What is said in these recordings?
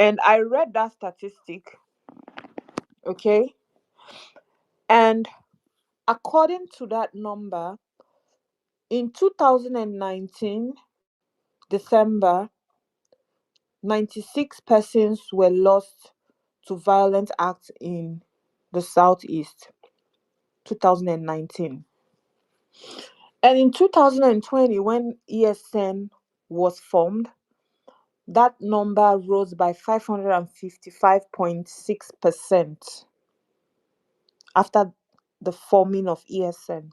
And I read that statistic, okay? And according to that number, in 2019, December, 96 persons were lost to violent acts in the Southeast, 2019. And in 2020, when ESN was formed, that number rose by 555.6% after the forming of ESN.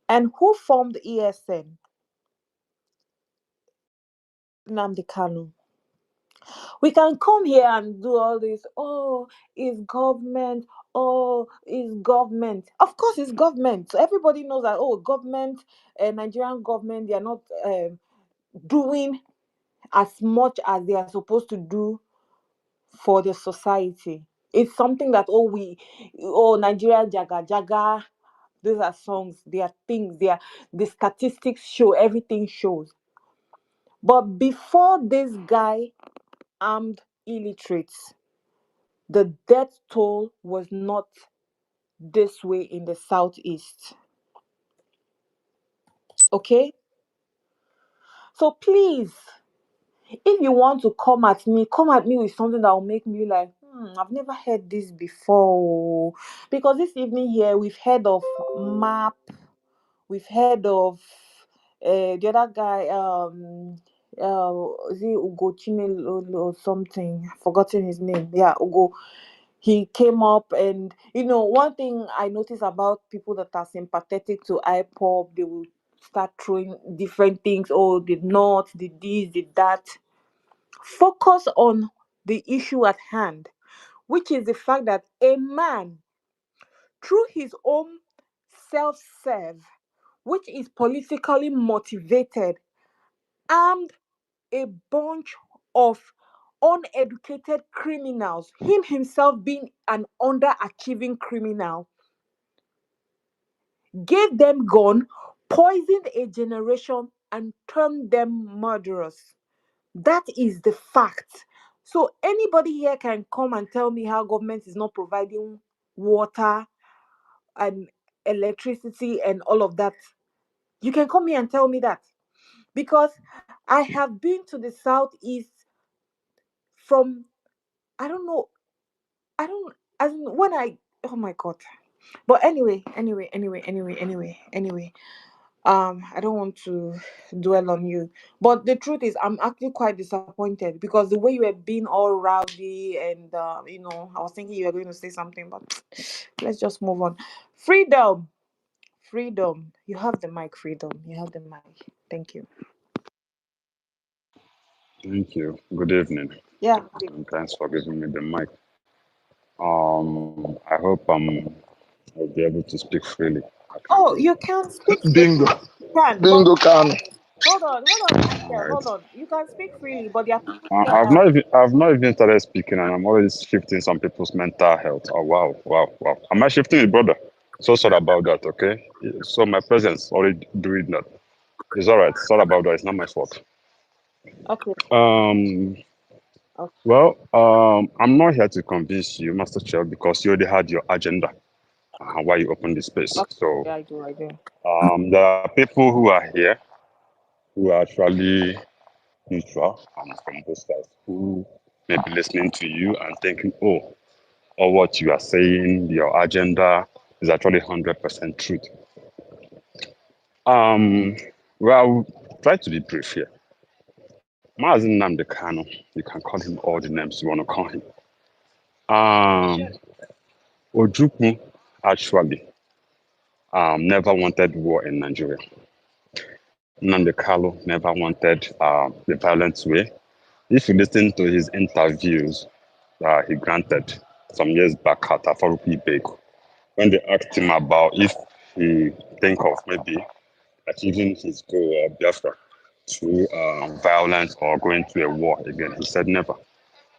And who formed ESN? Nnamdi Kanu. We can come here and do all this. Oh, it's government. Oh, it's government. Of course, it's government. So everybody knows that. Oh, government, Nigerian government, they are not doing as much as they are supposed to do for the society. It's something that Nigeria Jaga Jaga. Those are songs. They are things. They are the statistics show. Everything shows. But before this guy armed illiterates, the death toll was not this way in the Southeast. Okay? So please, if you want to come at me with something that will make me like, I've never heard this before. Because this evening here, we've heard of MAP, we've heard of the other guy, is it Ugo Chinelo or something? I've forgotten his name. Yeah, Ugo. He came up, and one thing I notice about people that are sympathetic to IPOP, they will start throwing different things. Oh, the North, the this, the that. Focus on the issue at hand, which is the fact that a man, through his own self-serve, which is politically motivated, armed a bunch of uneducated criminals, him himself being an underachieving criminal, gave them gun, poisoned a generation, and turned them murderers. That is the fact. So anybody here can come and tell me how government is not providing water and electricity and all of that. You can come here and tell me that. Because I have been to the Southeast from, I don't know, I don't, as in when oh my God. But anyway. I don't want to dwell on you. But the truth is, I'm actually quite disappointed because the way you were being all rowdy and, I was thinking you were going to say something, but let's just move on. Freedom. Freedom. You have the mic, Freedom. You have the mic. Thank you. Thank you. Good evening. Yeah. And thanks for giving me the mic. I hope I'll be able to speak freely. Oh, you can speak Bingo. freely. You can, but Bingo Kanu. hold on, All Michael. right. Hold on. You can speak freely, but there are people here I've that. not even started speaking, and I'm already shifting some people's mental health. Oh wow, wow, wow. Am I shifting it, brother? So sorry about that. Okay. So my presence already doing that. It's all right. Sorry about that. It's not my fault. Okay. Um. Okay. Well, I'm not here to convince you, Master Child, because you already had your agenda why you opened this space. Okay. So Yeah, I do. I do. there are people who are here who are actually neutral and from both sides who may be listening to you and thinking, oh, or what you are saying, your agenda is actually 100% truth. Um, well, I'll try to be brief here. Mazin Nnamdi Kanu, you can call him all the names you want to call him. Ojukwu actually never wanted war in Nigeria. Nnamdi Kanu never wanted the violent way. If you listen to his interviews he granted some years back at Afaruku Ibeko, when they asked him about if he think of maybe achieving his goal of Biafra through violence or going to a war again, he said never.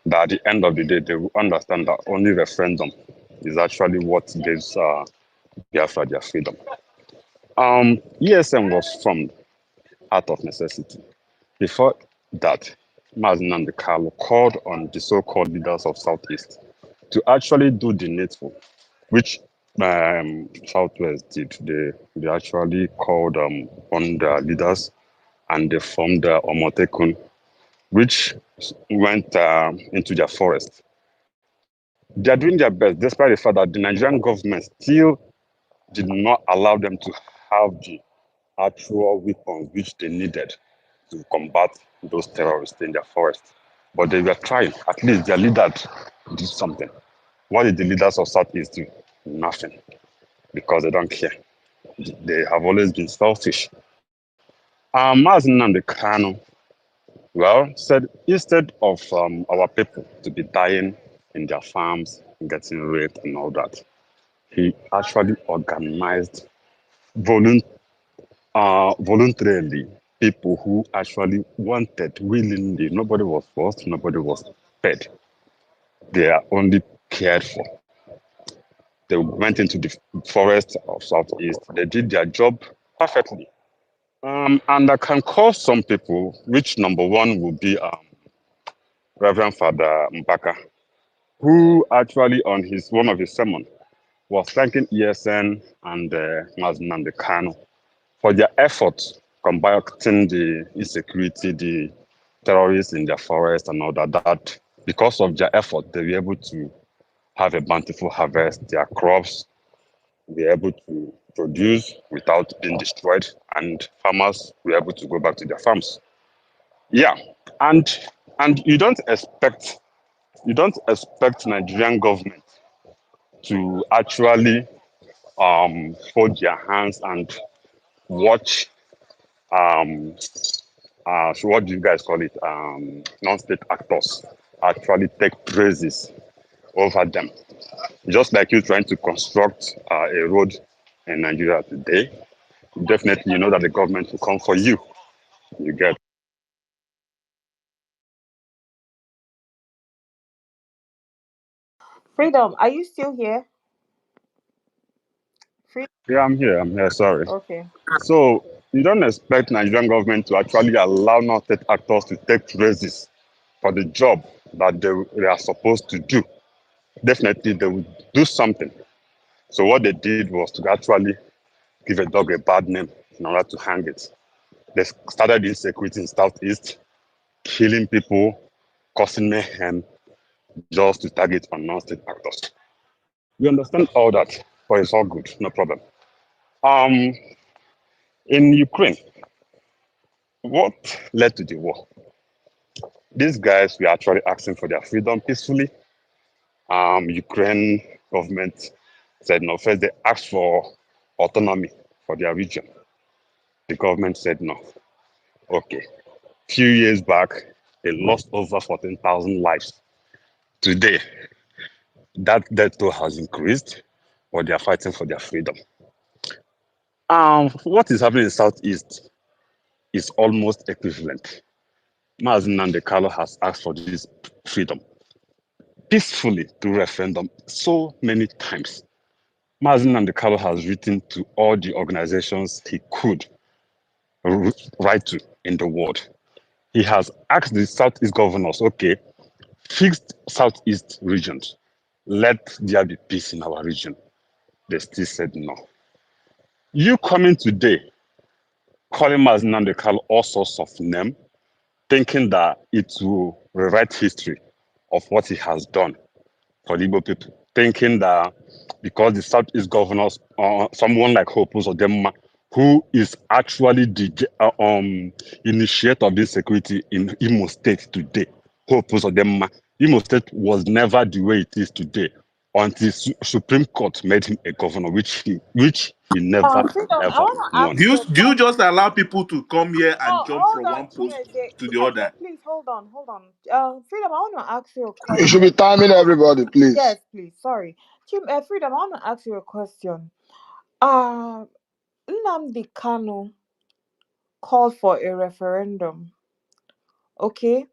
That at the end of the day, they will understand that only referendum is actually what gives Biafra their freedom. ESN was formed out of necessity. Before that, Mazi Nnamdi Kanu called on the so-called leaders of Southeast to actually do the needful, which Southwest did. They actually called on their leaders and they formed the Omotekun, which went into their forest. They are doing their best, despite the fact that the Nigerian government still did not allow them to have the actual weapons which they needed to combat those terrorists in their forest. But they were trying. At least their leaders did something. What did the leaders of Southeast do? Nothing, because they don't care. They have always been selfish. Mazi Nnamdi Kanu, well, said instead of our people to be dying in their farms, getting raped and all that, he actually organized volunt- voluntarily people who actually wanted willingly. Nobody was forced, nobody was paid. They are only cared for. They went into the forest of Southeast. They did their job perfectly. And I can call some people, which number one will be Reverend Father Mbaka, who actually on his one of his sermon was thanking ESN and Mazi Nnamdi Kanu for their efforts combating the insecurity, the terrorists in their forest and all that. That because of their effort, they were able to have a bountiful harvest. Their crops were able to produce without being destroyed, and farmers were able to go back to their farms. Yeah, and and you don't expect Nigerian government to actually fold their hands and watch so what do you guys call it? Non-state actors actually take praises over them. Just like you trying to construct a road in Nigeria today, definitely you know that the government will come for you. You get. Freedom, are you still here? Yeah, I'm here. I'm here. Sorry. Okay. So you don't expect Nigerian government to actually allow non-state actors to take praises for the job that they are supposed to do. Definitely they will do something. So what they did was to actually give a dog a bad name in order to hang it. They started insecurity in Southeast, killing people, causing mayhem just to target on non-state actors. We understand all that, but it's all good, no problem. Um, in Ukraine, what led to the war? These guys were actually asking for their freedom peacefully. Ukraine government said no. First, they asked for autonomy for their region. The government said no. Okay. Few years back, they lost over 14,000 lives. Today, that death toll has increased, but they are fighting for their freedom. What is happening in Southeast is almost equivalent. Mazi Nnamdi Kanu has asked for this freedom peacefully through referendum so many times. Mazi Nnamdi Kanu has written to all the organizations he could write to in the world. He has asked the Southeast governors, okay, fixed Southeast regions, let there be peace in our region. They still said no. You coming today, calling Mazi Nnamdi Kanu all sorts of names, thinking that it will rewrite history of what he has done for the Igbo people, thinking that because the Southeast governors, someone like Hope Uzodinma, who is actually the initiator of this security in Imo State today, Hope Uzodinma, Imo State was never the way it is today until Supreme Court made him a governor, which he never Freedom, I ever want to won. ask you a Do you just question. allow people to come here and No, jump hold from on, one post Chimeze. to the Chimeze, other? please hold on, hold on. Freedom, I want to ask you a You should be question. timing everybody, please. Yes, please. Sorry, Freedom, I want to ask you a question. Uh, Nnamdi Kanu called for a referendum. Okay,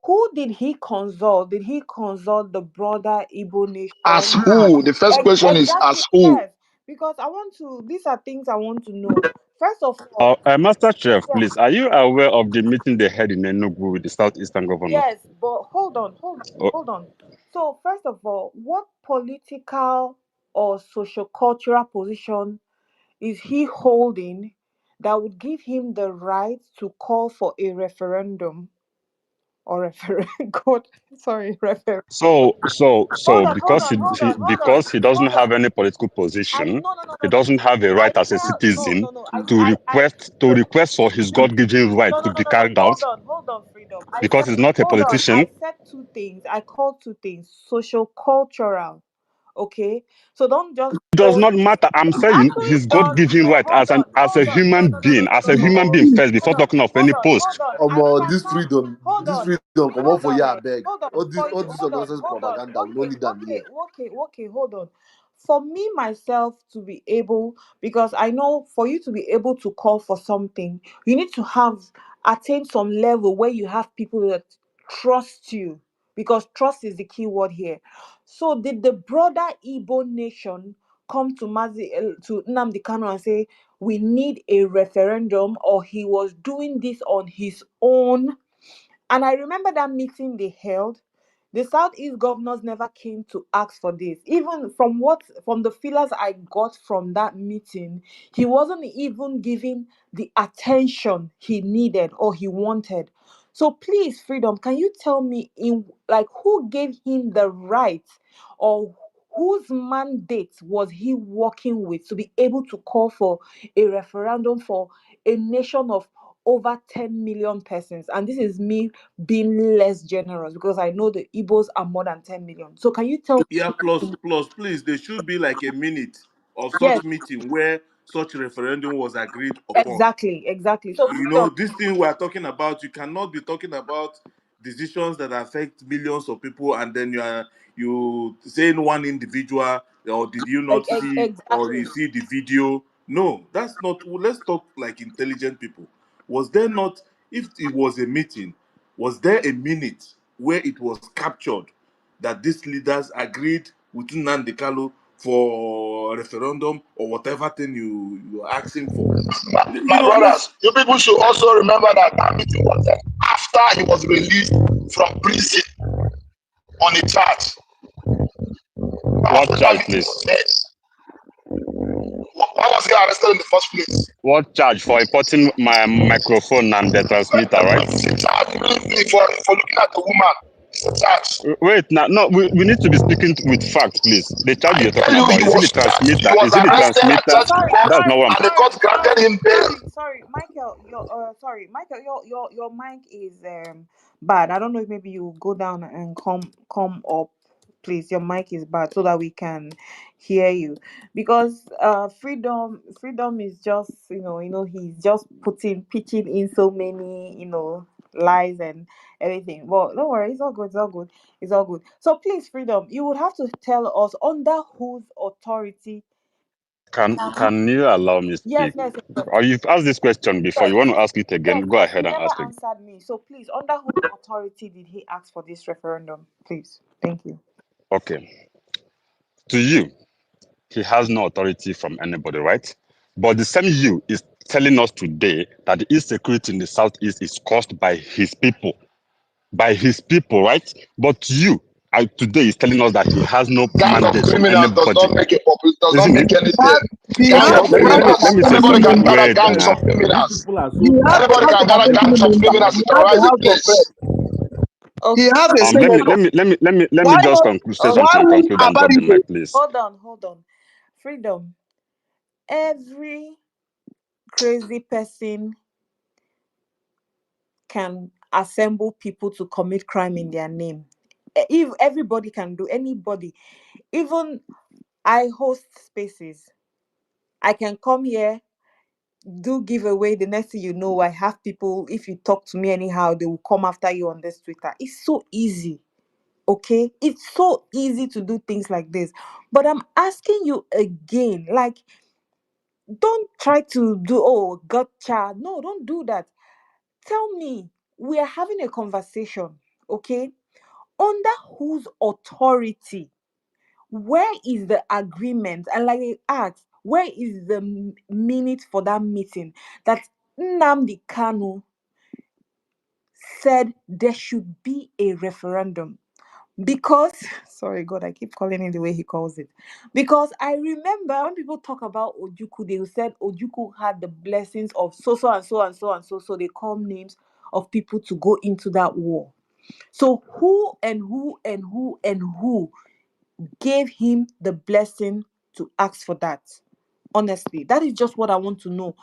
who did he consult? Did he consult the broader Igbo As nation? who? The first question is Exactly. as who? Yes, because I want to. These are things I want to know. first of all, Master Chef, yeah, please, are you aware of the meeting they had in Enugu with the southeastern governors? yes, but hold on. So first of all, what political or social-cultural position is he holding that would give him the right to call for a referendum or God, sorry, referendum? So, Hold because on, hold on, hold on, because he doesn't hold on. have any political I position, no no no he no no doesn't no. have a I right as a tell no citizen no no. to I no request for his God-given right no to no be no no no. carried out Hold on, freedom. because he's not a Hold on. politician. I said two things. I called two things. Social cultural. Okay. So don't just It does not matter. I'm it saying actually his does. God-given right as a human being, as a human being first, before talking of any post. Hold on. I Omo, cannot hold this on. freedom, come on Hold for on, ya, beg. hold on. For All you, this hold on, unnecessary hold on. propaganda, we don't need them here. Okay, hold on. For me myself to be able, because I know for you to be able to call for something, you need to have attained some level where you have people that trust you, because trust is the key word here. So did the broader Igbo nation come to to Nnamdi Kanu and say we need a referendum, or he was doing this on his own? And I remember that meeting they held. The Southeast governors never came to ask for this. Even from the feelers I got from that meeting, he wasn't even giving the attention he needed or he wanted. So please, freedom, can you tell me in like who gave him the right, or whose mandate was he working with to be able to call for a referendum for a nation of over 10 million persons? And this is me being less generous because I know the Igbos are more than 10 million. So can you tell Yeah, plus, please, there should be like a minute of Yes, such meeting where such referendum was agreed upon. exactly. So You freedom, know, this thing we are talking about, you cannot be talking about decisions that affect millions of people, and then you saying one individual, or did you not see, or exactly. you see the video. No, that's not. Let's talk like intelligent people. Was there not, if it was a meeting, was there a minute where it was captured that these leaders agreed with Nnamdi Kalu for referendum or whatever thing you're asking for? You My know, let's. brothers, you people should also remember that that meeting was after he was released from prison on a charge. What After that charge, meeting please? was held. Why was he arrested in the first place? What charge for importing my microphone and the transmitter, right? It's a charge. For looking at the woman, it's a charge. Wait, now, no, we need to be speaking with facts, please. The charge I you're tell talking you, about, he is it the was charged. He transmitter? was Is it the arrested and transmitter? charged in court, That's not what I'm. and the court granted him bail. Michael, your mic is bad. I don't know if maybe you go down and come up, please. Your mic is bad so that we can hear you. Because freedom is just he's just pitching in so many lies and everything. But don't worry, it's all good. It's all good. It's all good. So please, freedom, you would have to tell us under whose authority. Can you allow me Yes, speak? yes, yes. Or you've asked this question before. Yes, You want to ask it again? yes, Go yes. ahead You and never ask again. answered me. So please, under whose authority did he ask for this referendum? Please. Thank you. Okay. To you, he has no authority from anybody, right? But the same you is telling us today that the insecurity in the southeast is caused by his people, right? But you, today, is telling us that he has no Gang of mandate from criminals does anybody, not make a population, does not isn't make it? anything. He Gang has of Let me let me let criminals. me say Anybody can something. gather Wait gangs of now. These criminals. people are he so has bad. Anybody House can of gather Assembly gangs of members. criminals He to has terrorize a the House of place. Rep. He Okay. has a Okay. Let me Why just won't say Okay. why something and won't conclude and drop the Abarigo? mic, please. Hold on. Freedom. Every crazy person can assemble people to commit crime in their name. If everybody can do, anybody, even I host spaces. I can come here, do giveaway. The next thing you know, I have people. If you talk to me anyhow, they will come after you on this Twitter. It's so easy. Okay, it's so easy to do things like this. But I'm asking you again, like, don't try to do gotcha. No, don't do that. Tell me, we are having a conversation. Okay, under whose authority? Where is the agreement? And like I asked, Where is the minute for that meeting that Nnamdi Kanu said there should be a referendum? Because, sorry, God, I keep calling it the way he calls it. Because I remember when people talk about Ojukwu, they said Ojukwu had the blessings of so and so and so and so. So they call names of people to go into that war. So who gave him the blessing to ask for that? Honestly, that is just what I want to know.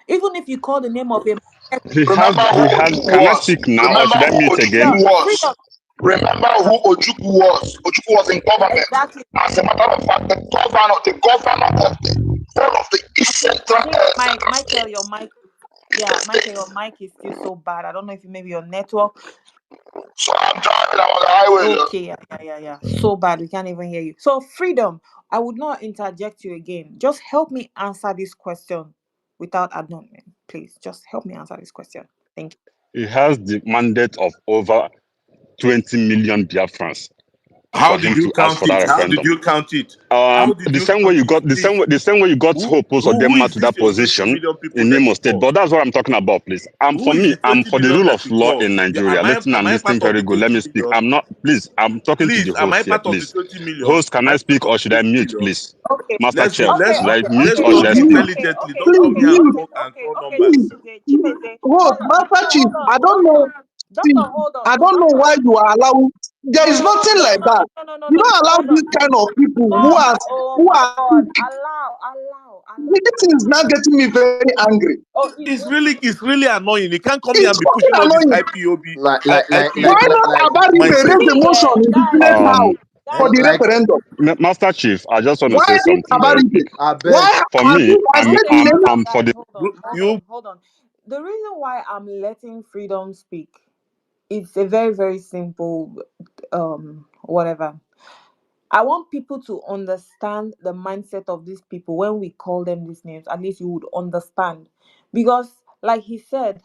Even if you call the name of him, Remember who Ojukwu Can I was. speak now or Remember should I who mute again? Ojukwu was. freedom. Remember who Ojukwu was. Ojukwu was in government. Exactly. As a matter of fact, the governor of one of the East I Central, think Michael, states. your mic, yeah, Michael, your mic is still so bad. I don't know if maybe your network. So I'm driving on the highway. Okay, yeah. So bad we can't even hear you. So freedom, I would not interject you again. Just help me answer this question without adjournment, please. Just help me answer this question. Thank you. He has the mandate of over 20 million Biafrans How for did him you to ask count for that it? How did referendum. you count it? How did The you same way count you it? got Please. the same way you got Hope or Who Demma is to this that your 20 position million people in that Imo you State. called? But that's what I'm talking about, please. Who For is me, the I'm 20 for the million rule that of you law in called? Nigeria. Let's Am I'm I listening part of very the good. Let 20 me speak. million? I'm not please, I'm talking to Please, the am I host here, part of the please. 20 million? Host, can Am I I part speak of or should the I 20 mute, million? please? Okay. Master Chef, Okay, should I okay, mute okay, or should I okay, speak? okay, Intelligently, okay, don't Please come okay, here and mute. okay, talk and okay, call okay, Please. numbers. Chimeze. What? Master Chief, I don't know. See, Hold on. I don't know why you are allowing. There is nothing like that. You don't allow Hold on. this kind of people God, oh who my are God, allow. this is now getting me very angry. Oh, It's really annoying. You can't come here It's and be fucking pushing all this annoying. Why IPOB. not about see, it raise the motion in the Senate Um House for the referendum? Master Chief, I just want to Why say is something about very it? quick. Why For have me, you I said okay, in any I'm for guys, the hold on. The reason why I'm letting freedom speak, it's a very, very simple whatever. I want people to understand the mindset of these people when we call them these names. At least you would understand. Because like he said,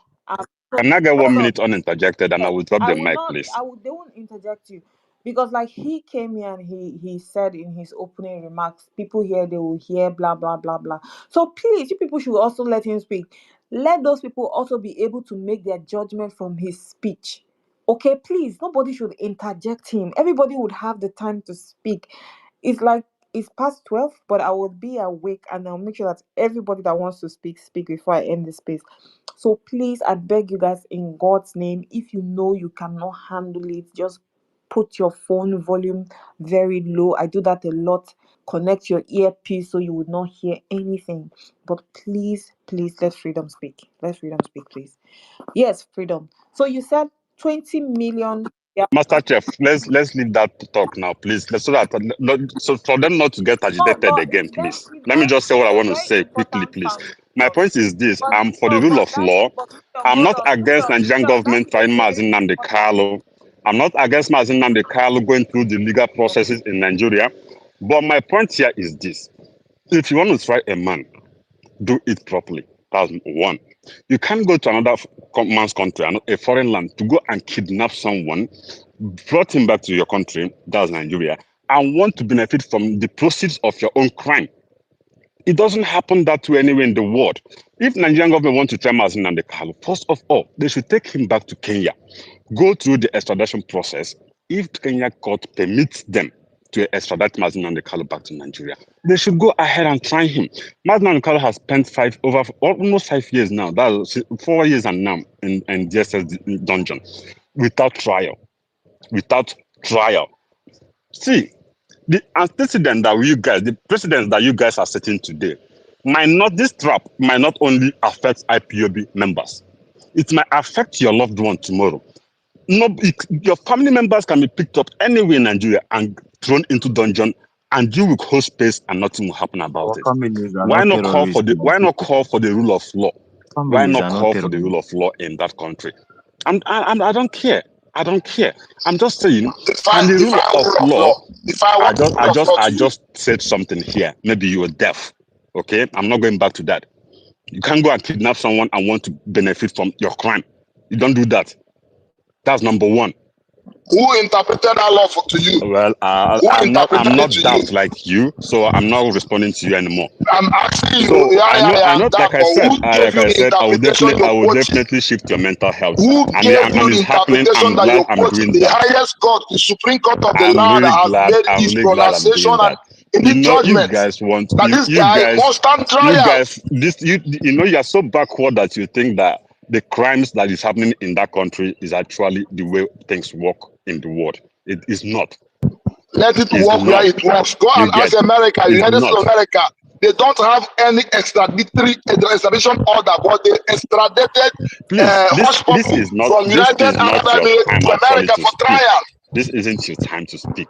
can I get 1 hold on. minute uninterjected and I Yes, will drop I the would mic, not. please? They won't interject you, because like he came here and he said in his opening remarks, people here they will hear blah blah blah blah. So please, you people should also let him speak. Let those people also be able to make their judgment from his speech. Okay, please, nobody should interject him. Everybody would have the time to speak. It's like it's past 12, but I will be awake and I'll make sure that everybody that wants to speak before I end the space. So please, I beg you guys in God's name, if you know you cannot handle it, just put your phone volume very low. I do that a lot. Connect your earpiece so you would not hear anything. But please, let freedom speak. Let freedom speak, please. Yes, freedom. So you said 20 million. Yeah. Master Chef, let's leave that talk now, please. So for them not to get No, agitated but again, please. Let me just say what I want to say quickly, please. My point is this: But I'm for the no, rule but of that's law. but freedom, I'm hold not on. against Nigerian That's government a trying very Mazin Nnamdi important Kalu. I'm not against Mazin Nnamdi Kalu going through the legal processes in Nigeria. But my point here is this: if you want to try a man, do it properly. That's one. You can't go to another man's country, a foreign land, to go and kidnap someone, brought him back to your country, that's Nigeria, and want to benefit from the proceeds of your own crime. It doesn't happen that way anywhere in the world. If Nigerian government want to try Mazin and the Kalu, first of all, they should take him back to Kenya, go through the extradition process. If Kenya court permits them to extradite Mazin and the Kalu back to Nigeria, they should go ahead and try him. Mazin and the Kalu has spent almost 5 years now, that's 4 years and now in DSS dungeon, without trial. Without trial. See, the antecedent that the precedents that you guys are setting today, this trap might not only affect IPOB members, it might affect your loved one tomorrow. No, your family members can be picked up anywhere in Nigeria and thrown into dungeon, and you will hold space and nothing will happen about Our it. families are Why not not call for terrorists. why not call for the rule of law? Why Families not are not call for the terrorists. rule of law in that country? I don't care. I don't care. I'm just saying, can the rule of law? I just said something here. Maybe you were deaf. Okay, I'm not going back to that. You can't go and kidnap someone and want to benefit from your crime. You don't do that. That's number one. Who interpreted that law to you? Well, Who I'm interpreted not it to you? daft like you, so I'm not responding to you anymore. I'm asking you, So yeah, I know, that, like but who gave you the interpretation I you're will quoting? definitely shift your mental health, Who and gave you it's the happening. interpretation I'm that glad you're I'm quoting? doing The that. highest court, the Supreme Court of the I'm land, really has glad. made I'm its really glad I'm pronunciation doing and that. in You the know, you judgment guys want that this you guy guys must stand you trial. guys this you know, you are so backward that you think that the crimes that is happening in that country is actually the way things work in the world. It is not. Let it It's work where not. it works. Go You and ask get? America, It's United States not. of America. They don't have any extradition order, but they extradited Please, Hush Puppy from this United is not Arab your Emirates time to actually America to for speak. trial. This isn't your time to speak.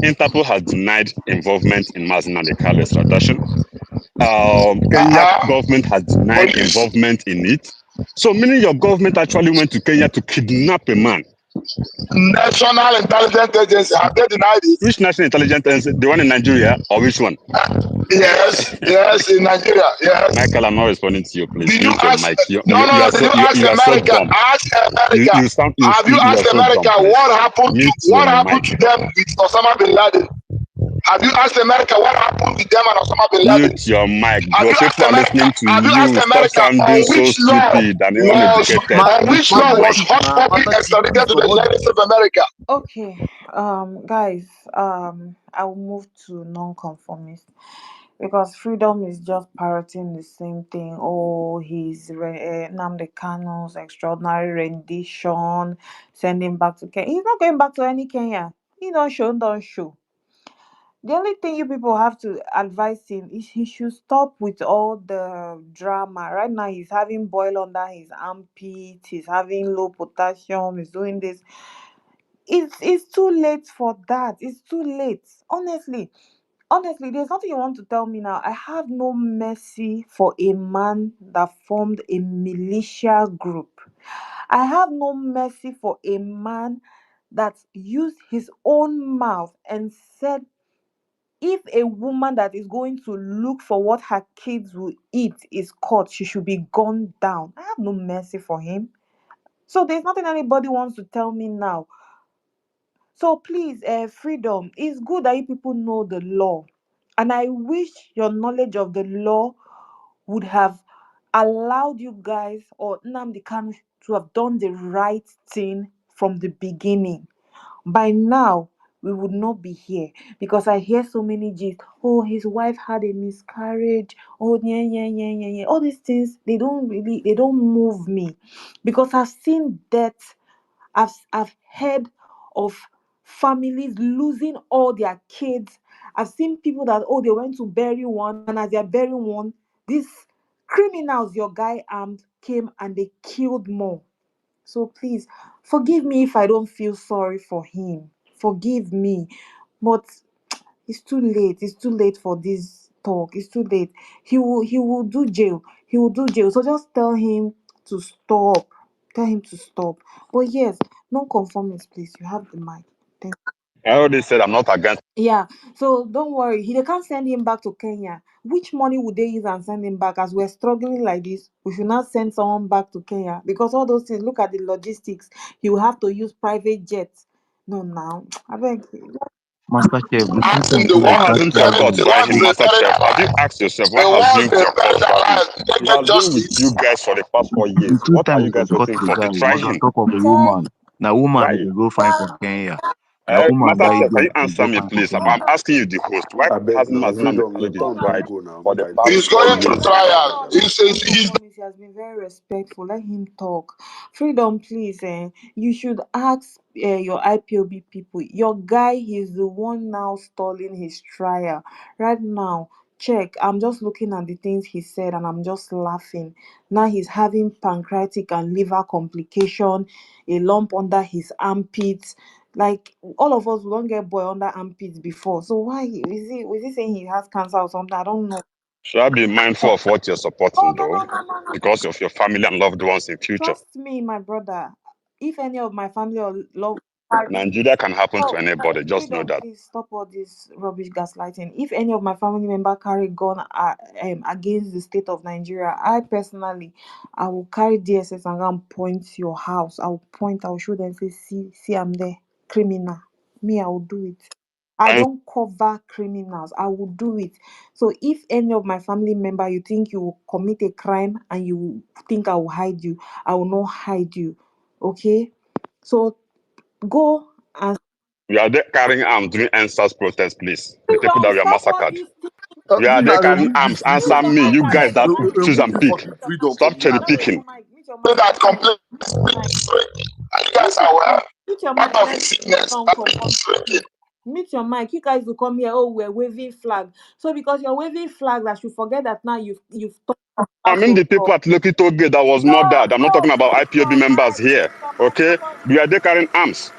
Interpol has denied involvement in Mazin and the Kalo extradition. Kenya Uh-huh. government has denied Police, involvement in it. So meaning your government actually went to Kenya to kidnap a man. National Intelligence Agency, have they denied it? Which national intelligence agency? The one in Nigeria or which one? Yes, yes, in Nigeria, yes. Michael, I'm not responding to you. Please Did you mute your ask? mic. No, no, did you ask You are so America? dumb. Ask America. Have you You are asked so America dumb. Please what happened? mute your What happened mic. to them with Osama bin Laden? Have you asked America what happened with them and Osama bin Laden? Mute your mic, Have bro. you asked People are America? listening to Have you asked you. Stop America sounding on so which law stupid and was uneducated. Mute on which your law was mic. Hot Puppy extradited to the United States of America? Okay, guys, I will move to non-conformist because freedom is just parroting the same thing. Oh, Nnamdi Kanu's extraordinary rendition, sending back to Kenya. He's not going back to any Kenya. He don't show. The only thing you people have to advise him is he should stop with all the drama. Right now, he's having boil under his armpit. He's having low potassium. He's doing this. It's too late for that. It's too late. Honestly, there's nothing you want to tell me now. I have no mercy for a man that formed a militia group. I have no mercy for a man that used his own mouth and said if a woman that is going to look for what her kids will eat is caught, she should be gunned down. I have no mercy for him. So there's nothing anybody wants to tell me now. So please, freedom. It's good that you people know the law. And I wish your knowledge of the law would have allowed you guys or Nnamdi Kanu to have done the right thing from the beginning. By now, we would not be here because I hear so many G's. Oh, his wife had a miscarriage. Oh, yeah, yeah, yeah, yeah, yeah. All these things, they don't move me because I've seen death. I've heard of families losing all their kids. I've seen people that they went to bury one, and as they're burying one, these criminals your guy armed came and they killed more. So please forgive me if I don't feel sorry for him. Forgive me. But it's too late. It's too late for this talk. It's too late. He will do jail. He will do jail. So just tell him to stop. Tell him to stop. But yes, non-conformist, please. You have the mic. Thank I already said I'm not against. Yeah, so don't worry. They can't send him back to Kenya. Which money would they use and send him back? As we're struggling like this, we should not send someone back to Kenya because all those things. Look at the logistics. He will have to use private jets. No, now I beg. Master Chef, the Ask him system the is Why one they hasn't your buried, court radicalizing. the tried ones him, they Master buried Chef? Have you alive. asked yourself The why ones hasn't they your court buried tried him? alive, did they He get has been with you justice? guys for the past 4 years. The two What are you times guys they caught waiting the for to guy try was on him? top of a woman. Now woman Why? they go find for Kenya. Now woman Master die Chef, can there you they answer go me, find for please? Kenya. I'm asking you, the host. Why I beg hasn't now. Mazin Freedom, Kalo your been turn tried don't go now. for Make the I past He's just four going allow to years? them talk trial. their He's Non-conformist, he has been very respectful. Let him talk. Freedom, please. You should ask your IPOB people. Your guy, he's the one now stalling his trial. Right now, check. I'm just looking at the things he said and I'm just laughing. Now he's having pancreatic and liver complication, a lump under his armpits. Like all of us, we don't get boy under armpits before. So why is he saying he has cancer or something? I don't know. Should I be mindful of what you're Oh, supporting, no, though, no, no, no, no. because of your family and loved ones in future? Trust me, my brother. If any of my family or love Nigeria can happen to oh, anybody. Just know freedom, that. please stop all this rubbish gaslighting. If any of my family member carry gun against the state of Nigeria, I personally, I will carry DSS and go and point to your house. I will point. I will show them. Say, see, I'm there. criminal. Me, I will do it. I And don't cover criminals. I will do it. So if any of my family member you think you will commit a crime and you think I will hide you, I will not hide you. Okay? So go and we are there carrying arms during NSAS protest, please. The people freedom. that were Stop all massacred. this thing. We are there Una carrying remove arms. this Answer freedom. Freedom, me. I You can guys Please, mute that my mic. choose remove and this Mute pick. fucking your freedom mic. from Stop here, cherry Just bro. mute picking. your mic. Mute your mic. That complete Mute your mic. shrinking. And you guys Mute your are mic. aware. Mute your mic. Part of Let the let sickness, part of the non-conform shrinking. speak. Mute your mic. You guys will come here. Oh, we're waving flag. So because you're waving flag, I should forget that now you've talked I about mean to the people talk. at Loki Toge that was No, murdered. I'm not no. talking about Mute IPOB your members mic. here. Mute your mic. Okay? We are there carrying arms.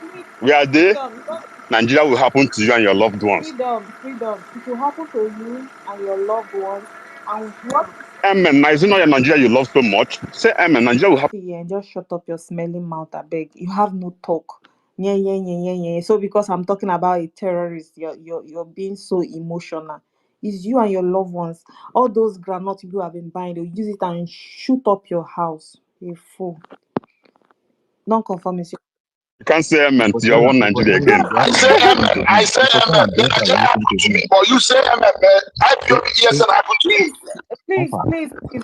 We are there. Freedom. You don't Nigeria will happen to you and your loved ones. freedom. It will happen to you and your loved ones. And what Amen. Now, is it not your Nigeria you love so much? Say amen. Nigeria will happen. yeah, just shut up your smelling mouth, I beg. You have no talk. Yeah, yeah, yeah, yeah, yeah. So because I'm talking about a terrorist, you're being so emotional. It's you and your loved ones. All those granite people have been buying, they'll use it and shoot up your house. You fool. Non-conformist. You can't say amen to your one For Nigeria telling again. that I Biafra say might happen amen. to I him. say For telling amen. that Let Biafra it will happen happen to to me. him. But you say amen, man. Say, IPOB say, ESN happen to you. Please, please, Alpha, please,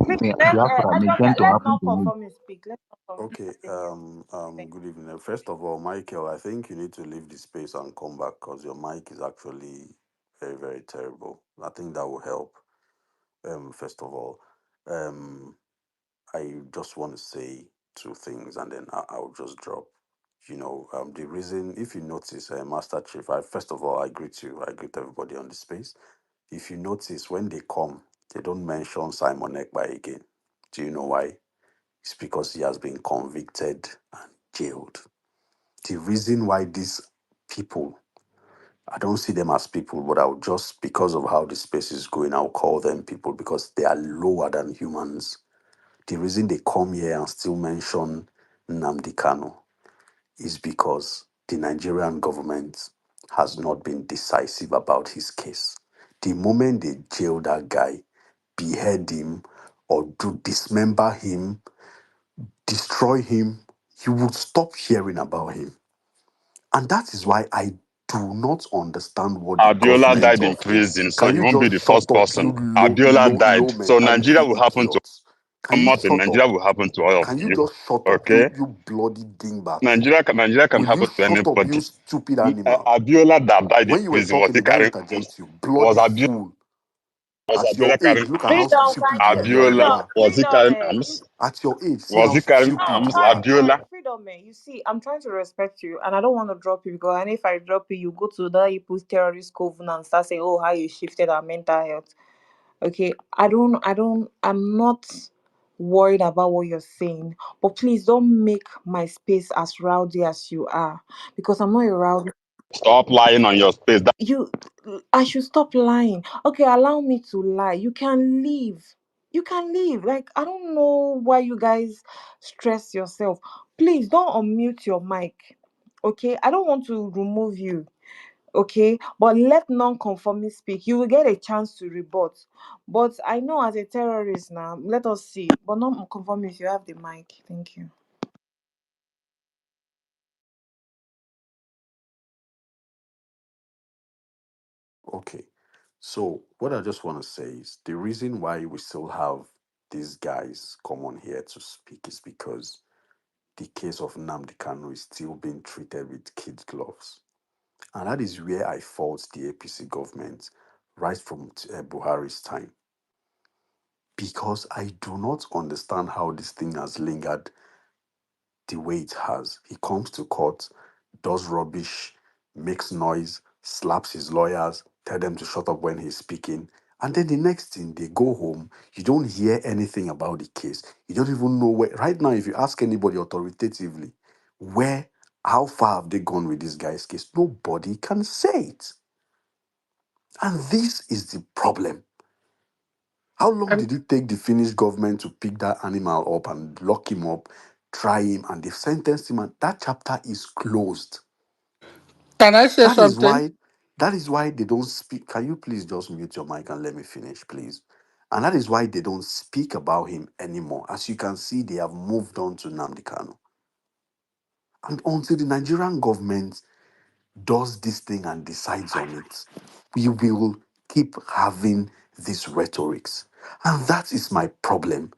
please, that please. Biafra may tend to Let happen to him. non-conformist speak. Let Okay, non-conformist good evening. First of all, Michael, I think you need to leave the space and come back because your mic is actually very, very terrible. I think that will help. First of all, um, I just want to say two things and then I'll just drop. The reason, if you notice, Master Chief, first of all, I greet you. I greet everybody on the space. If you notice, when they come, they don't mention Simon Ekpa again. Do you know why? It's because he has been convicted and jailed. The reason why these people, I don't see them as people, but I'll just, because of how the space is going, I'll call them people because they are lower than humans. The reason they come here and still mention Nnamdi Kanu is because the Nigerian government has not been decisive about his case. The moment they jail that guy, behead him, or do dismember him, destroy him, you would stop hearing about him. And that is why I do not understand what the Abiola government died in of you. prison, so Can he you won't be just the shut first up, you person. Abiola low died. So Nigeria mentality will happen to idiots? Can you Nothing. shut up? Nigeria will happen to all of Can you you. just shut up, Okay? you bloody dingbats? Nigeria can Will you happen to shut up, you anybody. stupid animal? Abiola that died in When you were prison, was talking, he they don't carrying arms? interject you. Was Bloody Abiola, fool. was At your Abiola age, carrying look at how arms? Freedom, can stupid you you Abiola, freedom, are. was he freedom, carrying eh? arms? At your age, see Was how he carrying stupid No, arms? you guys, are. Abiola? freedom, man. You see, I'm trying to respect you, and I don't want to drop you because, and if I drop you, you go to the people's terrorist coven and start saying, "Oh, how you shifted our mental health." Okay, I'm not worried about what you're saying, but please don't make my space as rowdy as you are, because I'm not a rowdy. Stop lying on your space. You, I should stop lying. Okay, allow me to lie. You can leave. You can leave. Like, I don't know why you guys stress yourself. Please don't unmute your mic. Okay, I don't want to remove you. Okay, but let non-conformist speak. You will get a chance to rebut. But I know as a terrorist now, let us see. But non-conformist, you have the mic. Thank you. Okay. So what I just want to say is the reason why we still have these guys come on here to speak is because the case of Nnamdi Kanu is still being treated with kid gloves. And that is where I fault the APC government right from Buhari's time. Because I do not understand how this thing has lingered the way it has. He comes to court, does rubbish, makes noise, slaps his lawyers, tell them to shut up when he's speaking. And then the next thing, they go home. You don't hear anything about the case. You don't even know where. Right now, if you ask anybody authoritatively, where, how far have they gone with this guy's case? Nobody can say it. And this is the problem. How long Can, did it take the Finnish government to pick that animal up and lock him up, try him, and they've sentenced him? And that chapter is closed. can I say That is something? why. That is why they don't speak. Can you please just mute your mic and let me finish, please? And that is why they don't speak about him anymore. As you can see, they have moved on to Nnamdi Kanu. And until the Nigerian government does this thing and decides on it, we will keep having these rhetorics. And that is my problem.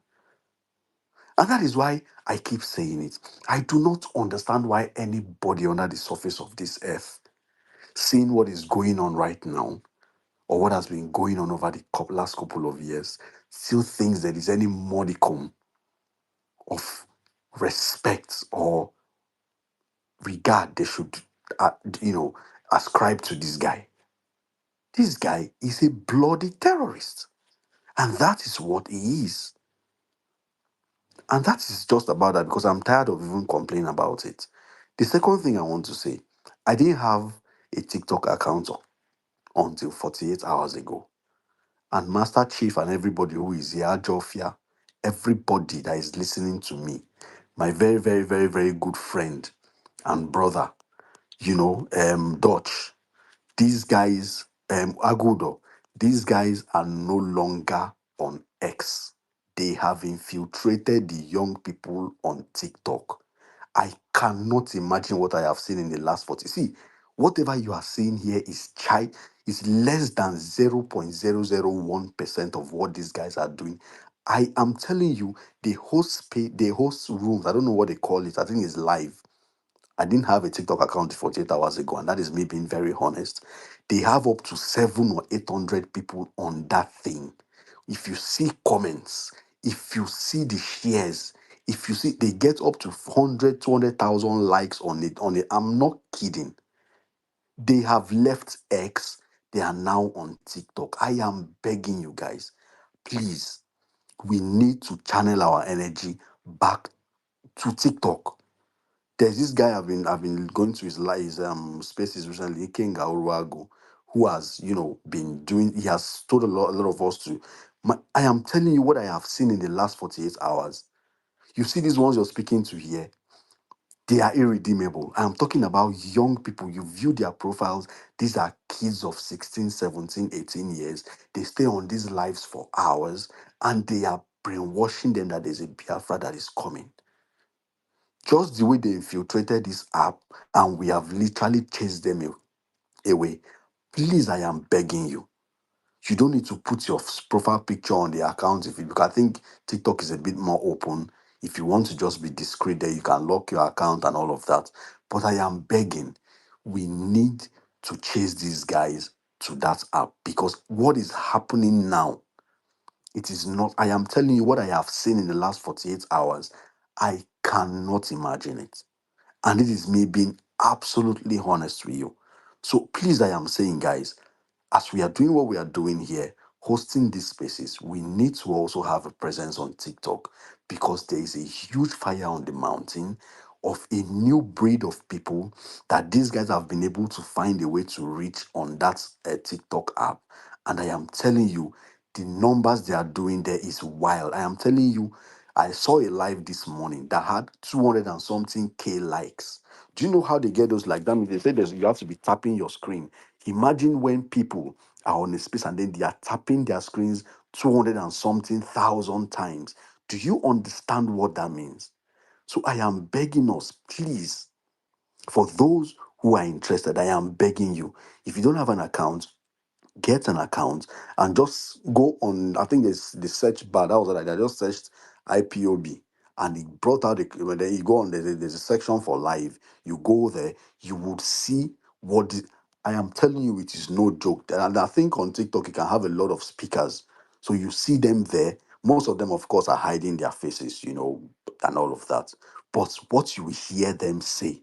And that is why I keep saying it. I do not understand why anybody under the surface of this earth, seeing what is going on right now, or what has been going on over the last couple of years, still thinks there is any modicum of respect or regard they should, uh, you know, ascribe to this guy. This guy is a bloody terrorist. And that is what he is. And that is just about that because I'm tired of even complaining about it. The second thing I want to say, I didn't have a TikTok account until 48 hours ago. And Master Chief and everybody who is here, Jofia, everybody that is listening to me, my very, very, very, very good friend and brother, Dutch, these guys, Agudo, these guys are no longer on X. They have infiltrated the young people on TikTok. I cannot imagine what I have seen in the last 40. See, whatever you are seeing here is less than 0.001% of what these guys are doing. I am telling you, they host rooms. I don't know what they call it. I think it's live. I didn't have a TikTok account 48 hours ago, and that is me being very honest. They have up to 700 or 800 people on that thing. If you see comments, if you see the shares, if you see they get up to 100, 200,000 likes on it. I'm not kidding. They have left X. They are now on TikTok. I am begging you guys, please, we need to channel our energy back to TikTok. There's this guy I've been going to his spaces recently, King Auruago, who has been doing. He has told a lot of us to. I am telling you what I have seen in the last 48 hours. You see these ones you're speaking to here, they are irredeemable. I'm talking about young people. You view their profiles. These are kids of 16, 17, 18 years. They stay on these lives for hours and they are brainwashing them that there's a Biafra that is coming. Just the way they infiltrated this app and we have literally chased them away. Please, I am begging you. You don't need to put your profile picture on the account because I think TikTok is a bit more open. If you want to just be discreet there, you can lock your account and all of that. But I am begging, we need to chase these guys to that app because what is happening now, it is not, I am telling you what I have seen in the last 48 hours. I cannot imagine it. And it is me being absolutely honest with you. So please, I am saying, guys, as we are doing what we are doing here, hosting these spaces, we need to also have a presence on TikTok because there is a huge fire on the mountain of a new breed of people that these guys have been able to find a way to reach on that TikTok app. And I am telling you, the numbers they are doing there is wild. I am telling you, I saw a live this morning that had 200 and something K likes. Do you know how they get those like that? Means they say you have to be tapping your screen. Imagine when people are on a space and then they are tapping their screens 200 and something thousand times. Do you understand what that means? So I am begging us, please, for those who are interested, I am begging you. If you don't have an account, get an account and just go on. I think there's the search bar. That was like I just searched IPOB and it brought out when you go on there's a section for live. You go there, you would see I am telling you, it is no joke. And I think on TikTok you can have a lot of speakers. So you see them there. Most of them, of course, are hiding their faces, and all of that. But what you hear them say,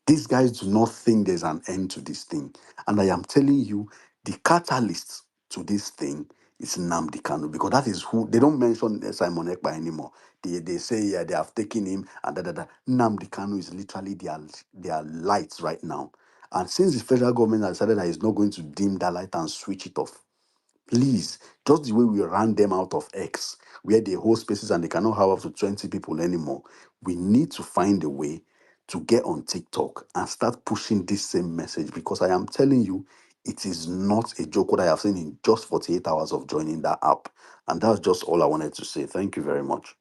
these guys do not think there's an end to this thing. And I am telling you, the catalyst to this thing is Nnamdi Kanu because that is who they don't mention Simon Ekpa anymore. They say yeah, they have taken him and da da da. Nnamdi Kanu is literally their lights right now. And since the federal government has decided that it's not going to dim that light and switch it off, please, just the way we ran them out of X, where they hold spaces and they cannot have up to 20 people anymore, we need to find a way to get on TikTok and start pushing this same message because I am telling you, it is not a joke what I have seen in just 48 hours of joining that app. And that's just all I wanted to say. Thank you very much.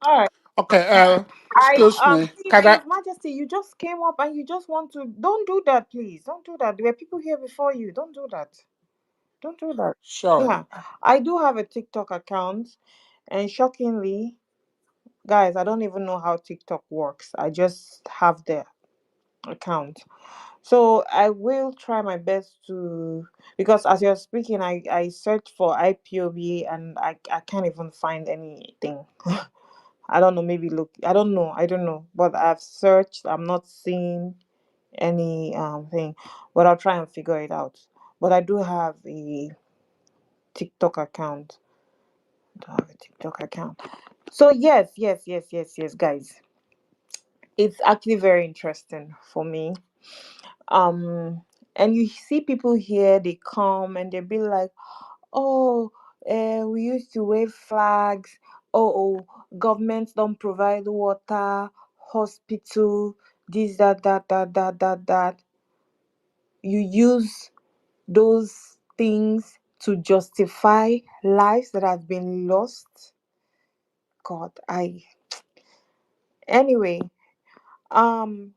All right. Okay, I excuse me. see, Can I? His Majesty, you just came up and you just want to. Don't do that, please. Don't do that. There were people here before you. Don't do that. Don't do that. Sure. Yeah, I do have a TikTok account, and shockingly, guys, I don't even know how TikTok works. I just have the account. So I will try my best to, because as you're speaking, I searched for IPOB and I can't even find anything. I don't know, maybe look, I don't know, but I've searched, I'm not seeing any thing, but I'll try and figure it out. But I do have a TikTok account. I do have a TikTok account. So yes, guys. It's actually very interesting for me. Um and you see people here, they come and they be like, oh, we used to wave flags. Oh, government don't provide water, hospital, this, that. You use those things to justify lives that have been lost. God, I. Anyway, um,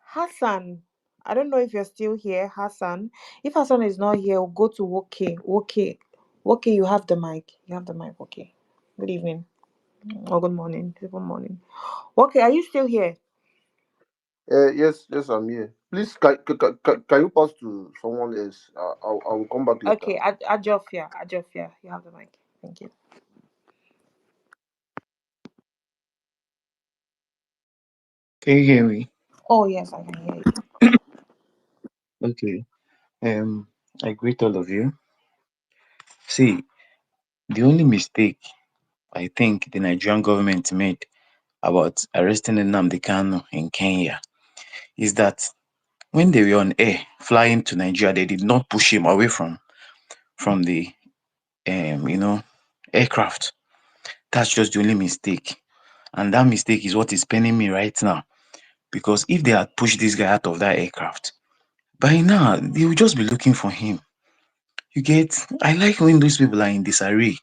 Hassan, I don't know if you're still here, Hassan. If Hassan is not here, we'll go to Woke. Woke, you have the mic. You have the mic, Woke. Good evening. Or good morning. Good morning. Okay, are you still here? Yes, I'm here. Please, can you pass to someone else? I will come back later. Okay, Ajofia, you have the mic. Thank you. Can you hear me? Oh yes, I can hear you. Okay. Um, I greet all of you. See, the only mistake I think the Nigerian government made about arresting Nnamdi Kanu in Kenya is that when they were on air flying to Nigeria, they did not push him away from the aircraft. That's just the only mistake, and that mistake is what is paining me right now. Because if they had pushed this guy out of that aircraft, by now they will just be looking for him. You get? I like when those people are in disarray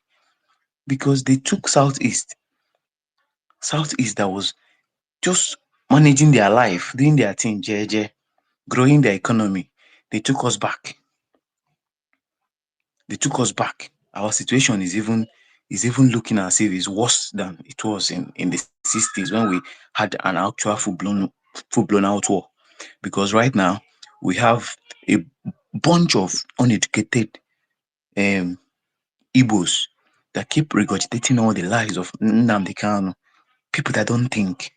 because they took Southeast that was just managing their life, doing their thing, jeje, growing their economy. They took us back. They took us back. Our situation is even looking as if it's worse than it was in the 60s when we had an actual full blown out war. Because right now we have a bunch of uneducated um Igbos that keep regurgitating all the lies of Nnamdi Kanu. People that don't think.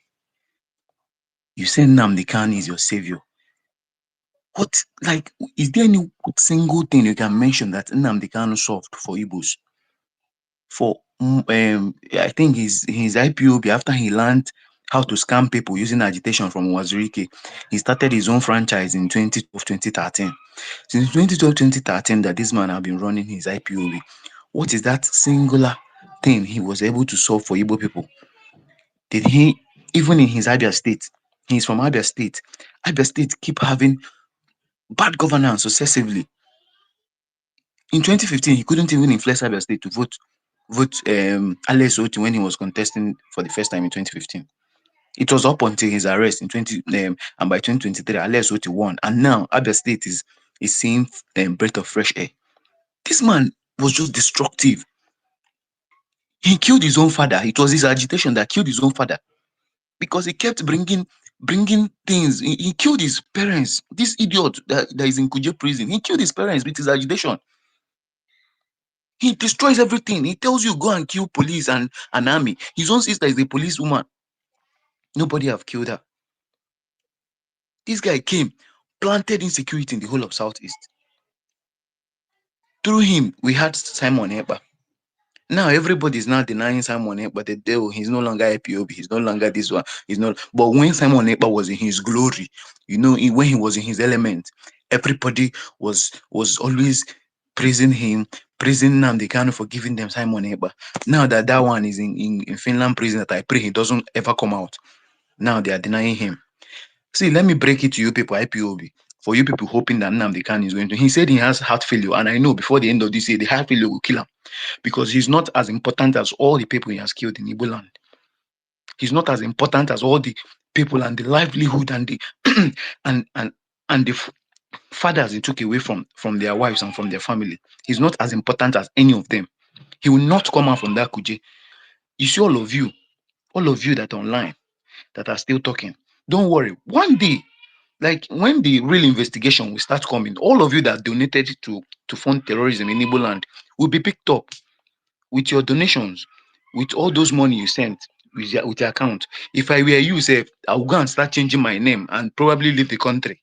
You say Nnamdi Kanu is your savior. What, like, is there any single thing you can mention that Nnamdi Kanu solved for Igbos? I think his IPOB, after he learned how to scam people using agitation from Wazirike, he started his own franchise in 2012, 2013. Since 2012, 2013 that this man have been running his IPOB. What is that singular thing he was able to solve for Igbo people? Did he, even in his Abia state, he's from Abia State keep having bad governance successively. In 2015, he couldn't even influence Abia State to vote Alex Oti when he was contesting for the first time in 2015. It was up until his arrest in and by 2023, Alex Oti won, and now Abia State is seeing breath of fresh air. This man was just destructive. He killed his own father. It was his agitation that killed his own father because he kept bringing things. He killed his parents. This idiot that is in Kuje prison, he killed his parents with his agitation. He destroys everything. He tells you go and kill police and an army. His own sister is a policewoman. Nobody have killed her. This guy came, planted insecurity in the whole of Southeast. Through him, we had Simon Ekpa. Now everybody is now denying Simon Ekpa the devil. He's no longer IPOB. He's no longer this one. He's not. But when Simon Ekpa was in his glory, when he was in his element, everybody was always praising him, praising Nnamdi Kanu for giving them Simon Ekpa. Now that one is in Finland prison, that I pray he doesn't ever come out. Now they are denying him. See, let me break it to you people, IPOB. For you people hoping that Nnamdi Kanu is going to, he said he has heart failure, and I know before the end of this year, the heart failure will kill him because he's not as important as all the people he has killed in Igbo land. He's not as important as all the people and the livelihood and the and and and the fathers he took away from their wives and from their family. He's not as important as any of them. He will not come out from that kuje. You see, all of you that are online that are still talking, don't worry. One day, like when the real investigation will start coming, all of you that donated to fund terrorism in Igbo land will be picked up with your donations, with all those money you sent with your account. If I were you, say I will go and start changing my name and probably leave the country.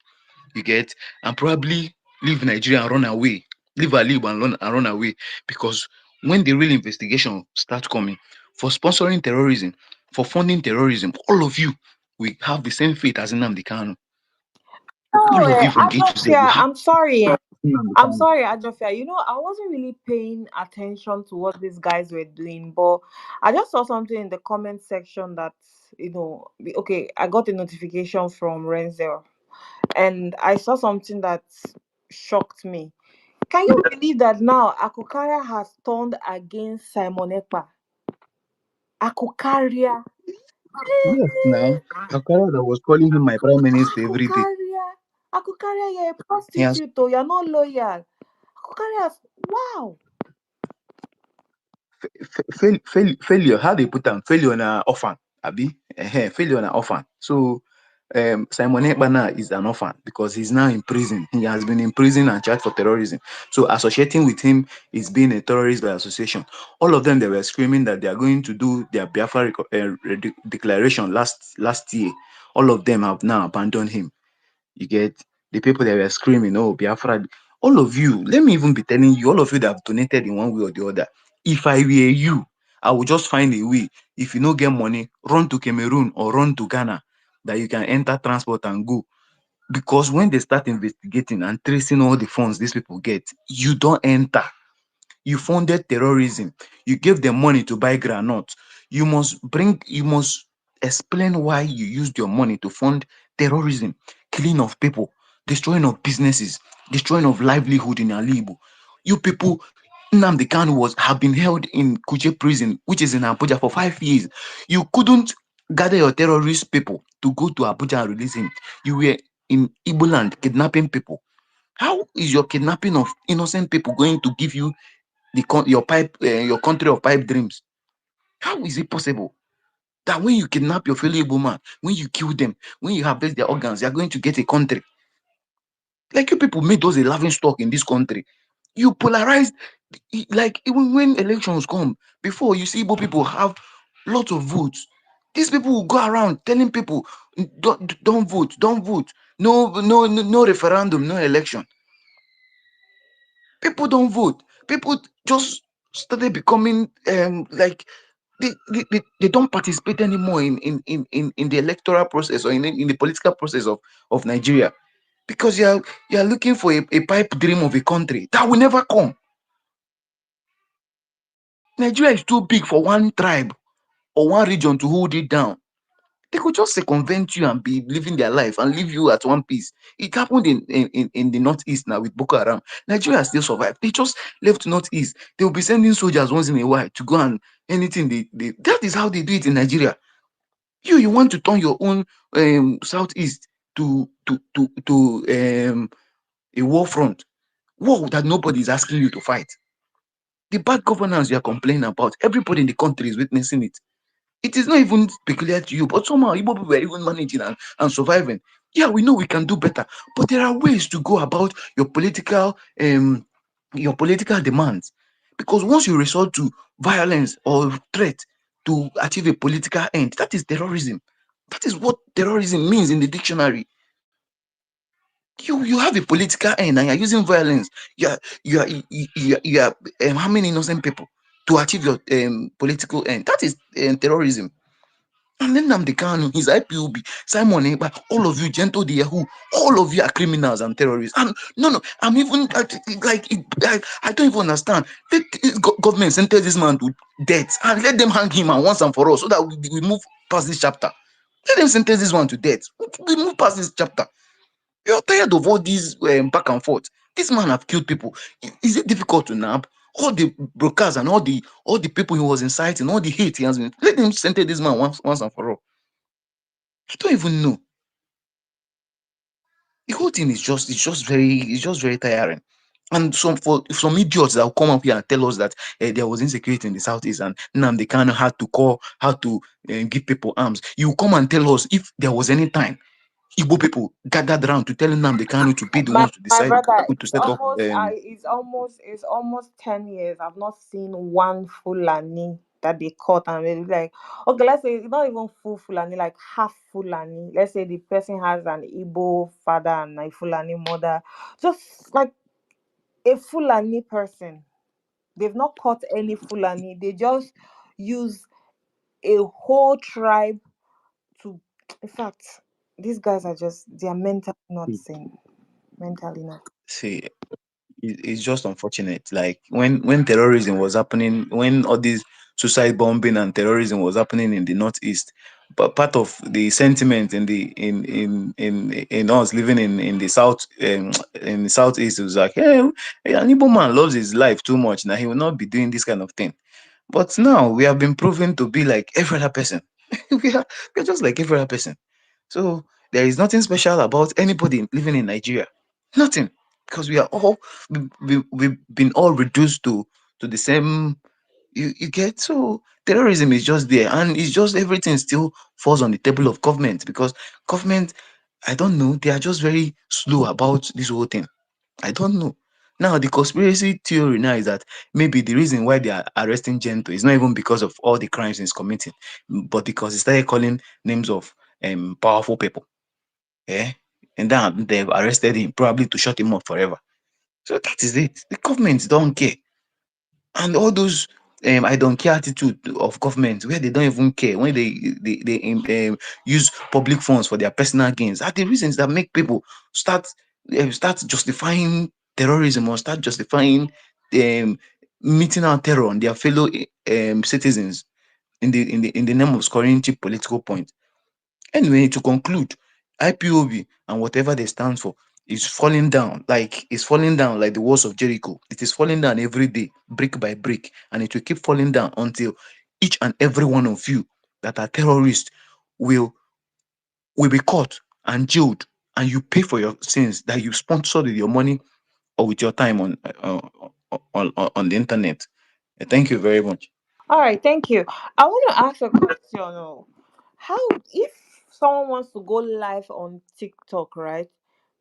You get, and probably leave Nigeria and run away, leave Alib and run away, because when the real investigation starts coming for sponsoring terrorism, for funding terrorism, all of you will have the same fate as Nnamdi Kanu. No, All of you from A to Z will Ajofia, have I'm sorry. Nnamdi I'm Kanu. sorry, Ajofia. I wasn't really paying attention to what these guys were doing, but I just saw something in the comment section that, okay, I got a notification from Renzel, and I saw something that shocked me. Can you believe that now Akukaria has turned against Simon Ekpa? Akukaria. Yes, now Akara that was calling him my prime minister every day. Akukaria. Akukaria, you're a He has prostitute, though. You're not loyal. Akukaria, wow. failure. How they put on failure on an orphan, Abi? Failure on an orphan. So Simon Ekbana is an orphan because he's now in prison. He has been in prison and charged for terrorism. So associating with him is being a terrorist by association. All of them, they were screaming that they are going to do their Biafra declaration last year. All of them have now abandoned him. You get, the people that were screaming, oh, Biafra. All of you, let me even be telling you, all of you that have donated in one way or the other, if I were you, I would just find a way. If you don't get money, run to Cameroon or run to Ghana, that you can enter transport and go. Because when they start investigating and tracing all the funds these people get, you don't enter. You funded terrorism. You gave them money to buy granite. You must explain why you used your money to fund terrorism, killing of people, destroying of businesses, destroying of livelihood in Alibo. You people, Nnamdi Kanu have been held in Kuje prison, which is in Abuja for 5 years. You couldn't gather your terrorist people to go to Abuja and release him. You were in Igbo land kidnapping people. How is your kidnapping of innocent people going to give you your country of pipe dreams? How is it possible that when you kidnap your fellow Igbo man, when you kill them, when you harvest their organs, you are going to get a country? Like, you people made those a laughing stock in this country. You polarized, like even when elections come, before you see Igbo people have lots of votes. These people will go around telling people, don't vote, don't vote. No referendum, no election. People don't vote. People just started becoming like they don't participate anymore in the electoral process or in the political process of Nigeria, because you're looking for a pipe dream of a country that will never come. Nigeria is too big for one tribe or one region to hold it down. They could just circumvent you and be living their life and leave you at one piece. It happened in the northeast now with Boko Haram. Nigeria still survived. They just left northeast. They will be sending soldiers once in a while to go and anything that is how they do it in Nigeria. You want to turn your own southeast to a war front, war that nobody is asking you to fight. The bad governance you are complaining about, everybody in the country is witnessing it. It is not even peculiar to you, but somehow Igbo people are even managing and surviving. Yeah, we know we can do better, but there are ways to go about your political demands. Because once you resort to violence or threat to achieve a political end, that is terrorism. That is what terrorism means in the dictionary. You have a political end and you're using violence. You are harming innocent people to achieve your political end. That is terrorism. And then Nnamdi Kanu, his IPOB, Simon Ekpa, all of you, Gento the Yahoo, all of you are criminals and terrorists. And no, I'm even I don't even understand. Let government sentence this man to death and let them hang him and once and for all, so that we move past this chapter. Let them sentence this one to death. We move past this chapter. You're tired of all these back and forth. This man have killed people. Is it difficult to nab? all the broadcasts and all the people he was inciting, all the hate he has been. Let him sentence this man once and for all. I don't even know. The whole thing is just very tiring. And some idiots that will come up here and tell us that there was insecurity in the southeast and Nnamdi Kanu had to give people arms. You come and tell us if there was any time Igbo people gathered around to tell Nnamdi Kanu to be the My ones to my decide brother, who to set up. it's almost 10 years. I've not seen one Fulani that they caught and really like, okay, let's say it's not even full Fulani, like half Fulani. Let's say the person has an Igbo father and a Fulani mother, just like a Fulani person. They've not caught any Fulani. They just use a whole tribe to. In fact, these guys are just they are mentally not sane. Mentally not. See, it's just unfortunate. Like when terrorism was happening, when all this suicide bombing and terrorism was happening in the northeast, but part of the sentiment in us living in the south, in the southeast, was like, hey, an Igbo man loves his life too much. Now he will not be doing this kind of thing. But now we have been proven to be like every other person. we are we are just like every other person. So there is nothing special about anybody living in Nigeria. Nothing, because we are all we've been all reduced to the same. You get, so terrorism is just there, and it's just everything still falls on the table of government because government, I don't know, they are just very slow about this whole thing. I don't know. Now the conspiracy theory now is that maybe the reason why they are arresting Gento is not even because of all the crimes he's committing, but because he started calling names of powerful people. Yeah. And then they've arrested him, probably to shut him up forever. So that is it. The government don't care. And all those I don't care attitude of government where they don't even care when they use public funds for their personal gains are the reasons that make people start start justifying terrorism or start justifying um, meeting out terror on their fellow citizens in the name of scoring cheap political points. Anyway, to conclude, IPOB and whatever they stand for is falling down, like it's falling down like the walls of Jericho. It is falling down every day, brick by brick, and it will keep falling down until each and every one of you that are terrorists will will be caught and jailed, and you pay for your sins that you sponsored with your money or with your time on the internet. Thank you very much. All right, thank you. I want to ask a question. How if someone wants to go live on TikTok, right?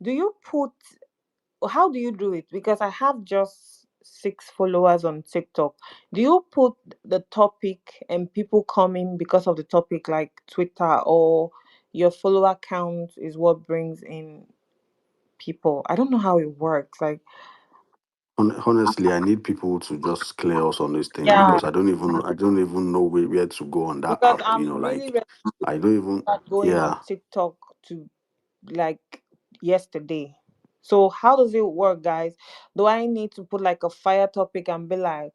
Do you put how do you do it? Because I have just 6 followers on TikTok. Do you put the topic and people coming because of the topic like Twitter, or your follower count is what brings in people? I don't know how it works. Like, Honestly, I need people to just clear us on this thing yeah, because I don't even know where to go on that because app. I'm really Like ready I don't even. to start going on Yeah. TikTok to like yesterday. So how does it work, guys? Do I need to put like a fire topic and be like,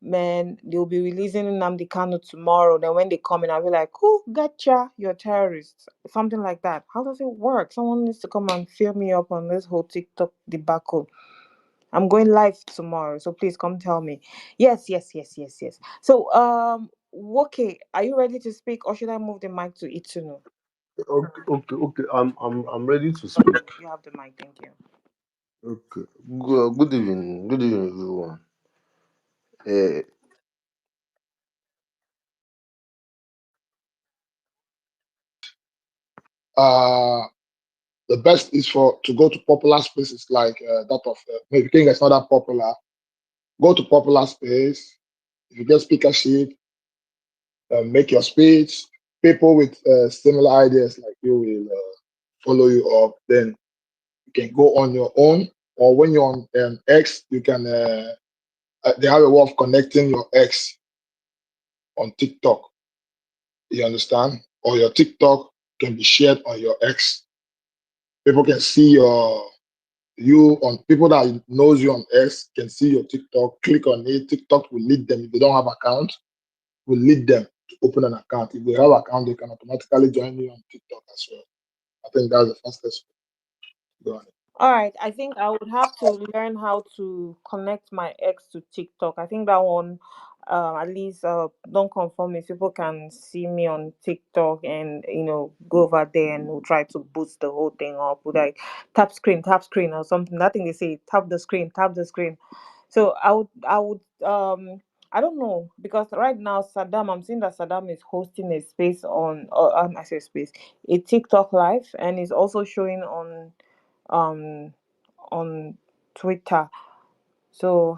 man, they'll be releasing Nnamdi Kanu tomorrow. Then when they come in, I'll be like, oh, gotcha, you're terrorists. Something like that. How does it work? Someone needs to come and fill me up on this whole TikTok debacle. I'm going live tomorrow, so please come tell me. Yes, yes, yes, yes, yes. So, okay, are you ready to speak, or should I move the mic to Itunu? Okay, okay, okay. I'm ready to Okay, speak. you have the mic. Thank you. Okay. Good evening. Good evening, everyone. Uh, Uh, the best is for to go to popular spaces like that of maybe King is not that popular. Go to popular space. If you get speakership, make your speech. People with similar ideas like you will follow you up. Then you can go on your own, or when you're on X, you can. They have a way of connecting your X on TikTok. You understand? Or your TikTok can be shared on your X. People can see you on people that knows you on X can see your TikTok. Click on it. TikTok will lead them if they don't have account. Will lead them to open an account. If they have account, they can automatically join you on TikTok as well. I think that's the fastest way. Go on. All right, I think I would have to learn how to connect my ex to TikTok. I think that one, at least, don't confirm if people can see me on TikTok and go over there and we'll try to boost the whole thing up with like tap screen or something. That thing they say tap the screen, tap the screen. So I don't know because right now I'm seeing that Saddam is hosting a space on, I say space, a TikTok live, and is also showing um on Twitter. So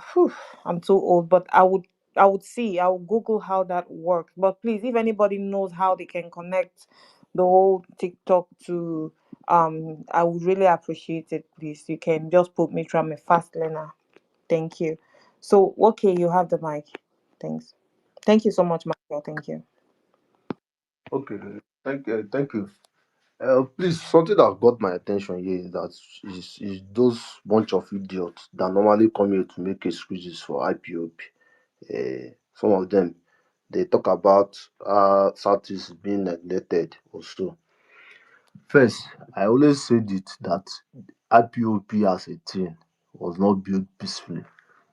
I'm too old, but I would Google how that works. But please, if anybody knows how they can connect the whole TikTok to, I would really appreciate it. Please, you can just put me through. I'm a fast learner. Thank you. So okay, you have the mic. Thanks. Thank you so much, Michael. Thank you. Okay, thank you. Please, something that got my attention here is that is those bunch of idiots that normally come here to make excuses for IPOP. Some of them, they talk about Southeast being neglected also. First, I always said it that IPOP as a thing was not built peacefully.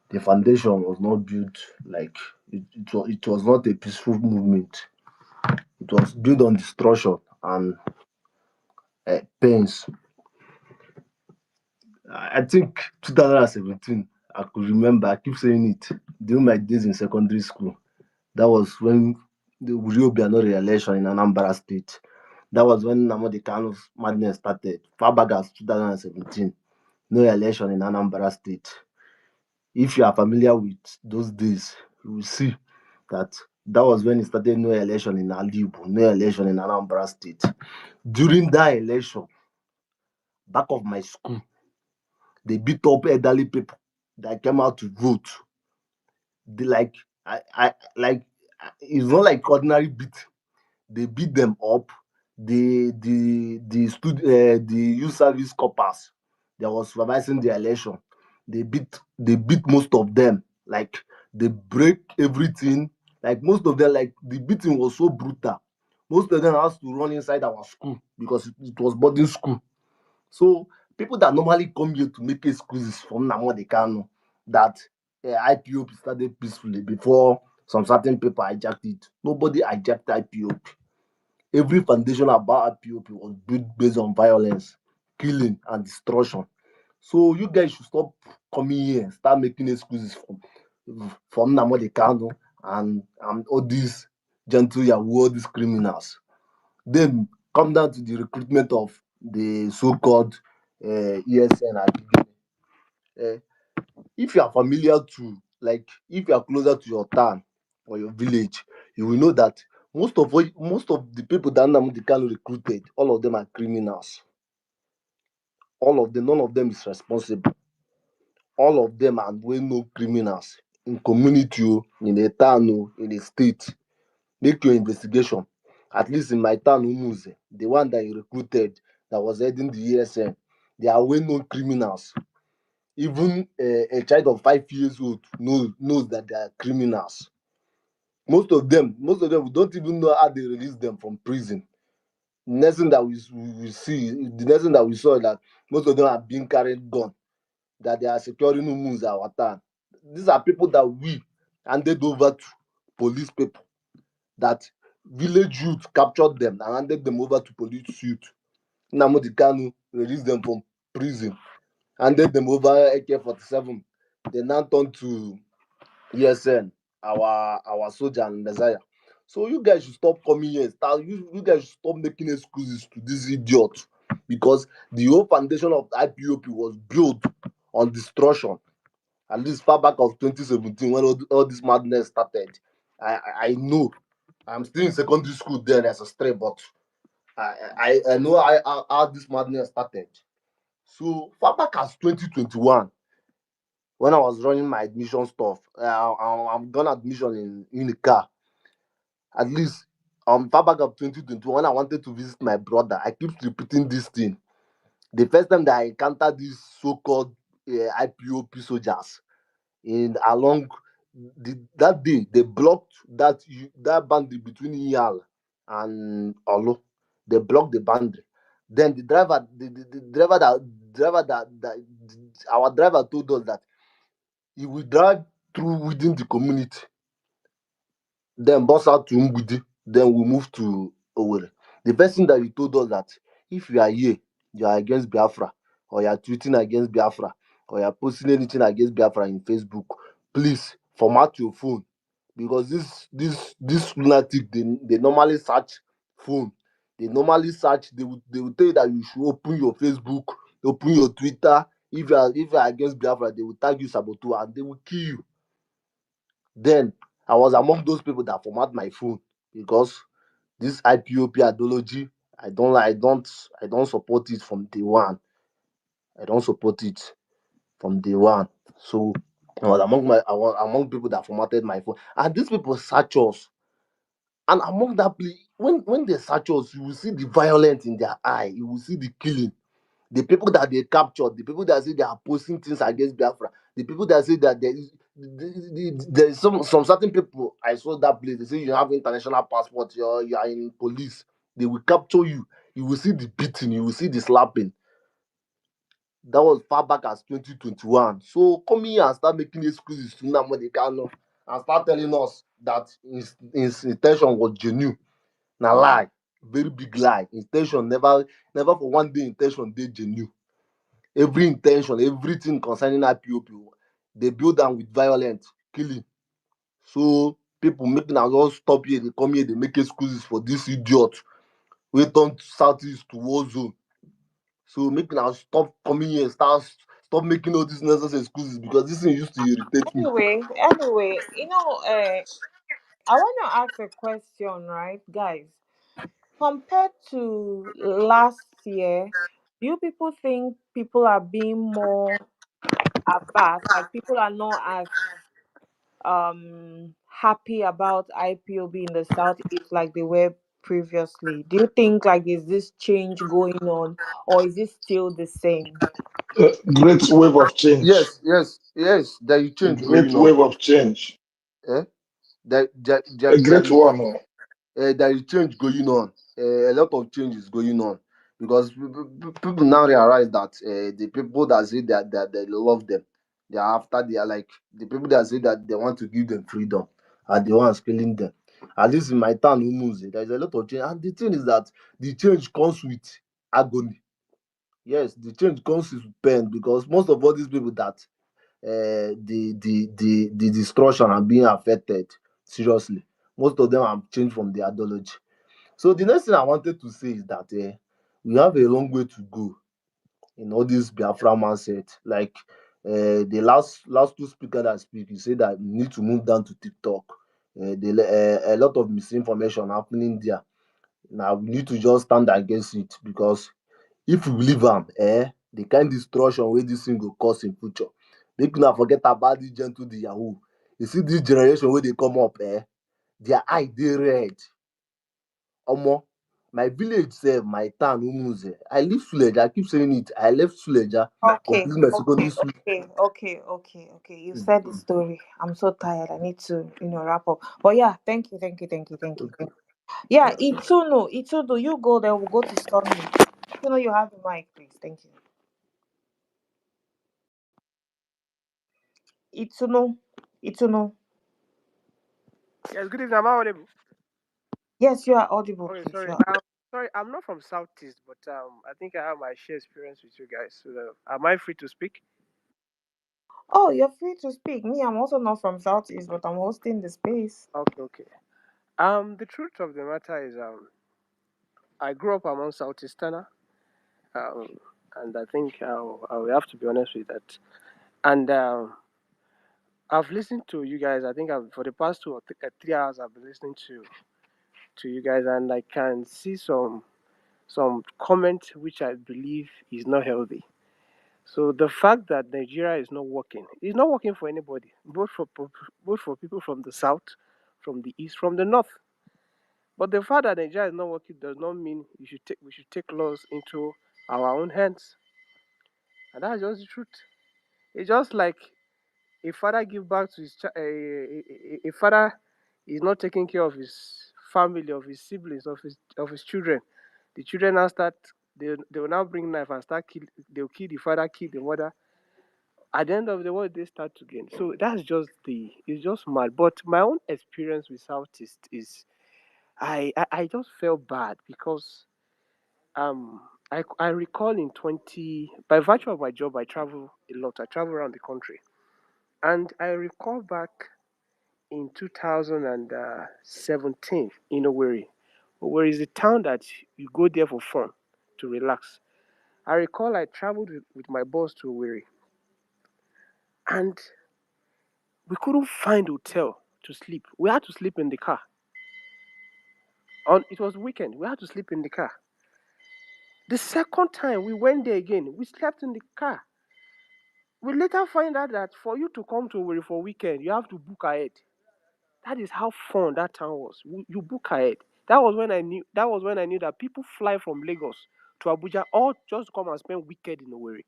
The foundation was not built like it was not a peaceful movement. It was built on destruction and pains. I think 2017, I could remember, I keep saying it, during my days in secondary school. That was when the Uriobia re-election in Anambra State. That was when Nnamdi Kanu's madness started. Far back as 2017, no election in Anambra State. If you are familiar with those days, you will see that that was when it started no election in Alibu, no election in Anambra State. During that election, back of my school, they beat up elderly people that came out to vote. They it's not like ordinary beat. They beat them up. The youth service corpers that was supervising the election, they beat most of them. Like they break everything. Like most of them, like the beating was so brutal. Most of them has to run inside our school because it was boarding school. So people that normally come here to make excuses from Nnamdi Kanu that IPOP started peacefully before some certain people hijacked it. Nobody hijacked IPOP. Every foundation about IPOP was built based on violence, killing, and destruction. So you guys should stop coming here and start making excuses from Nnamdi Kanu and all these gentle Yahoo, all these criminals. Then come down to the recruitment of the so-called ESN and Nnamdi. If you are familiar to, like, if you are closer to your town or your village, you will know that most of the people that Nnamdi Kanu recruited, all of them are criminals. All of them, none of them is responsible. All of them are well known criminals in community, in a town, in a state. Make your investigation. At least in my town, Umuze, the one that he recruited that was heading the ESN, they are well known criminals. Even a child of 5 years old knows that they are criminals. Most of them, we don't even know how they release them from prison. Next thing that we see, the next thing that we saw is that most of them are being carried gun, that they are securing Umus our town. These are people that we handed over to police people, that village youth captured them and handed them over to police youth. Nnamdi Kanu released them from prison, handed them over AK-47. They now turned to ESN, our soldier and Messiah. So you guys should stop coming here. You guys should stop making excuses to this idiot, because the whole foundation of IPOP was built on destruction. At least far back of 2017 when all this madness started. I know. I'm still in secondary school then as a stray, but I know how this madness started. So far back as 2021, when I was running my admission stuff, I'm done admission in Unica. At least far back of 2021, when I wanted to visit my brother, I keep repeating this thing. The first time that I encountered these so-called IPOP soldiers in along that day, they blocked that boundary between Iyal and Olo. They blocked the boundary. Then the driver that our driver told us that he will drive through within the community, then bus out to Mgbidi, then we move to Owerri. The person that you told us that if you are here, you are against Biafra, or you are tweeting against Biafra, or you are posting anything against Biafra in Facebook, please format your phone, because this lunatic, they normally search phone. They normally search. They will tell you that you should open your Facebook, open your Twitter. If you are against Biafra, they will tag you saboteur and they will kill you. Then I was among those people that format my phone, because this IPOP ideology, I don't like. I don't support it from day one. I don't support it from day one. So I was among people that formatted my phone, and these people search us. And among that play, when they search us, you will see the violence in their eye. You will see the killing. The people that they captured, the people that say they are posting things against Biafra, the people that say that there is some certain people. I saw that place. They say you have international passport, you are in police. They will capture you. You will see the beating. You will see the slapping. That was far back as 2021. So come here and start making excuses to Nnamdi Kanu and start telling us that his intention was genuine. Na lie, very big lie. Intention never for one day intention dey genuine. Every intention, everything concerning IPOP, they build am with violence, killing. So people make una just stop here, they come here, they make excuses for this idiot wey turn southeast to war zone. So make una stop coming here, stop making all these necessary excuses, because this thing used to irritate me. Anyway, I want to ask a question, right, guys? Compared to last year, do you people think people are being more abass? Like people are not as happy about IPOB in the southeast like they were previously? Do you think like is this change going on or is it still the same? Great wave of change. Yes. There is change Great going on. wave of change. Eh? There, there, there, A there great is one. Oh. there is change going on. A lot of change is going on, because people now realize that the people that say that they love them, they are after, they are like the people that say that they want to give them freedom are the ones killing them. At least in my town, Umuzi, there is a lot of change, and the thing is that the change comes with agony. Yes, the change comes with pain, because most of all these people that the destruction are being affected seriously. Most of them have changed from the ideology. So the next thing I wanted to say is that we have a long way to go in all this Biafra mindset. Like the last two speakers that speak, you say that we need to move down to TikTok. A lot of misinformation happening there. Now we need to just stand against it, because if we leave am, the kind destruction wey dis thing go cause in future. Make una forget about dis gentle the yahoo. You see dis generation wey dey come up, their eye dey red. Omo, my village sef, my town Umuze, I leave Suleja, I keep saying it, I left Suleja, Okay, complete my secondary okay, school. okay. You've said the story. I'm so tired. I need to, wrap up. But yeah, thank you. Yeah, Ituno, you go there. We'll go to Sunny. Ituno, you have the mic, please. Thank you. Ituno, Ituno. Yes, good evening. Am I audible? Yes, you are audible, Okay, please. sorry. Sorry, I'm not from Southeast, but I think I have my share experience with you guys. So, am I free to speak? Oh, you're free to speak. Me, I'm also not from Southeast, but I'm hosting the space. Okay. The truth of the matter is, I grew up among Southeasterner, um, and I think I will have to be honest with that. And I've listened to you guys. I think for the past 2 or 3 hours, I've been listening to you guys, and I can see some comment which I believe is not healthy. So the fact that Nigeria is not working, it's not working for anybody, both for people from the south, from the east, from the north. But the fact that Nigeria is not working does not mean we should take laws into our own hands, and that's just the truth. It's just like a father give back to his a father is not taking care of his family, of his siblings, of his children. The children now start they will now bring knife and start kill. They'll kill the father, kill the mother. At the end of the world, they start to gain. So that's just it's just mad. But my own experience with Southeast is I just felt bad because I recall in 20 by virtue of my job I travel a lot. I travel around the country, and I recall back in 2017 in Owerri. Owerri is a town that you go there for fun to relax. I recall I traveled with my boss to Owerri, and we couldn't find hotel to sleep. We had to sleep in the car. On it was weekend. We had to sleep in the car. The second time we went there again, we slept in the car. We later find out that for you to come to Owerri for weekend, you have to book ahead. That is how fun that town was. You book ahead. That was when I knew. That was when I knew that people fly from Lagos to Abuja all just to come and spend weekend in Owerri.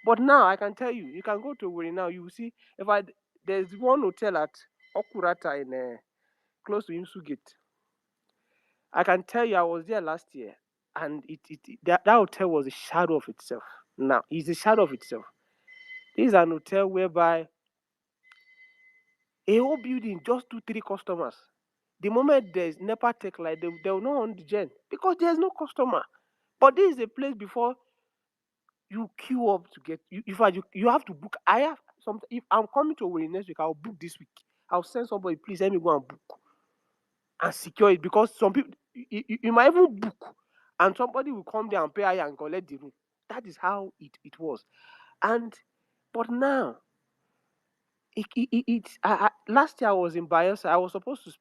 But now I can tell you, you can go to Owerri now. You will see if I there's one hotel at Okurata in close to Imsu Gate. I can tell you, I was there last year, and that hotel was a shadow of itself. Now it's a shadow of itself. This is an hotel whereby a whole building just 2 3 customers. The moment there's NEPA tech light, they will not on the gen because there's no customer. But this is a place before you queue up to get you. In fact, you have to book. I have some. If I'm coming to Owerri next week, I'll book this week. I'll send somebody. Please let me go and book and secure it because some people you might even book and somebody will come there and pay higher and collect the room. That is how it was. And but now last year I was in Bayelsa. I was supposed to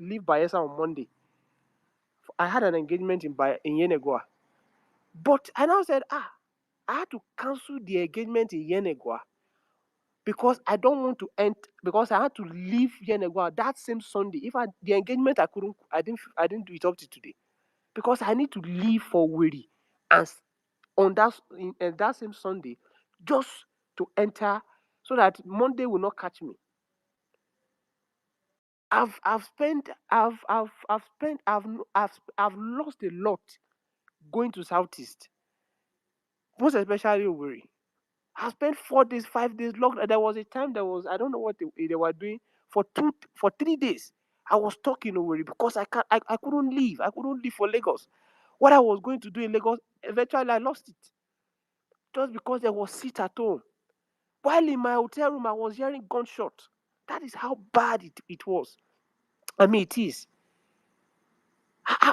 leave Bayelsa on Monday. I had an engagement in Yenegua. But I now said, I had to cancel the engagement in Yenegua because I don't want to end because I had to leave Yenegua that same Sunday. If the engagement I didn't do it up to today because I need to leave for Wiri and on that same Sunday just to enter so that Monday will not catch me. I've spent I've spent I've lost a lot going to Southeast, most especially Wiri. I spent 4 days, 5 days locked. There was a time there was I don't know what they were doing for 3 days. I was stuck in Owerri because I couldn't leave. I couldn't leave for Lagos. What I was going to do in Lagos, eventually I lost it just because there was seat at home. While in my hotel room, I was hearing gunshots. That is how bad it was. I mean, it is.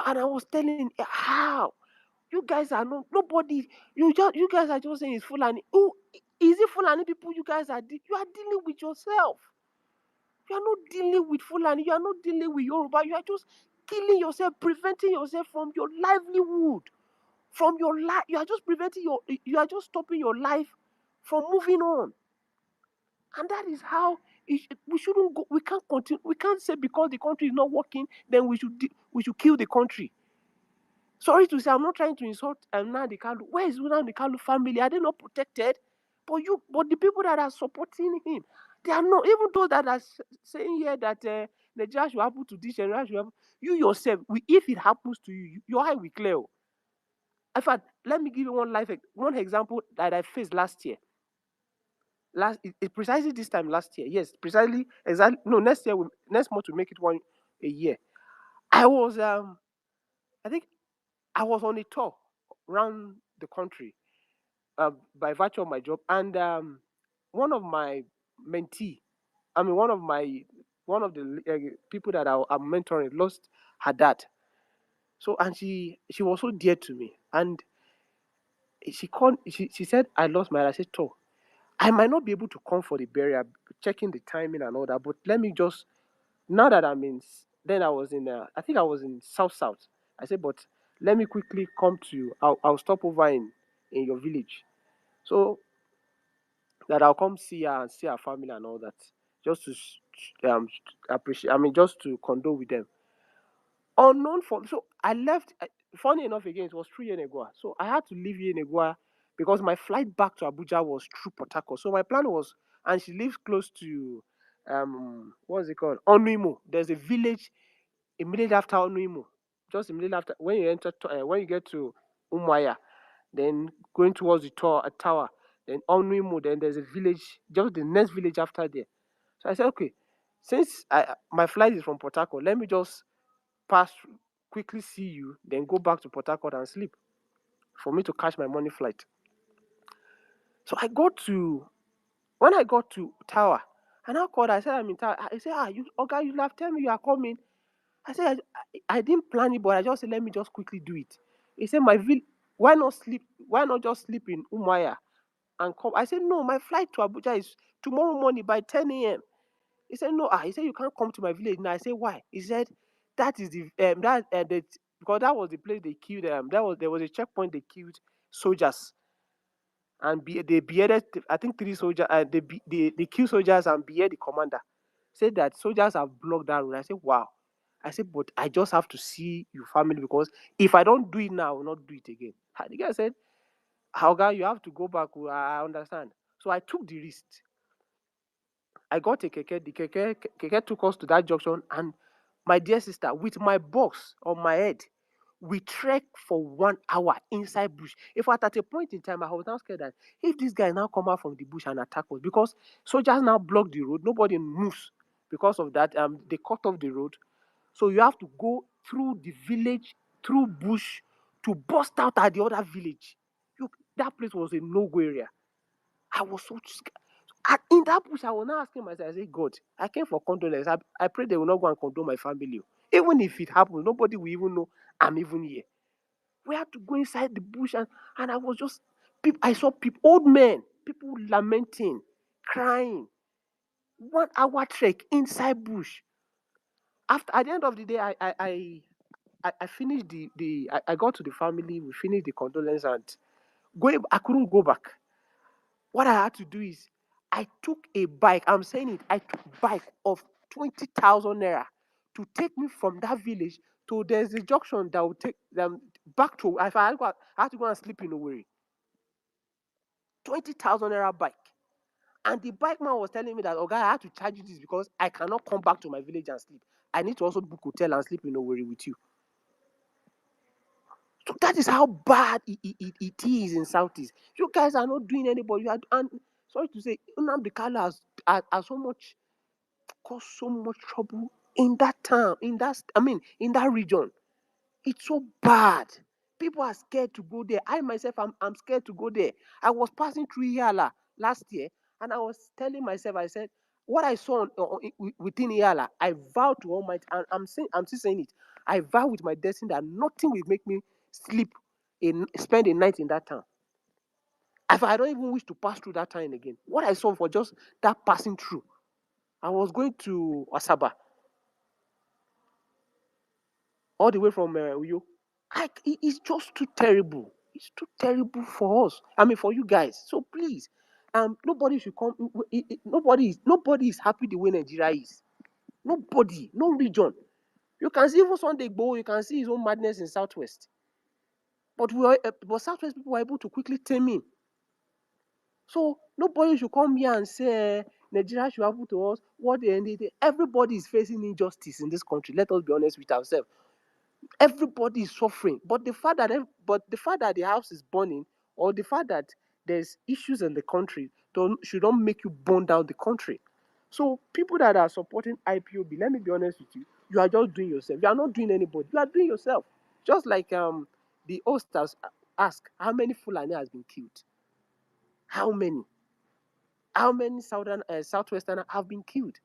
And I was telling how you guys are nobody. You guys are just saying it's Fulani. Who is it? Fulani people? You guys you are dealing with yourself. You are not dealing with Fulani. You are not dealing with Yoruba. You are just killing yourself, preventing yourself from your livelihood, from your life. You are just preventing you are just stopping your life from moving on. And that is how we shouldn't go. We can't continue. We can't say because the country is not working, then we should kill the country. Sorry to say, I'm not trying to insult Nnamdi Kanu. Where is Nnamdi Kanu family? Are they not protected? But the people that are supporting him, they are not. Even those that are saying here that Nigeria should happen to this and that should happen. You yourself, if it happens to you, your eye will clear. In fact, let me give you one example that I faced last year. Precisely this time last year. Yes, precisely exactly. No, next month to make it a year. I was I think I was on a tour around the country by virtue of my job, and one of my mentee, I mean one of the people that I'm mentoring lost her dad. So and she was so dear to me, and she said I lost my dad. I said, "Oh, I might not be able to come for the burial, checking the timing and all that, but let me just now that I'm in." Then I was in I think I was in South. I said, but let me quickly come to you. I'll stop over in your village, so that I'll come see her and see her family and all that, just to appreciate. I mean, just to condole with them. Unknown for so I left. Funny enough, again, it was through Yenegua, so I had to leave Yenegua because my flight back to Abuja was through Port Harcourt. So my plan was, and she lives close to what's it called, Onuimo. There's a village immediately after Onuimo. just immediately after when you enter when you get to Umuaya, then going towards the tower, then Onwimo, then there's a village, just the next village after there. So I said, okay, since my flight is from Port Harcourt, let me just pass quickly, see you, then go back to Port Harcourt and sleep for me to catch my morning flight. So when I got to tower, and I called, I said, I'm in tower. I said, you, okay, you have tell me you are coming. I said, I didn't plan it, but I just said, let me just quickly do it. He said, why not sleep? Why not just sleep in Umuaya and come? I said, no, my flight to Abuja is tomorrow morning by 10 a.m. He said, no, he said, you can't come to my village now. I said, why? He said, that is because that was the place they killed, there was a checkpoint they killed soldiers and they beheaded, I think 3 soldiers, they killed soldiers and beheaded the commander. Said that soldiers have blocked that road. I said, wow. I said, but I just have to see your family because if I don't do it now, I will not do it again. And the guy said, Hauga, you have to go back. I understand. So I took the risk. I got a keke. The keke took us to that junction, and my dear sister, with my box on my head, we trekked for 1 hour inside bush. In fact, at a point in time, I was now scared that if this guy now come out from the bush and attack us, because soldiers now block the road, nobody moves because of that. They cut off the road, so you have to go through the village, through bush, to bust out at the other village. That place was a no-go area. I was so scared. In that bush, I was now asking myself, I said, God, I came for condolence. I pray they will not go and condole my family. Even if it happens, nobody will even know I'm even here. We had to go inside the bush, and I was just, I saw people, old men, people lamenting, crying. 1 hour trek inside bush. At the end of the day, I finished I got to the family, we finished the condolence, and I couldn't go back. What I had to do is I took a bike. I'm saying it. I took a bike of 20,000 naira to take me from that village to there's a junction that will take them back to. If I had to go and sleep in Owerri. 20,000 naira bike. And the bike man was telling me that, okay, I had to charge you this because I cannot come back to my village and sleep. I need to also book hotel and sleep in Owerri with you. So that is how bad it is in Southeast. You guys are not doing anybody. And sorry to say, Nnamdi Kanu has so much caused so much trouble in that town, in that region. It's so bad. People are scared to go there. I myself, I'm scared to go there. I was passing through Yala last year, and I was telling myself, I said, what I saw within Yala, I vow to Almighty, and I'm still saying it. I vow with my destiny that nothing will make me spend a night in that town. If I don't even wish to pass through that town again. What I saw for just that passing through, I was going to Asaba, all the way from Uyo. It's just too terrible. It's too terrible for us. For you guys. So please, nobody should come. Nobody is happy the way Nigeria is. Nobody, no region. You can see even Sunday Igboho, you can see his own madness in Southwest. But Southwest people were able to quickly tame him. So nobody should come here and say Nigeria should happen to us. Everybody is facing injustice in this country. Let us be honest with ourselves. Everybody is suffering, but the fact that the house is burning, or the fact that there's issues in the country, should not make you burn down the country. So people that are supporting IPOB, let me be honest with you, you are just doing yourself. You are not doing anybody. You are doing yourself. Just like the hosters ask, how many Fulani has been killed? How many? How many Southwesterners have been killed?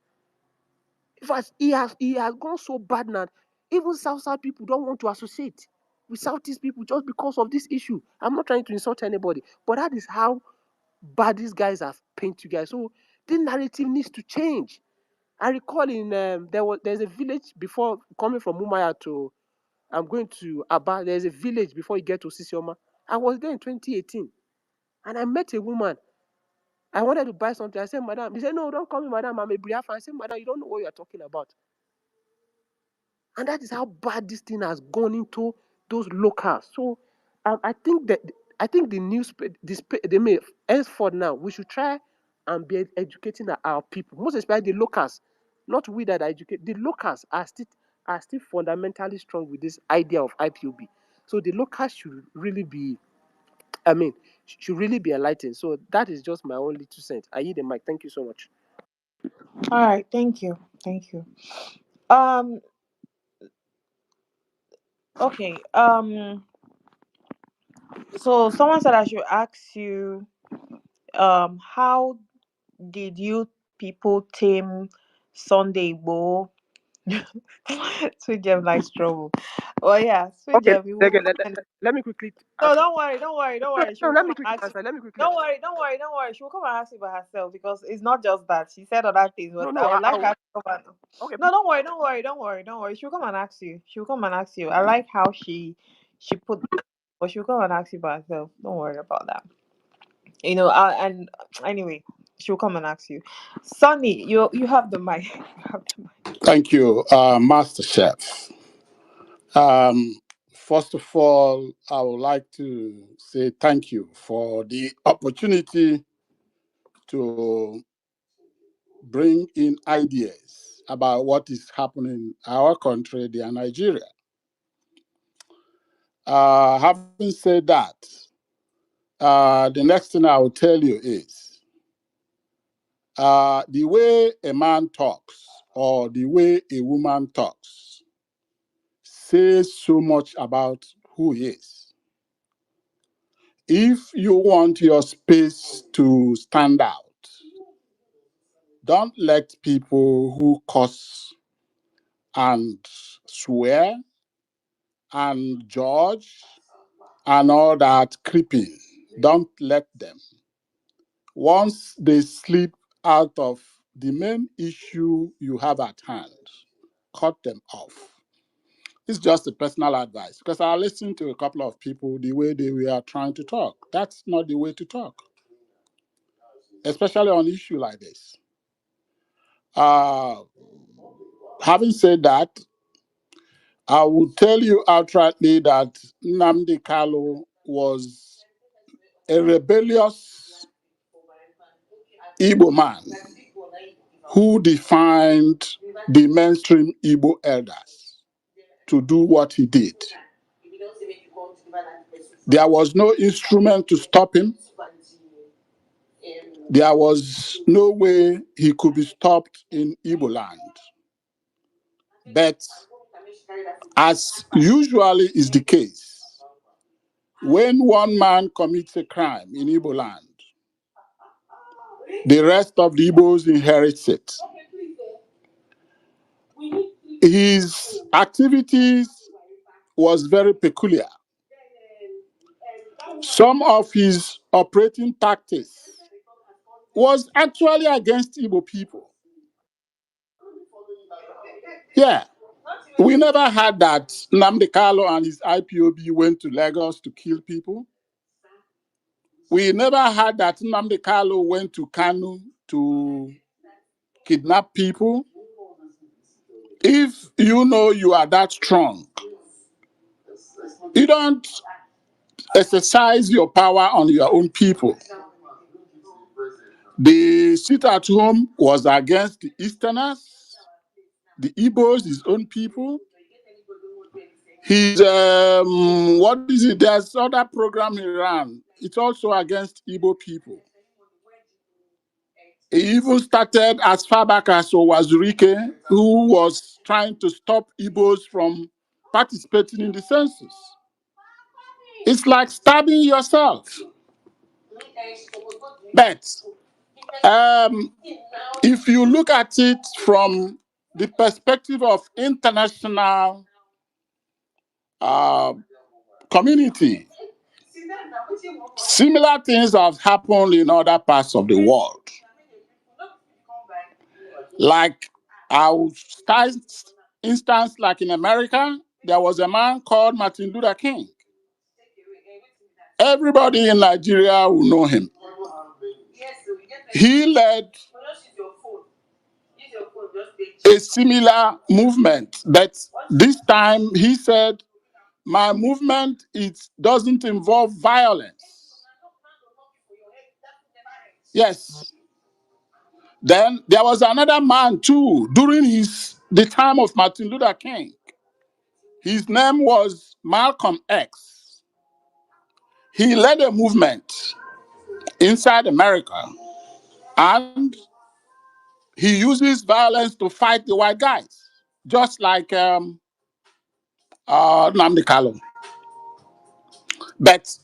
In fact, he has gone so bad now. Even South people don't want to associate with Southeast people just because of this issue. I'm not trying to insult anybody, but that is how bad these guys have painted you guys. So the narrative needs to change. I recall there's a village before coming from Mumaya to I'm going to Aba. There's a village before you get to Sisioma. I was there in 2018, and I met a woman. I wanted to buy something. I said, Madam. He said, no, don't call me Madam. I'm a Biafran. I said, Madam, you don't know what you're talking about. And that is how bad this thing has gone into those locals. So I think the they may henceforth now we should try and be educating our people, most especially the locals. Not we that are educated. The locals are still are still fundamentally strong with this idea of IPOB. So the locals should really be, I mean, should really be enlightened. So that is just my only 2 cents. I hear the mic. Thank you so much. All right, thank you. Thank you. Um okay. So someone said I should ask you, how did you people tame Sunday Igboho? Sweet Gem likes trouble. Well, yeah, Sweet Okay, Gem, you will come and. let me quickly No, answer. don't No, worry. She no, will let come me and quickly ask you. answer. Let me quickly Don't answer. worry, don't worry. She will come and ask you by herself because it's not just that. She said other things, No, but no, I would like I'll, her to come and. okay, No, please. don't worry. She will come and ask you. She will come and ask you. I like how she put, but she will come and ask you by herself. Don't worry about that. And anyway, she will come and ask you. Sonny, you have the mic. You have the mic. Thank you, Master Chef. Um, First of all, I would like to say thank you for the opportunity to bring in ideas about what is happening in our country, dear Nigeria. Having said that, the next thing I will tell you is the way a man talks or the way a woman talks says so much about who he is. If you want your space to stand out, don't let people who curse and swear and judge and all that creeping, don't let them. Once they slip out of the main issue you have at hand, cut them off. It's just a personal advice because I listened to a couple of people the way they were trying to talk. That's not the way to talk, especially on issue like this. Uh, Having said that, I will tell you outrightly that Nnamdi Kanu was a rebellious Igbo man who defined the mainstream Igbo elders to do what he did. There was no instrument to stop him. There was no way he could be stopped in Igbo land. But as usually is the case, when one man commits a crime in Igbo land, the rest of the Igbos inherits it. His activities was very peculiar. Some of his operating tactics was actually against Igbo people. Yeah, we never had that Nnamdi Kanu and his IPOB went to Lagos to kill people. We never had that Nnamdi Kanu went to Kanu to kidnap people. If you know you are that strong, you don't exercise your power on your own people. The sit at home was against the Easterners, the Igbos, his own people. His, what is it? There's other program he ran. It's also against Igbo people. He even started as far back as Owazurike, who was trying to stop Igbos from participating in the census. It's like stabbing yourself. But if you look at it from the perspective of international community, similar things have happened in other parts of the world. Like our instance, like in America, there was a man called Martin Luther King. Everybody in Nigeria will know him. He led a similar movement, but this time he said, my movement doesn't involve violence. Yes. Then there was another man too, during his the time of Martin Luther King. His name was Malcolm X. He led a movement inside America, and he uses violence to fight the white guys, just like Nnamdi Kanu. But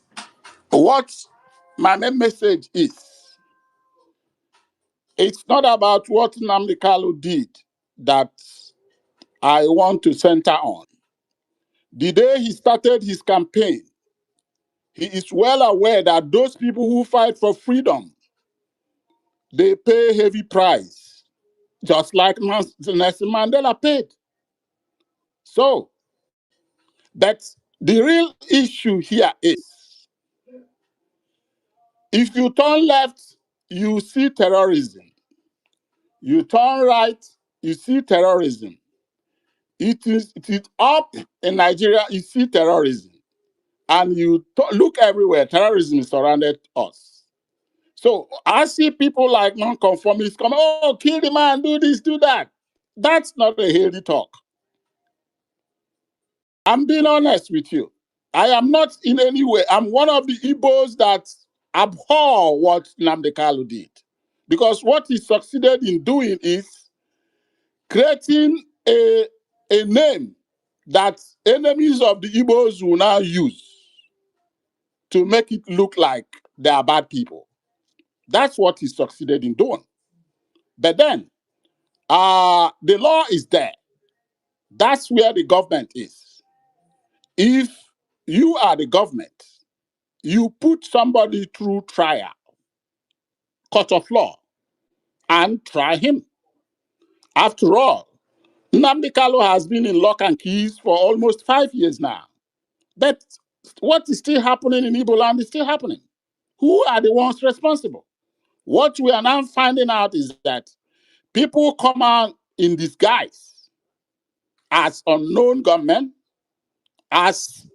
what my main message is, it's not about what Nnamdi Kanu did that I want to center on. The day he started his campaign, he is well aware that those people who fight for freedom, they pay heavy price, just like Nelson Mandela paid. So, but the real issue here is, if you turn left, you see terrorism. You turn right, you see terrorism. It is up in Nigeria, you see terrorism. And you look everywhere, terrorism is surrounded us. So I see people like non-conformists come, oh, kill the man, do this, do that. That's not a healthy talk. I'm being honest with you. I am not in any way, I'm one of the Igbos that abhor what Nnamdi Kanu did. Because what he succeeded in doing is creating a name that enemies of the Igbos will now use to make it look like they are bad people. That's what he succeeded in doing. But then, the law is there. That's where the government is. If you are the government, you put somebody through trial, court of law, and try him. After all, Nnamdi Kanu has been in lock and keys for almost 5 years now. But what is still happening in Igbo land is still happening. Who are the ones responsible? What we are now finding out is that people come out in disguise as unknown gunmen, as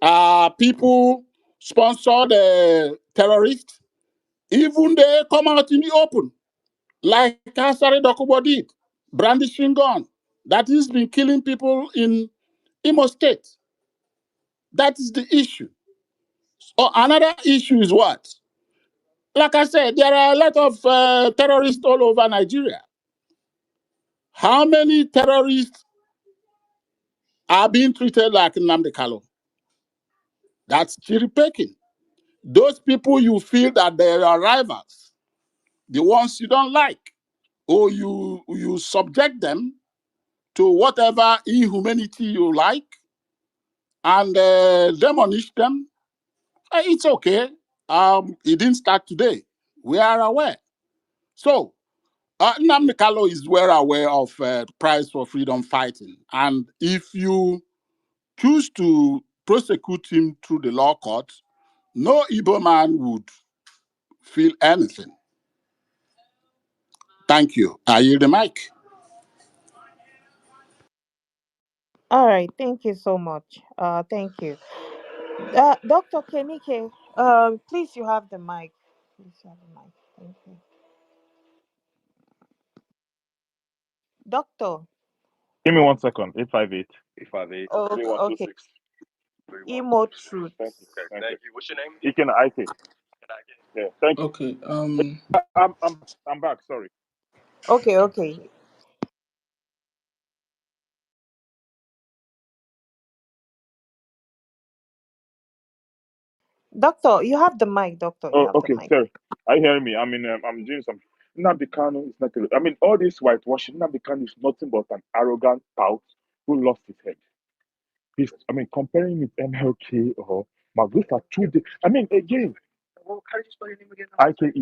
people sponsor the terrorists. Even they come out in the open, like Kasari Dokubo did, brandishing gun. That has been killing people in Imo State. That is the issue. So another issue is what? Like I said, there are a lot of terrorists all over Nigeria. How many terrorists are being treated like Nnamdi Kanu? That's cherry picking. Those people you feel that they are rivals, the ones you don't like, or you subject them to whatever inhumanity you like and demolish them, it's okay. It didn't start today. We are aware. So, Nnamdi Kanu is well aware of price for freedom fighting. And if you choose to prosecute him through the law court, no Igbo man would feel anything. Thank you. I yield the mic. All right, thank you so much. Thank you. Dr. Kenike, please, you have the mic. Please, you have the mic. Thank you. Doctor. Give me 1 second. 858. Oh, okay. Emo Truth. Thank you. What's your name? Iken Ike. Yeah, thank you. Okay. I'm back. Sorry. Okay, okay. Doctor, you have the mic, doctor. You Oh, have the okay. mic. Sorry. Are you hearing me? I mean, I'm doing some. Nnamdi Kanu is not. I mean, all this whitewashing. Nnamdi Kanu is nothing but an arrogant tout who lost his head. I mean, comparing with MLK or Magritte are I mean, again. Well, how do you spell your name again? Ike.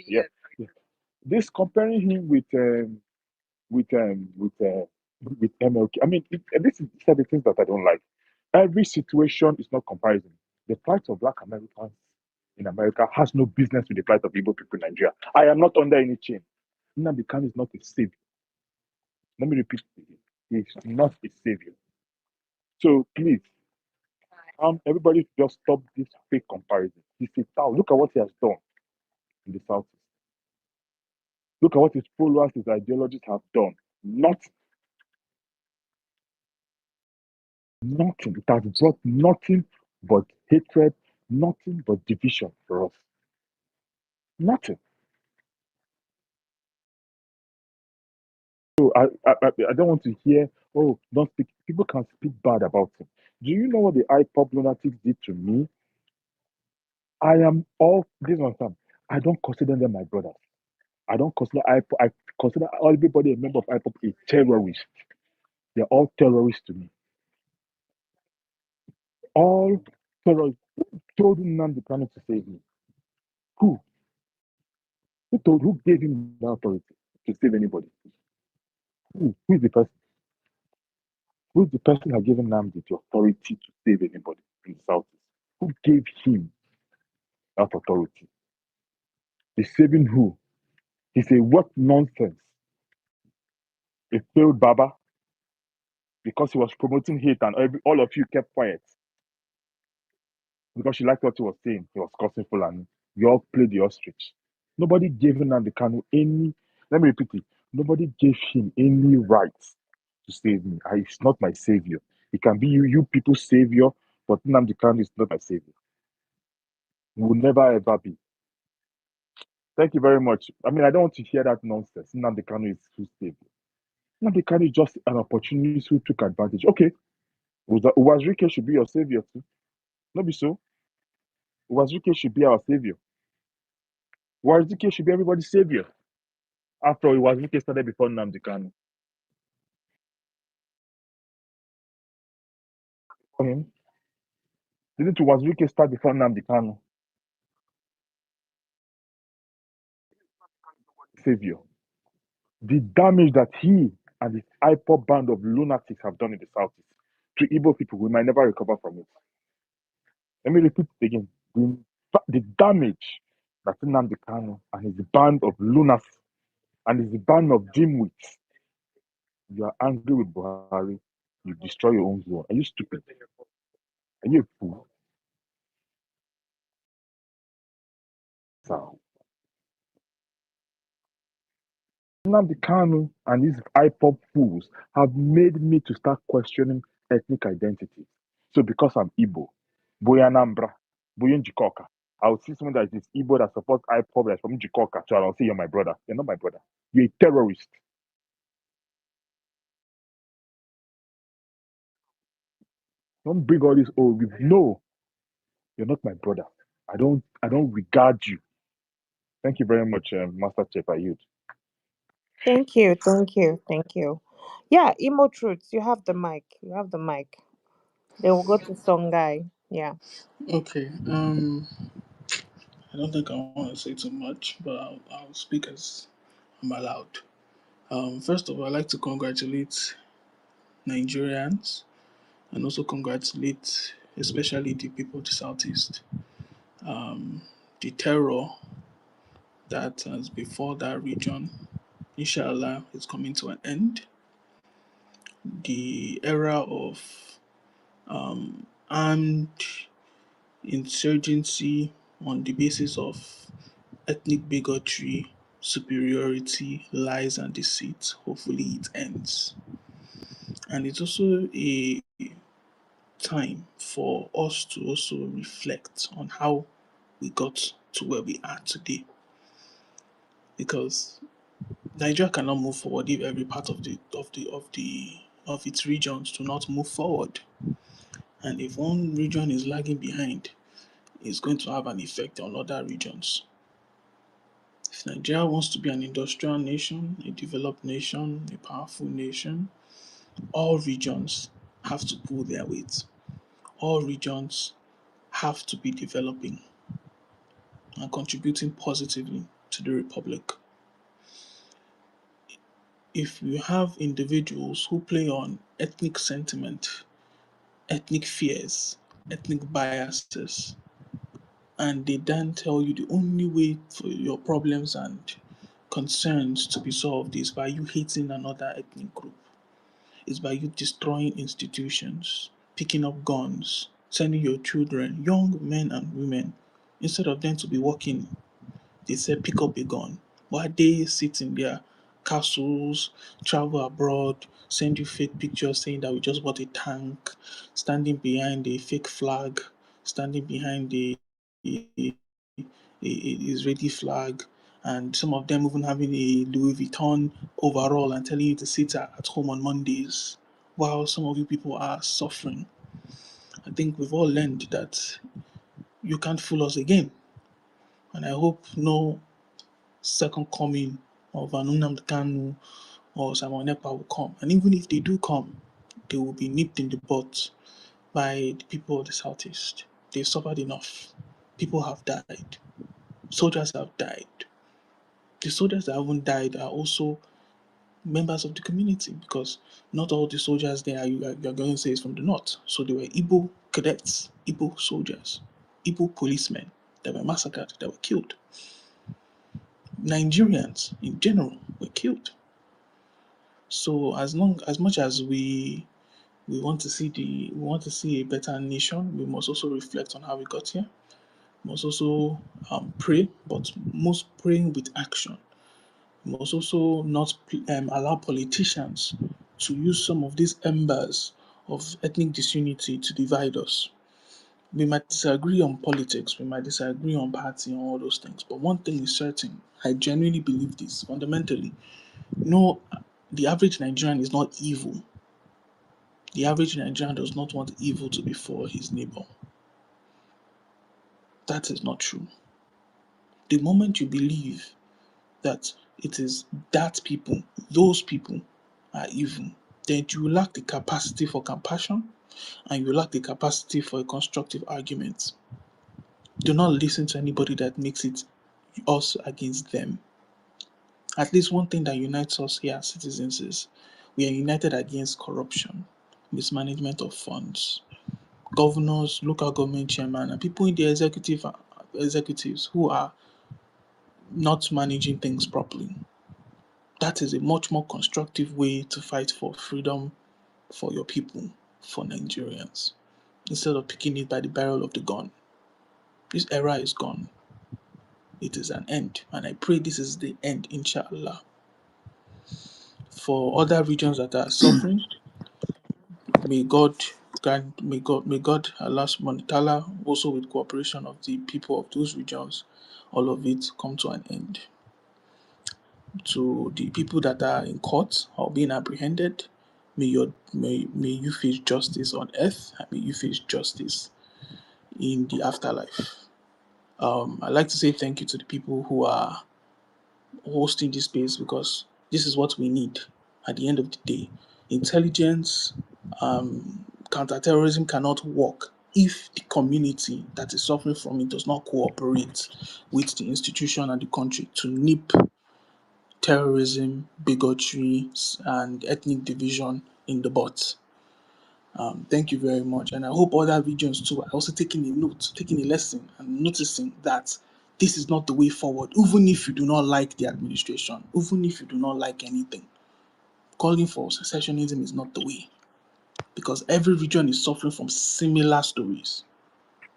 Yeah. Yeah. This comparing him with MLK. I mean, these are the things that I don't like. Every situation is not comparison. The plight of Black Americans in America has no business with the plight of Igbo people in Nigeria. I am not under any chain. Nnamdi Kanu is not a savior. Let me repeat it again. He's not a savior. So please, everybody just stop this fake comparison. He's a town. Look at what he has done in the South. Look at what his followers, his ideologies have done. Nothing. Nothing. It has brought nothing but hatred, nothing but division for us. Nothing. So I don't want to hear, oh, don't speak. People can speak bad about him. Do you know what the IPOP lunatics did to me? I am all this one time. I don't consider them my brothers. I don't consider IPOP. I consider everybody a member of IPOP a terrorist. They're all terrorists to me. All terrorists. Who told Nnamdi Kanu to save me? Who? Who gave him the authority to save anybody? Who? Who is the person? Who is the person that given Nnamdi the authority to save anybody in the Southeast? Who gave him that authority? He's saving who? He said, what nonsense? A failed Baba because he was promoting hate and all of you kept quiet because you liked what he was saying. He was cursing Fulani. You all played the ostrich. Nobody gave Nnamdi Kanu any, let me repeat it, nobody gave him any rights to save me. He's not my savior. He can be you people's savior, but Nnamdi Kanu is not my savior. He will never ever be. Thank you very much. I mean, I don't want to hear that nonsense. Nnamdi Kanu is too savior. Nnamdi Kanu is just an opportunist who took advantage. Okay, Uwazirike should be your savior too. Not be so. Uwazirike should be our savior. Uwazirike should be everybody's savior. After all, Uwazirike started before Nnamdi Kanu. For him, didn't Uwazirike start before Nnamdi Kanu? Savior. The damage that he and his IPOP band of lunatics have done in the Southeast to Igbo people, we might never recover from it. Let me repeat it again. The damage that Nnamdi Kanu and his band of lunacy and his band of dimwits, you are angry with Buhari, you destroy your own zone. Are you stupid? Are you a fool? So, Nnamdi Kanu and these IPOP fools have made me to start questioning ethnic identity. So because I'm Igbo, Boya Nambra, Boya Njikoka, I will see someone that is Igbo that supports IPOP that's from Njikoka, so I'll say you're my brother. You're not my brother. You're a terrorist. Don't bring all this, oh, no, you're not my brother. I don't regard you. Thank you very much, Master Chef Ayud. Thank you, thank you, thank you. Yeah, emo truths. You have the mic. You have the mic. Then we'll go to Songai. Yeah. Okay. I don't think I want to say too much, but I'll speak as I'm allowed. First of all, I'd like to congratulate Nigerians and also congratulate especially the people of the Southeast. The terror that has before that region, inshallah, is coming to an end. The era of armed insurgency on the basis of ethnic bigotry, superiority, lies, and deceit, hopefully it ends. And it's also a time for us to also reflect on how we got to where we are today. Because Nigeria cannot move forward if every part of its regions do not move forward. And if one region is lagging behind, it's going to have an effect on other regions. If Nigeria wants to be an industrial nation, a developed nation, a powerful nation, all regions have to pull their weight. All regions have to be developing and contributing positively to the republic. If you have individuals who play on ethnic sentiment, ethnic fears, ethnic biases, and they then tell you the only way for your problems and concerns to be solved is by you hating another ethnic group, is by you destroying institutions, picking up guns, sending your children, young men and women, instead of them to be working, they say pick up a gun. While they sitting there castles, travel abroad, send you fake pictures saying that we just bought a tank, standing behind a fake flag, standing behind a Israeli flag, and some of them even having a Louis Vuitton overall and telling you to sit at home on Mondays, while some of you people are suffering. I think we've all learned that you can't fool us again. And I hope no second coming of an Nnamdi Kanu or Simon Ekpa will come. And even if they do come, they will be nipped in the butt by the people of the Southeast. They've suffered enough. People have died. Soldiers have died. The soldiers that haven't died are also members of the community because not all the soldiers there you're going to say is from the north. So they were Igbo cadets, Igbo soldiers, Igbo policemen that were massacred, that were killed. Nigerians in general were killed. So as much as we want to see a better nation, we must also reflect on how we got here. We must also pray, but most praying with action. We must also not allow politicians to use some of these embers of ethnic disunity to divide us. We might disagree on politics, we might disagree on party and all those things, but one thing is certain. I genuinely believe this fundamentally. No, the average Nigerian is not evil. The average Nigerian does not want evil to befall his neighbor. That is not true. The moment you believe that it is that people, those people are evil, then you lack the capacity for compassion and you lack the capacity for a constructive argument. Do not listen to anybody that makes it us against them. At least one thing that unites us here as citizens is we are united against corruption, mismanagement of funds, governors, local government chairman, and people in the executives who are not managing things properly. That is a much more constructive way to fight for freedom for your people, for Nigerians, instead of picking it by the barrel of the gun. This era is gone. It is an end, and I pray this is the end, inshallah. For other regions that are suffering, may God may God Allah subhanahu wa ta'ala, also with cooperation of the people of those regions, all of it come to an end. To the people that are in court or being apprehended, may you face justice on earth and may you face justice in the afterlife. I'd like to say thank you to the people who are hosting this space because this is what we need at the end of the day. Intelligence, counterterrorism cannot work if the community that is suffering from it does not cooperate with the institution and the country to nip terrorism, bigotry, and ethnic division in the bud. Thank you very much. And I hope other regions too are also taking a note, taking a lesson, and noticing that this is not the way forward, even if you do not like the administration, even if you do not like anything. Calling for secessionism is not the way. Because every region is suffering from similar stories.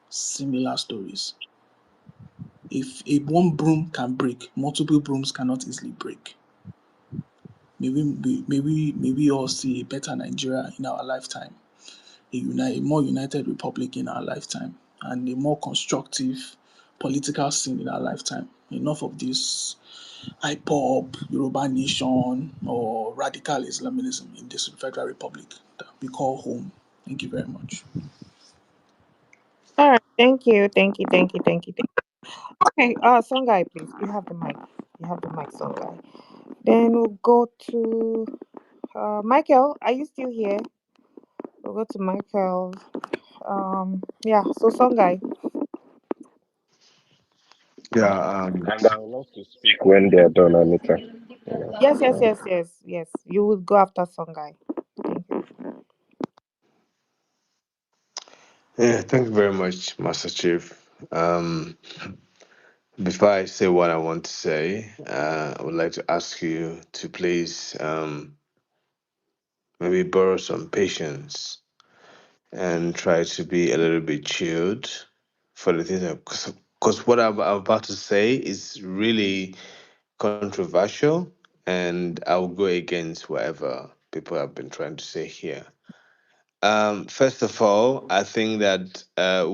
Similar stories. If one broom can break, multiple brooms cannot easily break. May we all see a better Nigeria in our lifetime, a more united republic in our lifetime, and a more constructive political scene in our lifetime. Enough of this IPOB, Yoruba nation, or radical Islamism in this federal republic that we call home. Thank you very much. All right. Thank you. Thank you. Thank you. Thank you. Thank you. Okay. Song guy, please. You have the mic. You have the mic, song guy. Then we'll go to Michael. Are you still here? We'll go to Michael. Yeah. So, song guy. Yeah, And I would love to speak when they're done, Anita. Yes. Yes. Yeah. Yes. Yes. Yes. You will go after song guy. Thank you. yeah, thank you very much, Master Chief. Um, Before I say what I want to say, I would like to ask you to please maybe borrow some patience and try to be a little bit chilled for the things because what I'm about to say is really controversial and I'll go against whatever people have been trying to say here. First of all, I think that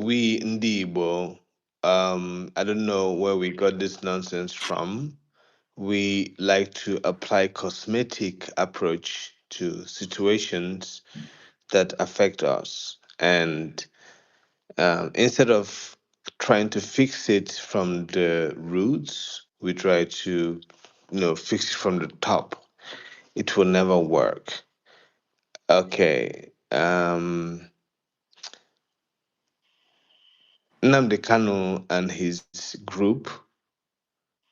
we in the Igbo, I don't know where we got this nonsense from. We like to apply cosmetic approach to situations that affect us, and instead of trying to fix it from the roots, we try to, fix it from the top. It will never work. Okay. Nnamdi Kanu and his group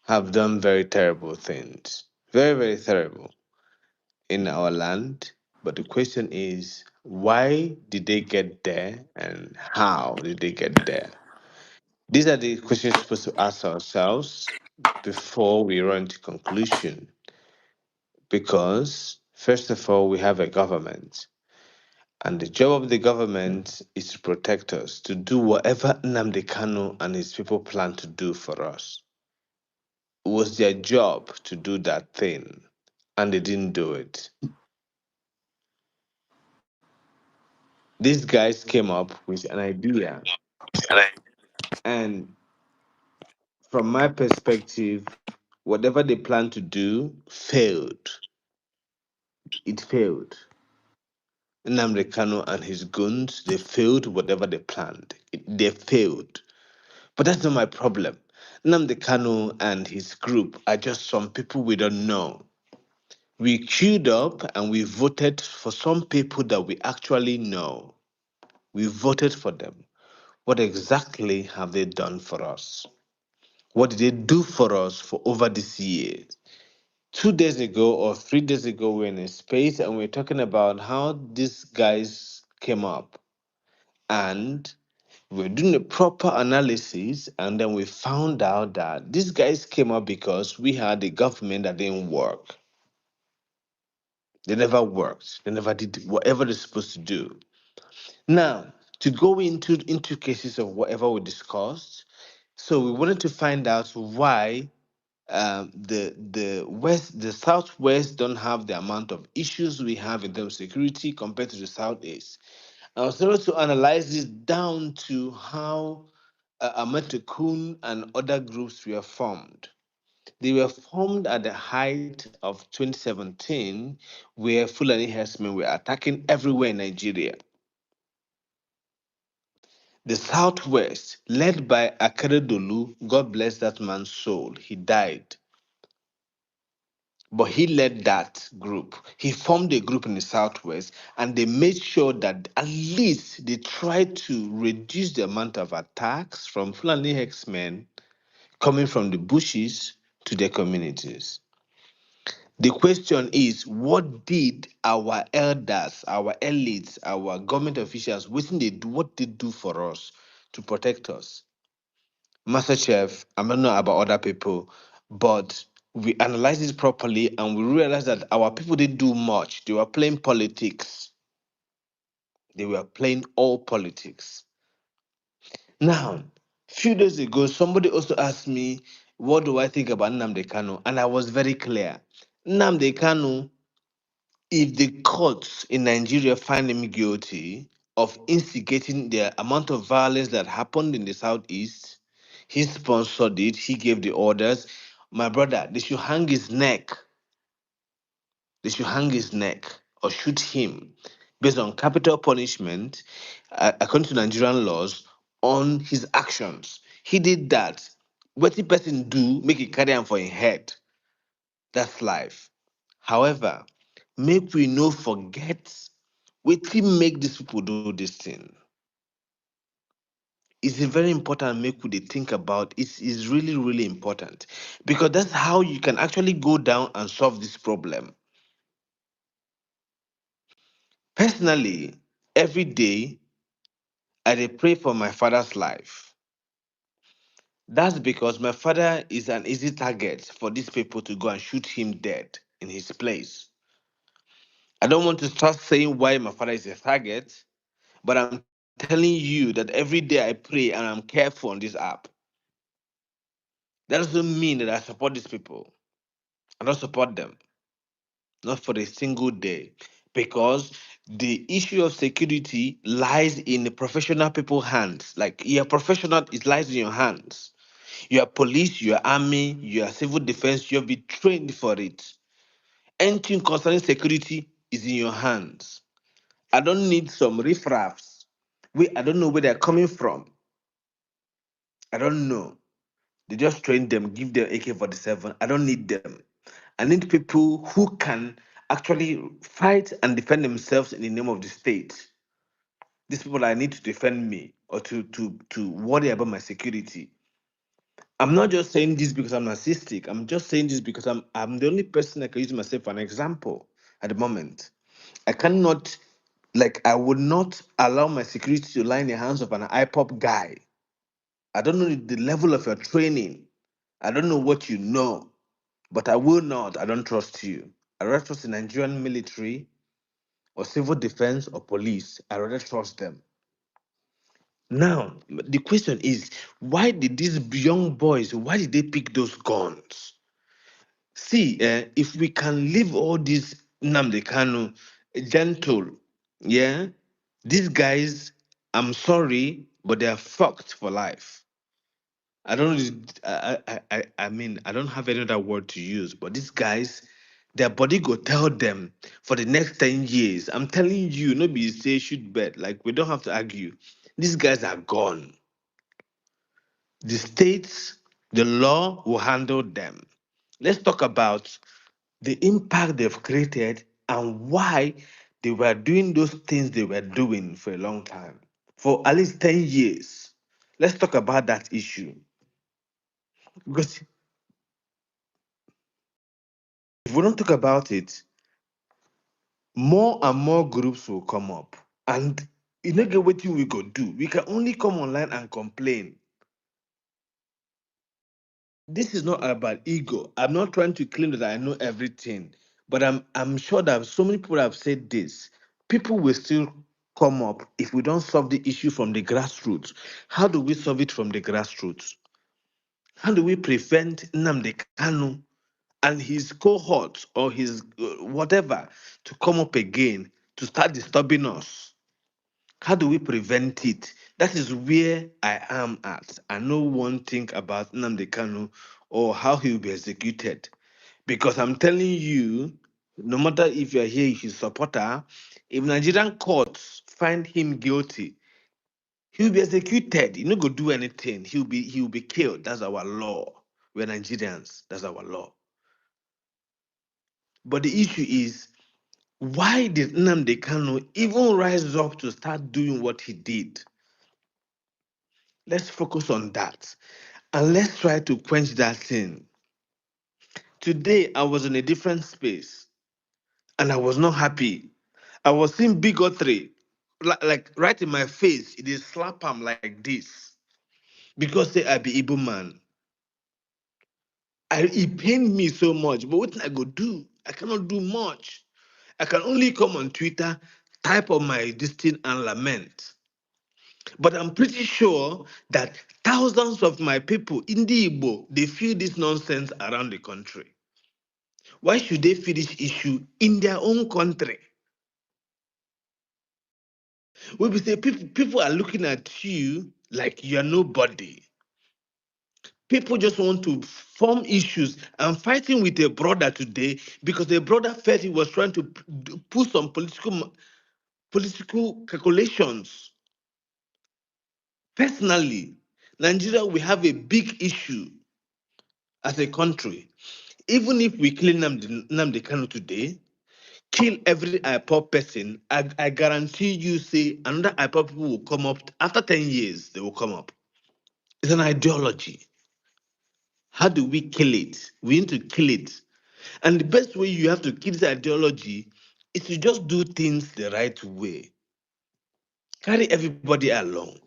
have done very terrible things. Very, very terrible in our land. But the question is, why did they get there and how did they get there? These are the questions we're supposed to ask ourselves before we run to conclusion. Because, first of all, we have a government. And the job of the government is to protect us, to do whatever Nnamdi Kanu and his people plan to do for us. It was their job to do that thing, and they didn't do it. These guys came up with an idea, and from my perspective, whatever they planned to do failed. It failed. Nnamdi Kanu and his goons, they failed whatever they planned. They failed. But that's not my problem. Nnamdi Kanu and his group are just some people we don't know. We queued up and we voted for some people that we actually know. We voted for them. What exactly have they done for us? What did they do for us for over this year? 2 days ago or 3 days ago, we were in a space and we are talking about how these guys came up. And we're doing a proper analysis, and then we found out that these guys came up because we had a government that didn't work. They never worked. They never did whatever they're supposed to do. Now, to go into cases of whatever we discussed, so we wanted to find out why the southwest don't have the amount of issues we have in terms of security compared to the southeast. I was able to analyze this down to how Amatekun and other groups were formed. They were formed at the height of 2017, where Fulani herdsmen were attacking everywhere in Nigeria. The Southwest, led by Akeredolu, God bless that man's soul, he died. But he led that group. He formed a group in the Southwest, and they made sure that at least they tried to reduce the amount of attacks from Fulani herdsmen coming from the bushes to their communities. The question is, what did our elders, our elites, our government officials, what they do for us to protect us? Master Chef, I don't know about other people, but we analyzed it properly and we realized that our people didn't do much. They were playing politics. They were playing all politics. Now, few days ago, somebody also asked me, what do I think about Nnamdi Kanu? And I was very clear. Nnamdi Kanu, if the courts in Nigeria find him guilty of instigating the amount of violence that happened in the southeast, he sponsored it, he gave the orders. My brother, they should hang his neck. They should hang his neck or shoot him based on capital punishment, according to Nigerian laws, on his actions. He did that. What the person do, make it carry him for his head. That's life. However, make we no forget wetin make these people do this thing. It's a very important make we dey think about. It's really, really important because that's how you can actually go down and solve this problem. Personally, every day I dey pray for my father's life. That's because my father is an easy target for these people to go and shoot him dead in his place. I don't want to start saying why my father is a target, but I'm telling you that every day I pray and I'm careful on this app. That doesn't mean that I support these people. I don't support them. not for a single day, because the issue of security lies in the professional people hands. Like you're professional, it lies in your hands. You are police, you are army, you are civil defense, you'll be trained for it. Anything concerning security is in your hands. I don't need some riffraffs. I don't know where they're coming from. I don't know. They just train them, give them AK-47. I don't need them. I need people who can actually fight and defend themselves in the name of the state. These people I need to defend me or to worry about my security. I'm not just saying this because I'm narcissistic. I'm just saying this because I'm the only person that can use myself for an example at the moment. I cannot, like, I would not allow my security to lie in the hands of an IPOP guy. I don't know the level of your training. I don't know what you know, but I will not. I don't trust you. I rather trust the Nigerian military or civil defense or police. I rather trust them. Now, the question is, why did these young boys, why did they pick those guns? See, if we can leave all this Nnamdi Kanu gentle, yeah, these guys, I'm sorry, but they are fucked for life. I don't know. I mean, I don't have any other word to use, but these guys, their body go tell them for the next 10 years. I'm telling you, nobody say shoot bet. Like, we don't have to argue. These guys are gone. The states, the law will handle them. Let's talk about the impact they've created and why they were doing those things they were doing for a long time, for at least 10 years. Let's talk about that issue. Because if we don't talk about it, more and more groups will come up. And you know get what we go do. We can only come online and complain. This is not about ego. I'm not trying to claim that I know everything, but I'm sure that so many people have said this. People will still come up if we don't solve the issue from the grassroots. How do we solve it from the grassroots? How do we prevent Nnamdi Kanu and his cohorts or his whatever to come up again to start disturbing us? How do we prevent it? That is where I am at. I know one thing about Nnamdi Kanu or how he will be executed. Because I'm telling you, no matter if you're here, his supporter, if Nigerian courts find him guilty, he'll be executed. He not go do anything. He'll be killed. That's our law. We're Nigerians. That's our law. But the issue is, why did Nnamdi Kanu even rise up to start doing what he did? Let's focus on that. And let's try to quench that thing. Today, I was in a different space and I was not happy. I was seeing bigotry, like right in my face. It is slap him like this because say I be Igbo man. It pained me so much. But what I go do? I cannot do much. I can only come on Twitter, type on my this thing and lament. But I'm pretty sure that thousands of my people in the Igbo, they feel this nonsense around the country. Why should they feel this issue in their own country? We will say people are looking at you like you're nobody. People just want to form issues. I'm fighting with a brother today because a brother felt he was trying to put some political calculations. Personally, Nigeria, we have a big issue as a country. Even if we kill Nnamdi Kanu today, kill every IPOP person, I guarantee you, say another IPOP people will come up after 10 years, they will come up. It's an ideology. How do we kill it? We need to kill it. And the best way you have to kill this ideology is to just do things the right way. Carry everybody along.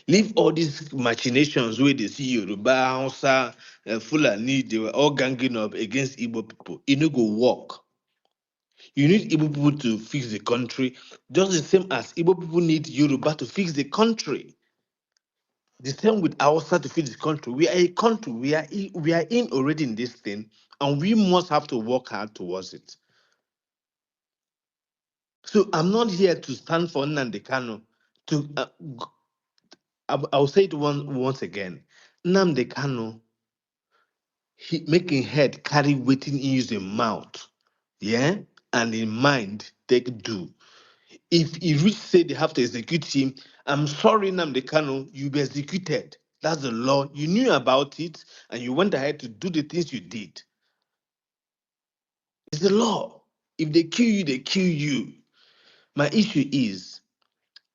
Leave all these machinations where they see Yoruba, Hausa, Fulani, they were all ganging up against Igbo people. It no go work. You need Igbo people to fix the country, just the same as Igbo people need Yoruba to fix the country. The same with Hausa to fix the country. We are a country. We are in already in this thing, and we must have to work hard towards it. So I'm not here to stand for Nnamdi Kanu. To I'll say it once again. Nnamdi Kanu, he making head carry waiting in his mouth, yeah, and in mind take do. If he reach say they have to execute him, I'm sorry, Nnamdi Kanu, you be executed. That's the law. You knew about it, and you went ahead to do the things you did. It's the law. If they kill you, they kill you. My issue is,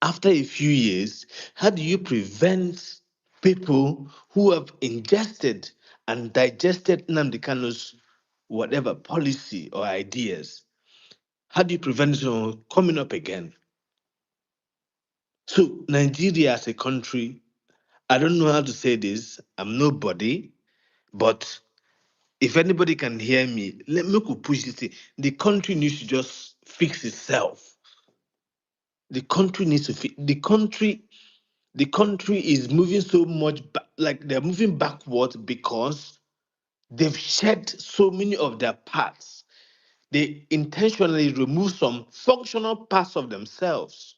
after a few years, how do you prevent people who have ingested and digested Nnamdi Kanu's whatever policy or ideas? How do you prevent it from coming up again? So, Nigeria as a country, I don't know how to say this. I'm nobody, but if anybody can hear me, let me push this thing. The country needs to just fix itself. The country needs to fix. The country is moving so much like they're moving backwards because they've shed so many of their parts. They intentionally remove some functional parts of themselves.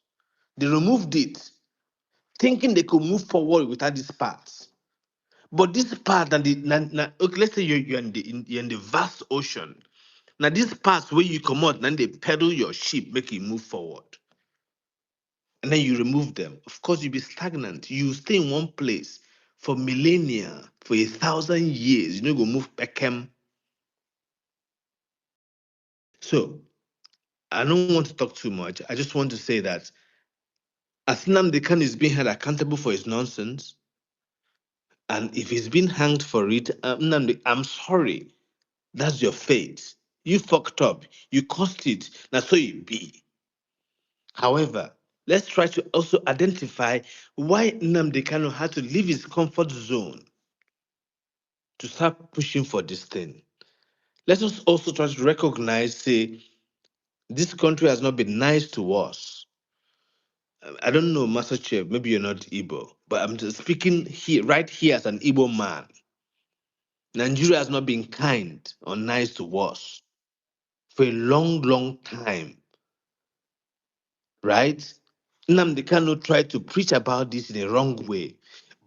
They removed it thinking they could move forward without these parts. But this part and okay, let's say you're in the vast ocean. Now these parts where you come out, then they pedal your ship, make it move forward. And then you remove them. Of course, you'll be stagnant. You stay in one place for millennia, for 1,000 years. You know, go move Peckham. So I don't want to talk too much. I just want to say that as Nnamdi Kanu is being held accountable for his nonsense, and if he's been hanged for it, Nnamdi, I'm sorry. That's your fate. You fucked up. You caused it. Now so you be. However, let's try to also identify why Nnamdi Kanu had to leave his comfort zone to start pushing for this thing. Let us also try to recognize, say, this country has not been nice to us. I don't know, Master Chef, maybe you're not Igbo, but I'm just speaking here, right here as an Igbo man. Nigeria has not been kind or nice to us for a long, long time, right? Nnamdi Kanu tried to preach about this in a wrong way,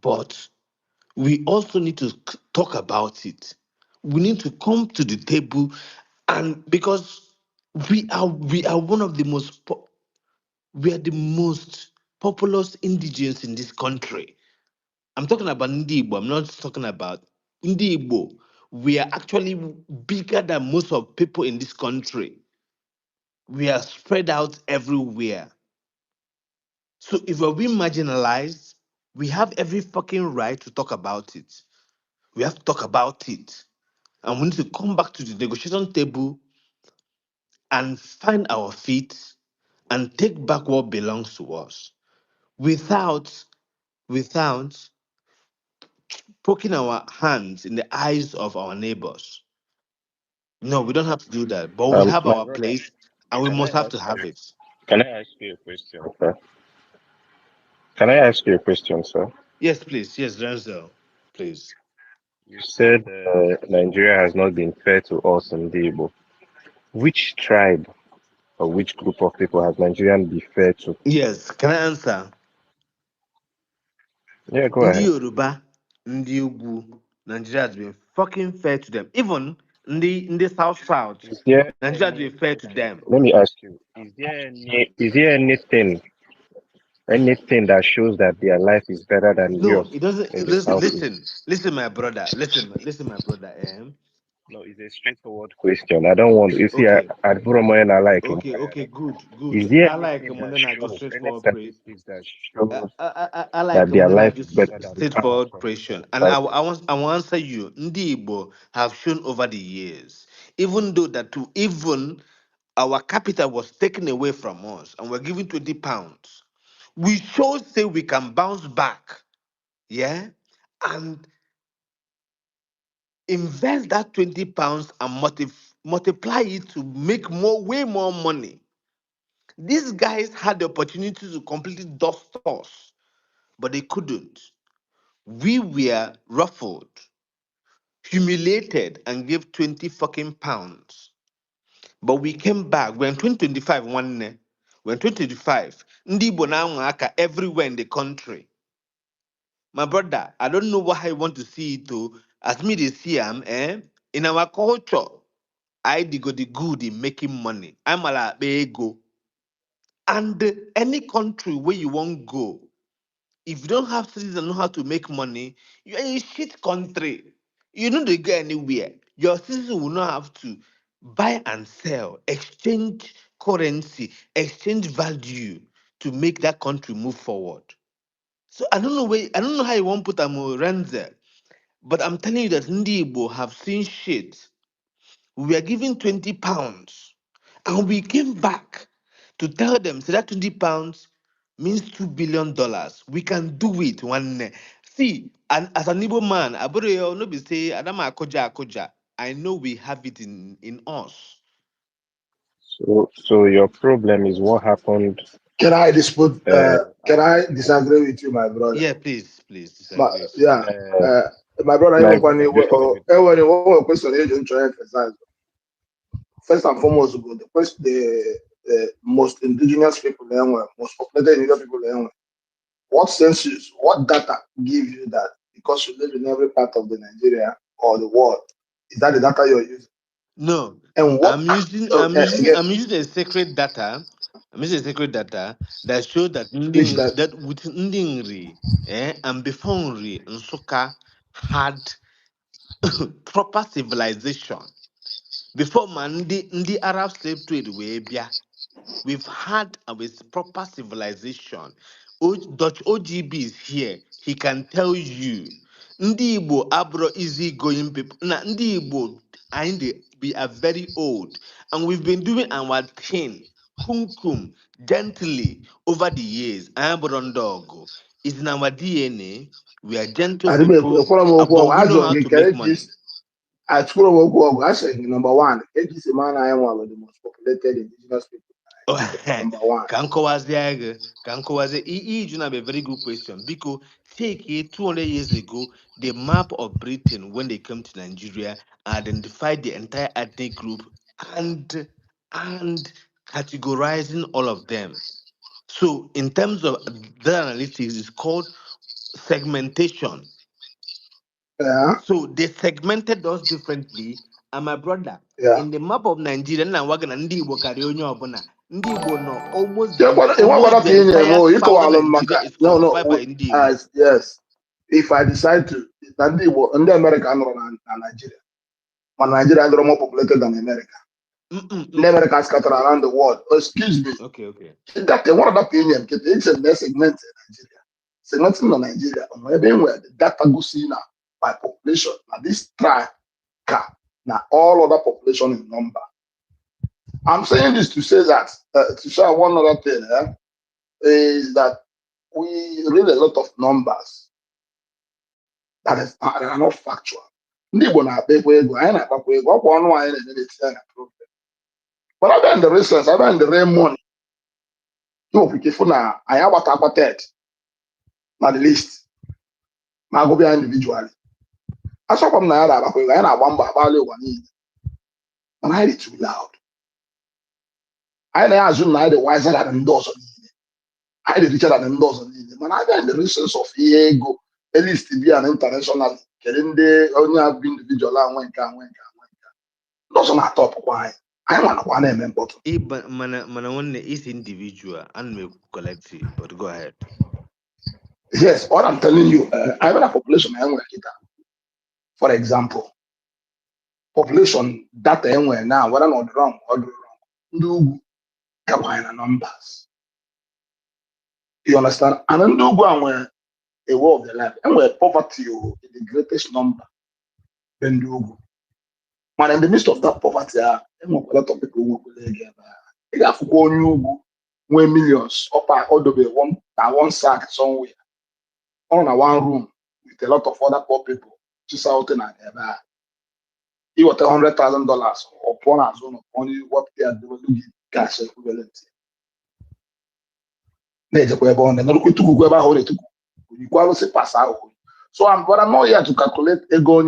but we also need to talk about it. We need to come to the table, and because we are one of the we are the most populous indigenous in this country. I'm talking about Ndi Igbo. I'm not talking about Ndi Igbo. We are actually bigger than most of people in this country. We are spread out everywhere. So if we're being marginalized, we have every fucking right to talk about it. We have to talk about it. And we need to come back to the negotiation table and find our feet and take back what belongs to us without without poking our hands in the eyes of our neighbors. No, we don't have to do that, but we have My our brother, place and we can I must have ask to have you? it. Can I ask you a question, sir? Can I ask you a question, sir? Yes, please. Yes, Denzel, please. You said Nigeria has not been fair to us in Debo. Which tribe or which group of people has Nigeria been fair to? Yes, can I answer? Yeah, go Ndi ahead. Yoruba, Ndi Ugwu, Nigeria has been fucking fair to them. Even in the South, Is there Nigeria has any? been fair to Okay, them. let me ask you. Is there anything that shows that their life is better than No, yours it doesn't. in the Listen, southeast? listen, my brother. Listen, my brother. No, it's a straightforward question. I don't want. You see, Okay, I put I like him. okay, good, Is good. there I like anything that when I go shows straight any forward pray. statistics that shows I like that their when I life go is better than straight ours forward from question, the and southeast? I want answer you. Ndi Igbo have shown over the years, even though that to even our capital was taken away from us, and we're given £20. We show say we can bounce back, yeah, and invest that £20 and multiply it to make way more money. These guys had the opportunity to completely dust us, but they couldn't. We were ruffled, humiliated, and gave 20 fucking pounds. But we came back. We're in 2025 one day. When 2025, Ndi Igbo now aka everywhere in the country. My brother, I don't know why I want to see it too. As me they see in our culture, I go the good in making money. I'm a la go. And any country where you won't go, if you don't have citizens that know how to make money, you're in a shit country. You don't go anywhere. Your citizens will not have to buy and sell, exchange currency, exchange value to make that country move forward. So I don't know how you won't put a Renze, but I'm telling you that Ndi Igbo have seen shit. We were given 20 pounds and we came back to tell them, so that 20 pounds means $2 billion. We can do it one day. See, and as an Igbo man, I no be say, Adama Akoja. I know we have it in us. So your problem is what happened. Can I dispute? Uh, Can I disagree with you, my brother? Yeah, please My, disagree. yeah, uh, uh, my brother. my Even when brother, you when you want a question, you don't try to emphasize. First and foremost, the most indigenous people, most populated indigenous people, what census, what data give you that because you live in every part of the Nigeria or the world, is that the data you're using? No, And what again, I'm using a secret data. I'm using a secret data that show that which that that with Ndingri and before Nri, Nsuka had proper civilization. Before Mandi the Arab slave trade way bia, we've had a proper civilization. Dutch OGB is here. He can tell you. Ndi Igbo abro easy going people. Na Ndi Igbo we are very old. And we've been doing our thing. Kum gently over the years. Ambrondogo is in our DNA. We are gentle I remember people, but we I know don't how to make get money. this. I told I said number one, it is a man I am one of the most populated indigenous people. Number one. Kankowaze, you have a very good question because take it 200 years ago, the map of Britain when they came to Nigeria identified the entire ethnic group and categorizing all of them. So in terms of the analytics, it's called segmentation. Yeah, So they segmented us differently. And my brother, yeah. in the map of Nigeria, na waga na ndị Igbo karịa onye ọbụla. Ndị Igbo no In what almost the opinion, entire you southern call Nigeria is no, constituted no, by Ndị Igbo. as yes. If I decide to, and the America and Nigeria, but Nigeria is more populated than America. The America is scattered around the world. Excuse me. Okay. That one other opinion, it's a segment in Nigeria. Segmenting in Nigeria, maybe where the data goes in by population, now this tribe, now all other population in number. I'm saying this to say that, to share one other thing, is that we read a lot of numbers that are not factual. Ndị Igbo na-akpa ego, anyị na-akpakwa ego, ọ kwa ọnụ anyị na-etinye na problem. But abịa in the research, abịa in the real money, iwepụta ifu na anyị agbata na the list ma agụbịa individually. Achọkwa m na ya na-agbakwa ego, anyị na-agba mbọ agbalị ụwa niile. Mana anyị dị too loud. Anyị na-azụ na anyị dị wiser than ndị ọzọ niile. Anyị dị richer than ndị ọzọ niile. Mana abịa in the research of ihe ego, at least bịa na international, kedu ndị onye abụ individual anwe nke anwe nke. Those are not top why. I want one name bottom. Mana one is individual and may collective, but go ahead. Yes, what I'm telling you, I have a population. For example, population data anywhere now, whether not wrong or wrong, do combine numbers. You understand? And then do go and a war of the life, and where poverty is the greatest number, then do go. But in the midst of that poverty, a lot of people work with again. You have to go new win millions up all the way one sack somewhere on a one room with a lot of other poor people just out in there. You got $100,000 upon a zone upon you what they are doing cash equivalent. You quality pass out. So but I'm not here to calculate ego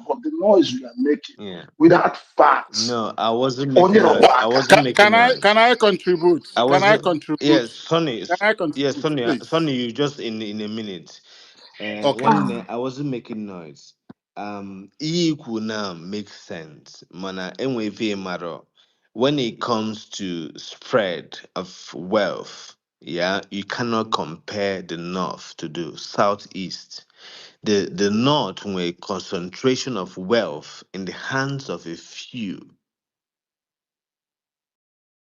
but the noise we are making Yeah. without facts. No, I wasn't Only making noise. I waka. wasn't making Can noise. I contribute? I Can I wasn't. contribute? Yes, Sonny. Can I Yes, contribute, Sonny. please? Sonny, you just in a minute. Okay. I wasn't making noise. Equal now makes sense. Mana enwe matter when it comes to spread of wealth. Yeah, you cannot compare the north to the southeast. The north were concentration of wealth in the hands of a few.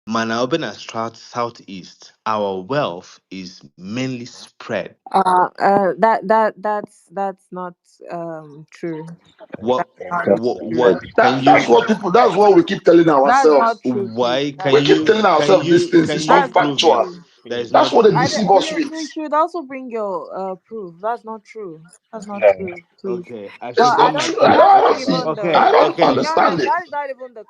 Mana open as southeast, our wealth is mainly spread. That's not true. What That's not true. what can you That's what we keep telling That's ourselves. not true, please. why That's We can keep not telling you true. ourselves these things. can It's you not That's not prove factual. it? true. That is That's not what they I deceive true. us don't, with. you should also bring your proof. That's not true. That's not Yeah. true, please. Okay, I Well, It's should I bring not my don't. true. proof. That's not Okay, even the. I don't To be understand honest, it. that is not even the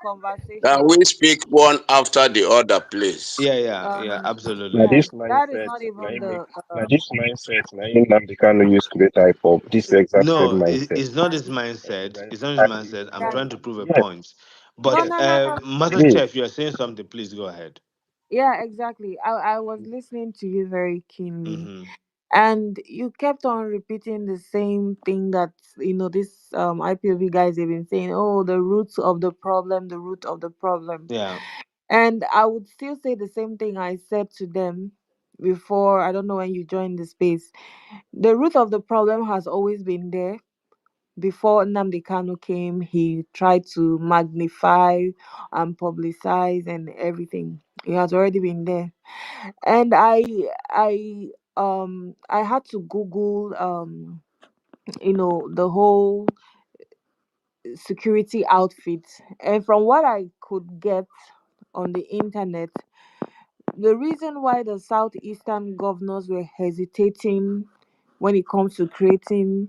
Can conversation. we speak one after the other, please? Yeah, Uh, Now absolutely. yes, this that is mindset, not now even it make the. now this mindset, now in Nnamdi Kanu used to create type of this exact same No, mindset. it's not his And, mindset. and, It's not his and mindset. I'm Yeah. trying to prove a yes, point. No, But no, yes, no, no. it Master is. Chef, you are saying something. Please go ahead. Yeah, exactly. I was listening to you very keenly, Mm-hmm. and you kept on repeating the same thing that this IPOB guys have been saying. Oh, the roots of the problem, the root of the problem. Yeah. And I would still say the same thing I said to them before. I don't know when you joined the space. The root of the problem has always been there. Before Nnamdi Kanu came, he tried to magnify and publicize and everything. It has already been there. And I had to Google the whole security outfit. And from what I could get on the internet, the reason why the southeastern governors were hesitating when it comes to creating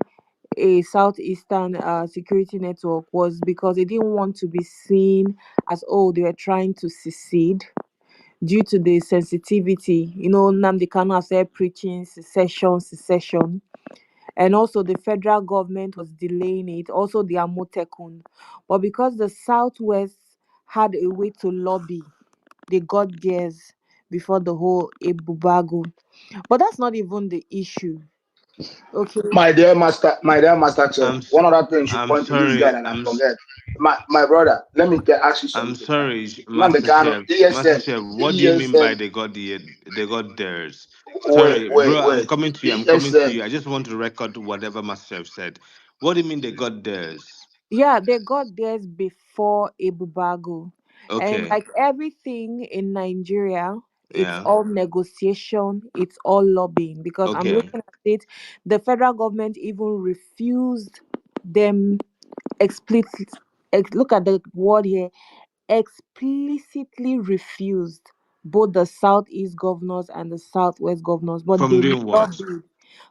a southeastern security network was because they didn't want to be seen as, oh, they were trying to secede due to the sensitivity. Nnamdi Kanu has said preaching secession, secession, and also the federal government was delaying it, also the Amotekun. But because the southwest had a way to lobby, they got theirs before the whole Ebubago. But that's not even the issue. Okay. My dear master chef, I'm s- one other thing you should I'm point to this guy sorry. and I forget. My brother, let me ask you I'm something. sorry, Nnamdi Master Kanu, Chef. Master ESN, Chef, what do you mean by ESN, they got theirs? wait, Sorry, wait, bro. I'm wait, coming to you. I'm coming to ESN. you. I just want to record whatever Master Chef said. What do you mean they got theirs? Yeah, they got theirs before Ebubago. And Okay. like everything in Nigeria, it's Yeah. all negotiation, it's all lobbying. Because I'm Okay. looking at it, the federal government even refused them explicit. Look at the word here, explicitly refused both the southeast governors and the southwest governors, but From they doing what? lobbied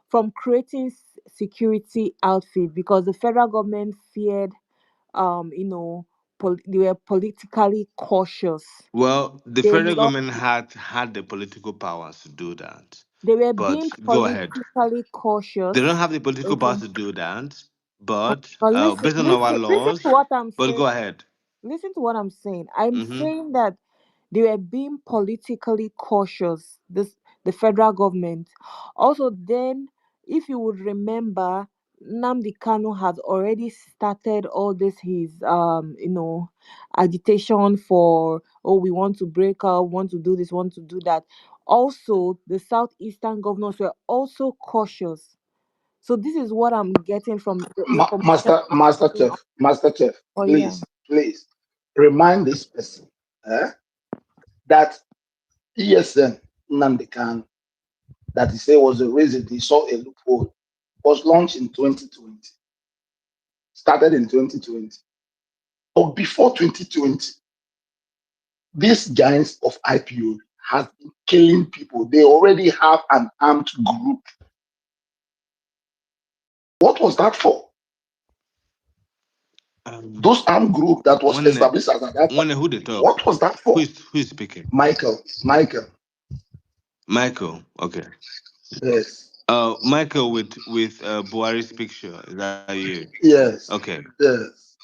from creating security outfit because the federal government feared they were politically cautious. Well, the They federal lost. government had the political powers to do that. They were But being go ahead. politically They cautious. don't have the political Okay. powers to do that. But But listen, based on our listen, listen to laws. what I'm But saying. go ahead. Listen to what I'm saying. I'm Mm-hmm. saying that they were being politically cautious. The federal government. Also, then, if you would remember, Nnamdi Kanu has already started all this his agitation for, oh, we want to break up, want to do this, want to do that. Also, the southeastern governors were also cautious. So this is what I'm getting from the information I'm getting. Master chef, Oh yeah. please remind this person that ESN Nnamdi Kanu that he said was the reason he saw a loophole was launched in 2020, started in 2020. But before 2020, these giants of IPO have been killing people. They already have an armed group. What was that for? Um, Those armed group that was one established as at that time. who they talk? What was that for? Who is speaking? Michael. Michael. Okay. Yes. Michael with Buhari's picture. Is that you? Yes, Okay. yes.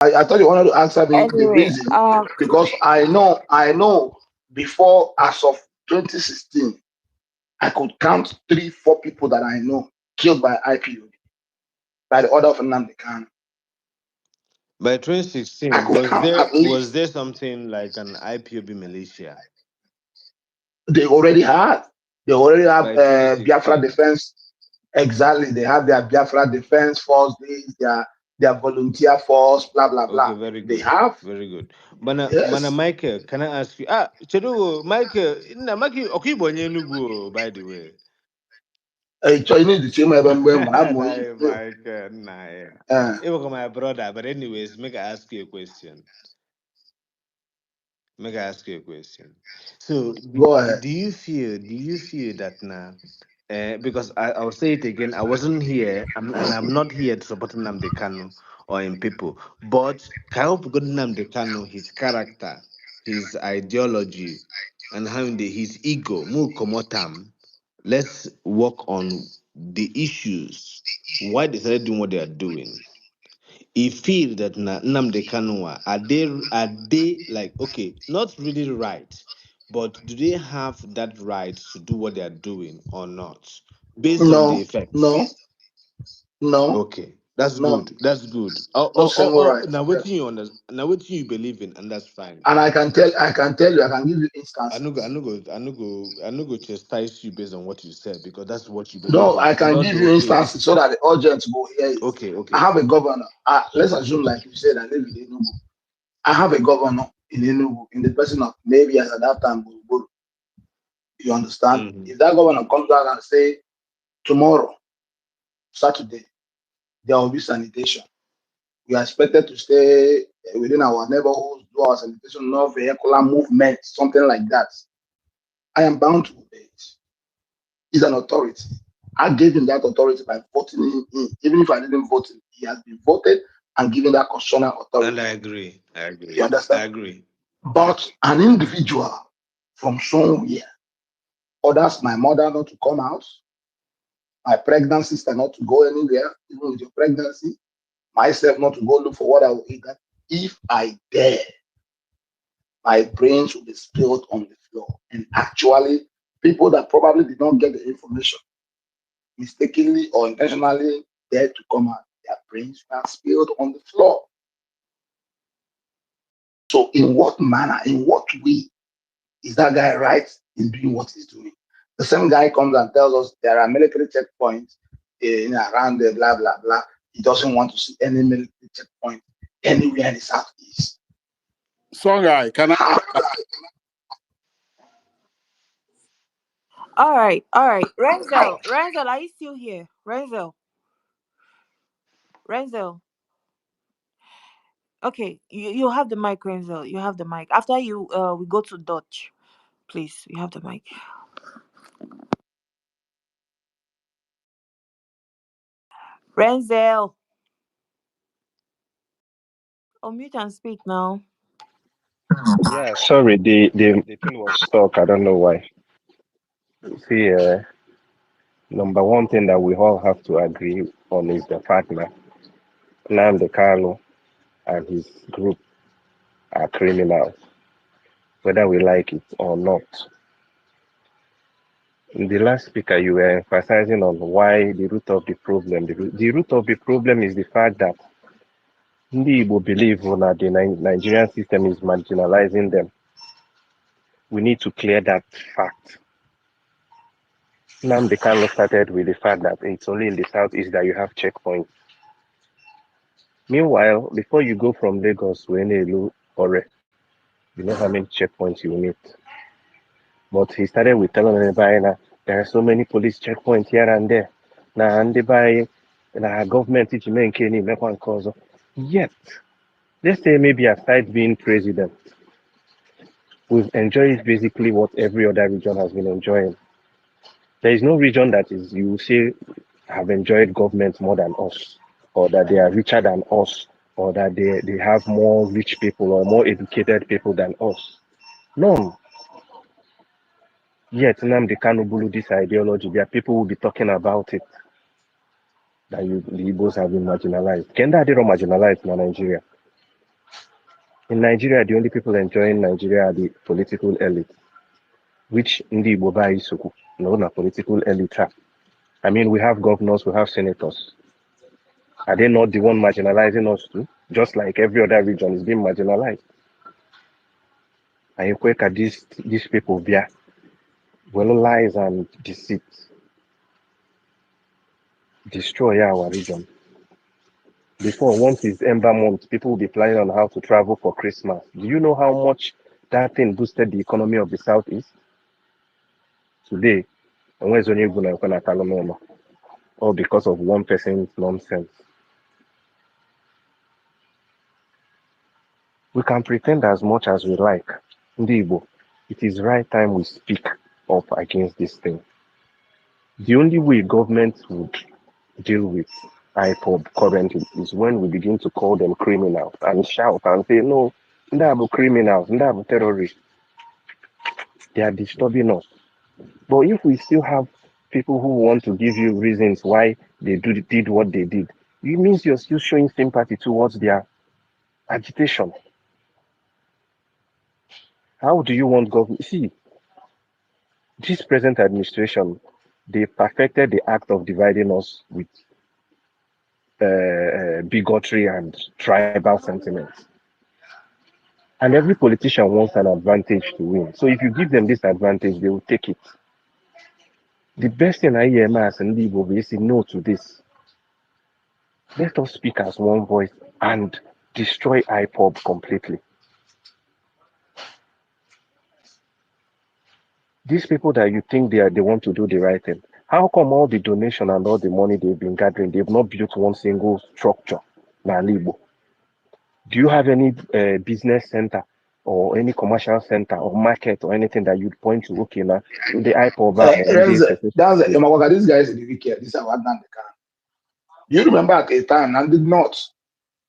I thought you wanted to answer the Anyway, reason because I know before as of 2016, I could count 3, 4 people that I know killed by IPOB by the order of Nnamdi Kanu. By I 2016, could count at was least there something like an IPOB militia? they already had. They already have By Biafra 2016. Defense. Exactly, they have their Biafra Defense Force, their volunteer force, blah blah Okay, blah. very They good. have, Very good. Mana yes. Michael, can I ask you? Chedu, Michael, Maki, okay, Bonyenugu, by the way. You need to change my Nah, Michael, nah, yeah. uh, Even my brother, but anyways, make I ask you a question. Make I ask you a question. So, Go ahead. do you feel that now? Because I'll say it again. I wasn't here, and I'm not here to support Nnamdi Kanu or in people. But Kyle Nnamdi Kanu, his character, his ideology, and how his ego, mu komotam. Let's work on the issues. Why they started doing what they are doing. He feel that Nnamdi Kanua are they like okay, not really right, but do they have that right to do what they are doing or not, based on the No, effects? no, no, Okay, that's no, good. That's good. Oh, no oh, oh, single oh. right. Now what Yes. you understand? Now what you believe in, and that's fine. And I can tell you, I can give you I no go, I instances. no go, I no go, I no go chastise you based on what you said because that's what you believe No, in, I and can that's give you okay. instances so that the audience will hear it. Okay, I okay. have a governor. Let's assume, like you said, I live in Enugu. I have a governor in Enugu in the person of maybe as at that time, Buruburu. You understand? Mm-hmm. If that governor comes out and say tomorrow, Saturday, there will be sanitation. We are expected to stay within our neighborhoods, do our sanitation, no vehicular movement, something like that. I am bound to obey it. He's an authority. I gave him that authority by voting him in. Even if I didn't vote him, he has been voted and given that constitutional And authority. I agree. I You agree. I understand? agree. But an individual from somewhere orders my mother not to come out, my pregnant sister not to go anywhere, even with your pregnancy, myself not to go look for what I will eat. That if I dare, my brains will be spilled on the floor. And actually, people that probably did not get the information mistakenly or intentionally dare to come out, their brains were spilled on the floor. So, in what manner, in what way is that guy right in doing what he's doing? The same guy comes and tells us there are military checkpoints around the blah blah blah. He doesn't want to see any military checkpoint anywhere in the southeast. Songai, can I? How? all right. Renzel, are you still here? Renzel. Okay, you have the mic, Renzel. You have the mic. After you, we go to Dutch. Please, you have the mic. Renzel, unmute and speak now. Yeah, sorry, the thing was stuck. I don't know why. See, number one thing that we all have to agree on is the fact that Nnamdi Kanu and his group are criminals, whether we like it or not. In the last speaker, you were emphasizing on why the root of the problem. The root of the problem is the fact that Ndi Igbo believe that the Nigerian system is marginalizing them. We need to clear that fact. Nnamdi Kanu started with the fact that it's only in the southeast that you have checkpoints. Meanwhile, before you go from Lagos to Enelu or you know how many checkpoints you need. But he started with telling everybody that there are so many police checkpoints here and there. Now, and by government cause. Yet, let's say maybe aside being president, we've enjoyed basically what every other region has been enjoying. There is no region that is you will say have enjoyed government more than us, or that they are richer than us, or that they have more rich people or more educated people than us. No, Yet Nnamdi Kanu Bulu this ideology, there are people will be talking about it, that the Igbos have been marginalized. Kenda Adiro marginalized in Nigeria. In Nigeria, the only people enjoying Nigeria are the political elite, which Ndi Igbo ba Isuku, no, na political elite. I mean, we have governors, we have senators. Are they not the one marginalizing us too? Just like every other region is being marginalized. And you quick at these people via well lies and deceit destroy our region. Before, once it's Ember month, people will be planning on how to travel for Christmas. Do you know how much that thing boosted the economy of the Southeast? Today, and where's only going all because of one person's nonsense. We can pretend as much as we like. Ndibo, it is right time we speak up against this thing. The only way government would deal with IPOB currently is when we begin to call them criminals and shout and say, no, Ndabo criminals, Ndabo terrorists. They are disturbing us. But if we still have people who want to give you reasons why they did what they did, it means you're still showing sympathy towards their agitation. How do you want government? See, this present administration, they perfected the act of dividing us with bigotry and tribal sentiments. And every politician wants an advantage to win. So if you give them this advantage, they will take it. The best thing I hear as and Igbo is say no to this. Let us speak as one voice and destroy IPOB completely. These people that you think they want to do the right thing, how come all the donation and all the money they've been gathering, they've not built one single structure? Do you have any business center or any commercial center or market or anything that you'd point to? Okay, now the IPOB and Renze, this that's it. These guys in the wicked. This is what done the can. You remember at a time, and did not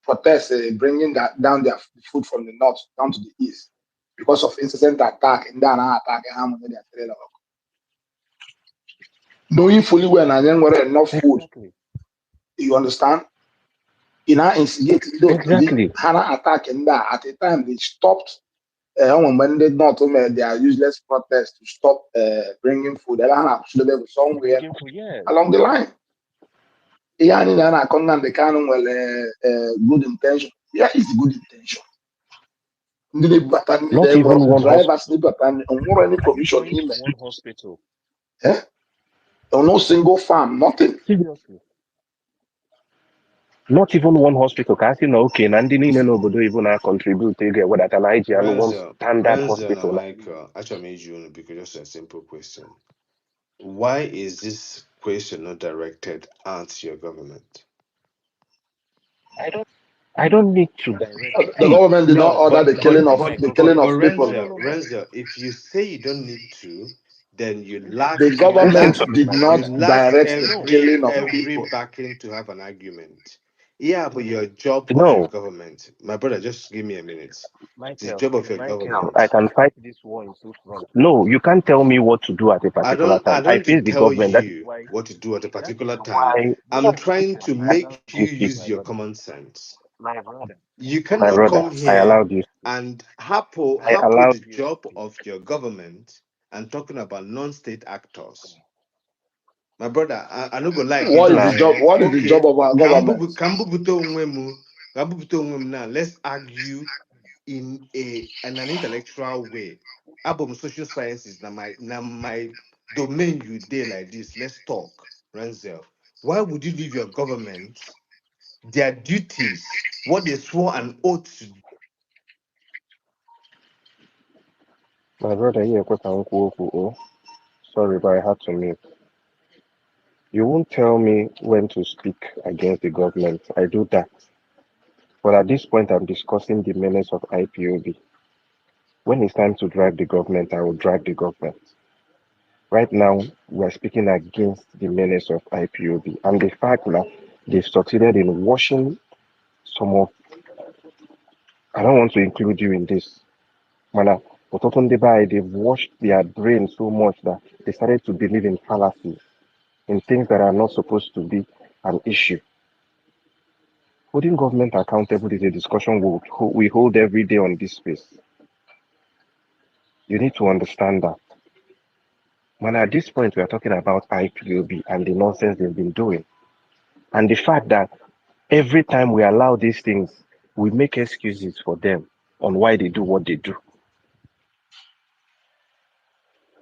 protest bringing that down their food from the north down to the east because of incessant attack and then attack and knowing fully well and then were enough food. exactly. You understand? In our instigate the Exactly. Hana attack and that at a time they stopped when they not their useless protest to stop bringing food. They should have somewhere Bringing for years. along the line. Yeah, and then I come the canon well good intention. Yeah, it's good intention. Not even one Drivers hospital. need more any Are you provision going to in one hospital? eh? No single farm, nothing. Seriously. Not even one hospital. Kasi na okay, na ndị niile n'obodo Igbo na-contribute ego ewedata na iji anụ one standard Renzel and hospital. Michael, actually made you because just a simple question. Why is this question not directed at your government? I don't need to direct. The See, government did not No, order the killing of but the but killing but of people. Renzel, if you say you don't need to, then The listen government to me, did my not you brother. lack direct the No, killing of every people. backing to have an argument. Yeah, but your job of your no, government, my brother, just give me a minute. The Michael, job of your Michael, government. I can fight this war in two fronts. No, you can't tell me what to do at a particular I time. I don't need face to the tell government. That is you why. what to do at a That particular is time. why. I'm No, trying listen. to I allowed make you you speak, use my your brother. common sense. My brother. You My cannot brother. come I here allowed you speak. and I hamper allowed the you job speak. of your government and talking about non-state actors. My brother, I no go lie, give What you is the Now, job? say, What is the okay, job of our government? kambubuto onwe m now. Let's argue in an intellectual way. Abom social sciences na my domain you day like this. Let's talk, Renzel. Why would you leave your government their duties, what they swore an oath to? my brother, here, oh, sorry, but I had to mute. You won't tell me when to speak against the government. I do that. But at this point, I'm discussing the menace of IPOB. When it's time to drag the government, I will drag the government. Right now, we're speaking against the menace of IPOB and the fact that they've succeeded in washing some of. I don't want to include you in this manner. They've washed their brain so much that they started to believe in fallacies, in things that are not supposed to be an issue. Holding government accountable is a discussion we hold every day on this space. You need to understand that. When at this point we are talking about IPOB and the nonsense they've been doing, and the fact that every time we allow these things, we make excuses for them on why they do what they do.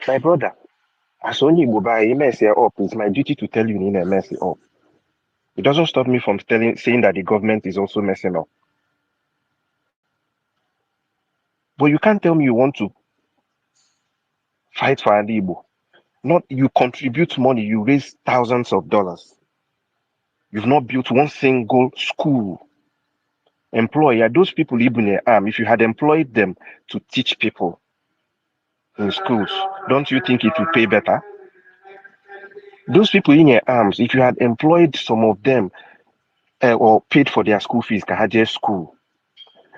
My brother, as only Igbo mess up, it's my duty to tell you in a mess up. It doesn't stop me from saying that the government is also messing up. But you can't tell me you want to fight for Igbo. Not you contribute money, you raise thousands of dollars. You've not built one single school. Employer, those people even in arm, if you had employed them to teach people in schools, don't you think it would pay better? Those people in your arms, if you had employed some of them or paid for their school fees, Kahaje school,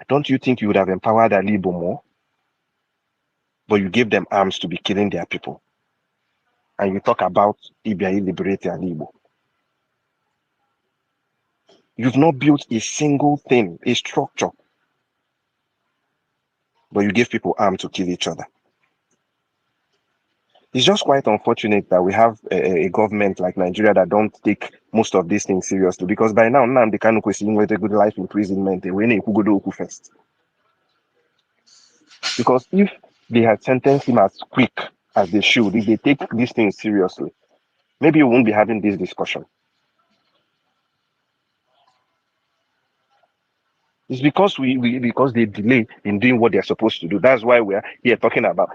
don't you think you would have empowered Alibo more? But you gave them arms to be killing their people. And you talk about Ibia liberating Alibo. You've not built a single thing, a structure, but you give people arms to kill each other. It's just quite unfortunate that we have a government like Nigeria that don't take most of these things seriously. Because by now, Nnamdi Kanu question with a good life imprisonment, when go do first. Because if they had sentenced him as quick as they should, if they take these things seriously, maybe we won't be having this discussion. It's because because they delay in doing what they're supposed to do. That's why we're here talking about.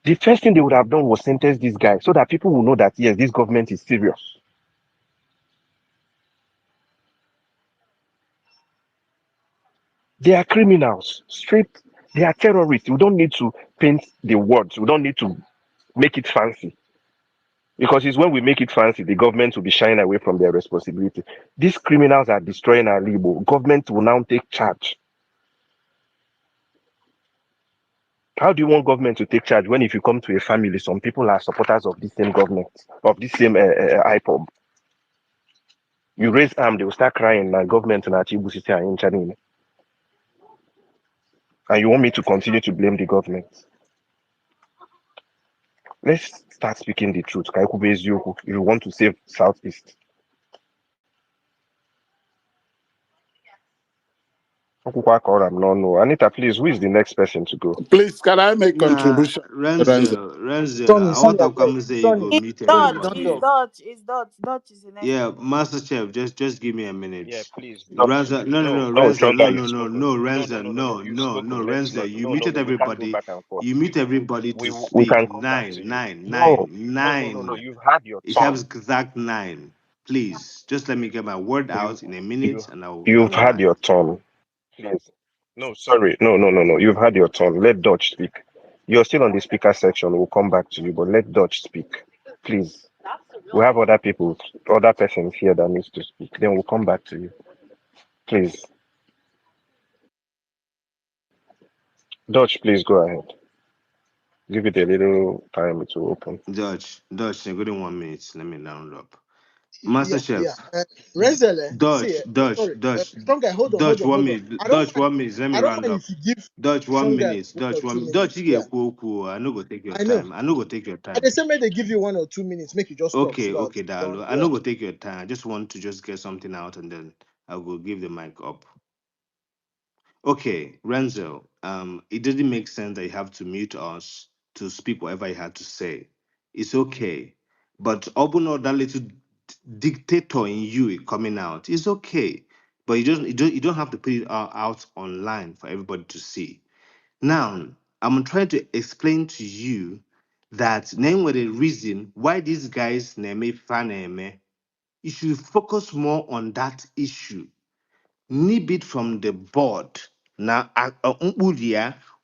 The first thing they would have done was sentence this guy so that people will know that yes, this government is serious. They are criminals, straight. They are terrorists. We don't need to paint the words. We don't need to make it fancy. Because it's when we make it fancy, the government will be shying away from their responsibility. These criminals are destroying our Igbo. Government will now take charge. How do you want government to take charge when if you come to a family, some people are supporters of the same government, of the same IPOB? You raise arm, they will start crying, and government and Achibu City are in Chanine. And you want me to continue to blame the government? Let's start speaking the truth. Kaikube Ezioku, if you want to save Southeast. Okwukwa Koram, no. Anita, please, who is the next person to go? Please, can I make Nah, contribution? Renzo? Renzel, Sonny, I want Sonny, I to beg. come and say you go Sonny, It's meet Sonny, Dutch. don't It's everybody. talk. Dutch. It's Dutch. Dutch is the next Yeah, person. Master Chef, just give me a Yeah, minute. please, please. Renzel, No, no, Renzel, Jordan, you've spoken. Renzel, You've spoken. Let's Renzel. not. You No, no, muted no. We can't go everybody. back and forth. You mute everybody to We speak. can come back to you. No, no, no, no, no. You've had your It turn. has exact 9. Please, just let me get my word You, out in a you, minute, and I'll you've be had back. your turn. Please. No, sorry. No, no, no, no. You've had your turn. Let Dutch speak. You're still on the speaker section. We'll come back to you, but let Dutch speak. Please. We have other people, other persons here that needs to speak. Then we'll come back to you. Please. Dutch, please go ahead. Give it a little time to open. Dutch, go in 1 minute. Let me round up. Master Yeah, Chef, yeah. Renzel, see, sorry, strong guy, Dutch, one hold on. minute, I don't mind. 1 minute. Let me I don't round mind up. if you give Dutch, one strong guy minute. 1 or 2 minutes. Dutch, you Yeah, get cool. I no go take your I know. time. I no go take your And they time. say may they give you 1 or 2 minutes, make you just talk so that Okay, you don't. Dalo. I Yeah. no go take your time. I just want to just get something out, and then I will give the mic up. Okay, Renzo. It didn't make sense that you have to mute us to speak whatever you had to say. It's okay, but Obuno, that little dictator in you is coming out. It's okay, but you don't have to put it out online for everybody to see. Now, I'm trying to explain to you that name with the reason why these guys name fan you should focus more on that issue, nib it from the board now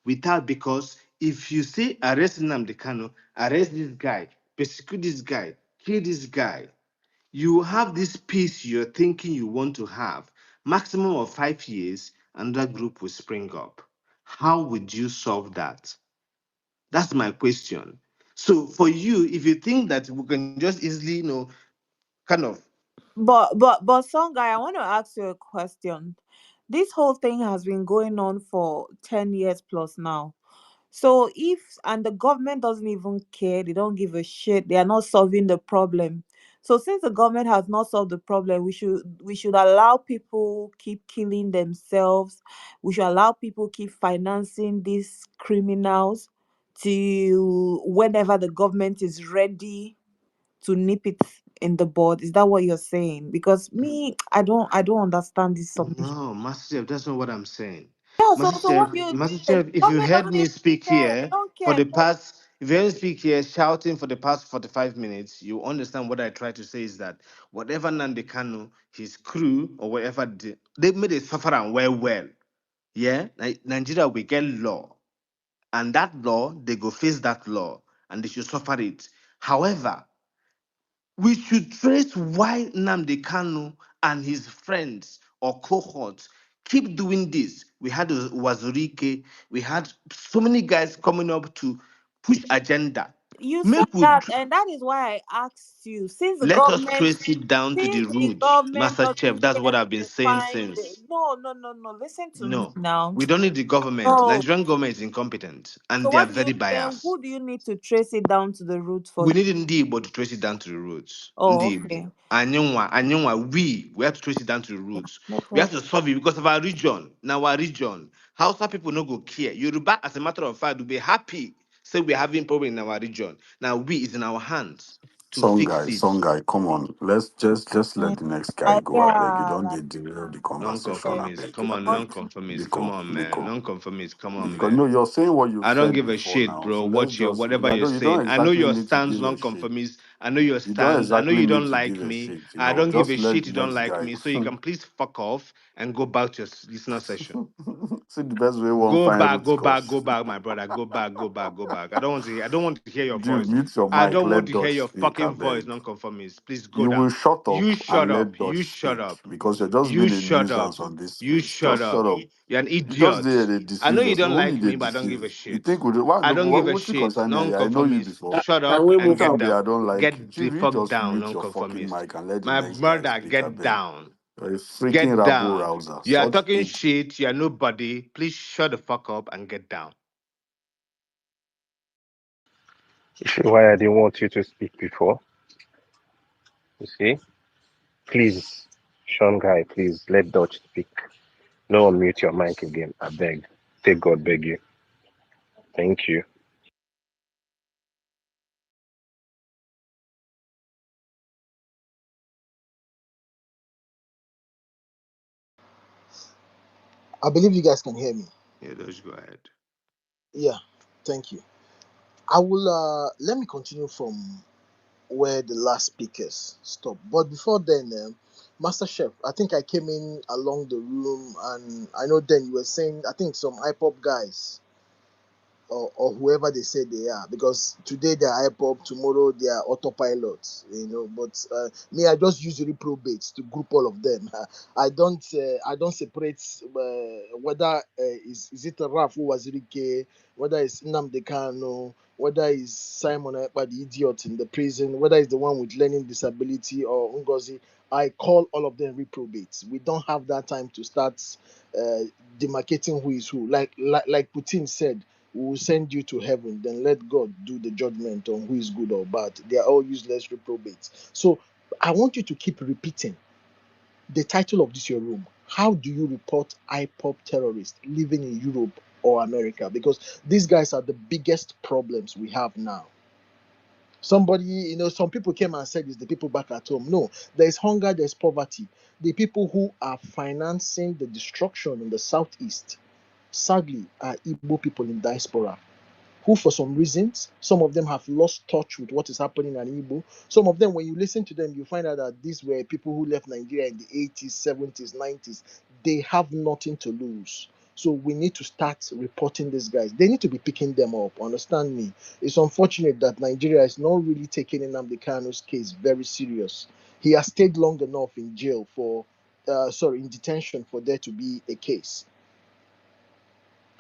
without, because if you say arrest Nnamdi Kanu, arrest this guy, persecute this guy, kill this guy, you have this peace you're thinking you want to have, maximum of 5 years, another group will spring up. How would you solve that? That's my question. So for you, if you think that we can just easily, kind of. But some guy, I want to ask you a question. This whole thing has been going on for 10 years plus now. So if and the government doesn't even care, they don't give a shit, they are not solving the problem. So since the government has not solved the problem, we should allow people keep killing themselves. We should allow people keep financing these criminals till whenever the government is ready to nip it in the bud. Is that what you're saying? Because me, I don't understand this submission. No, Master Chef, that's not what I'm saying. Yeah, so Master what Chef, do you Master think? The Chef, if you government heard doesn't me even speak care. They here don't for care. the past, if you heard me speak here shouting for the past 45 minutes, you understand what I try to say is that whatever Nande Kanu, his crew, or whatever, they made it suffer and well. Yeah? Nigeria, we get law. And that law, they go face that law and they should suffer it. However, we should trace why Nnamdi Kanu and his friends or cohorts keep doing this. We had Wazurike, we had so many guys coming up to push agenda. You said Make we that, and that is why I asked you. let us trace it down to the Since the roots. government Master Chef, doesn't that's what care I've been to saying find the, since. no, no, no, no. Listen to me No, now. we don't need the government. No. Nigerian government is incompetent and So they are what do you very then? biased. Who do you need to trace it down to the root for? We need Ndi Igbo to trace it down to the roots. Oh, Ndi Igbo. okay. Anyonwa, we have to trace it down to the Yeah, roots. no We have problem. to solve it because of our region. Now our region. Hausa people no go care. Yoruba, as a matter of fact, will be happy. Say we're having problem in our region. Now we is in our hands to fix it. Some guy, come on. Let's just let Mm. the next guy go. I beg you. Yeah, Don't like they derail the conversation. I Non-conformist. beg Come you. on, because non-conformist. Come Nico, on, man. Nico. Non-conformist. Come on, Because no, man. you're saying what you've I don't said give a before shit, now. bro. So let's What you just whatever I you're don't you don't saying. I know exactly your need to stance, give a shit. non-conformist. I know your You don't stance. I know exactly you need don't to like give a me. shit, I don't give Just a let shit the you don't next like guy. me. So you can please fuck off and go back to your listener session. See the best way one Go find back, roots go back, go cause. back, my brother. Go back, go back, go back. I don't want to hear your Dude, voice. mute your I mic, don't want let to hear Dutch your speak, I fucking voice, beg. non-conformist. Please go You will down. shut up You shut and let up. You Dutch shut speak up. because you're just You being a shut up. nuisance on this You space. shut Just shut up. up. You're an You just idiot. there, they I know deceive you yourself. don't Only like they me, but I don't give deceive. a You shit. think why I don't give a what you shit. concern me? I know you Non-conformist. before. Shut Can up we and You move get can't on? be I down. don't like you. Get the Chief, you fuck just down, mute your fucking non-conformist. mic and let the My next guy brother, speak, I get beg. down. You're a freaking Get rabble down. rouser. You are Such talking it. shit. You are nobody. Please shut the fuck up and get down. You see why I didn't want you to speak before? You see? Please, Sean Guy, please let Dutch speak. No unmute your mic again. I beg. Take God beg you. Thank you. I believe you guys can hear me. Yeah, let's go ahead. Yeah, thank you. I will let me continue from where the last speakers stopped. But before then, Master Chef, I think I came in along the room and I know then you were saying I think some hip hop guys or whoever they say they are because today they're IPOP, tomorrow they are autopilots, but me I just use reprobates to group all of them. I don't separate whether is it Raf who was Rike, whether it's Nnamdi Kanu, whether it's Simon Ekpa the idiot in the prison, whether it's the one with learning disability or Ngozi. I call all of them reprobates. We don't have that time to start demarcating who is who. Like Putin said, we will send you to heaven, then let God do the judgment on who is good or bad. They are all useless reprobates. So I want you to keep repeating the title of this your room. How do you report IPOP terrorists living in Europe or America? Because these guys are the biggest problems we have now. Somebody, some people came and said it's the people back at home. No, there's hunger, there's poverty. The people who are financing the destruction in the southeast, sadly, are Igbo people in diaspora who, for some reasons, some of them have lost touch with what is happening in Igbo. Some of them, when you listen to them, you find out that these were people who left Nigeria in the 80s, 70s, 90s. They have nothing to lose. So we need to start reporting these guys. They need to be picking them up. Understand me? It's unfortunate that Nigeria is not really taking Nnamdi Kanu's case very serious. He has stayed long enough in jail, in detention, for there to be a case.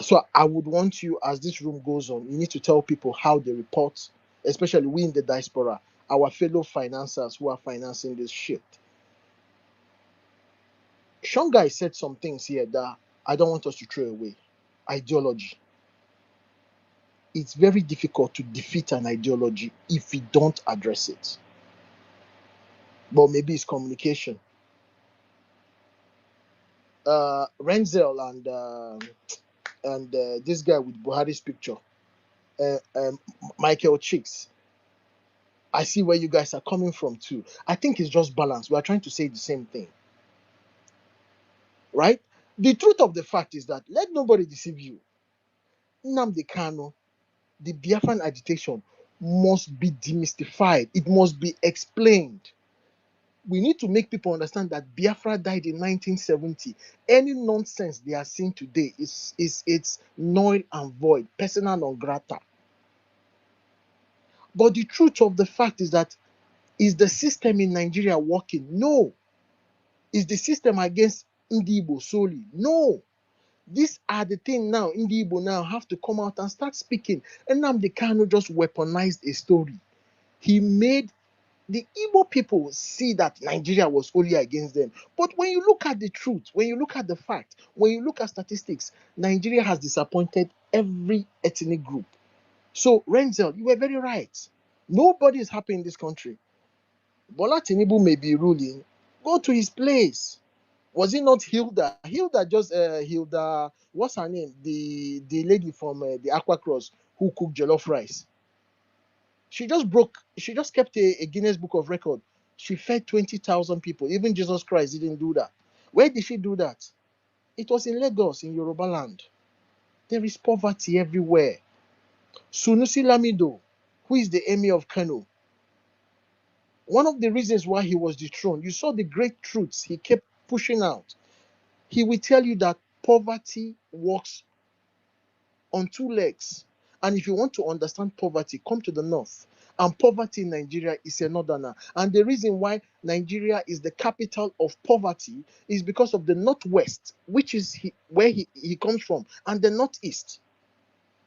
So I would want you, as this room goes on, you need to tell people how they report, especially we in the diaspora, our fellow financiers who are financing this shit. Shongai said some things here that I don't want us to throw away. Ideology. It's very difficult to defeat an ideology if we don't address it. But maybe it's communication. Renzel and this guy with Buhari's picture, uh, um, Michael Chicks. I see where you guys are coming from too. I think it's just balance. We are trying to say the same thing, right? The truth of the fact is that let nobody deceive you. Nnamdi Kanu, the Biafran agitation must be demystified. It must be explained. We need to make people understand that Biafra died in 1970. Any nonsense they are seeing today is it's null and void, personal non grata. But the truth of the fact is that is the system in Nigeria working? No. Is the system against Ndibo solely? No. These are the things now Ndibo now have to come out and start speaking. And Nnamdi Kanu just weaponized a story. He made the Igbo people see that Nigeria was only against them. But when you look at the truth, when you look at the fact, when you look at statistics, Nigeria has disappointed every ethnic group. So, Renzel, you were very right. Nobody is happy in this country. Bola Tinubu may be ruling. Go to his place. Was it not Hilda? Hilda just Hilda. What's her name? The lady from the Aqua Cross who cooked jollof rice. She just broke. She just kept a Guinness Book of Record. She fed 20,000 people. Even Jesus Christ didn't do that. Where did she do that? It was in Lagos, in Yoruba land. There is poverty everywhere. Sunusi Lamido, who is the emir of Kano, one of the reasons why he was dethroned, you saw the great truths he kept pushing out. He will tell you that poverty works on two legs. And if you want to understand poverty, come to the north. And poverty in Nigeria is a northerner. And the reason why Nigeria is the capital of poverty is because of the northwest, which is where he comes from, and the northeast.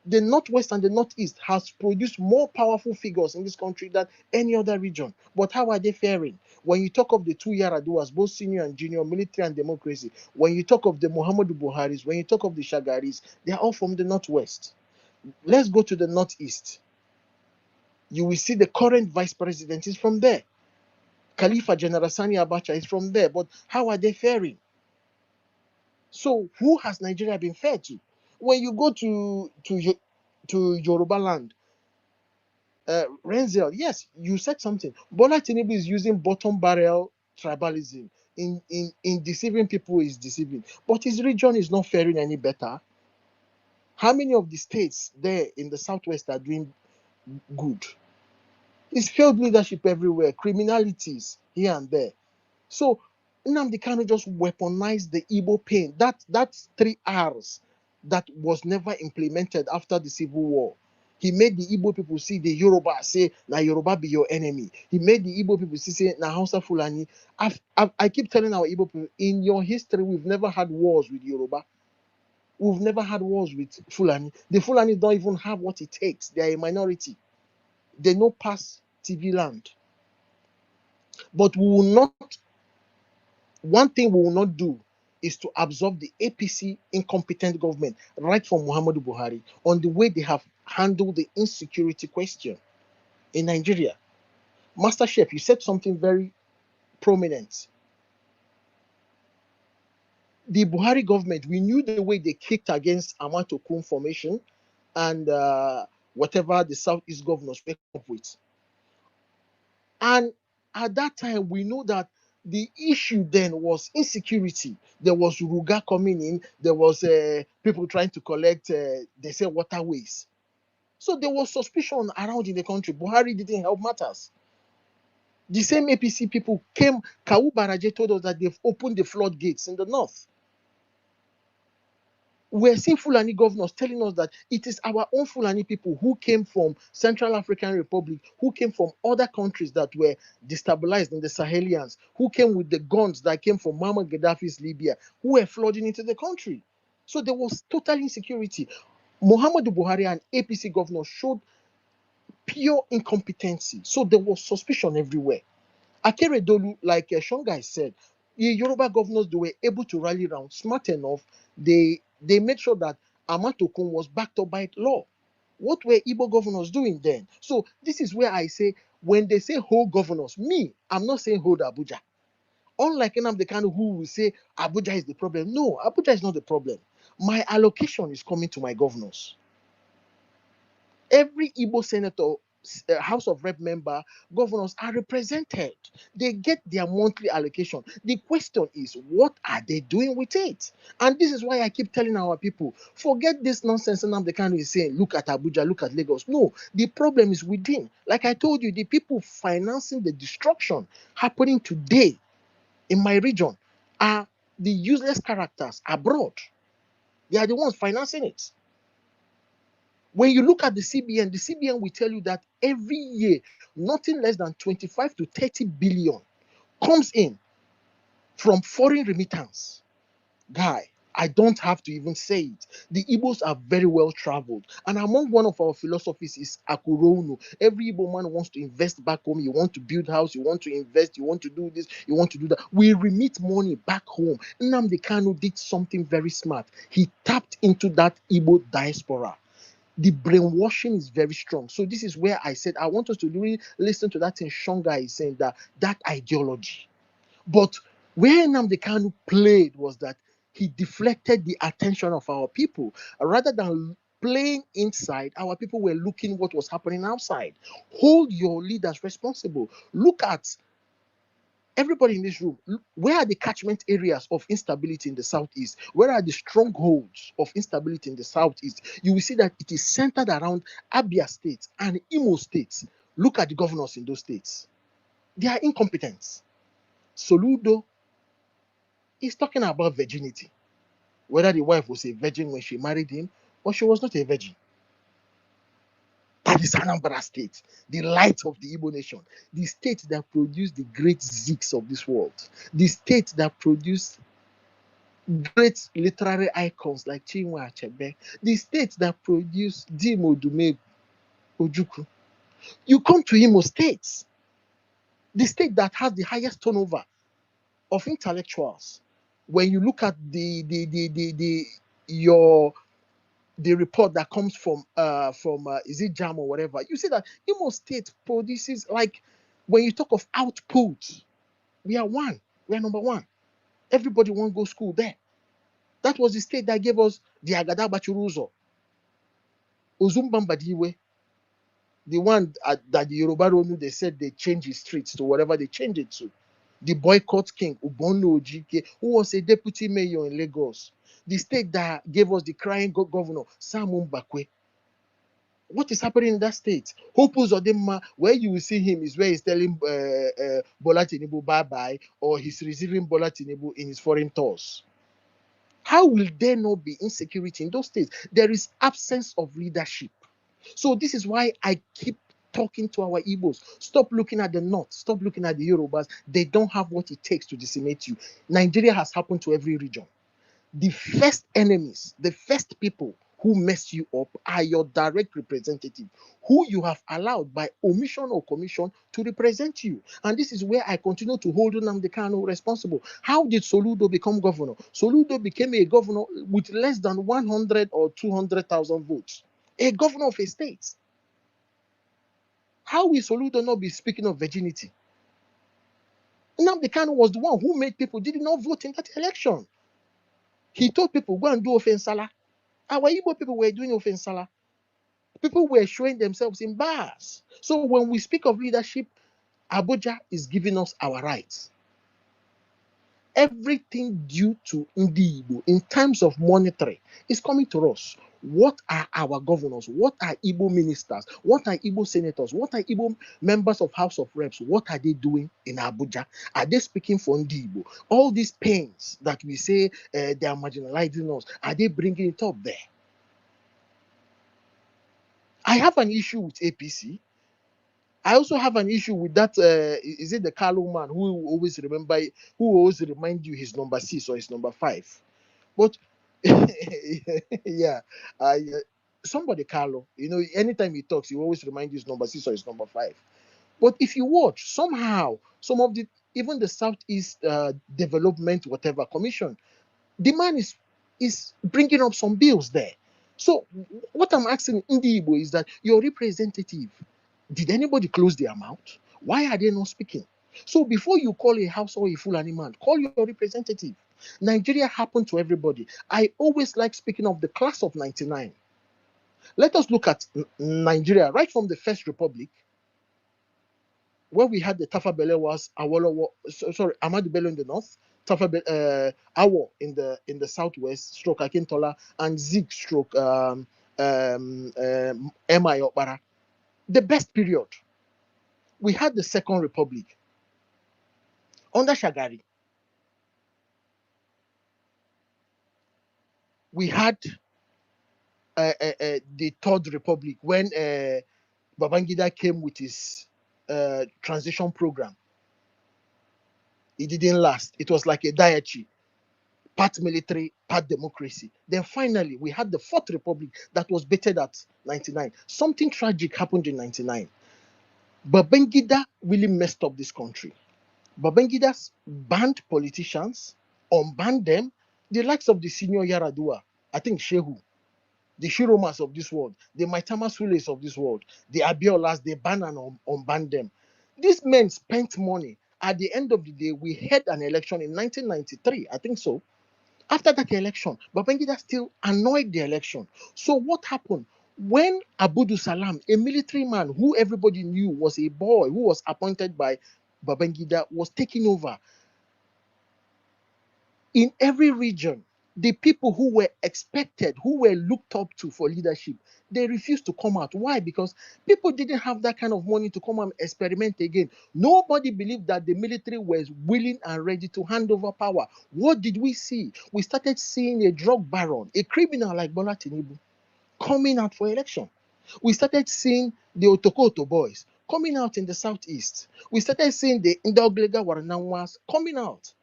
The northwest and the northeast has produced more powerful figures in this country than any other region. But how are they faring? When you talk of the two Yaraduas, both senior and junior, military and democracy, when you talk of the Muhammadu Buharis, when you talk of the Shagaris, they are all from the northwest. Let's go to the northeast. You will see the current vice president is from there. Khalifa General Sani Abacha is from there. But how are they faring? So who has Nigeria been fair to? When you go to Yoruba land, Renzel, yes, you said something. Bola Tinubu is using bottom barrel tribalism in deceiving people is deceiving, but his region is not faring any better. How many of the states there in the southwest are doing good? It's failed leadership everywhere, criminalities here and there. So Nnamdi Kanu just weaponized the Igbo pain. That's 3 R's that was never implemented after the civil war. He made the Igbo people see the Yoruba say, "Na Yoruba be your enemy." He made the Igbo people see, say, "Na Hausa Fulani." I keep telling our Igbo people, in your history, we've never had wars with Yoruba. We've never had wars with Fulani. The Fulani don't even have what it takes. They are a minority. They no pass TV land. But we will not. One thing we will not do is to absorb the APC incompetent government right from Muhammadu Buhari on the way they have handled the insecurity question in Nigeria. Master Chef, you said something very prominent. The Buhari government, we knew the way they kicked against Amatokun formation and whatever the Southeast governors were up with. And at that time, we know that the issue then was insecurity. There was Ruga coming in. There was people trying to collect, they say, waterways. So there was suspicion around in the country. Buhari didn't help matters. The same APC people came. Kawu Baraje told us that they've opened the floodgates in the north. We're seeing Fulani governors telling us that it is our own Fulani people who came from Central African Republic, who came from other countries that were destabilized in the Sahelians, who came with the guns that came from Muammar Gaddafi's Libya, who were flooding into the country. So there was total insecurity. Muhammadu Buhari and APC governors showed pure incompetency. So there was suspicion everywhere. Akeredolu, like Shongai said, the Yoruba governors, they were able to rally around smart enough. They made sure that Amatokun was backed up by law. What were Igbo governors doing then? So this is where I say, when they say hold governors, me, I'm not saying hold Abuja. Unlike Nnamdi Kanu, who will say Abuja is the problem. No, Abuja is not the problem. My allocation is coming to my governors. Every Igbo senator, House of Rep member, governors are represented. They get their monthly allocation. The question is, what are they doing with it? And this is why I keep telling our people, forget this nonsense Nnamdi Kanu is saying, look at Abuja, look at Lagos. No, the problem is within. Like I told you, the people financing the destruction happening today in my region are the useless characters abroad. They are the ones financing it. When you look at the CBN will tell you that every year, nothing less than 25 to 30 billion comes in from foreign remittance. Guy, I don't have to even say it. The Igbos are very well traveled. And among one of our philosophies is Akuronu. Every Igbo man wants to invest back home. You want to build house, you want to invest, you want to do this, you want to do that. We remit money back home. Nnamdi Kanu did something very smart. He tapped into that Igbo diaspora. The brainwashing is very strong. So this is where I said I want us to really listen to that thing Shonga is saying, that ideology. But where Nnamdi Kanu played was that he deflected the attention of our people. Rather than playing inside, our people were looking what was happening outside. Hold your leaders responsible. Look at everybody in this room. Where are the catchment areas of instability in the southeast? Where are the strongholds of instability in the southeast? You will see that it is centered around Abia State and Imo State. Look at the governors in those states. They are incompetent. Soludo is talking about virginity, whether the wife was a virgin when she married him or she was not a virgin. That is Anambra State, the light of the Igbo nation, the state that produced the great Zeeks of this world, the state that produced great literary icons like Chinua Achebe, the state that produced Dimo Dume Ojukwu. You come to Imo State, the state that has the highest turnover of intellectuals. When you look at your the report that comes from is it JAM or whatever, you see that Imo State produces, like, when you talk of output, we are one, we are number one. Everybody want to go school there. That was the state that gave us the Agada Bachuruzo, Ozumbambadiwe, the one that the Yoruba Ronu, they said they changed his streets to whatever they changed it to. The boycott king, Ubono Ojike, who was a deputy mayor in Lagos. The state that gave us the crying governor, Sam Mbakwe. What is happening in that state? Hope Uzodinma, where you will see him is where he's telling Bola Tinubu bye-bye, or he's receiving Bola Tinubu in his foreign tours. How will there not be insecurity in those states? There is absence of leadership. So this is why I keep talking to our Igbos. Stop looking at the North. Stop looking at the Yorubas. They don't have what it takes to decimate you. Nigeria has happened to every region. The first enemies, the first people who mess you up are your direct representative, who you have allowed by omission or commission to represent you. And this is where I continue to hold Nnamdi Kanu responsible. How did Soludo become governor? Soludo became a governor with less than 100 or 200,000 votes. A governor of a state. How will Soludo not be speaking of virginity? Nnamdi Kanu was the one who made people did not vote in that election. He told people, go and do offensala. Our Igbo people were doing offensala. People were showing themselves in bars. So when we speak of leadership, Abuja is giving us our rights. Everything due to Ndi Igbo in terms of monetary is coming to us. What are our governors? What are Igbo ministers? What are Igbo senators? What are Igbo members of House of Reps? What are they doing in Abuja? Are they speaking for Ndi Igbo? All these pains that we say they are marginalizing us, are they bringing it up there? I have an issue with APC. I also have an issue with that. Is it the Kalu man who always remind you his number 6 or his number 5? But Yeah, I somebody Carlo, anytime he talks, he always remind you his number 6 or his number 5. But if you watch, somehow some of the even the Southeast Development whatever commission, the man is bringing up some bills there. So what I'm asking Ndi Igbo is that your representative, did anybody close their mouth? Why are they not speaking? So before you call a house or a Fulani man, call your representative. Nigeria happened to everybody. I always like speaking of the class of 99. Let us look at Nigeria right from the First Republic, where we had the Tafa Belewas, Awolowo, sorry, Ahmadu Bello in the north, Awo in the southwest, stroke Akintola, and Zig stroke M.I. Okpara. The best period. We had the Second Republic under Shagari. We had the Third Republic when Babangida came with his transition program. It didn't last. It was like a dietary, part military, part democracy. Then finally, we had the Fourth Republic that was better at 99. Something tragic happened in 99. Babangida really messed up this country. Babangida banned politicians, unbanned them, the likes of the senior Yaradua, I think Shehu, the Shiromas of this world, the Maitama Sules of this world, the Abiolas, they banned and unbanned them. These men spent money. At the end of the day, we had an election in 1993, I think so. After that election, Babangida still annoyed the election. So what happened? When Abudu Salam, a military man who everybody knew was a boy who was appointed by Babangida, was taking over, in every region, the people who were expected, who were looked up to for leadership, they refused to come out. Why? Because people didn't have that kind of money to come and experiment again. Nobody believed that the military was willing and ready to hand over power. What did we see? We started seeing a drug baron, a criminal like Bola Tinubu, coming out for election. We started seeing the Otokoto boys coming out in the southeast. We started seeing the Ndoglega Warananwas coming out.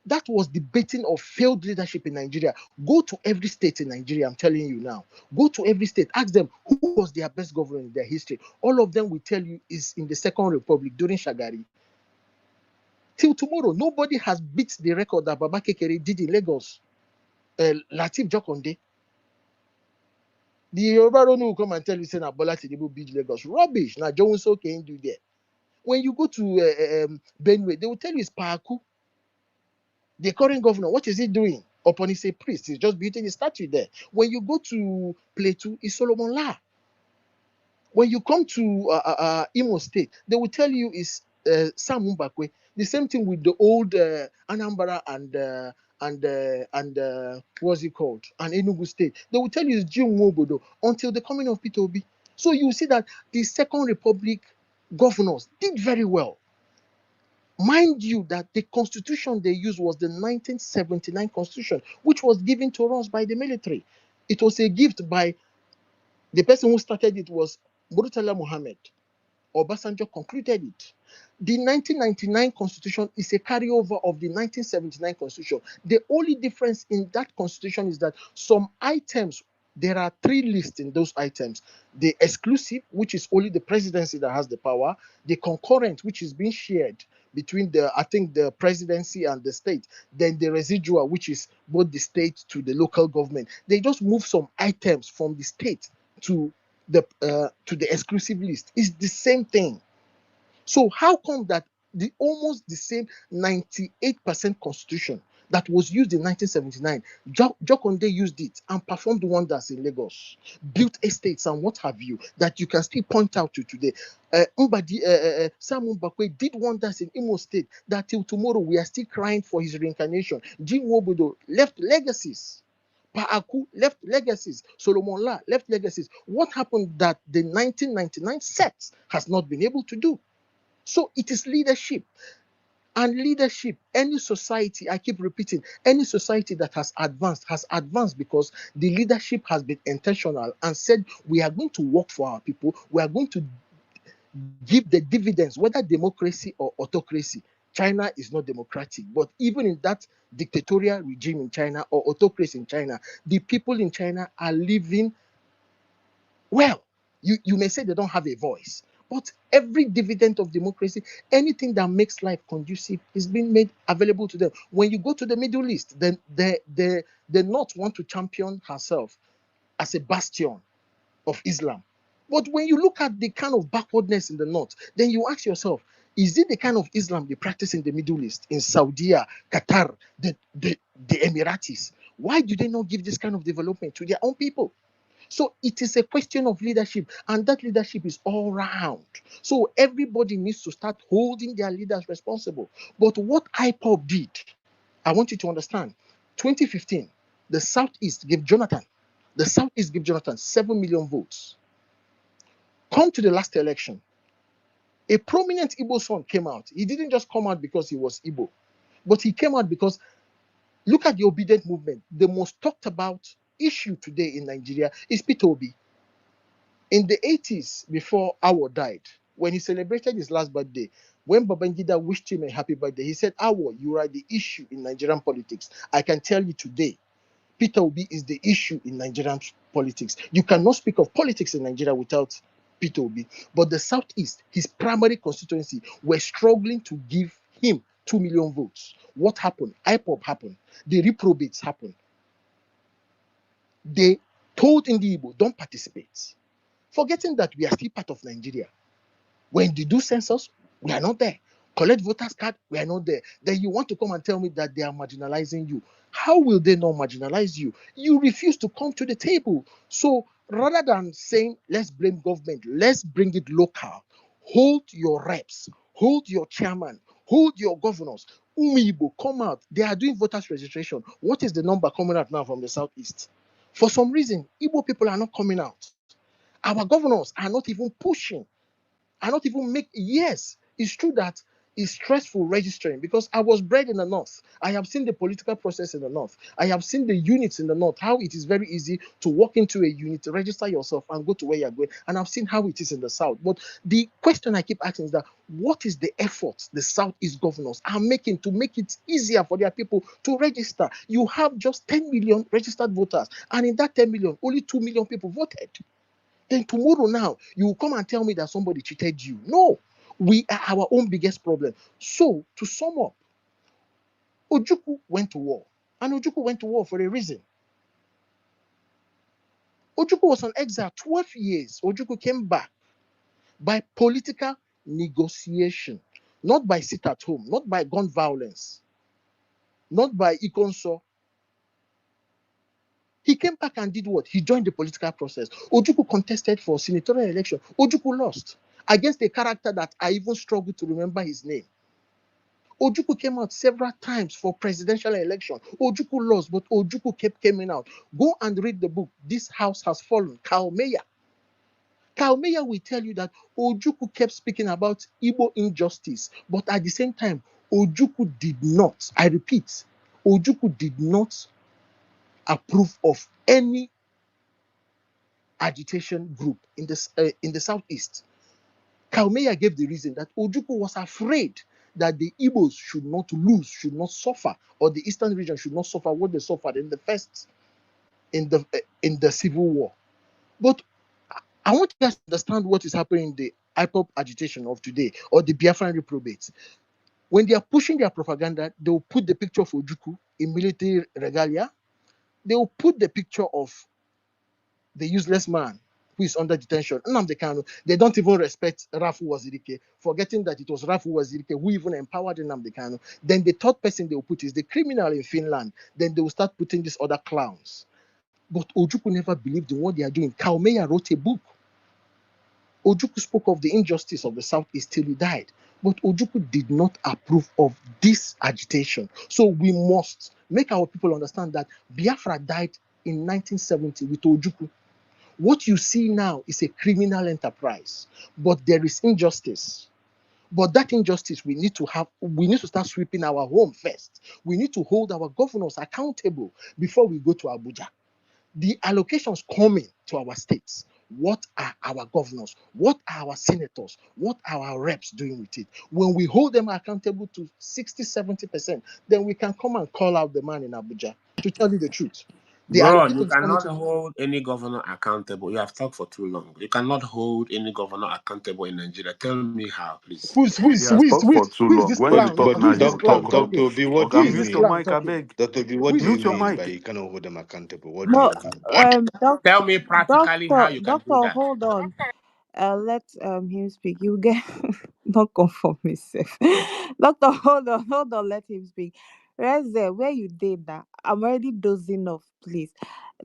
That was the baiting of failed leadership in Nigeria. Go to every state in Nigeria, I'm telling you now. Go to every state, ask them who was their best governor in their history. All of them will tell you is in the Second Republic during Shagari. Till tomorrow, nobody has beat the record that Baba Kekere did in Lagos. Latif Jokonde. The Yoruba will come and tell you, say, Bola Tinubu beat Lagos. Rubbish. Now, Jones can do there. When you go to Benue, they will tell you it's Paku. The current governor, what is he doing? Upon he's a priest, he's just building a statue there. When you go to Plateau, it's Solomon La. When you come to Imo State, they will tell you it's Sam Mbakwe. The same thing with the old Anambra and what's it called? And Enugu State. They will tell you it's Jim Wobodo until the coming of Peter Obi. So you see that the Second Republic governors did very well. Mind you, that the constitution they used was the 1979 constitution, which was given to us by the military. It was a gift by the person who started it was Murtala Mohammed. Obasanjo concluded it. The 1999 constitution is a carryover of the 1979 constitution. The only difference in that constitution is that some items, there are 3 lists in those items. The exclusive, which is only the presidency that has the power. The concurrent, which is being shared between the presidency and the state. Then the residual, which is both the state to the local government. They just move some items from the state to the exclusive list. It's the same thing. So how come that the almost the same 98% constitution that was used in 1979, Jokonde used it and performed wonders in Lagos, built estates and what have you, that you can still point out to today. Sam Mbakwe did wonders in Imo State that till tomorrow we are still crying for his reincarnation. Jim Wobodo left legacies. Paaku left legacies. Solomon La left legacies. What happened that the 1999 set has not been able to do? So it is leadership. And leadership, any society, I keep repeating, any society that has advanced because the leadership has been intentional and said, we are going to work for our people, we are going to give the dividends, whether democracy or autocracy, China is not democratic, but even in that dictatorial regime in China or autocracy in China, the people in China are living well. You may say they don't have a voice, but every dividend of democracy, anything that makes life conducive, is being made available to them. When you go to the Middle East, then the North want to champion herself as a bastion of Islam. But when you look at the kind of backwardness in the North, then you ask yourself, is it the kind of Islam they practice in the Middle East, in Saudi, Qatar, the Emiratis? Why do they not give this kind of development to their own people? So it is a question of leadership, and that leadership is all round. So everybody needs to start holding their leaders responsible. But what IPOB did, I want you to understand, 2015, the Southeast gave Jonathan 7 million votes. Come to the last election, a prominent Igbo son came out. He didn't just come out because he was Igbo, but he came out because, look at the obedient movement. The most talked about issue today in Nigeria is Peter Obi. In the 80s, before Awo died, when he celebrated his last birthday, when Babangida wished him a happy birthday, he said, Awo, you are the issue in Nigerian politics. I can tell you today, Peter Obi is the issue in Nigerian politics. You cannot speak of politics in Nigeria without Peter Obi. But the Southeast, his primary constituency, were struggling to give him 2 million votes. What happened? IPOB happened. The reprobates happened. They told Igbo, don't participate, forgetting that we are still part of Nigeria. When they do census, we are not there. Collect voters card, we are not there. Then you want to come and tell me that they are marginalizing you. How will they not marginalize you? You refuse to come to the table. So rather than saying, let's blame government, let's bring it local. Hold your reps, hold your chairman, hold your governors. Umibo, come out. They are doing voters registration. What is the number coming out now from the Southeast? For some reason, Igbo people are not coming out. Our governors are not even pushing. I not even make. Yes, it's true that it's stressful registering, because I was bred in the North. I have seen the political process in the North. I have seen the units in the North, how it is very easy to walk into a unit, register yourself, and go to where you're going. And I've seen how it is in the South. But the question I keep asking is that, what is the effort the Southeast governors are making to make it easier for their people to register? You have just 10 million registered voters, and in that 10 million, only 2 million people voted. Then tomorrow now, you will come and tell me that somebody cheated you. No, we are our own biggest problem. So, to sum up, Ojukwu went to war. And Ojukwu went to war for a reason. Ojukwu was on exile 12 years. Ojukwu came back by political negotiation, not by sit at home, not by gun violence, not by Ikonso. He came back and did what? He joined the political process. Ojukwu contested for senatorial election. Ojukwu lost against a character that I even struggle to remember his name. Ojukwu came out several times for presidential election. Ojukwu lost, but Ojukwu kept coming out. Go and read the book, This House Has Fallen, Karl Mayer. Karl Mayer will tell you that Ojukwu kept speaking about Igbo injustice, but at the same time, Ojukwu did not, I repeat, Ojukwu did not approve of any agitation group in the Southeast. Karl Mayer gave the reason that Ojukwu was afraid that the Igbos should not lose, should not suffer, or the Eastern region should not suffer what they suffered in the first, in the Civil War. But I want you guys to understand what is happening in the IPOP agitation of today, or the Biafran reprobates. When they are pushing their propaganda, they will put the picture of Ojukwu in military regalia. They will put the picture of the useless man who is under detention, Nnamdi Kanu. They don't even respect Rafu Wazirike, forgetting that it was Rafu Wazirike who even empowered Nnamdi Kanu. Then the third person they will put is the criminal in Finland. Then they will start putting these other clowns. But Ojukwu never believed in what they are doing. Karl Mayer wrote a book. Ojukwu spoke of the injustice of the Southeast till he died. But Ojukwu did not approve of this agitation. So we must make our people understand that Biafra died in 1970 with Ojukwu. What you see now is a criminal enterprise, but there is injustice. But that injustice we need to start sweeping our home first. We need to hold our governors accountable before we go to Abuja. The allocations coming to our states, What are our governors? What are our senators? What are our reps doing with it? When we hold them accountable to 60, 70%, then we can come and call out the man in Abuja. To tell you the truth, the Bro, you allegation is coming cannot to. hold any governor accountable. You have talked for too long. You cannot hold any governor accountable in Nigeria. Tell me how, please. Who is who He is has who is talked who for is too who is long. this When you clown? talk But Who now, is this you clown talk now. Dr. talking? Obi, what do Who Okay, is you this mute your mean? clown mic, I talking? beg. Dr. Obi, Who what is do you this Mute your clown? mean by mic. you cannot hold them accountable? What do No, you mean? doc, Tell me practically how doctor, you can do doctor, that. hold on. Let him speak. You get not come for me, safe. Doctor, hold on, let him speak. Reze, where you did that? I'm already dozing off, please.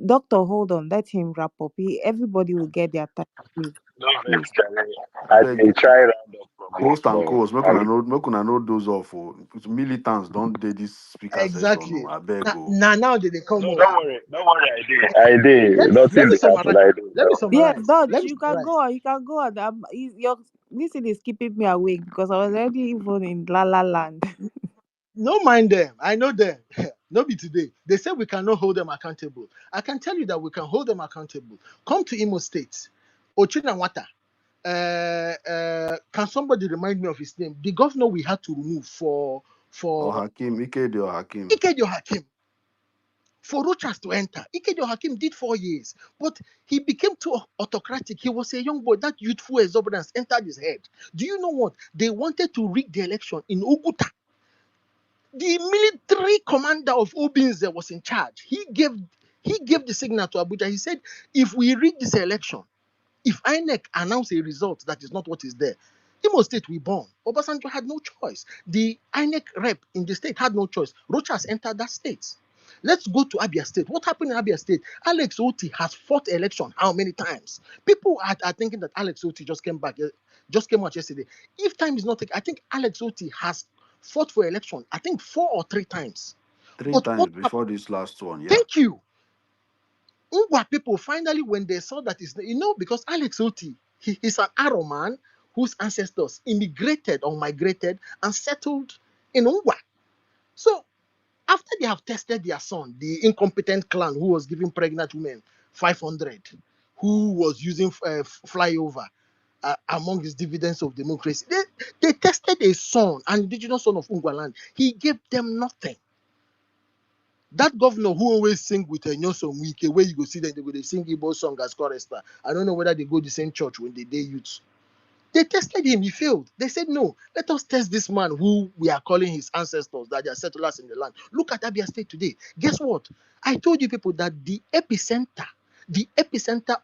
Doctor, hold on, let him wrap up. Everybody will get their time, please. No Please. vex, Charlie. I I beg. dey try round up from work, Host and but co-host, I'm make una know those of militants don't do this speaker session. Exactly. Oh, I beg. Oh. Now they come no, up. don't worry, I did. Let Nothing me dey summarize. happen, I did Let me now. Yeah, summarize. Dodge, Let me you can summarize. go on. You can go on. Your this thing is keeping me awake because I was already even in La La Land. No mind them. I know them. No be today. They say we cannot hold them accountable. I can tell you that we can hold them accountable. Come to Imo State. Ochinanwata. Can somebody remind me of his name? The governor we had to remove Or for Hakim, Ikede or Hakim. Ikedio Hakim. For Rochas to enter. Ikedio Hakim did 4 years, but he became too autocratic. He was a young boy. That youthful exuberance entered his head. Do you know what? They wanted to rig the election in Oguta. The military commander of Obinze was in charge. He gave the signal to Abuja. He said, if we rig this election, if INEC announce a result that is not what is there, Imo State will burn. Obasanjo had no choice. The INEC rep in the state had no choice. Rochas entered that state. Let's go to Abia State. What happened in Abia State? Alex Oti has fought election how many times? People are thinking that Alex Oti just came out yesterday. If time is not taken, I think Alex Oti has fought for election, I think 4 or 3 times. Three But what times happened? before this last one, yeah. Thank you. Ungwa people finally, when they saw that it's, because Alex Oti, he's an Arrow man whose ancestors immigrated or migrated and settled in Ungwa. So after they have tested their son, the incompetent clan who was giving pregnant women 500, who was using flyover among his dividends of democracy, they tested a son, an indigenous son of Ungwa land. He gave them nothing. That governor who always sing with a Nyosom Wike, where you go see them, they go they sing Igbo song as chorister. I don't know whether they go the same church when they youth. They tested him, he failed. They said, no, let us test this man who we are calling his ancestors, that they are settlers in the land. Look at Abia State today. Guess what? I told you people that the epicenter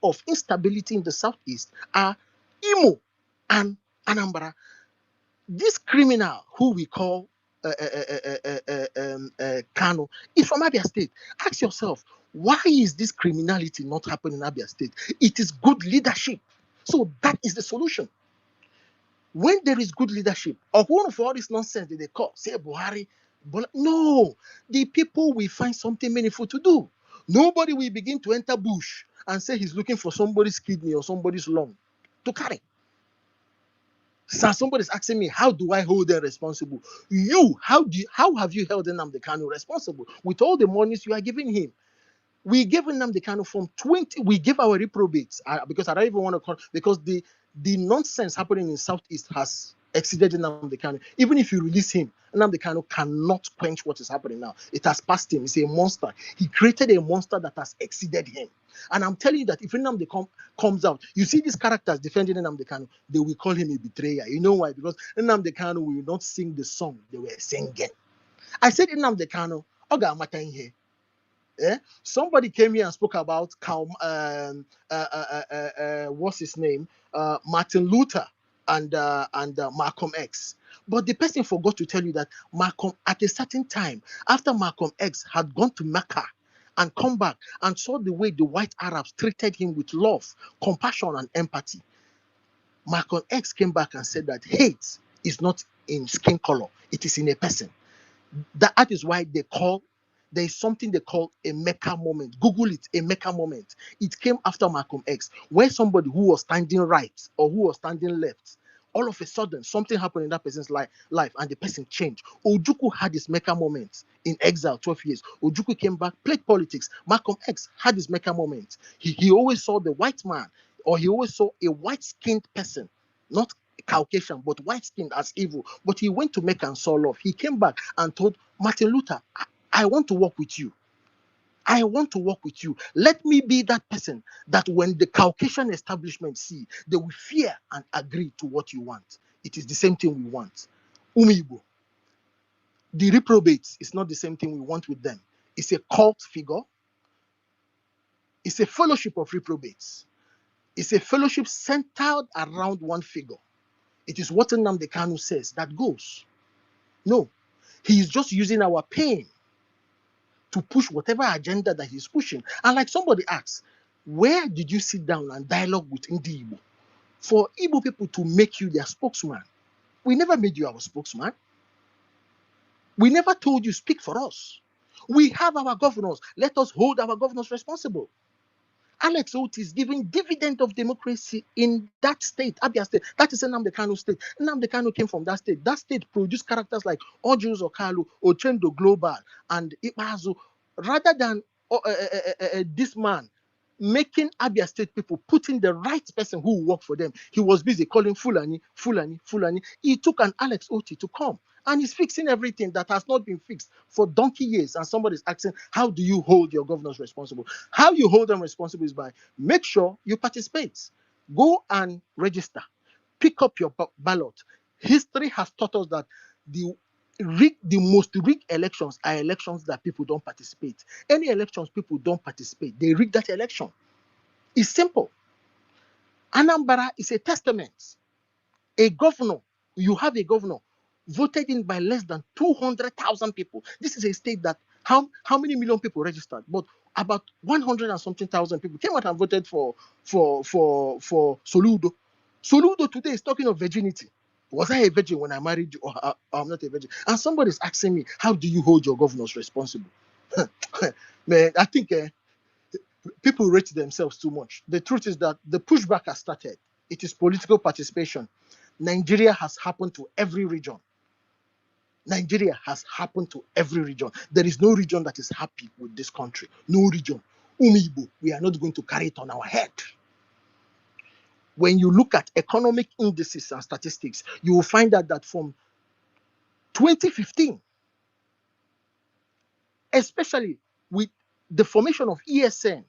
of instability in the southeast are Imo and Anambra. This criminal who we call Kanu is from Abia State. Ask yourself, why is this criminality not happening in Abia State? It is good leadership. So that is the solution. When there is good leadership, or one for all this nonsense that they call, say Buhari, no, the people will find something meaningful to do. Nobody will begin to enter bush and say he's looking for somebody's kidney or somebody's lung to carry. So somebody's asking me, how do I hold them responsible? How have you held Nnamdi Kanu responsible with all the monies you are giving him? We gave Nnamdi Kanu from 20. We gave our reprobates because I don't even want to call, because the nonsense happening in Southeast has exceeded Nnamdi Kanu. Even if you release him, Nnamdi Kanu cannot quench what is happening now. It has passed him. He's a monster. He created a monster that has exceeded him. And I'm telling you that if Nnamdi comes out, you see these characters defending Nnamdi Kanu, they will call him a betrayer. You know why? Because Nnamdi Kanu will not sing the song they were singing. I said Nnamdi Kanu, Oga Amata here. Somebody came here and spoke about what's his name, Martin Luther and Malcolm X. But the person forgot to tell you that Malcolm, at a certain time, after Malcolm X had gone to Mecca and come back and saw the way the white Arabs treated him with love, compassion, and empathy, Malcolm X came back and said that hate is not in skin color, it is in a person. That is why there is something they call a Mecca moment. Google it, a Mecca moment. It came after Malcolm X, where somebody who was standing right or who was standing left, all of a sudden something happened in that person's life and the person changed. Ojukwu had his Mecca moment in exile, 12 years. Ojukwu came back, played politics. Malcolm X had his Mecca moment. He always saw the white man or he always saw a white-skinned person, not Caucasian, but white-skinned as evil. But he went to Mecca and saw love. He came back and told Martin Luther, I want to work with you. I want to work with you. Let me be that person that when the Caucasian establishment see, they will fear and agree to what you want. It is the same thing we want. Umibo, the reprobates is not the same thing we want with them. It's a cult figure. It's a fellowship of reprobates. It's a fellowship centered around one figure. It is what Nnamdi Kanu says that goes. No, he is just using our pain to push whatever agenda that he's pushing. And like somebody asked, where did you sit down and dialogue with Ndi Igbo for Igbo people to make you their spokesman? We never made you our spokesman. We never told you speak for us. We have our governors. Let us hold our governors responsible. Alex Otis is giving dividend of democracy in that state, Abia State. That is Nnamdi Kanu State. Nnamdi Kanu came from that state. That state produced characters like Ojus Okalu, Ochendo Global, and Ipazu. Rather than this man making Abia State people putting the right person who will work for them, he was busy calling Fulani, Fulani, Fulani. He took an Alex Oti to come. And he's fixing everything that has not been fixed for donkey years. And somebody's asking, how do you hold your governors responsible? How you hold them responsible is by make sure you participate. Go and register. Pick up your ballot. History has taught us that the most rigged elections are elections that people don't participate. Any elections people don't participate, they rig that election. It's simple. Anambra is a testament. A governor, you have a governor voted in by less than 200,000 people. This is a state that how many million people registered? But about 100 and something thousand people came out and voted for Soludo. Soludo today is talking of virginity. Was I a virgin when I married you, or I'm not a virgin? And somebody's asking me, how do you hold your governors responsible? Man, I think people rate themselves too much. The truth is that the pushback has started. It is political participation. Nigeria has happened to every region. Nigeria has happened to every region. There is no region that is happy with this country. No region. Umibo, we are not going to carry it on our head. When you look at economic indices and statistics, you will find out that from 2015, especially with the formation of ESN,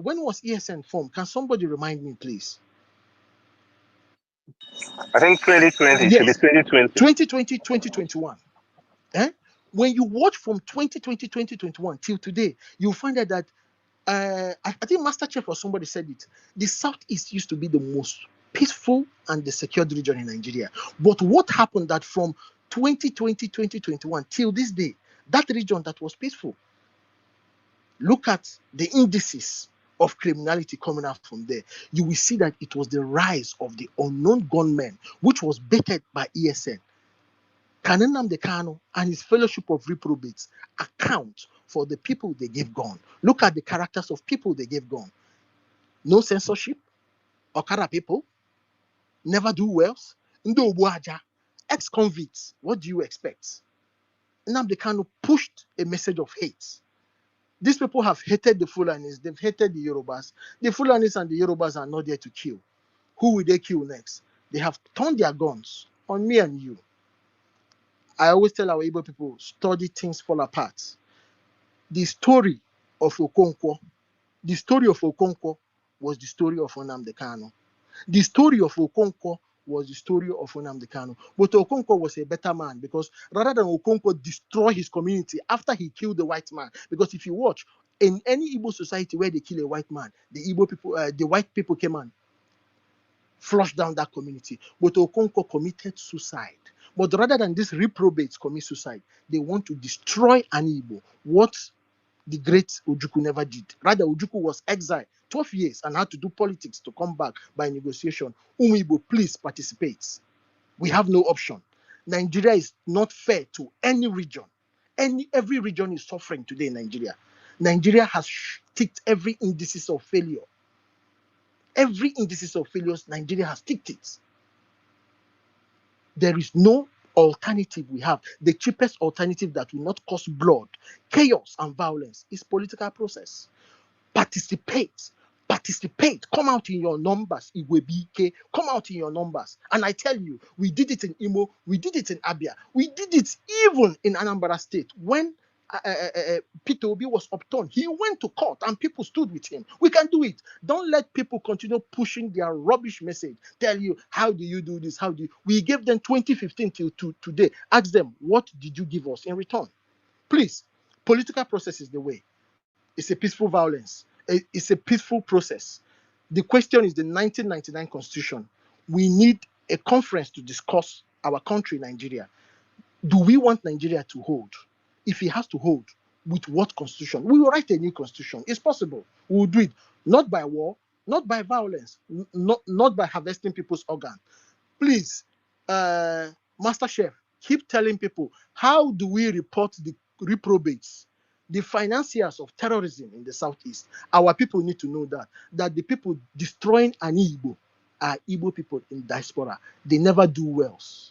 when was ESN formed? Can somebody remind me, please? I think 2020 should be Yes, 2020. 2020, 2021. When you watch from 2020, 2021 till today, you'll find out that I think MasterChef or somebody said it. The Southeast used to be the most peaceful and the secured region in Nigeria. But what happened that from 2020, 2021 till this day, that region that was peaceful, look at the indices of criminality coming out from there. You will see that it was the rise of the unknown gunmen, which was baited by ESN. Can Nnamdi Kanu and his fellowship of reprobates account for the people they gave gun? Look at the characters of people they gave gun. No censorship, Okara people, never do wells, Ndo Obuaja, ex-convicts. What do you expect? Nnamdi Kanu pushed a message of hate. These people have hated the Fulanis, they've hated the Yorubas. The Fulanis and the Yorubas are not there to kill. Who will they kill next? They have turned their guns on me and you. I always tell our Igbo people, study things fall apart. The story of Okonkwo, was the story of Nnamdi Kanu. The story of Okonkwo was the story of Nnamdi Kanu. But Okonkwo was a better man because rather than Okonkwo destroy his community after he killed the white man, because if you watch, in any Igbo society where they kill a white man, the Igbo people, the white people came and flushed down that community. But Okonkwo committed suicide. But rather than these reprobates commit suicide, they want to destroy an Igbo. What the great Ojukwu never did. Rather, Ojukwu was exiled 12 years and had to do politics to come back by negotiation. Umibo, please participate. We have no option. Nigeria is not fair to any region. Every region is suffering today in Nigeria. Nigeria has ticked every indices of failure. Every indices of failures, Nigeria has ticked it. There is no alternative we have. The cheapest alternative that will not cause blood, chaos, and violence is political process. Participate, Participate, come out in your numbers. It will be okay. Come out in your numbers. And I tell you, we did it in Imo, we did it in Abia, we did it even in Anambra State when Peter Obi was upturned. He went to court and people stood with him. We can do it. Don't let people continue pushing their rubbish message. Tell you, how do you do this? How do you? We gave them 2015 till to today. Ask them, what did you give us in return? Please, political process is the way. It's a peaceful violence. It's a peaceful process. The question is the 1999 constitution. We need a conference to discuss our country, Nigeria. Do we want Nigeria to hold? If it has to hold, with what constitution? We will write a new constitution. It's possible. We will do it not by war, not by violence, not by harvesting people's organ. Please, Master Chef, keep telling people, how do we report the reprobates, the financiers of terrorism in the southeast? Our people need to know that the people destroying an Igbo are Igbo people in diaspora. They never do wells.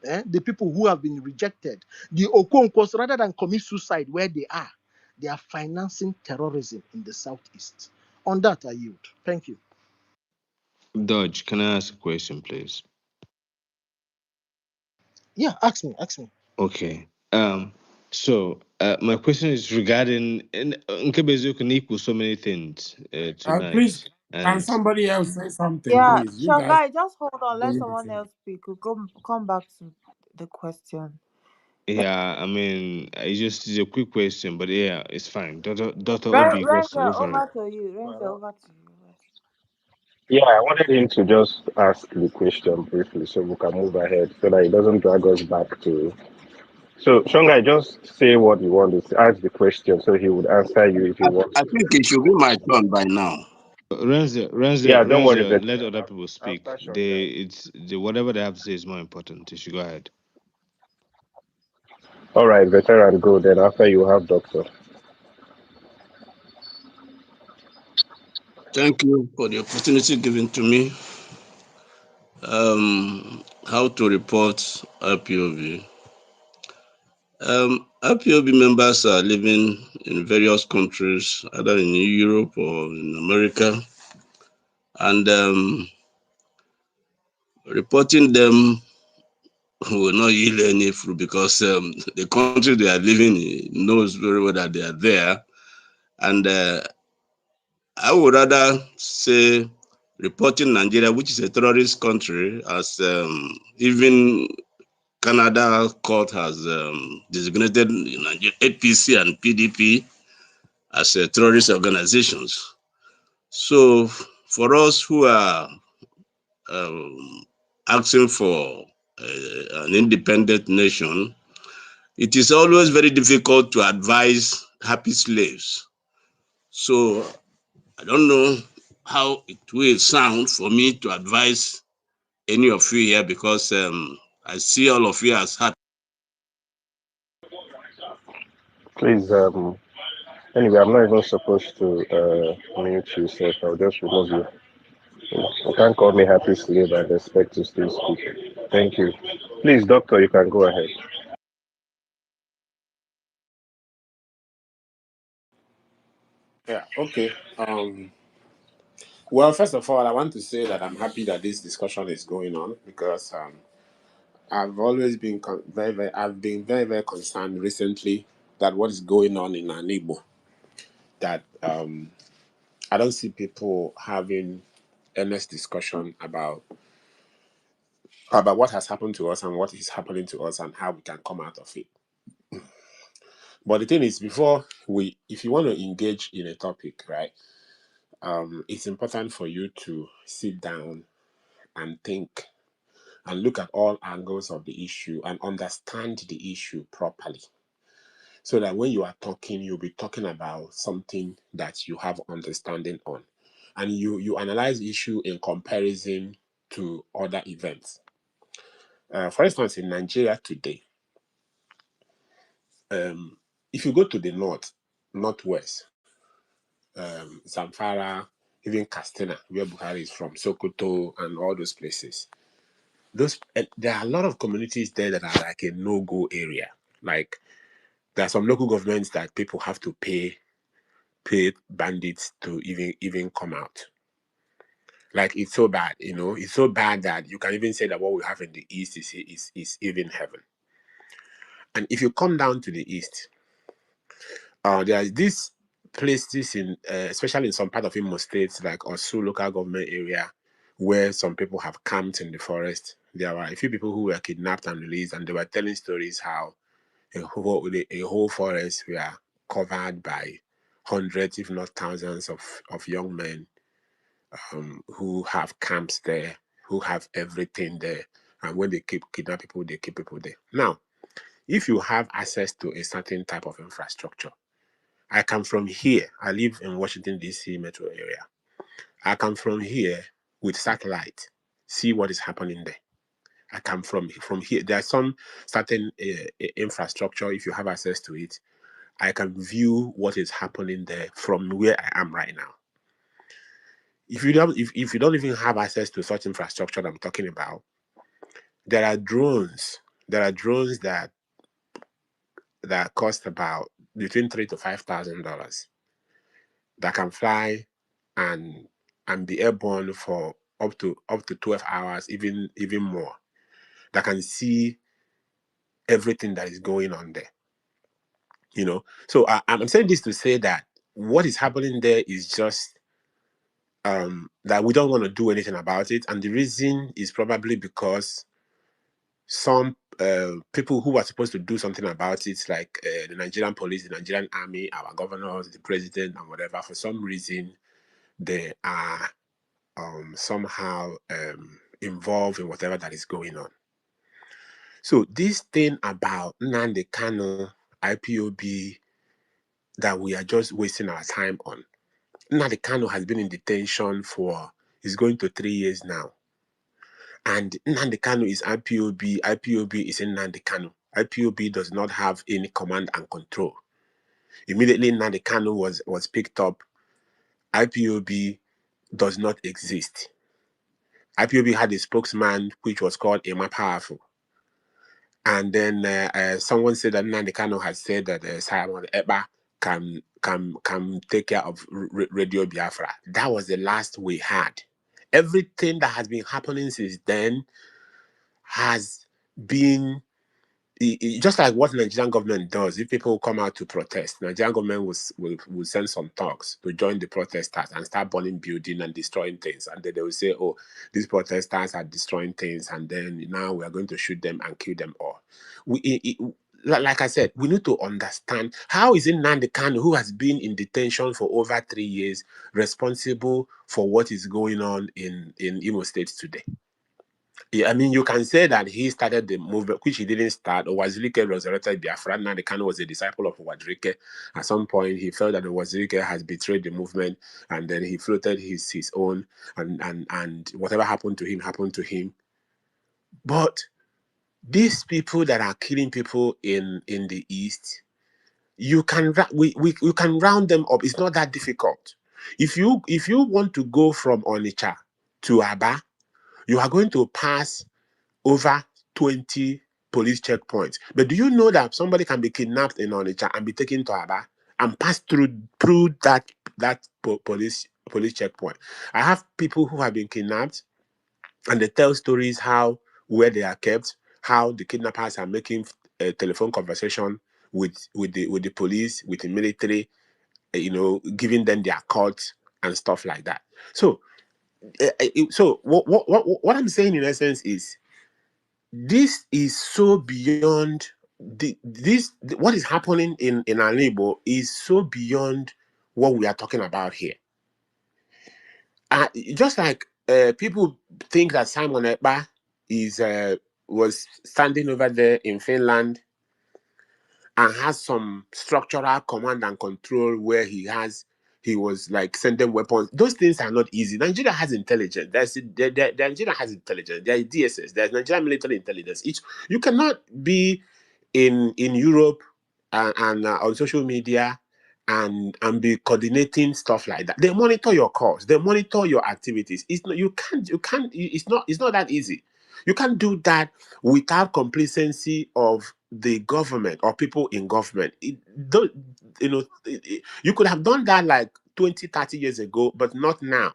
The people who have been rejected, the Okonkos, rather than commit suicide where they are financing terrorism in the southeast. On that, I yield. Thank you. Dodge, can I ask a question, please? Yeah, ask me. Okay. So my question is regarding Nkebezu can equal so many things tonight. Please, can And somebody else say something, Yeah, please? You guys Shogai, just hold on. Let doing the someone thing. else speak. We'll come back to the question. yeah, I mean, it's a quick question, but yeah, it's fine. Dr. Obi goes Renzo, over it. over to you. Renzo, over to you. Yeah, I wanted him to just ask the question briefly so we can move ahead so that it doesn't drag us back to. So, Shongai, just say what you want to ask the question so he would answer you if he wants I to. think it should be my turn by now. Renzo, Yeah, don't worry, let veteran. other people speak. After Shongai. Whatever they have to say is more important. You should go ahead. All right, veteran, go. Then after you have doctor. Thank you for the opportunity given to me. How to report IPOB. IPOB members are living in various countries, either in Europe or in America, and reporting them will not yield any fruit because the country they are living in knows very well that they are there, and I would rather say reporting Nigeria, which is a terrorist country, as even Canada court has designated Nigeria, APC and PDP as terrorist organizations. So for us who are asking for an independent nation, it is always very difficult to advise happy slaves. So I don't know how it will sound for me to advise any of you here because I see all of you as happy. Please, anyway, I'm not even supposed to mute you, so I'll just remove you. You can't call me happy slave and expect to still speak. Thank you. Please, doctor, you can go ahead. Yeah, okay. Well, first of all, I want to say that I'm happy that this discussion is going on because I've always been I've been very, very concerned recently that what is going on in Anibo, that I don't see people having earnest discussion about what has happened to us and what is happening to us and how we can come out of it. But the thing is, if you want to engage in a topic, right, it's important for you to sit down and think and look at all angles of the issue and understand the issue properly. So that when you are talking, you'll be talking about something that you have understanding on. And you analyze the issue in comparison to other events. For instance, in Nigeria today, if you go to the northwest, Zamfara, even Katsina, where Buhari is from, Sokoto, and all those places, there are a lot of communities there that are like a no-go area. Like there are some local governments that people have to pay paid bandits to even come out. Like, it's so bad, it's so bad that you can even say that what we have in the East is even heaven. And if you come down to the East, there are these places especially in some part of Imo states, like Osu local government area, where some people have camped in the forest. There were a few people who were kidnapped and released, and they were telling stories how a whole forest were covered by hundreds, if not thousands, of young men who have camps there, who have everything there. And when they kidnap people, they keep people there. Now, if you have access to a certain type of infrastructure, I come from here. I live in Washington, D.C. metro area. I come from here with satellite, see what is happening there. I come from here. There are some certain infrastructure, if you have access to it, I can view what is happening there from where I am right now. If you don't even have access to such infrastructure that I'm talking about, there are drones. There are drones that cost about between $3,000 to $5,000 that can fly and be airborne for up to 12 hours, even more. That can see everything that is going on there. So I'm saying this to say that what is happening there is just that we don't want to do anything about it, and the reason is probably because some people who are supposed to do something about it, like the Nigerian police, the Nigerian army, our governors, the president, and whatever, for some reason they are somehow involved in whatever that is going on. So this thing about Nnamdi Kanu, IPOB, that we are just wasting our time on. Nnamdi Kanu has been in detention it's going to 3 years now. And Nnamdi Kanu is IPOB. IPOB is in Nnamdi Kanu. IPOB does not have any command and control. Immediately Nnamdi Kanu was picked up, IPOB does not exist. IPOB had a spokesman which was called Emma Powerful. And then someone said that Nnamdi Kanu had said that Simon Eba can take care of Radio Biafra. That was the last we had. Everything that has been happening since then has been just like what Nigerian government does. If people come out to protest, Nigerian government will send some thugs to join the protesters and start burning buildings and destroying things. And then they will say, oh, these protesters are destroying things, and then now we are going to shoot them and kill them all. Like I said, we need to understand, how is it Nnamdi Kanu, who has been in detention for over 3 years, responsible for what is going on in Imo State today? Yeah, I mean, you can say that he started the movement, which he didn't start. Wazirike resurrected Biafra. Nnamdi Kanu was a disciple of Wazirike. At some point, he felt that the Wazirike has betrayed the movement, and then he floated his own, and whatever happened to him. But these people that are killing people in the East, we can round them up. It's not that difficult. If you want to go from Onitsha to Aba, you are going to pass over 20 police checkpoints. But do you know that somebody can be kidnapped in Onitsha and be taken to Aba and pass through that police checkpoint? I have people who have been kidnapped, and they tell stories where they are kept, how the kidnappers are making a telephone conversation with the police, with the military, giving them their codes and stuff like that. So what I'm saying in essence is, this is so beyond what is happening in our neighbor is so beyond what we are talking about here. Just like people think that Simon Ekpa was standing over there in Finland and has some structural command and control where he was like sending weapons. Those things are not easy. Nigeria has intelligence. Nigeria has intelligence. There is DSS. There's Nigerian military intelligence. You cannot be in Europe and on social media and be coordinating stuff like that. They monitor your calls. They monitor your activities. It's not that easy. You can't do that without complacency of the government or people in government. Don't, you could have done that like 20, 30 years ago, but not now.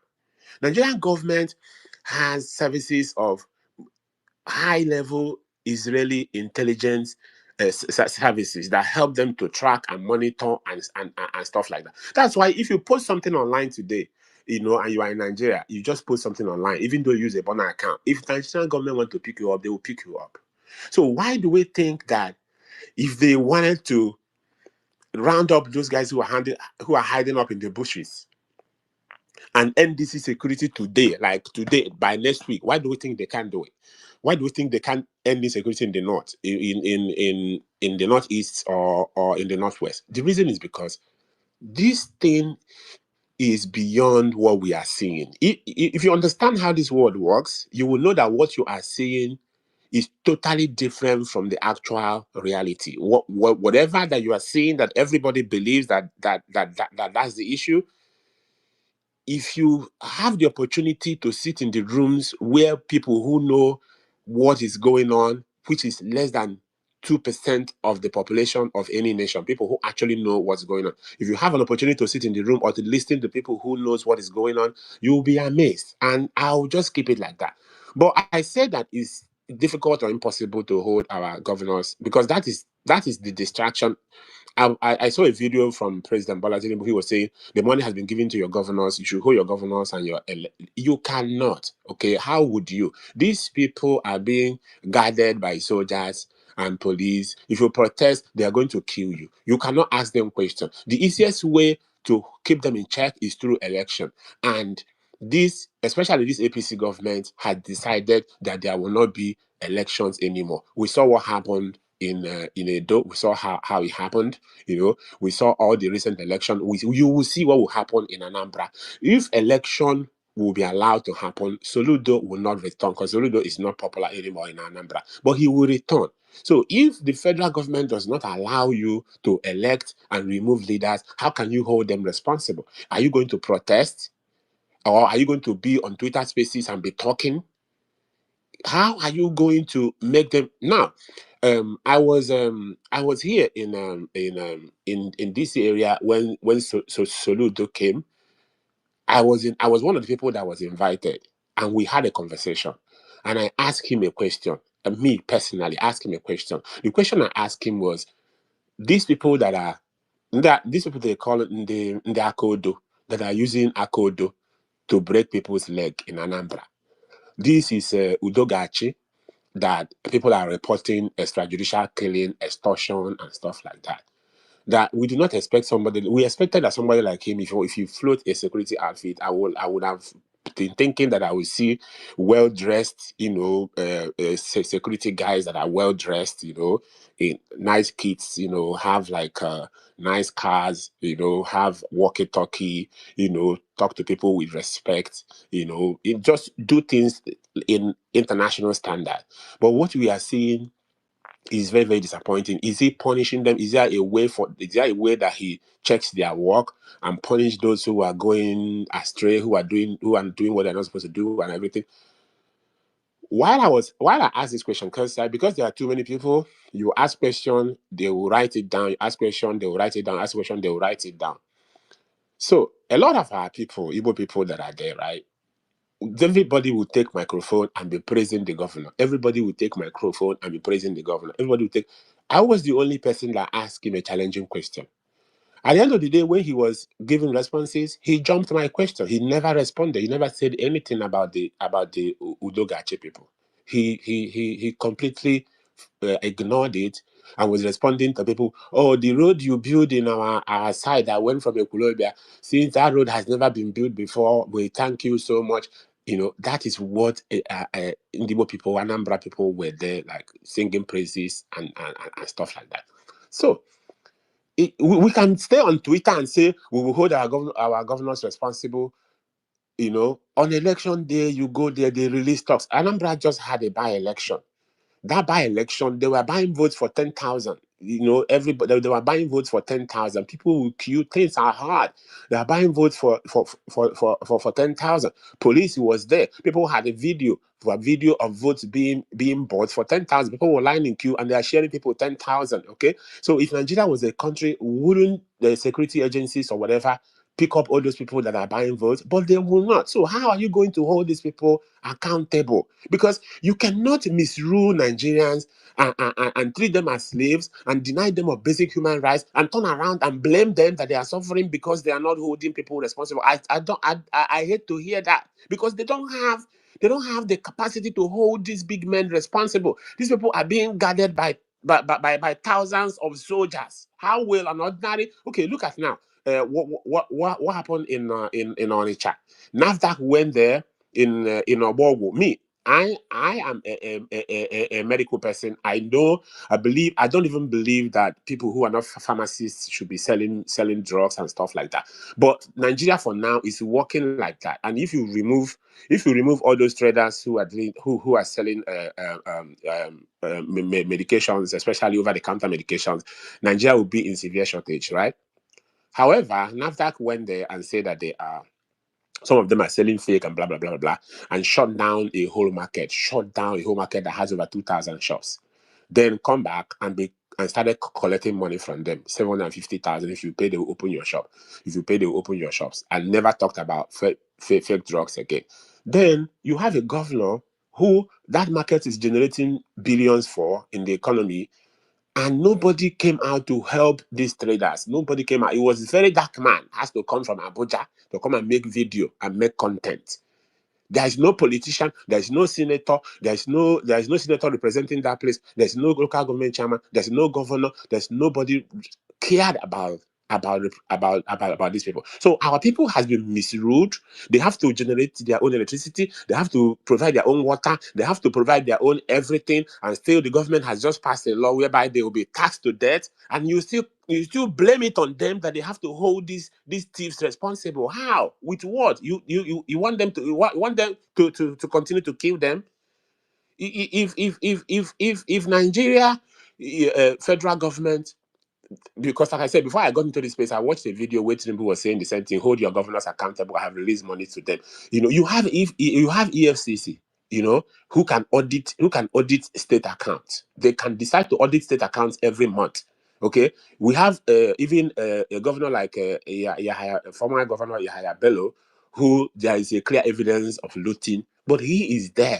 Nigerian government has services of high level Israeli intelligence services that help them to track and monitor and stuff like that. That's why if you post something online today, and you are in Nigeria, you just post something online, even though you use a burner account. If the Nigerian government want to pick you up, they will pick you up. So why do we think that if they wanted to round up those guys who are hiding up in the bushes and end this insecurity today, like today, by next week, why do we think they can't do it? Why do we think they can't end insecurity in the north, in the northeast or in the northwest? The reason is because this thing is beyond what we are seeing. If you understand how this world works, you will know that what you are seeing is totally different from the actual reality. Whatever that you are seeing, that everybody believes that's the issue. If you have the opportunity to sit in the rooms where people who know what is going on, which is less than 2% of the population of any nation, people who actually know what's going on. If you have an opportunity to sit in the room or to listen to people who knows what is going on, you will be amazed. And I'll just keep it like that. But I said that it's difficult or impossible to hold our governors because that is the distraction. I saw a video from President Bola Tinubu. He was saying the money has been given to your governors. You should hold your governors and you cannot. Okay, how would you? These people are being guarded by soldiers and police. If you protest, they are going to kill you. You cannot ask them questions. The easiest way to keep them in check is through election. And this, especially this APC government, had decided that there will not be elections anymore. We saw what happened in Edo. We saw how it happened. We saw all the recent election. You will see what will happen in Anambra if election will be allowed to happen. Soludo will not return because Soludo is not popular anymore in Anambra, but he will return. So if the federal government does not allow you to elect and remove leaders, how can you hold them responsible? Are you going to protest? Or are you going to be on Twitter Spaces and be talking? How are you going to make them now? I was here in DC area when Soludo came. I was one of the people that was invited, and we had a conversation, and I asked him a question. Me personally asked him a question. The question I asked him was: these people these people they call it in the Akodo, that are using Akodo to break people's leg in Anambra. This is Udogachi that people are reporting extrajudicial killing, extortion, and stuff like that. That we do not expect somebody. We expected that somebody like him, if you float a security outfit, I would have been thinking that I would see well dressed, security guys that are well dressed, in nice kits, have like nice cars, have walkie talkie, talk to people with respect, just do things in international standard. But what we are seeing is very, very disappointing. Is he punishing them? Is there a way that he checks their work and punish those who are going astray, who are doing what they're not supposed to do and everything? While I asked this question, because there are too many people, you ask question, they will write it down. You ask question, they will write it down. Ask question, they will write it down. So a lot of our people, Igbo people that are there, right? Everybody will take microphone and be praising the governor. Everybody will take microphone and be praising the governor. Everybody will take. I was the only person that asked him a challenging question. At the end of the day, when he was giving responses, he jumped my question. He never responded. He never said anything about the Udogachi people. He completely ignored it and was responding to people. Oh, the road you built in our side that went from Ekulobia, since that road has never been built before, we thank you so much. That is what Indigo people, Anambra people were there, like singing praises and stuff like that. So we can stay on Twitter and say we will hold our governors responsible. On election day, you go there, they release talks. Anambra just had a by-election. That by-election, they were buying votes for 10,000. everybody, they were buying votes for 10,000. People will queue. Things are hard. They are buying votes for 10,000. Police was there. People had a video of votes being bought for 10,000. People were lying in queue and they are sharing people 10,000. Okay, so if Nigeria was a country, wouldn't the security agencies or whatever pick up all those people that are buying votes? But they will not. So how are you going to hold these people accountable? Because you cannot misrule Nigerians and treat them as slaves and deny them of basic human rights and turn around and blame them that they are suffering because they are not holding people responsible. I hate to hear that, because they don't have the capacity to hold these big men responsible. These people are being guarded by thousands of soldiers. How will an ordinary, okay, look at now, what happened in Onitsha? NAFDAC went there in Obogu. I am a medical person. I believe, I don't even believe that people who are not pharmacists should be selling drugs and stuff like that. But Nigeria for now is working like that. And if you remove all those traders who are who are selling medications, especially over the counter medications, Nigeria will be in severe shortage, right? However, NAFDAC went there and said that some of them are selling fake and blah blah blah blah blah, and shut down a whole market that has over 2,000 shops. Then come back and started collecting money from them, 750,000. If you pay, they will open your shop. If you pay, they will open your shops, and never talked about fake drugs again. Then you have a governor who that market is generating billions for in the economy, and nobody came out to help these traders. Nobody came out. It was a very dark man, has to come from Abuja to come and make video and make content. There is no politician, there is no senator, there is no senator representing that place, there's no local government chairman, there's no governor, there's nobody cared about these people. So our people has been misruled. They have to generate their own electricity, they have to provide their own water, they have to provide their own everything, and still the government has just passed a law whereby they will be taxed to death, and you still blame it on them that they have to hold these thieves responsible. How? With what? You want them to to continue to kill them? If Nigeria federal government, because like I said, before I got into this space, I watched a video where Tinubu was saying the same thing: hold your governors accountable. I have released money to them. You have EFCC, who can audit state accounts. They can decide to audit state accounts every month. Okay, we have even a governor like former governor Yahaya Bello, who there is a clear evidence of looting, but he is there,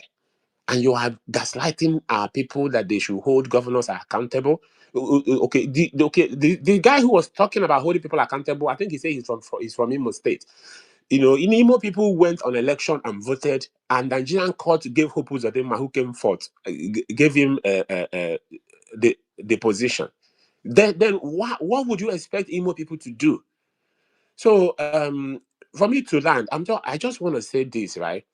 and you are gaslighting our people that they should hold governors accountable. Okay, the guy who was talking about holding people accountable, I think he said he's from Imo State. In Imo, people went on election and voted, and Nigerian court gave Hope Uzodinma, who came forth, gave him the position. Then what would you expect Imo people to do? So for me to land, I just want to say this, right?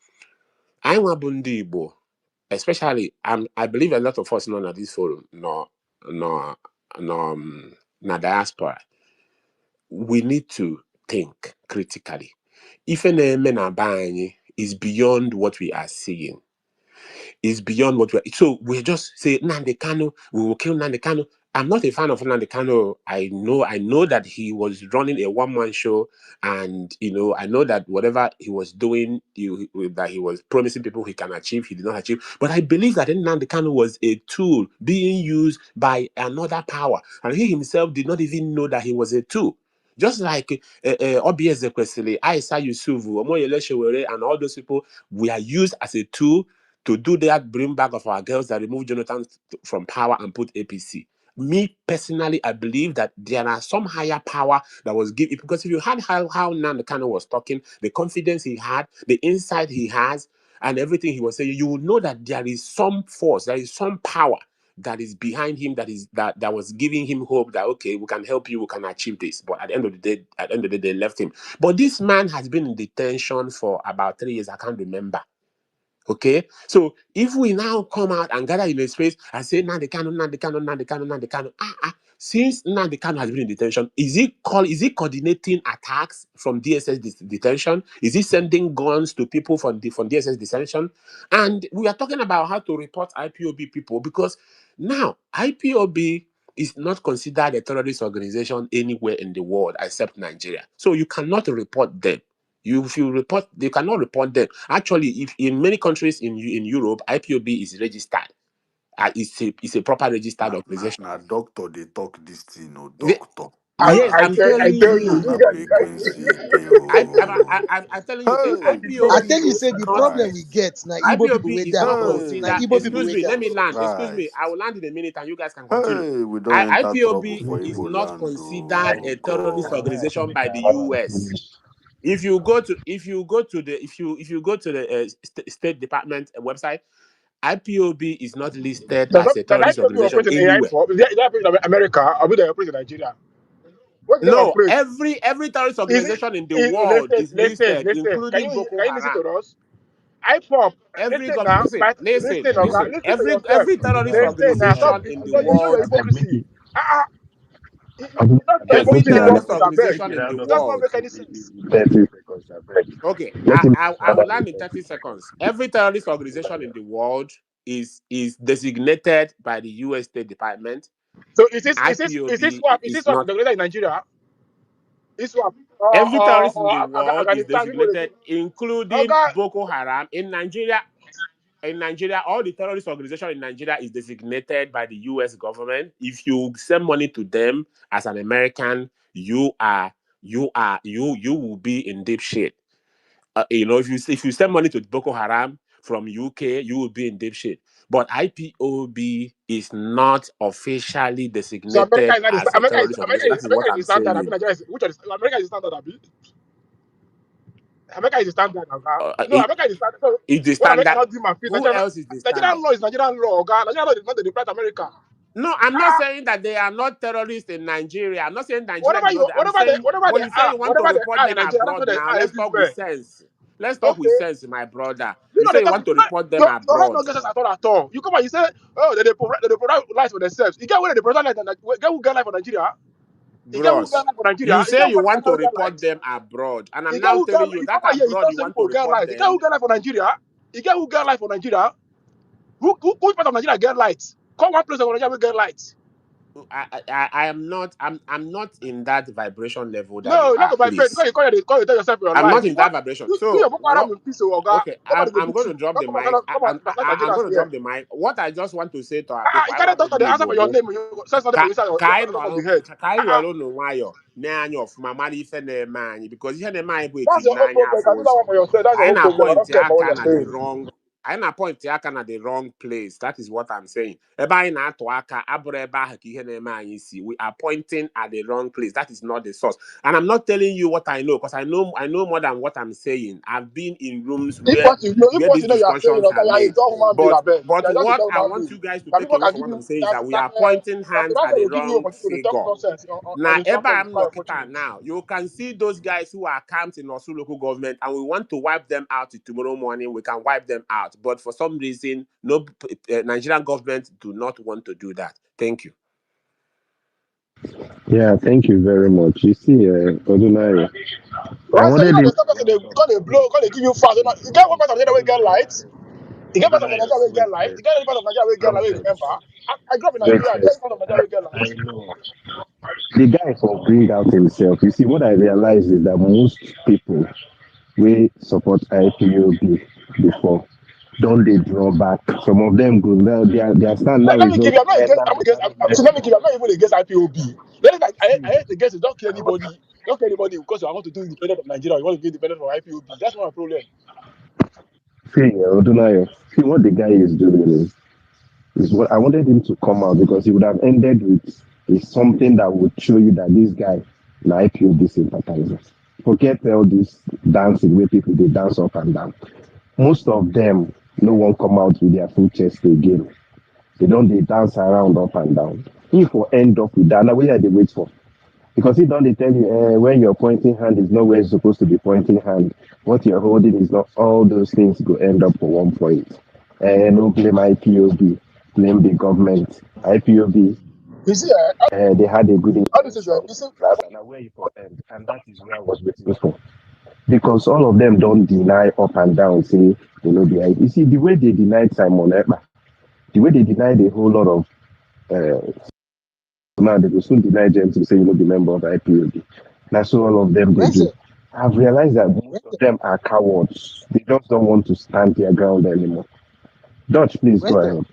I want Bundi Igbo, especially I believe a lot of us know that this forum no diaspora. We need to think critically. If an men are buying is beyond what we are seeing. Is beyond what so we just say Nnamdi Kanu, we will kill Nnamdi Kanu. I'm not a fan of Nnamdi Kanu. I know that he was running a one-man show, and I know that whatever he was doing, that he was promising people he can achieve, he did not achieve. But I believe that Nnamdi Kanu was a tool being used by another power, and he himself did not even know that he was a tool. Just like Obi Ezekwesili, Aisha Yusufu, Omoyele Sowore, and all those people, we are used as a tool to do that bring back of our girls that remove Jonathan from power and put APC. Me personally, I believe that there are some higher power that was given, because if you had how Nnamdi Kanu was talking, the confidence he had, the insight he has, and everything he was saying, you would know that there is some force, there is some power that is behind him, that was giving him hope that, okay, we can help you, we can achieve this. But at the end of the day, they left him. But this man has been in detention for about 3 years. I can't remember. Okay, so if we now come out and gather in a space and say Nnamdi Kanu, since Nnamdi Kanu has been in detention, is he coordinating attacks from DSS detention? Is he sending guns to people from DSS detention? And we are talking about how to report IPOB people, because now IPOB is not considered a terrorist organization anywhere in the world except Nigeria. So you cannot report them. If you report, you cannot report them. Actually, if in many countries in Europe, IPOB is registered. It's a proper registered organization. Now, doctor, they talk this thing, no The- doctor. yes, I'm I telling tell you. you, And you I guys, pay Quincy, pay I'm telling you, Hey, I IPOB tell you, Jesus is say the not. problem we Christ. get now, Igbo people IPOB way is down not for now, considered. Hey, Igbo people Excuse way me. Let down. me land. Excuse me. Christ. I will land in a minute, and you guys can continue. Hey, we don't enter trouble IPOB for is Igbo not land, considered oh a terrorist God. organization by the US. If you go to the State Department website, IPOB is not listed does as that a does terrorist IPOB organization operate in AI anywhere. for? Is that operate in America? Or they operate in Nigeria? Where do they No, operate? every terrorist Is it? organization in the world Listen, is listed, listen. including Boko Can you listen Haram. to us? IPOP, Every listen gov now, listen, but listen, listen, okay, listen. listen to yourself. Every terrorist Listen now, stop. organization in the You show your world, hypocrisy. Uh, not every putting in terrorist boxes, I beg. organization in the It does not world. make any sense. 30 seconds, I beg. Okay, Let him I will further land with in 30 30 seconds. seconds. Every terrorist organization in the world is designated by the US State Department. So is this IPOB swap? Is this is swap not. the in Nigeria? Is swap Every terrorist in or the world is Afghanistan people they designated, do? including Okay, Boko Haram in Nigeria. In Nigeria, all the terrorist organization in Nigeria is designated by the US government. If you send money to them as an American, you will be in deep shit. If you send money to Boko Haram from UK, you will be in deep shit. But IPOB is not officially so designated as a terrorist organization. That is what America is the I'm standard. I mean saying. Nigeria is which one is America is the standard. Abi? America is the standard. Okay? Uh, No, it, America is the standard. So it's the when America standard. not do my fit, Who else is the Nigerian standard? law is Nigerian law. Okay? Nigerian law is not the different America. No, I'm not saying that they are not terrorists in Nigeria. I'm not saying Nigeria Whatever is not you there. I'm saying, whatever but they you say are, you want to whatever they report are in them Nigeria, that's abroad what they now. are Let's talk with everywhere. sense. Let's talk with Okay. sense, my brother. You You know say they you talk. want to report them Your head abroad. not get sense at all. You come and you say, oh, they provide life for themselves. You get where they provide life. Get who get life for Nigeria. You get who get Bros, life for Nigeria. you You get say who you get want to get report light. them abroad. And I'm You get now who get. telling you You that come here. You abroad don't you say want to people get report light. You get who them. get life for Nigeria. You get who get life for Nigeria. Which part of Nigeria get light? Come one place of Nigeria will get light. I am not. I'm not in that vibration level that you No, not are. to vibrate. Please, Because you tell yourself your I'm life. not in that vibration. Do your So Boko Haram what? in peace, Oga. Okay, Nobody go I'm beat going to you. drop Don't the mic. come I'm Nigerians going to here. drop the mic. What I just want to say to our people, You I carry want to doctor, they be answer for your Igbo. name. You say something for inside Kai on top of the no head. Kai welo no nwayo na anya of mama ife na eme anyị because ihe na-eme anyị bụ That's etiri your own n'anya problem. You afọ can do that one ụzọ. for yourself. That's your Anyị own problem. I na-apọịntị don't care about what aka you're na the saying. wrong anyị na-apọịntị aka na the wrong place. That is what I'm saying. Ebe anyị na-atụ aka abụrụ ebe ahụ ka ihe na-eme anyị si. We are pointing at the wrong place. That is not the source. And I'm not telling you what I know because I know more than what I'm saying. I've been in rooms If where what you know, these you are saying, discussions are you are a made. dumb human being, I beg. But You are just a what dumb I human want you being. guys to That take people away can from give what I'm you saying is that that we that are pointing that hands that at the will give you wrong opportunity to talk figure. nonsense Now, on his Eba platform. I'm It's quite Lokita unfortunate. now, you can see those guys who are camped in Osu local government, and we want to wipe them out tomorrow morning. We can wipe them out, but for some reason, no Nigerian government do not want to do that. Thank you. Yeah, thank you very much. You see, Odunari, I Right, so you wanted know him the to stuff come they out of got the a space. blow, got to give you fast. You get one part of the way get light. You get part of Odunari, Nigeria will get wait light. first. You get any part of Nigeria will get Don't light. vex. Remember, I grew up in Wait Nigeria. I get first. any part of Nigeria will get I light. know. The guy for bring out himself. You see, what I realize is that most people we support IPOB before don't they draw back. Some of them go now. Their stand now Let is me give you. I'm not okay. against. I'm against. So let me give you. I'm not even against IPOB. Let me like. I See, hate against it. Don't kill anybody. Don't kill anybody because I want to do independent of Nigeria. You want to be independent from IPOB. That's not my problem. see, Odunayo, see what the guy is doing is what I wanted him to come out because he would have ended with is something that would show you that this guy na IPOB sympathizer. Forget all this dancing where people they dance up and down. Most of them no one come out with their full chest again. They don't they dance around up and down. If we end up with that, now where are they wait for? Because he don't they tell you when you're pointing hand is not where you're supposed to be pointing hand. What you're holding is not all those things go end up for one point. And no blame IPOB, blame the government. IPOB, You see, they had a good all this is intention. you see. Now where you for end, and that is where I was waiting for. Because all of them don't deny up and down, say the you see the way they denied Simon Ekpa, the way they denied a whole lot of now they will soon deny them to say you know the member of IPOB. That's what all of them they do. Renzo, I've realized that most Renzo, of them are cowards. They just don't want to stand their ground anymore. Dutch, please go Renzo. ahead.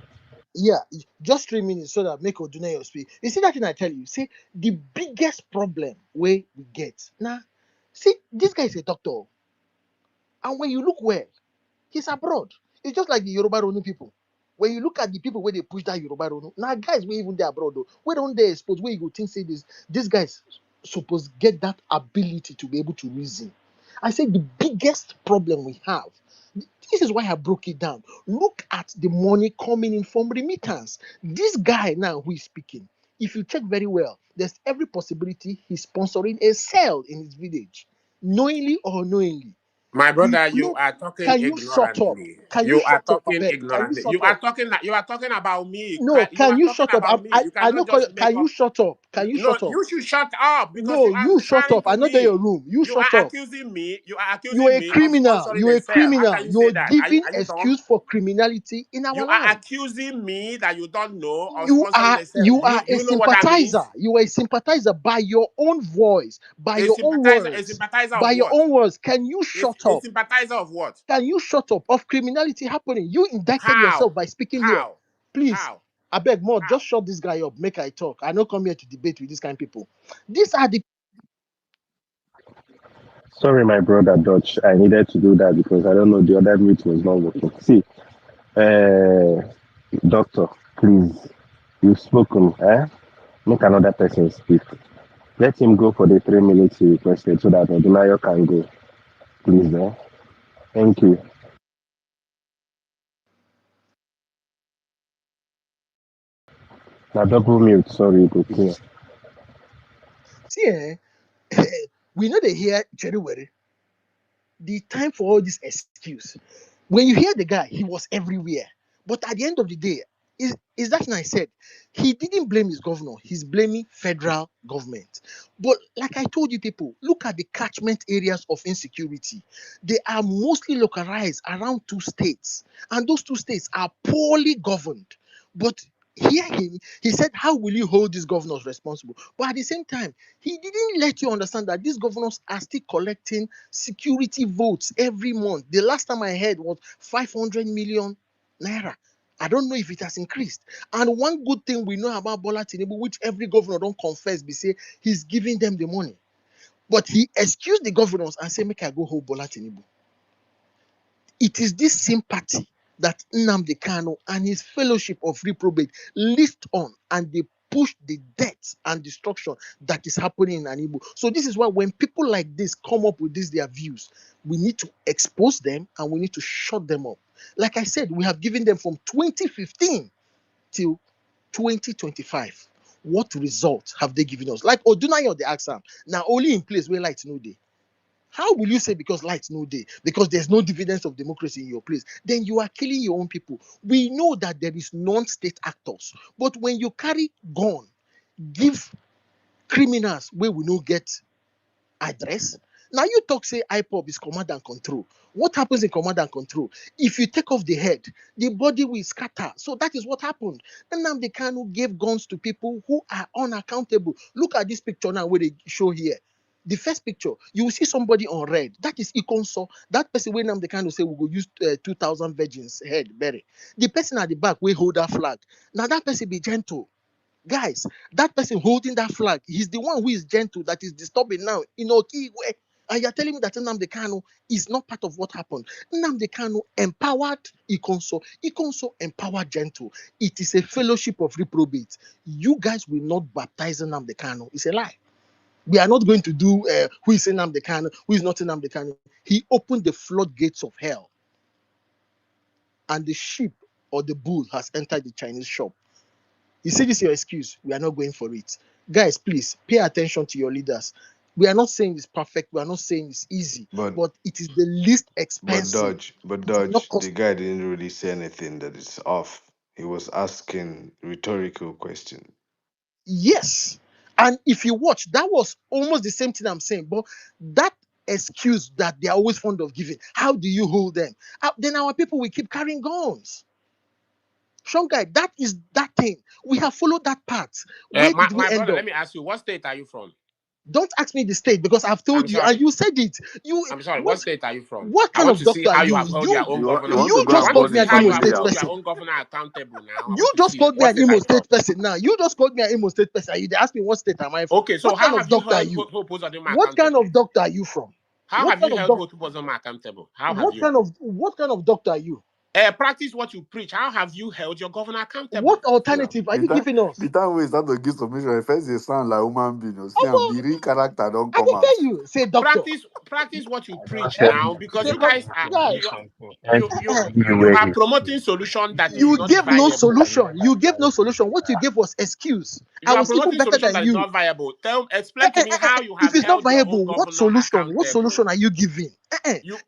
Yeah, just 3 minutes so that make Oduna speak. You see that thing I tell you. See, the biggest problem where we get now. See, this guy is a doctor, and when you look well, he's abroad. It's just like the Yoruba Ronu people. When you look at the people where they push that Yoruba Ronu, now guys, we even there abroad though. We don't they expose where you go think say this. These guys supposed get that ability to be able to reason. I say the biggest problem we have. This is why I broke it down. Look at the money coming in from remittance. This guy now who is speaking, if you check very well, there's every possibility he's sponsoring a cell in his village, knowingly or unknowingly. My You brother, you no, are talking can you shut up? ignorantly. Can you You are shut up, talking Abeg? Can you ignorantly. shut up? You are talking about me. No, You can are you talking shut up? about me. You I know. cannot just make Can you up. shut up? Can you No, shut up? you should shut up because No, you are you shut referring up. to I know they're your me. room. You You shut are up. accusing me. You are You're accusing a me of criminal. sponsoring You're a a cell. How criminal. can you say You're that? giving Are you dumb? excuse for criminality in our You are land. accusing me that you don't know of You sponsoring are a cell. you are Do a you know what that sympathizer. means? You are a sympathizer by your own voice, by your own A words, sympathizer of by your what? own words. Can you shut A up? sympathizer of what? Can you shut up of criminality happening? You indicted How? yourself by speaking here. How? Please, How? I beg more. How? Just shut this guy up. Make I talk. I don't come here to debate with these kind of people. These are the Sorry, my brother Dutch. I needed to do that because I don't know the other mute was not working. See, uh, doctor, please, you've spoken. Make another person speak. Let him go for the 3 minutes he requested so that Odunayo can go. Please, Thank you. Now double mute. Sorry, go clear. see. We know they hear Jerry Werry. The time for all this excuse. When you hear the guy, he was everywhere. But at the end of the day, is that thing I said? He didn't blame his governor. He's blaming federal government. But like I told you, people, look at the catchment areas of insecurity. They are mostly localized around two states, and those two states are poorly governed. But hear him. He said, "How will you hold these governors responsible?" But at the same time, he didn't let you understand that these governors are still collecting security votes every month. The last time I heard was 500 million naira. I don't know if it has increased. And one good thing we know about Bola Tinubu, which every governor don't confess, be say he's giving them the money. But he excused the governors and say, "Make I go hold Bola Tinubu." It is this sympathy that Nnamdi Kanu and his fellowship of reprobate list on, and they push the death and destruction that is happening in Anibu. So this is why when people like this come up with their views, we need to expose them and we need to shut them up. Like I said, we have given them from 2015 till 2025. What results have they given us? Like Odunayo, the asked now only in place where light no day. How will you say because light no day, because there's no dividends of democracy in your place? Then you are killing your own people. We know that there is non-state actors, but when you carry gun, give criminals where we no get address. Now you talk say IPOB is command and control. What happens in command and control? If you take off the head, the body will scatter. So that is what happened. And now they Kanu gave guns to people who are unaccountable. Look at this picture now where they show here. The first picture, you will see somebody on red. That is Ikonso. That person where now they kind of say we go use 2,000 virgins head bury. The person at the back will hold that flag. Now that person be gentle. Guys, that person holding that flag, he's the one who is gentle that is disturbing now in Okigwe. And you're telling me that Nnamdi Kanu is not part of what happened. Nnamdi Kanu empowered Ikonso. Ikonso empowered Gentle. It is a fellowship of reprobates. You guys will not baptize Nnamdi Kanu. It's a lie. We are not going to do who is Nnamdi Kanu, who is not Nnamdi Kanu. He opened the floodgates of hell, and the sheep or the bull has entered the Chinese shop. You see, this is your excuse. We are not going for it. Guys, please pay attention to your leaders. We are not saying it's perfect. We are not saying it's easy, But but it is the least but expensive. Dodge, but It will not Dodge, the cost. guy didn't really say anything that is off. He was asking rhetorical question. Yes. And if you watch, that was almost the same thing I'm saying. But that excuse that they are always fond of giving, how do you hold them? Then our people will keep carrying guns. Sean guy, that is that thing. We have followed that path. Where did we My end brother, up? let me ask you, what state are you from? Don't ask me the state because I've I'm told you and sorry. you said it. You I'm sorry. What what state are you from? what I kind want of to see doctor are how you you? have held your own You governor. want to You go I just and want to called burn me see his an how you Imo have family State held house. your person. own governor accountable now. I You want to just see. called me What an state are Imo you from? State person now. You just called me an Imo State person. You they ask me what state am I from? Okay, so What kind how of have you doctor are held you? Hope Uzodinma What kind accountable? of doctor are you from? How What have you kind of held doc? Hope Uzodinma accountable? How have What you? kind of doctor are you? Practice what you preach. How have you held your governor accountable? What Yeah. alternative are The you time giving us? the time we start to give submission, first they sound like human being. You see, and Omo, the real character don't I come dey out. tell you, say doctor. Practice what you I don't preach tell now, you, because Say you say doc guys make are you guy. do something. Thank you for giving you you where are you see. promoting solution that is You not gave no You viable. can solution. never You gave try no to solution. What you gave was excuse. I You are was even promoting better solution than that is you. not viable. Explain to me how you If have it's not held your own viable, what governor solution? What accountable. solution are you giving? You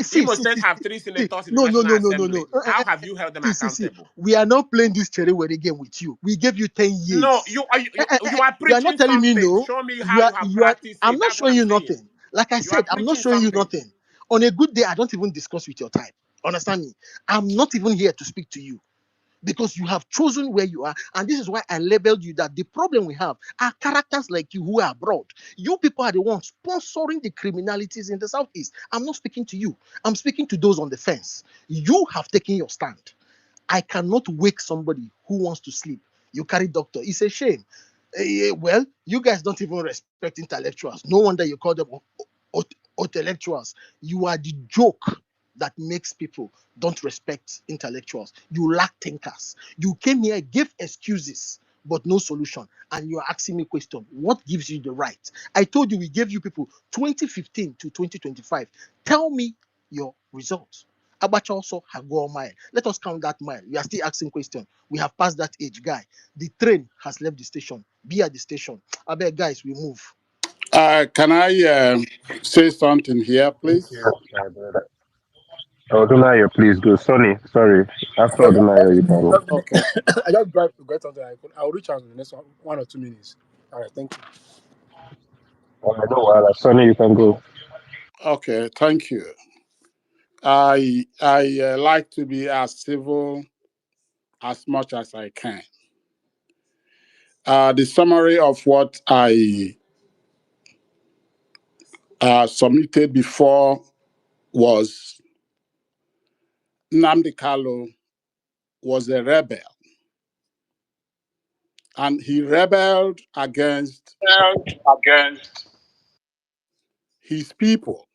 See, Imo see, State see, have see, three see. senators in the No, no, National no, no, no, no. Assembly. How have you held them See. accountable? We are not playing this cherry word again with you. We gave you 10 No, years. you are You are not preaching telling me something. no. Show me how you have You are. practiced I'm it. not That's what showing I'm you saying. nothing. Like I You are said, I'm not preaching showing you something. nothing. On a good day, I don't even discuss with your type. Understand me? I'm not even here to speak to you because you have chosen where you are. And this is why I labeled you that the problem we have are characters like you who are abroad. You people are the ones sponsoring the criminalities in the Southeast. I'm not speaking to you. I'm speaking to those on the fence. You have taken your stand. I cannot wake somebody who wants to sleep. You carry doctor. It's a shame. Well, you guys don't even respect intellectuals. No wonder you call them intellectuals. You are the joke that makes people don't respect intellectuals. You lack thinkers. You came here, gave excuses, but no solution. And you're asking me question. What gives you the right? I told you we gave you people 2015 to 2025. Tell me your results. Abacha also had go a mile. Let us count that mile. We are still asking question. We have passed that age, guy. The train has left the station. Be at the station. I beg, guys, we move. Can I say something here, Thank you, please? my brother. Odunayo, please go. Sonny, sorry. After Odunayo, you can. Okay. I just drive to get something. I'll reach out in the next 1 or 2 minutes. All right, thank you. No, Sonny, you can go. Okay. Thank you. I like to be as civil as much as I can. The summary of what I submitted before was Nnamdi Kanu was a rebel, and he rebelled against his people,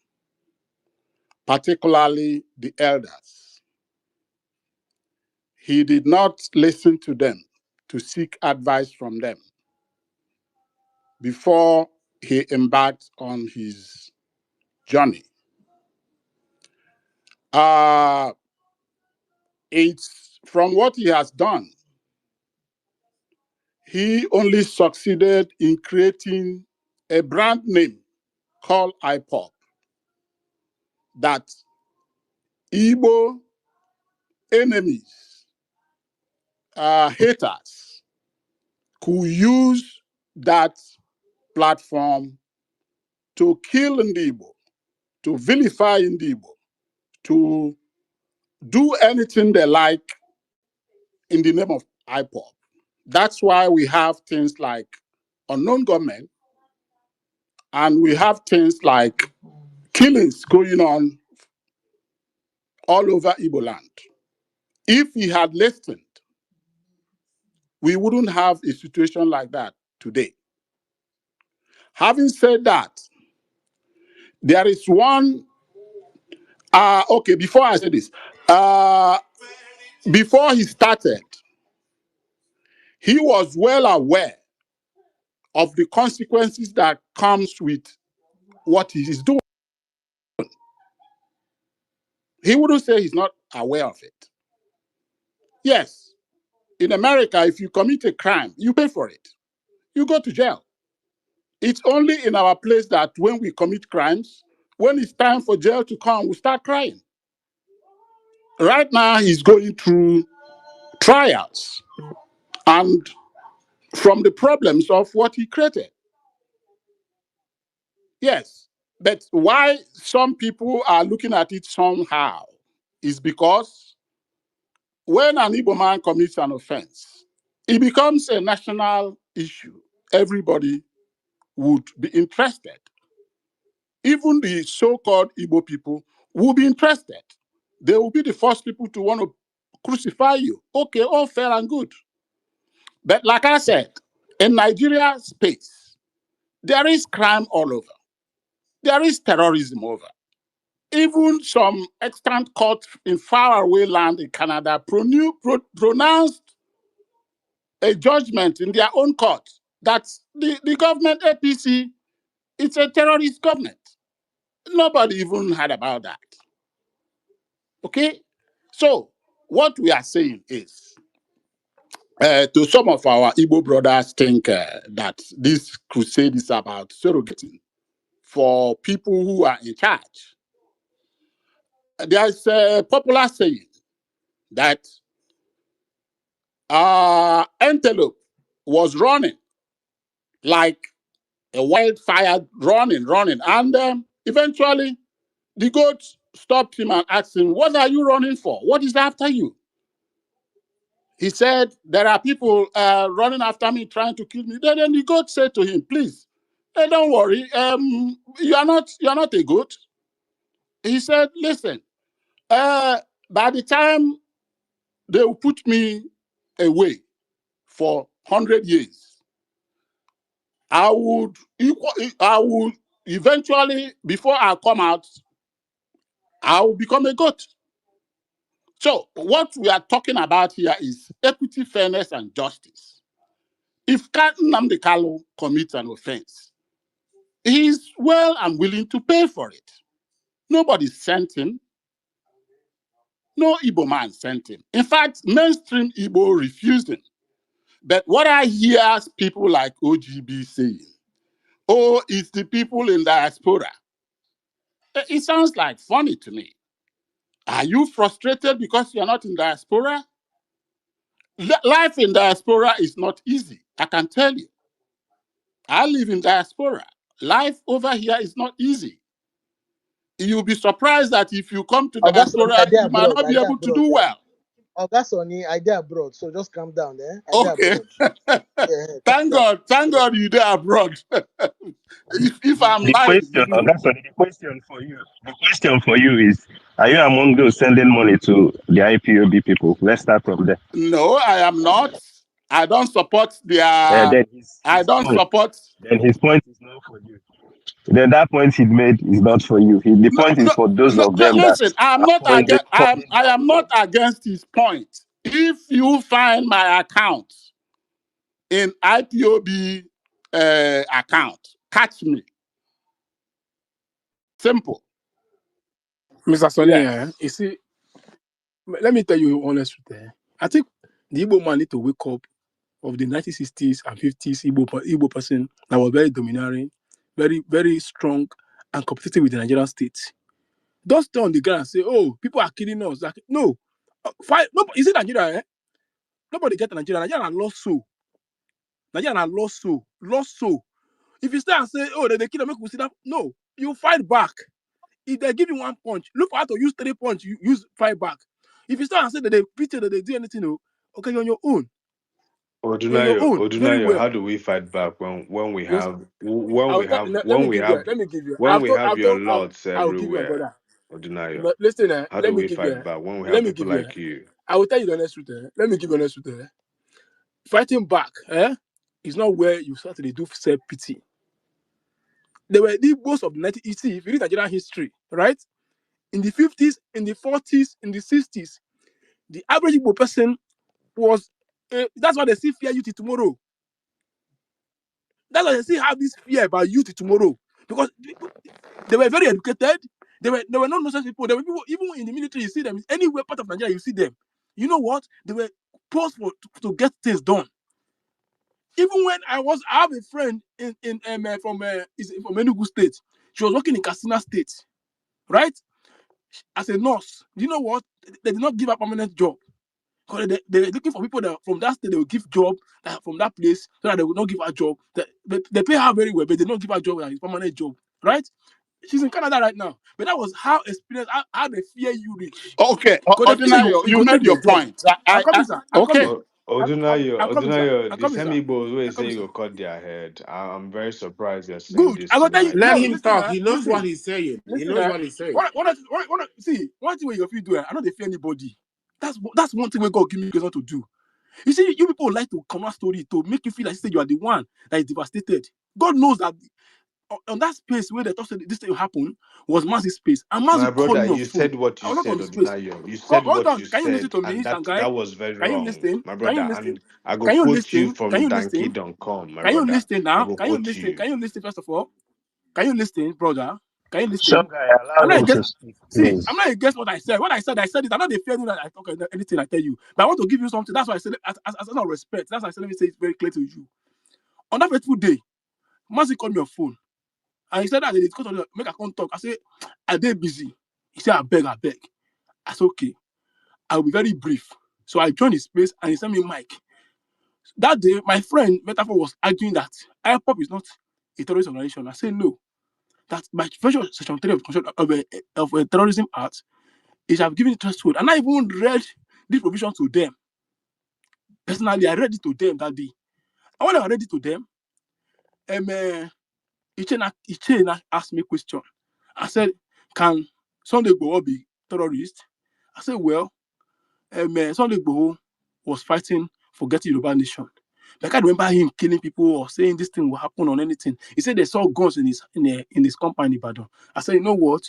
particularly the elders. He did not listen to them to seek advice from them before he embarked on his journey. Uh, it's from what he has done, he only succeeded in creating a brand name called IPOP that Igbo enemies, haters, could use that platform to kill Igbo, to vilify Igbo, to do anything they like in the name of IPOP. That's why we have things like unknown government, and we have things like killings going on all over Igbo land. If he had listened, we wouldn't have a situation like that today. Having said that, there is one, okay, before I say this, before he started, he was well aware of the consequences that comes with what he is doing. He wouldn't say he's not aware of it. Yes, in America, if you commit a crime, you pay for it. You go to jail. It's only in our place that when we commit crimes, when it's time for jail to come, we start crying. Right now, he's going through trials and from the problems of what he created. Yes, but why some people are looking at it somehow is because when an Igbo man commits an offense, it becomes a national issue. Everybody would be interested. Even the so-called Igbo people will be interested. They will be the first people to want to crucify you. Okay, all fair and good. But like I said, in Nigeria space, there is crime all over. There is terrorism over. Even some extant court in faraway land in Canada pronounced a judgment in their own court that the government APC, it's a terrorist government. Nobody even heard about that. Okay? So what we are saying is, to some of our Igbo brothers think that this crusade is about surrogating for people who are in charge. There's a popular saying that antelope was running like a wildfire, running, and eventually the goat stopped him and asked him, "What are you running for? What is after you?" He said, "There are people running after me, trying to kill me." Then the goat said to him, "Please, don't worry. You are not a goat." He said, "Listen, by the time they will put me away for 100 years, I would eventually, before I come out, I will become a goat." So what we are talking about here is equity, fairness, and justice. If Nnamdi Kanu commits an offense, he is well and willing to pay for it. Nobody sent him. No Igbo man sent him. In fact, mainstream Igbo refused him. But what I hear people like OGB saying, "Oh, it's the people in diaspora." It sounds like funny to me. Are you frustrated because you're not in diaspora? Life in diaspora is not easy, I can tell you. I live in diaspora. Life over here is not easy. You'll be surprised that if you come to Oga Sonny, I diaspora, dey you might abroad. not I be dey able to abroad. do well. Oga Sonny, I dey abroad. So just calm down, eh? I dey Okay. abroad. Yeah, calm Thank down. God you're there abroad. if I'm The lying, question, that's what the question for you is: are you among those sending money to the IPOB people? Let's start from there. no, I am not. I don't support their. Then I don't support. his point is not for you. Then that point he made is not for you. The No, point is no, for those of them that listen, I'm are not against. funding I that am not mob. against his point. If you find my account in IPOB account, catch me. Simple. Mr. Sonny, Yes. you see, let me tell you honest truth. I think the Igbo man need to wake up of the 1960s and 50s Igbo person that was very domineering, very, very strong and competitive with the Nigerian state. Don't stay on the ground and say, "Oh, people are killing us." Like, no. Fight. No, is it Nigeria? Nobody get to Nigeria. Nigeria are lost soul. Nigeria are lost soul. Lost soul. If you stay and say, "Oh, they kill them, make we see that," no, you fight back. If they give you one punch, look for how to use 3 punch, you use fight back. If you start and say that they beat you, that they do anything, oh, okay, you're on your own. You're on your own. Very Odunayo, how well. do we fight back when we This, have let me give you. Let me give you. when we have your lords I will give you a everywhere? brother. Odunayo, But listen, how do let me we give you. fight back when we Let have me people give you. like you? I will tell you the honest truth. Let me give you the honest truth. Fighting back, is not where you start to do self pity. There were the most of the 90s. You see, if you read Nigerian history, right? In the 50s, in the 40s, in the 60s, the average Igbo person was. That's why they see fear youth tomorrow. That's why they still have this fear about youth tomorrow. Because they were very educated. They were not nonsense people. There were people, even in the military, you see them. Anywhere part of Nigeria, you see them. You know what? They were posed to get things done. Even when I have a friend from Enugu State. She was working in Katsina State, right? As a nurse. Do you know what? They did not give her permanent job. Because they're looking for people that from that state they will give job from that place so that they will not give her job. They pay her very well, but they don't give her job as a permanent job, right? She's in Canada right now. But that was how experienced, how they fear you reach. Okay, Because they fear Ordinario, you you go take made their your job. point. I'm coming, sir. I'm Okay. coming. I'm coming, sir. Odunayo, I'm the coming, same sir. Igbos will I'm say coming, you sir. go cut their head. I'm very surprised you're saying Good. this I will tell you. tonight. Let No, him listen, talk. He knows what listen. he's saying. He Listen, knows what he's saying. see, one thing where you feel do, I know they fear anybody. That's one thing where God give me reason to do. You see, you people like to come out story to make you feel like say you are the one that is devastated. God knows that on that space where they thought this thing happen was Massive space. And My Massive called brother, me on you phone. said what I you was not on said, the space. Odunayo. You said Hold what on. you Can you listen said, to me, and instant that guy? was very Can you wrong, listen? my Can you brother. listen? And I go Can you quote you listen? Can from you Donkey listen? Don't Come, my Can you brother. listen I now? go Can you quote listen? you. Can you listen first of all? Can you listen, brother? Can you Some listen? guy I'm allow not him against. to speak, See, I'm please. not against what I said. What I said it. I'm not defending that I talk anything I tell you. But I want to give you something. That's why I said it as not respect. That's why I said let me say it very clear to you. On that fateful day, Mazi called me on phone. And he said that they discussed make a come talk. I said, are they busy? He said, I beg. I said, okay. I'll be very brief. So I joined his space and he sent me mic. That day, my friend Metaphor was arguing that IPOP is not a terrorist organization. I said no. That by virtue of section 3 of a terrorism act, it have given it threshold. And I even read this provision to them. Personally, I read it to them that day. And when I read it to them, Ichena asked me a question. I said, can Sunday Igboho be terrorist? I said, well, Sunday Igboho was fighting for getting Yoruba nation. But I can't remember him killing people or saying this thing will happen on anything. He said they saw guns in his compound in Ibadan. I said, you know what?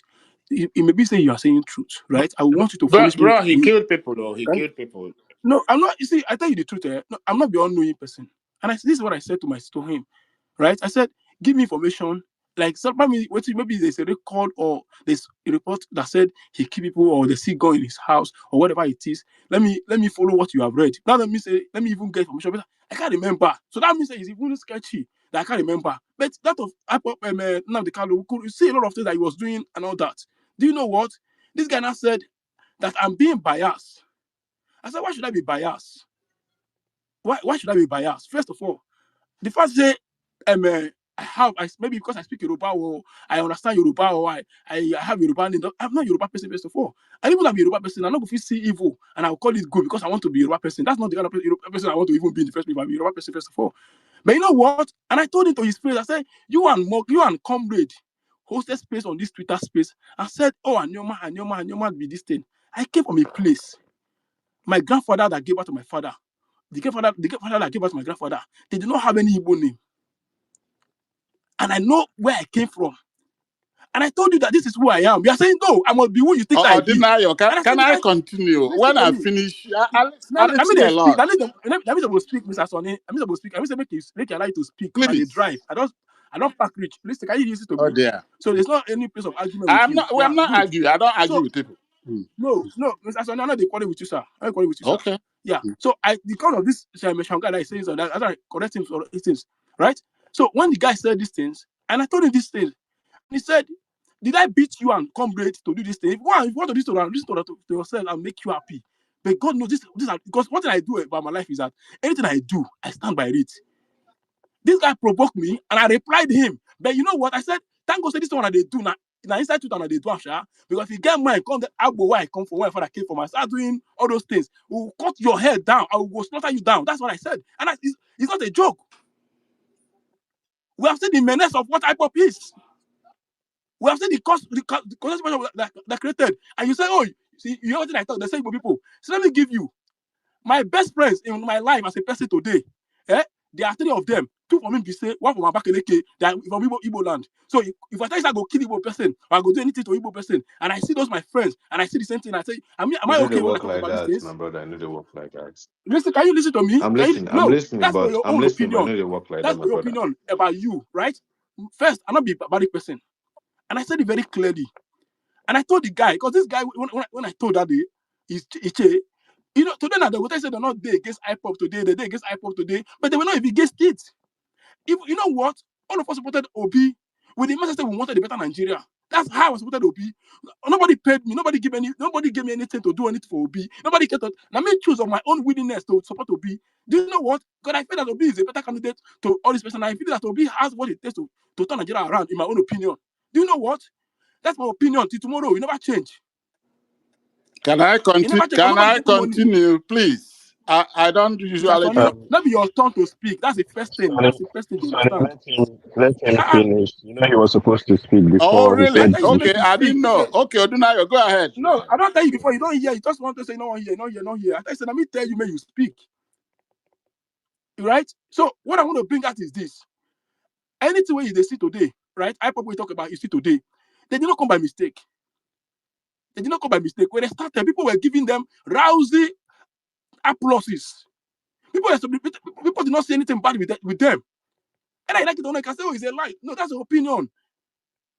It may be saying you are saying truth, right? I want you to furnish me. Bro, he killed people though. He killed people. No, I'm not. You see, I tell you the truth. No, I'm not the all-knowing person. And this is what I said to him, right? I said, give me information. Like, so maybe there's a record or there's a report that said he killed people or they see gun in his house or whatever it is. Let me follow what you have read. Now let me even get information. But I can't remember. So that means that it's even sketchy that I can't remember. But that of Nnamdi Kanu, we could see a lot of things that he was doing and all that. Do you know what? This guy now said that I'm being biased. I said, why should I be biased? Why should I be biased? First of all, the first say, maybe because I speak Yoruba or I understand Yoruba or I have Yoruba name. I'm not Yoruba person, first of all. And even if I'm a Yoruba person, I'm not going to see evil and I'll call it good because I want to be a Yoruba person. That's not the kind of Yoruba person I want to even be in the first place. I'm a Yoruba person, first of all. But you know what? And I told him to his face, I said, you and comrade hosted space on this Twitter space. I said, oh, Anyoma be this thing. I came from a place. My grandfather that gave birth to my father, the grandfather that gave birth to my grandfather, they did not have any Igbo name. And I know where I came from. And I told you that this is who I am. You are saying, no, I must be who you think I be. Ordinario, And I said, can I continue? listen When to I me. finish, Now, I I mean, listen they a speak. lot. That means I will speak, Mr. Sonny. I mean, I will speak. I mean, make you allow you to speak because I dey Please. drive. I don't pack rich. Listen, can you listen to Oh me? dear. So there's not any place of argument with you. I'm Yeah, not good. arguing. I don't argue So with people. Hmm. no, Mr. Sonny, I'm not quarrel with you, sir. I'm not quarrel with you, sir. Okay. Yeah. So because of this Shanghai that is saying so that I correct him for these things, right? So when the guy said these things, and I told him these things, he said, did I beat you and comrade to do this thing? If you want to do this to yourself and make you happy. But God knows this because one thing I do about my life is that anything I do, I stand by it. This guy provoked me and I replied him. But you know what? I said, thank God say this one that they do now. Now inside Twitter they do after because if you get mine, come the Agbo where I come from, where I came from, I start doing all those things. We will cut your head down, I will go slaughter you down. That's what I said. And it's not a joke. We have seen the menace of what IPOP is. We have seen the consequence that created. And you say, oh, see, you know what I thought? They say people. So let me give you my best friends in my life as a person today. There are 3 of them. 2 from Mbise, 1 from Abakaleke. They are from Igbo land. So if I tell you I go kill Igbo person or I go do anything to Igbo person, and I see those my friends and I see the same thing, I say, am You I know they okay when I work talk like about these that, things? my brother. I know they work like that. Listen, can you listen to me? I'm No, listening, that's for but your own I opinion. know they work like that, That's my for your brother. opinion about you, right? First, I'm not be a barbaric person. And I said it very clearly. And I told the guy, because this guy, when I told that day, Iche, you know, today now, they say they're not there against IPOP today, they're there against IPOP today, but they were not even against it. If, you know what? All of us supported Obi with the message that we wanted a better Nigeria. That's how I supported Obi. Nobody paid me, nobody gave me anything to do anything for Obi. Nobody cared to, I made choose of my own willingness to support Obi. Do you know what? Because I feel that Obi is a better candidate to all these person. I feel that Obi has what it takes to turn Nigeria around, in my own opinion. Do you know what? That's my opinion. Till tomorrow, it never change. Can I It continue? never change. Can Nobody I getting money. continue, please? I don't Mr. usually Sonny, talk. not be your turn to speak. That's the first thing. Sorry, That's the first thing to sorry, understand. let him Uh-uh. finish. You know he was supposed to speak Oh, before. He I really? said tell you to we make Okay, you should. I speak. didn't You know. say, Okay, Odunayo, go ahead. no, I don't tell you before. You don't hear. You just want to say, no one here, no here, no here. I tell you, let me tell you, may you speak. Right? So, what I want to bring out is this. Anything where they see today, right? I probably talk about you see today. They did not come by mistake. They did not come by mistake. When they started, people were giving them rousy applauses. People did not say anything bad with them. And I like it on I can say, oh, it's a lie. No, that's an opinion.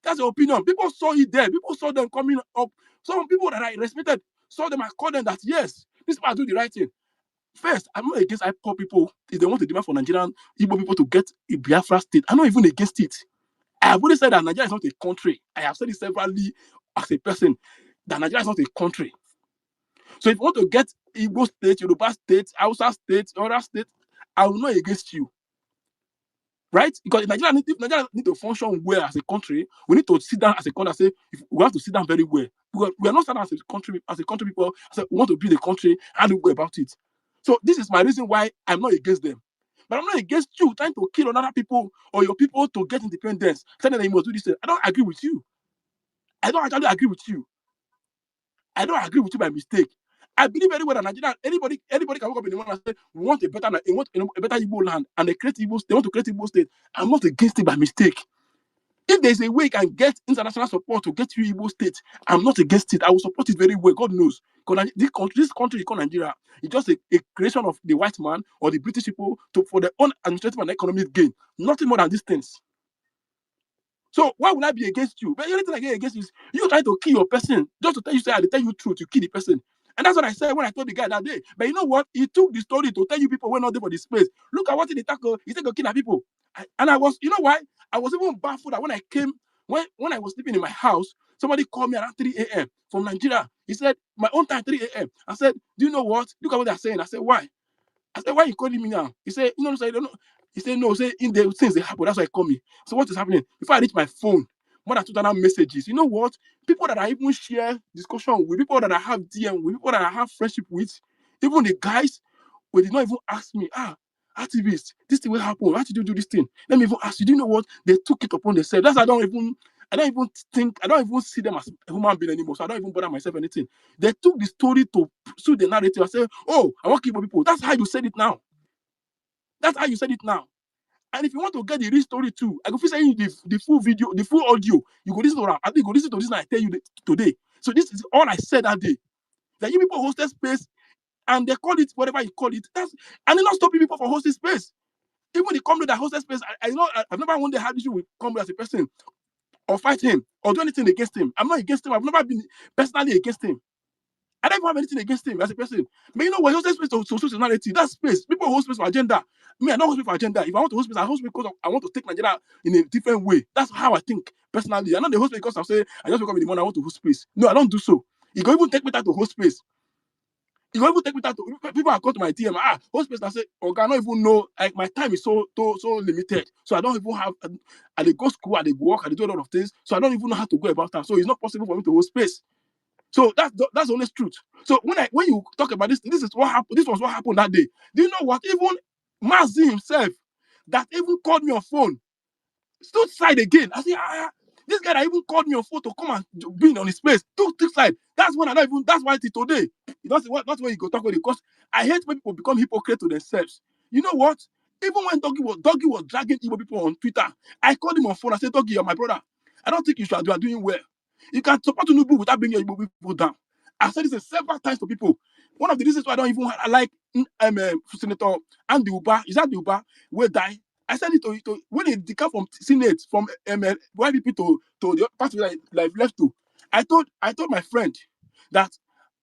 That's your opinion. People saw it there. People saw them coming up. Some people that I respected saw them and called them that, yes, this people do the right thing. First, I'm not against IPOP people if they want to demand for Nigerian Igbo people to get a Biafra state. I'm not even against it. I have already said that Nigeria is not a country. I have said it severally as a person that Nigeria is not a country. So if you want to get Igbo state, Yoruba state, Hausa state, other state, I will not against you. Right? Because if Nigeria need to function well as a country, we need to sit down as a country and say, if we have to sit down very well. Because we are not standing as a country people, say we want to build a country, how do we go about it? So this is my reason why I'm not against them. But I'm not against you trying to kill other people or your people to get independence, saying that you must do this. I don't agree with you. I don't actually agree with you. I don't agree with you by mistake. I believe very well that Nigeria, anybody can wake up in the morning and say, we want a better Igbo land and they want to create Igbo state. I'm not against it by mistake. If there's a way you can get international support to get you Igbo state, I'm not against it. I will support it very well. God knows. Because this country called Nigeria is just a creation of the white man or the British people for their own administrative and economic gain. Nothing more than these things. So why would I be against you? But the only thing I get against is you trying to kill your person just to tell you, say, I tell you truth, you kill the person. And that's what I said when I told the guy that day. But you know what? He took the story to tell you people were not there for this place. Look at what he tackle. He said, go kill people. And I was, you know why? I was even baffled that when I came, when I was sleeping in my house, somebody called me around 3 a.m. from Nigeria. He said, my own time, 3 a.m. I said, do you know what? Look at what they're saying. I said, why? I said, why are you calling me now? He said, you know, I don't know. He said, no, say in the things they happen. That's why he called me. So what is happening? Before I reach my phone, more than 2,000 messages. You know what? People that I even share discussion with, people that I have DM with, people that I have friendship with, even the guys who did not even ask me, activist, this thing will happen. Why did you do this thing? Let me even ask you, do you know what? They took it upon themselves. That's why I don't even see them as a human being anymore. So I don't even bother myself anything. They took the story to suit the narrative and say, oh, I want to keep people. That's how you said it now. That's how you said it now. And if you want to get the real story too, I go send you the full video, the full audio. You go listen to that. I think you go listen to this and I tell you today. So this is all I said that day. That you people hosted space and they call it whatever you call it. And they're not stopping people from hosting space. Even the company that hosted space, I know I've never one day had issue with company as a person or fight him or do anything against him. I'm not against him. I've never been personally against him. I don't even have anything against him as a person. But you know what? He hosts space to personality. That's space. People host space for agenda. Me, I don't host space for agenda. If I want to host space, I host space because I want to take Nigeria in a different way. That's how I think personally. I know the host space because I say I just wake up in the morning, I want to host space. No, I don't do so. You can even take me time to host space. You can even take me time to people are come to my DM. Host space. I say, okay, I don't even know. Like my time is so limited. So I don't even have. I dey go school, I dey work, I dey do a lot of things. So I don't even know how to go about that. So it's not possible for me to host space. So that's the honest truth. So when you talk about this is what happened. This was what happened that day. Do you know what? Even Mazi himself, that even called me on phone, stood side again. I say, this guy that even called me on phone to come and be on his space, took side. That's when I don't even. That's why till today. That's when you go talk with it. Because I hate when people become hypocrite to themselves. You know what? Even when Doggy was dragging Igbo people on Twitter, I called him on phone. I said, Doggy, you're my brother. I don't think you are doing well. You can support Tinubu without bringing your Igbo people down. I've said this several times to people. One of the reasons why I like Senator Andy Uba, is that the Uba will die? I said it to when he decamp from Senate from YPP to the party like left to. I told my friend that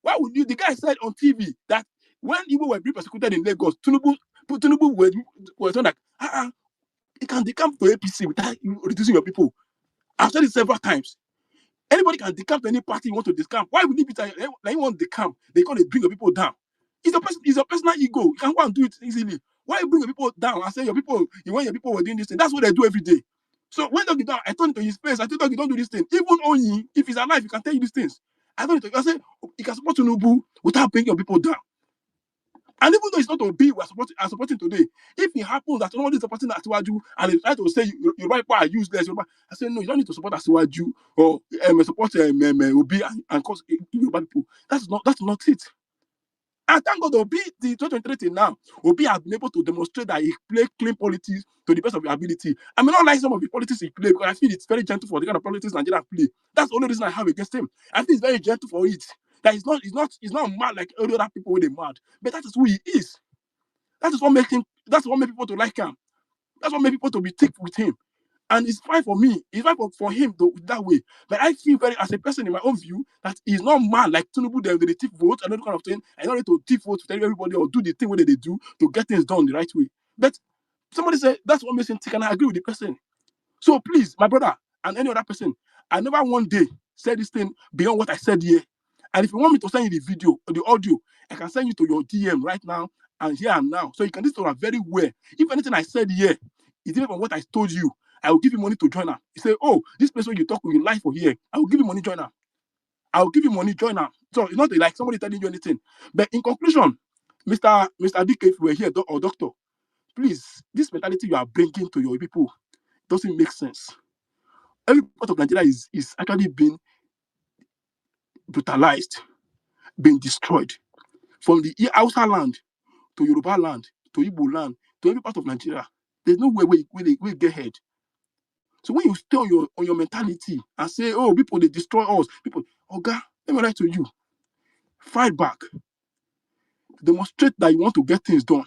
why would you? The guy said on TV that when Igbo were being persecuted in Lagos, Tinubu was like, you can decamp to APC without reducing your people. I've said it several times. Anybody can decamp to any party you want to decamp. Why would it be that you want to decamp? They call it bring your people down. It's a personal ego. You can go and do it easily. Why you bring your people down and say you want your people were doing this thing? That's what they do every day. So when Doggy down, I turned to his face. I told Doggy, don't do this thing. Even Onyi, if he's alive, he can tell you these things. I told him, I said, he can support Tinubu without bringing your people down. And even though it's not Obi we're supporting today, if it happens that somebody is supporting Asiwaju and they try to say your people are useless, I say no, you don't need to support Asiwaju or support Obi and cause Yoruba people. That's not it. And thank God Obi, the 2023 till now, Obi has been able to demonstrate that he play clean politics to the best of his ability. I mean, not like some of the politics he play, because I feel it's very gentle for the kind of politics Nigeria play. That's the only reason I have against him. I think it's very gentle for it. That he's not mad like other people when they mad. But that is who he is. That is what makes him, that's what makes people to like him. That's what makes people to be thick with him. And it's fine for me. It's fine for him that way. But I feel very, as a person in my own view, that he's not mad like Tinubu, they thief votes and that kind of thing. I don't need to thief votes to tell everybody or do the thing what they do to get things done the right way. But somebody said that's what makes him thick, and I agree with the person. So please, my brother and any other person, I never one day said this thing beyond what I said here. And if you want me to send you the video or the audio, I can send you to your DM right now and here and now. So you can listen to that very well. If anything I said here is different from what I told you, I will give you money to join her. You say, oh, this place where you talk with your life for here, I will give you money, join her. I will give you money, join her. So it's not like somebody telling you anything. But in conclusion, Mr. DK, if you were here or doctor, please, this mentality you are bringing to your people doesn't make sense. Every part of Nigeria is actually being brutalized, being destroyed. From the Hausa land to Yoruba land to Igbo land to every part of Nigeria, there's no way we get ahead. So when you stay on your mentality and say, oh, people they destroy us, people, God, let me write to you. Fight back. Demonstrate that you want to get things done.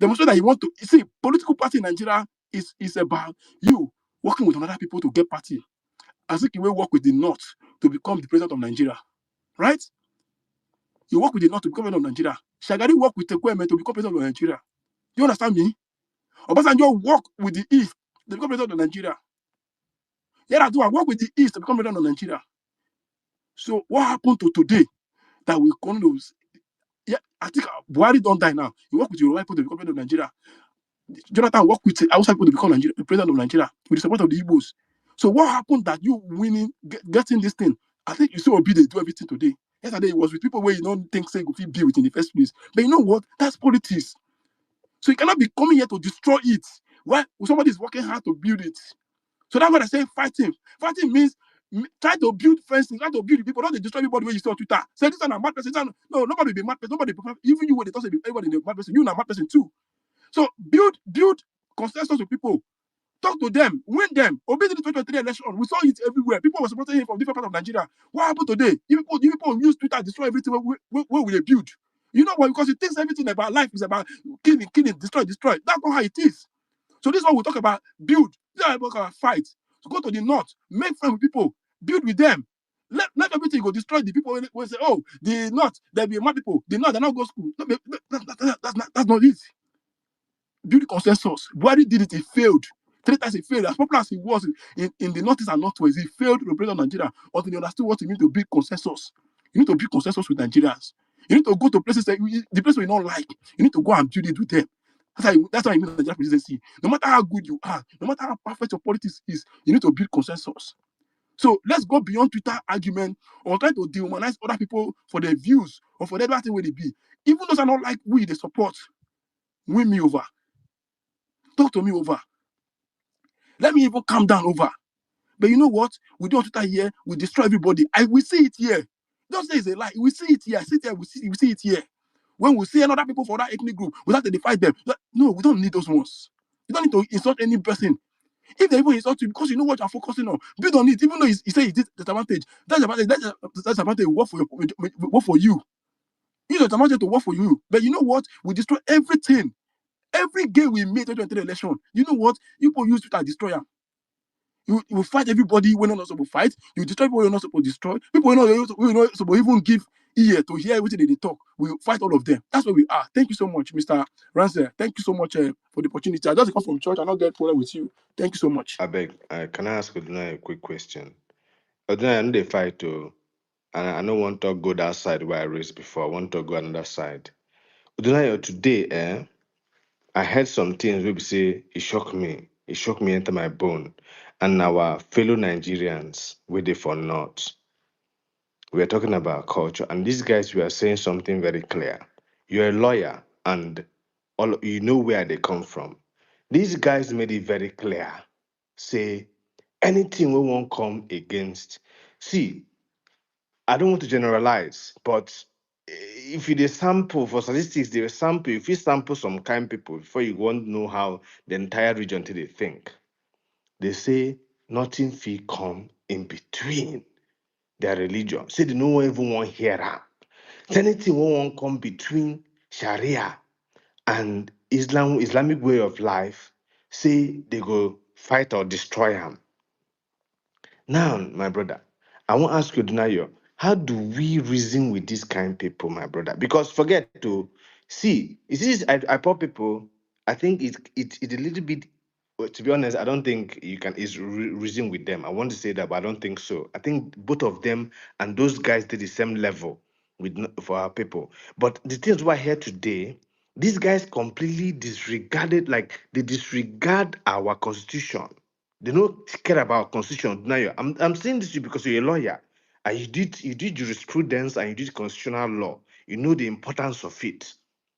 Demonstrate that you want to see political party in Nigeria is about you working with another people to get party. As if you will work with the North to become the president of Nigeria. Right? You work with the North to become president of Nigeria. Shagari work with Tekweme to become president of Nigeria. Do you understand me? Obasanjo work with the East to become president of Nigeria. Yar'Adua work with the East to become president of Nigeria. So what happened to today that we call those? Yeah, I think Buhari don't die now. He work with Yoruba people to become president of Nigeria. Jonathan work with outside people to become president of Nigeria with the support of the Igbos. So what happened that you winning, getting this thing? I think you saw Obi they do everything today. Yesterday it was with people where you don't think say go fit be with in the first place. But you know what? That's politics. So you cannot be coming here to destroy it. Why somebody is working hard to build it? So that's what I say fighting. Fighting means try to build fences, try to build the people, not to destroy everybody when you see on Twitter. Say this is a mad person. No, nobody will be mad person. Nobody, even you when they talk about everybody is a mad person, you're a mad person too. So build consensus with people. Talk to them, win them. Obey the 2023 election. We saw it everywhere. People were supporting him from different parts of Nigeria. What happened today? You people use Twitter to destroy everything where we build. You know why? Because it thinks everything about life is about killing, destroy. That's not how it is. So this is what we talk about. Build. This is how we talk about fight. So go to the North, make friends with people, build with them. Let everything go destroy the people when say, oh, the North, there'll be mad people. The North, they not go school. No, that's not it. Build consensus. Buhari did it, he failed. 3 times he failed. As popular as he was in the Northeast and Northwest, he failed to represent Nigeria until he understood what it means to build consensus. You need to build consensus with Nigerians. You need to go to places that the place we don't like. You need to go and build it with them. That's how you mean the Nigerian presidency. No matter how good you are, no matter how perfect your politics is, you need to build consensus. So let's go beyond Twitter argument or try to dehumanize other people for their views or for their thing where they be. Even those are not like we, they support. Win me over. Talk to me over. Let me even calm down over. But you know what? We do on Twitter here, we destroy everybody. We see it here. Don't say it's a lie. We see it here. I see it here. We see it here. When we see another people for that ethnic group, we have to defy them. No, we don't need those ones. You don't need to insult any person. If they even insult you, because you know what you're focusing on, build on it. Even though you say it's disadvantage, that's advantage work for you. Use the disadvantage to work for you. But you know what? We destroy everything. Every game we made in the election, you know what? People use Twitter to destroy them. You fight everybody when you're not supposed to fight. You destroy people you're not supposed to destroy. People you're not supposed to even give ear to hear everything they talk. We fight all of them. That's where we are. Thank you so much, Mr. Ransom. Thank you so much for the opportunity. I just come from church. I not get problem with you. Thank you so much. I beg, can I ask Oduna a quick question? Oduna, I know they fight too, and I don't want to go that side where I raised before. I want to go another side. Oduna, today, I heard some things we say it shocked me. It shook me into my bone. And our fellow Nigerians, with the for not. We are talking about culture, and these guys were saying something very clear. You're a lawyer, and all you know where they come from. These guys made it very clear. Say anything we won't come against. See, I don't want to generalize, but if you dey sample for statistics, they will sample. If you sample some kind people before you won't know how the entire region till they think. They say nothing fit come in between their religion. Say they no even want hear am. Say anything wey wan come between Sharia and Islamic way of life, say they go fight or destroy am. Now, my brother, I want to ask you, Dunayo, how do we reason with these kind of people, my brother? Because forget to see, you see, this I poor people, I think it's a little bit. Well, to be honest, I don't think you can reason with them. I want to say that, but I don't think so. I think both of them and those guys did the same level with for our people. But the things we're here today, these guys completely disregarded, like they disregard our constitution. They don't care about constitution. Now, I'm saying this to you because you're a lawyer and you did jurisprudence and you did constitutional law. You know the importance of it,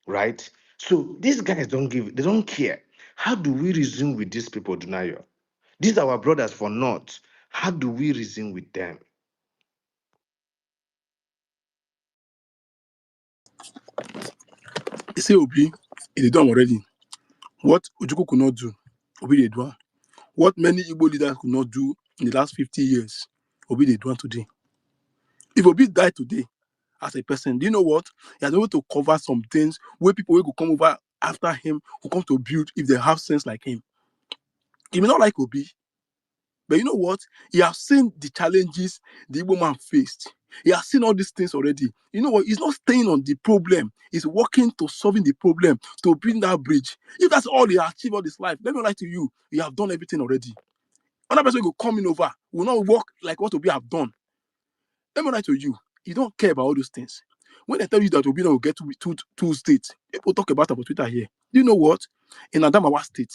right? So these guys they don't care. How do we reason with these people, Dunayo? These are our brothers for not. How do we reason with them? They say Obi, they done already. What Ojukwu could not do, Obi they do. What many Igbo leaders could not do in the last 50 years, Obi they do today. If Obi died today as a person, do you know what? He has able to cover some things where people will come over after him who come to build if they have sense like him. He may not like Obi, but you know what? He has seen the challenges the Igbo man faced. He has seen all these things already. You know what? He's not staying on the problem. He's working to solving the problem, to build that bridge. If that's all he has achieved all his life, let me lie to you, he have done everything already. Another person will come in over, will not work like what Obi have done. Let me lie to you, you don't care about all those things. When they tell you that Obi will get two states, people talk about Twitter here. Do you know what? In Adamawa State,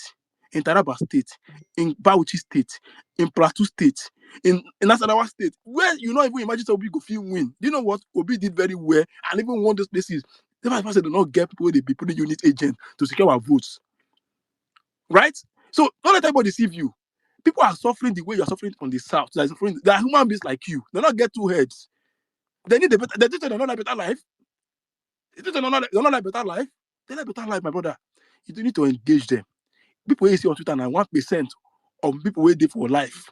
in Taraba State, in Bauchi State, in Plateau State, in Nasarawa State, where you not even imagine Obi go feel win. Do you know what? Obi did very well and even won those places. The vice president do not get people they be putting unit agent to secure our votes. Right? So don't let everybody deceive you. People are suffering the way you're suffering on the south. They are human beings like you. They not get two heads. They need a better. They think they don't like better life. They think they don't like better life. They like better life, my brother. You do need to engage them. People you see on Twitter now, 1% of people waiting for life,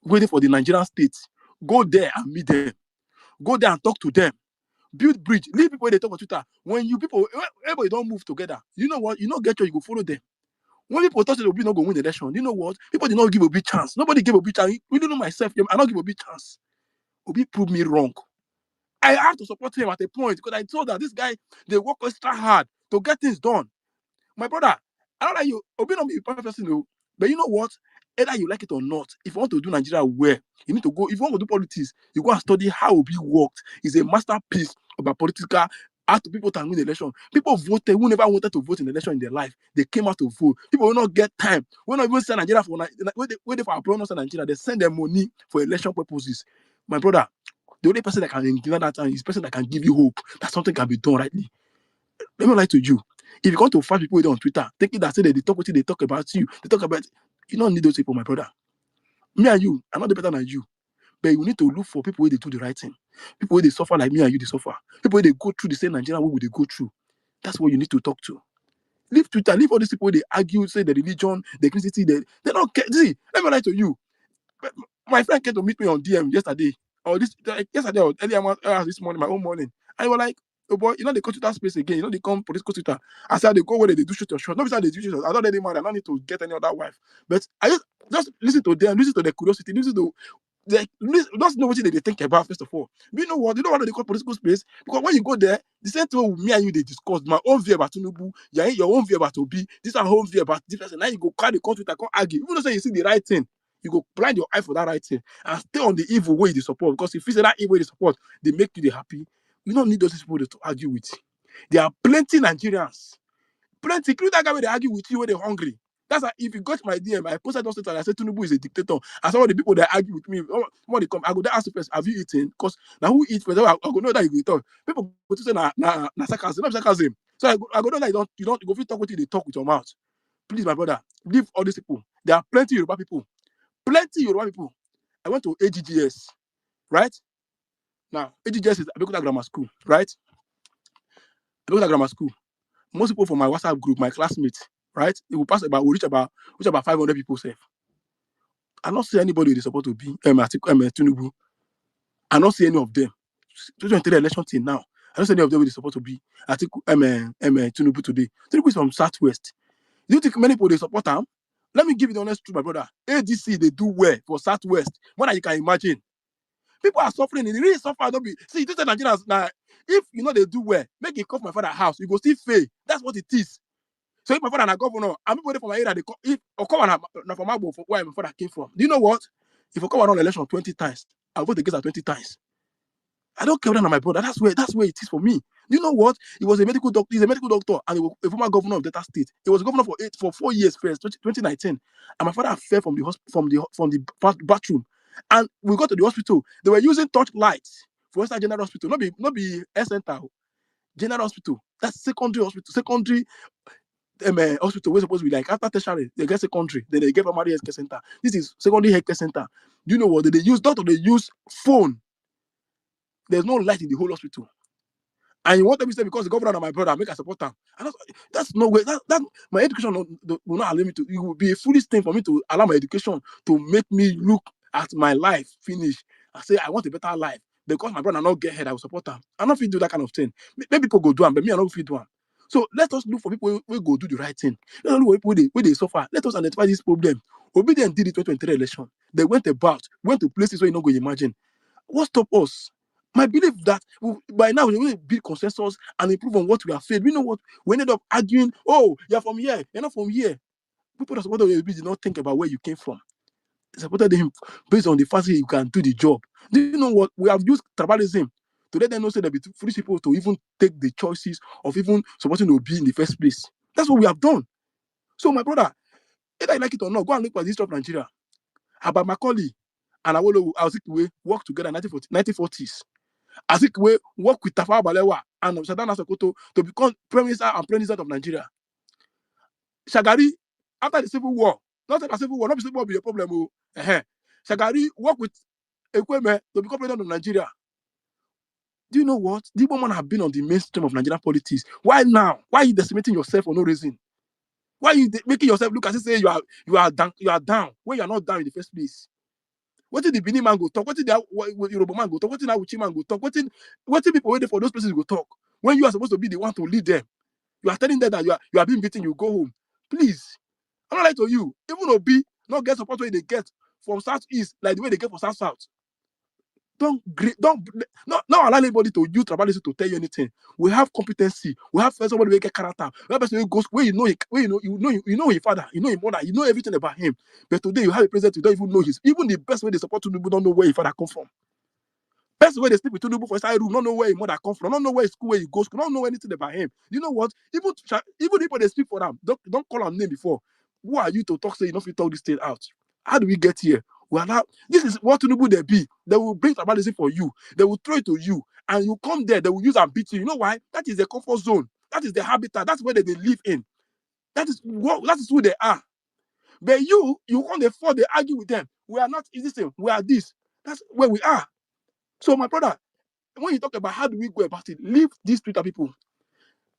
waiting for the Nigerian state. Go there and meet them. Go there and talk to them. Build bridge. Leave people they talk on Twitter. When everybody don't move together, you know what? You not get you go follow them. When people thought that Obi not going to win the election, you know what? People did not give Obi chance. Nobody gave Obi chance. We don't know myself. I not give Obi chance. Obi proved me wrong. I have to support him at a point because I saw that this guy, they work extra hard to get things done. My brother, I don't like you. Obi not be a perfect person, though. But you know what? Either you like it or not, if you want to do Nigeria well, you need to go. If you want to do politics, you go and study how Obi worked. It's a masterpiece about political. How to people can win the election. People voted who never wanted to vote in the election in their life. They came out to vote. People will not get time. We not even send Nigeria for wait for our brothers in Nigeria. They send them money for election purposes. My brother, the only person that can give that time is the person that can give you hope that something can be done rightly. Let me lie to you. If you come to find people on Twitter, thinking that say that they talk about you, they talk about you don't need those people, my brother. Me and you, I'm not the better than you. But you need to look for people where they do the right thing. People where they suffer like me and you, they suffer. People where they go through the same Nigerian way they go through. That's what you need to talk to. Leave Twitter, leave all these people where they argue, say the religion, the Christianity, they don't care. See, let me lie to you. My friend came to meet me on DM yesterday. Or yesterday or earlier this morning, my own morning. I was like, oh boy, you know they go to that space again. You know they come political Twitter. I said they go where they do shoot your shot. Nobody said they do shoot. I don't let them. I don't need to get any other wife. But I just listen to them, listen to their curiosity, listen to just know what they think about first of all. But you know what? You don't want to call political space because when you go there, the same thing with me and you they discuss my own view about Tinubu, your own view about Obi, this is our own view about this person. Now you go carry the country, can't argue. Even though you see the right thing, you go blind your eye for that right thing and stay on the evil way they support. Because if you say that evil way they support, they make you happy. You don't need those people to argue with. There are plenty Nigerians, plenty, including that guy where they argue with you when they're hungry. That's why if you got my DM, I posted those things and I said Tinubu is a dictator. And some of the people that argue with me, when they come, I go to ask the person, have you eaten? Because now who eats first? I go know that you talk. People go to say na sarcasm, not sarcasm. So I go know that you don't go fit talk with you, they talk with your mouth. Please, my brother, leave all these people. There are plenty Yoruba people. Plenty Yoruba people. I went to AGGS, right? Now, AGGS is Abeokuta Grammar School, right? Abeokuta Grammar School. Most people from my WhatsApp group, my classmates, right? It will we reach about 500 people safe. I don't see anybody they support to be Tinubu. I don't see any of them. 2023 election till now. I don't see any of them they support to be Tinubu today. Tinubu is from Southwest. Do you think many people they support him? Let me give you the honest truth, my brother. ADC they do well for Southwest. More than you can imagine. People are suffering. They really suffer. Don't be see this is Nigerians now. If you know they do well, make it come my father's house. You go still fail. That's what it is. So if my father and a governor, and people from my area, they come, if Okowa na from Agbo, where my father came from. Do you know what? If Okowa run election 20 times, I'll vote against her 20 times. I don't care whether my brother. That's where it is for me. Do you know what? He was a medical doctor. He's a medical doctor and he was a former governor of Delta State. He was governor for 4 years first, 2019. And my father fell from the bathroom. And we got to the hospital. They were using torchlights for Western General Hospital. Not be center. General Hospital. That's secondary hospital. Secondary hospital. We're supposed to be like after tertiary, they get secondary. Then they get primary health care center. This is secondary health care center. Do you know what? They use doctor, they use phone. There's no light in the whole hospital. And you want to say because the governor and my brother make a support them. And that's no way. That my education will not allow me to. It will be a foolish thing for me to allow my education to make me look at my life finish and say I want a better life because my brother not get ahead. I will support them. I don't feel do that kind of thing. Maybe people go do them, but me I don't feel do them. So let us look for people who go do the right thing. Let us look for people where they suffer. Let us identify this problem. Obedient did the 2023 election. They went to places where you not go imagine. What stop us? My belief that by now we will build consensus and improve on what we have failed. We know what we ended up arguing. Oh, you're from here, you're not from here. People that supported the did not think about where you came from. They supported him based on the fact that you can do the job. Do you know what? We have used tribalism to let them know say that be foolish people to even take the choices of even supporting Obi in the first place. That's what we have done. So, my brother, either you like it or not, go and look at the history of Nigeria. About Macaulay and Awolowo, Azikiwe work together in 1940s. Azikiwe work with Tafawa Balewa and Sadana Sokoto to become Prime Minister and President of Nigeria. Shagari, after the Civil War, not the Civil War, not the Civil War be a problem. Shagari work with Ekweme to become President of Nigeria. Do you know what? The woman have been on the mainstream of Nigerian politics. Why now? Why are you decimating yourself for no reason? Why are you making yourself look as if say you are down when you are not down in the first place? What did the Benin man go talk? What did the Yoruba man go talk? What did the Awuchi man go talk? What did people waiting for those places go talk? When you are supposed to be the one to lead them, you are telling them that you are being beaten, you go home. Please, I'm not lying to you. Even Obi not get support where they get from Southeast like the way they get from South. Don't not allow anybody to use tribalism to tell you anything. We have competency. We have somebody who get character. We have person who goes where you know his father, you know his mother, you know everything about him. But today you have a president you don't even know even the best way they support Tinubu don't know where his father come from. Best way they sleep with Tinubu for inside room, don't know where his mother come from, don't know where his school, where he goes, don't know anything about him. You know what? Even if they speak for them, don't call him name before. Who are you to talk? Say you don't fit talk this thing out. How do we get here? Well, now this is what Tinubu they be. They will bring tribalism for you. They will throw it to you, and you come there. They will use and beat you. You know why? That is their comfort zone. That is their habitat. That's where they live in. That is who they are. But you come before they argue with them. We are not existing. We are this. That's where we are. So, my brother, when you talk about how do we go about it, leave these Twitter people.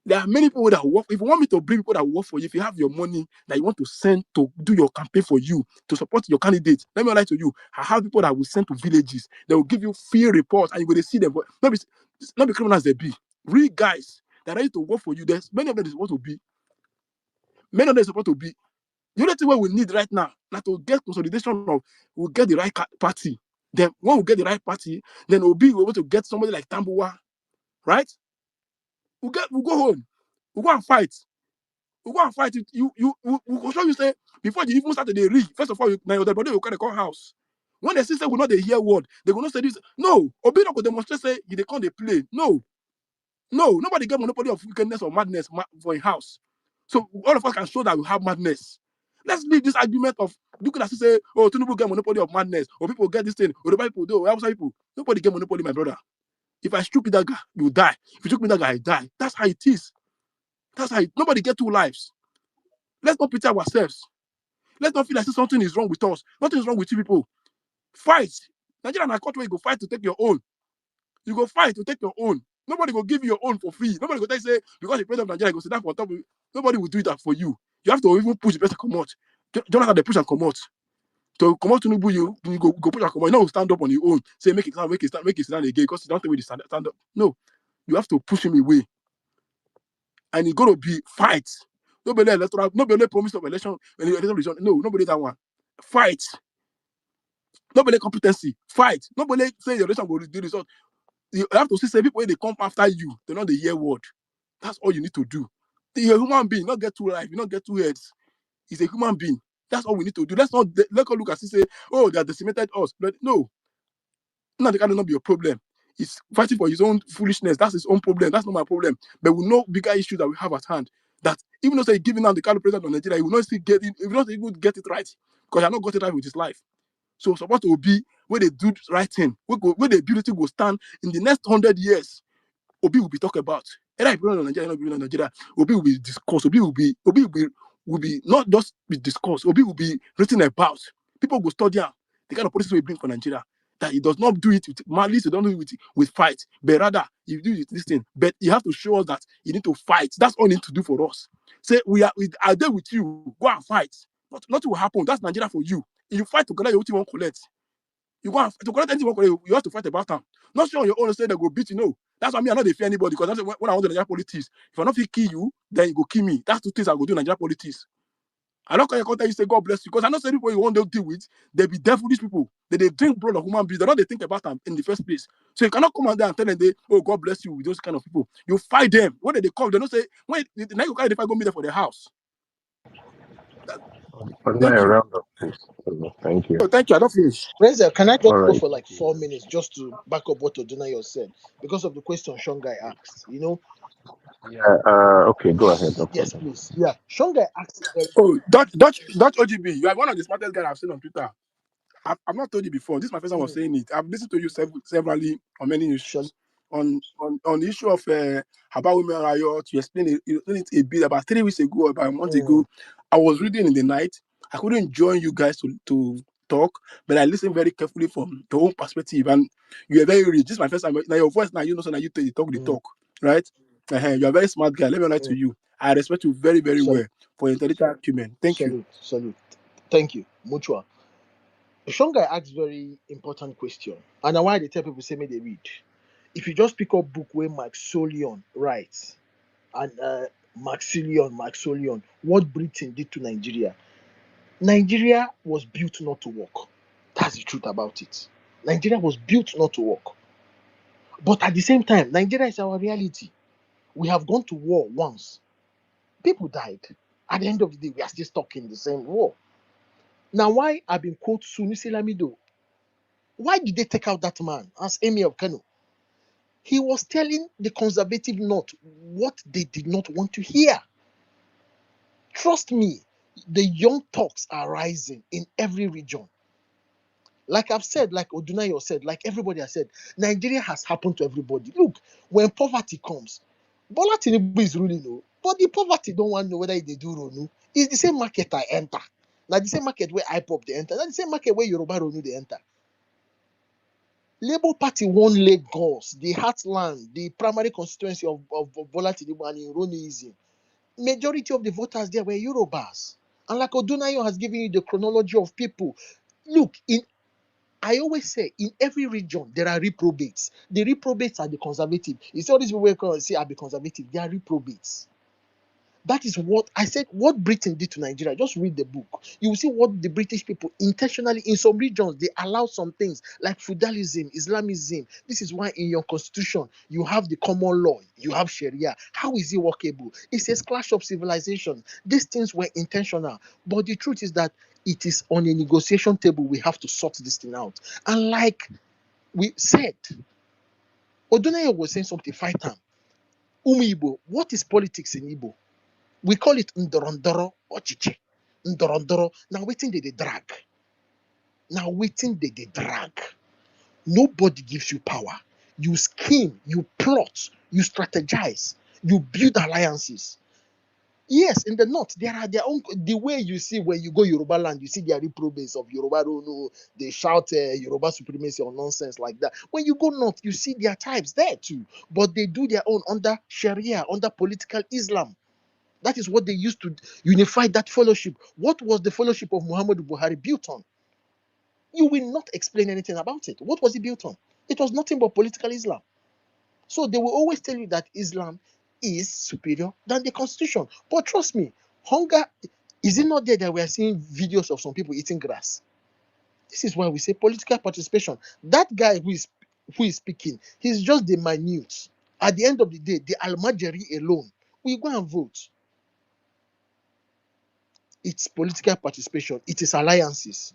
There are many people that work. If you want me to bring people that work for you, if you have your money that you want to send to do your campaign for you, to support your candidate, let me lie to you. I have people that will send to villages. They will give you field reports and you're going to see them. But not be criminals they be. Real guys that are ready to work for you. There's many of them supposed to be. Many of them supposed to be. The only thing what we need right now to get consolidation of, we'll get the right party. Then when we get the right party, then we'll be able to get somebody like Tambuwa, right? We'll go home. We'll go and fight. We'll go and fight it. We'll show you say, before you even start the read, first of all, now your body will call house. When the system will not they hear word, they will not say this. No, Obi not go demonstrate say they can't they play. No, nobody get monopoly of wickedness or madness for a house. So all of us can show that we have madness. Let's leave this argument of looking at say, oh, Tinubu get monopoly of madness, or people get this thing, or the people do, or outside people. Nobody get monopoly, my brother. If I shoot that guy, you die. If you shoot me that guy, I die. That's how it is. That's how nobody get two lives. Let's not pity ourselves. Let's not feel like something is wrong with us. Nothing is wrong with you people. Fight. Nigeria and country, you go fight to take your own. You go fight to take your own. Nobody will give you your own for free. Nobody will say, because the president of Nigeria go sit down for top. Nobody will do that for you. You have to even push the person to come out. Jonathan, they push and come out. To come out to Nubu, you go push and come out. You don't stand up on your own. Say, make it stand again because you don't think we stand up. No. You have to push him away. And it's going to be fight. Nobody electoral, nobody promise of election, no, nobody that one. Fight. Nobody competency. Fight. Nobody say the election will do the result. You have to say people when they come after you, they're not the year word. That's all you need to do. You're a human being, not get two life, you not get two heads. He's a human being. That's all we need to do. Let's not look at say, oh, they have decimated us. But no, they cannot be a problem. He's fighting for his own foolishness. That's his own problem. That's not my problem. But we know bigger issue that we have at hand. That even though they're giving out the kind of president of Nigeria, he will not still get it, he will not even get it right. Because he has not got it right with his life. So supposed to be where they do right thing, where the beauty will stand in the next 100 years. Obi will be talked about. Either if you're in Nigeria, not in Nigeria, Obi will be discussed. Obi will be not just be discussed. Obi will be written about. People will study the kind of policies we bring for Nigeria. That he does not do it with malice, he don't do it with fight, but rather you do it this thing. But you have to show us that you need to fight. That's all you need to do for us. Say we are there with you. Go and fight. Nothing will happen. That's Nigeria for you. If you fight together, you won't collect. You go to collect anything you have to fight about them. Not sure on your own say they go beat you. No. That's why I don't fear anybody because when I want to Nigeria politics, if I don't feel kill you, then you go kill me. That's two things I go do in Nigeria politics. I don't care you say God bless you because I know say people you want to deal with, they be devilish people. They drink blood of human beings. They don't they think about them in the first place. So you cannot come out there and tell them oh God bless you with those kind of people. You fight them. When they come, they don't say when now you can't go meet them for their house. Thank you. Round up, please. Thank you. Oh, thank you. I don't finish. Renzel, can I just All go right. for like 4 minutes just to back up what Odunayo said because of the question Shongai asked? Yeah. Okay. Go ahead. No Yes, problem. please. Yeah, Shongai asked a very Oh, Dutch OGB, you are one of the smartest guys I've seen on Twitter. I've not told you before. This is my first time of saying it. I've listened to you severally on many Shon- issues. On the issue of about women riot, you explained it a bit about 3 weeks ago, about a month ago. I was reading in the night. I couldn't join you guys to talk, but I listened very carefully from your own perspective. And you are very rich. This is my first time. Now your voice now, so now you talk the talk, right? You're a very smart guy. Let me lie to you. I respect you very, very Salute, well for your intellectual acumen. Thank you. salute. Thank you, Mutua. Shongai asked very important question, and now why they tell people say me they read. If you just pick up book where Maxolion writes, and Maxolion, what Britain did to Nigeria. Nigeria was built not to work. That's the truth about it. Nigeria was built not to work. But at the same time, Nigeria is our reality. We have gone to war once. People died. At the end of the day, we are still stuck in the same war. Now, why I've been quote Sunusi Lamido? Why did they take out that man as Emir of Kanu? He was telling the conservative North what they did not want to hear. Trust me, the young talks are rising in every region. Like I've said, like Odunayo said, like everybody has said, Nigeria has happened to everybody. Look, when poverty comes, Bola Tinubu is ruling, no, but the poverty don't want to know whether they do or no. It's the same market I enter. Now the same market where IPOP they enter. Not the same market where Yoruba Ronu they enter. Labour Party won Lagos, the heartland, the primary constituency of Bola Tinubu and Ironism. Majority of the voters there were Yorubas. And like Odunayo has given you the chronology of people. Look, I always say in every region there are reprobates. The reprobates are the conservative. You see all these people who say I'll be conservative, they are reprobates. That is what I said. What Britain did to Nigeria. Just read the book. You will see what the British people intentionally, in some regions, they allow some things like feudalism, Islamism. This is why in your constitution you have the common law, you have Sharia. How is it workable? It says clash of civilization. These things were intentional, but the truth is that it is on a negotiation table. We have to sort this thing out. And like we said, Odunayo was saying something. Fight time. Igbo. What is politics in Igbo? We call it ndorondoro ochiche. ndorondoro. Now waiting they drag. Now waiting they drag. Nobody gives you power. You scheme, you plot, you strategize, you build alliances. Yes, in the north, there are their own. The way you see when you go Yoruba land, you see their reprobates of Yoruba don't know. They shout Yoruba supremacy or nonsense like that. When you go north, you see their types there too, but they do their own under Sharia, under political Islam. That is what they used to unify that fellowship. What was the fellowship of Muhammad Buhari built on? You will not explain anything about it. What was it built on? It was nothing but political Islam. So they will always tell you that Islam is superior than the constitution. But trust me, hunger, is it not there that we are seeing videos of some people eating grass? This is why we say political participation. That guy who is speaking, he's just the minute. At the end of the day, the Almajiri alone, we go and vote. It's political participation. It is alliances.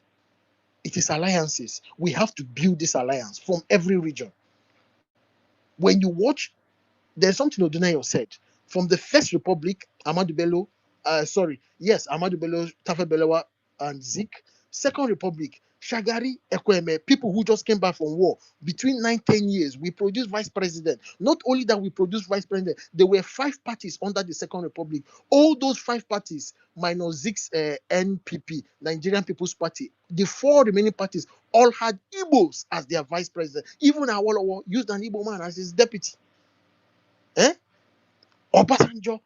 It is alliances. We have to build this alliance from every region. When you watch, there's something Odunayo said. From the First Republic, Ahmadu Bello, yes, Ahmadu Bello, Tafa Belewa, and Zik. Second Republic, Shagari, Ekweme, people who just came back from war. Between 9-10 years, we produced vice president. Not only that we produced vice president, there were 5 parties under the Second Republic. All those 5 parties, minus Zik's NPP, Nigerian People's Party, the 4 remaining parties all had Igbos as their vice president. Even Awolowo used an Igbo man as his deputy. Obasanjo,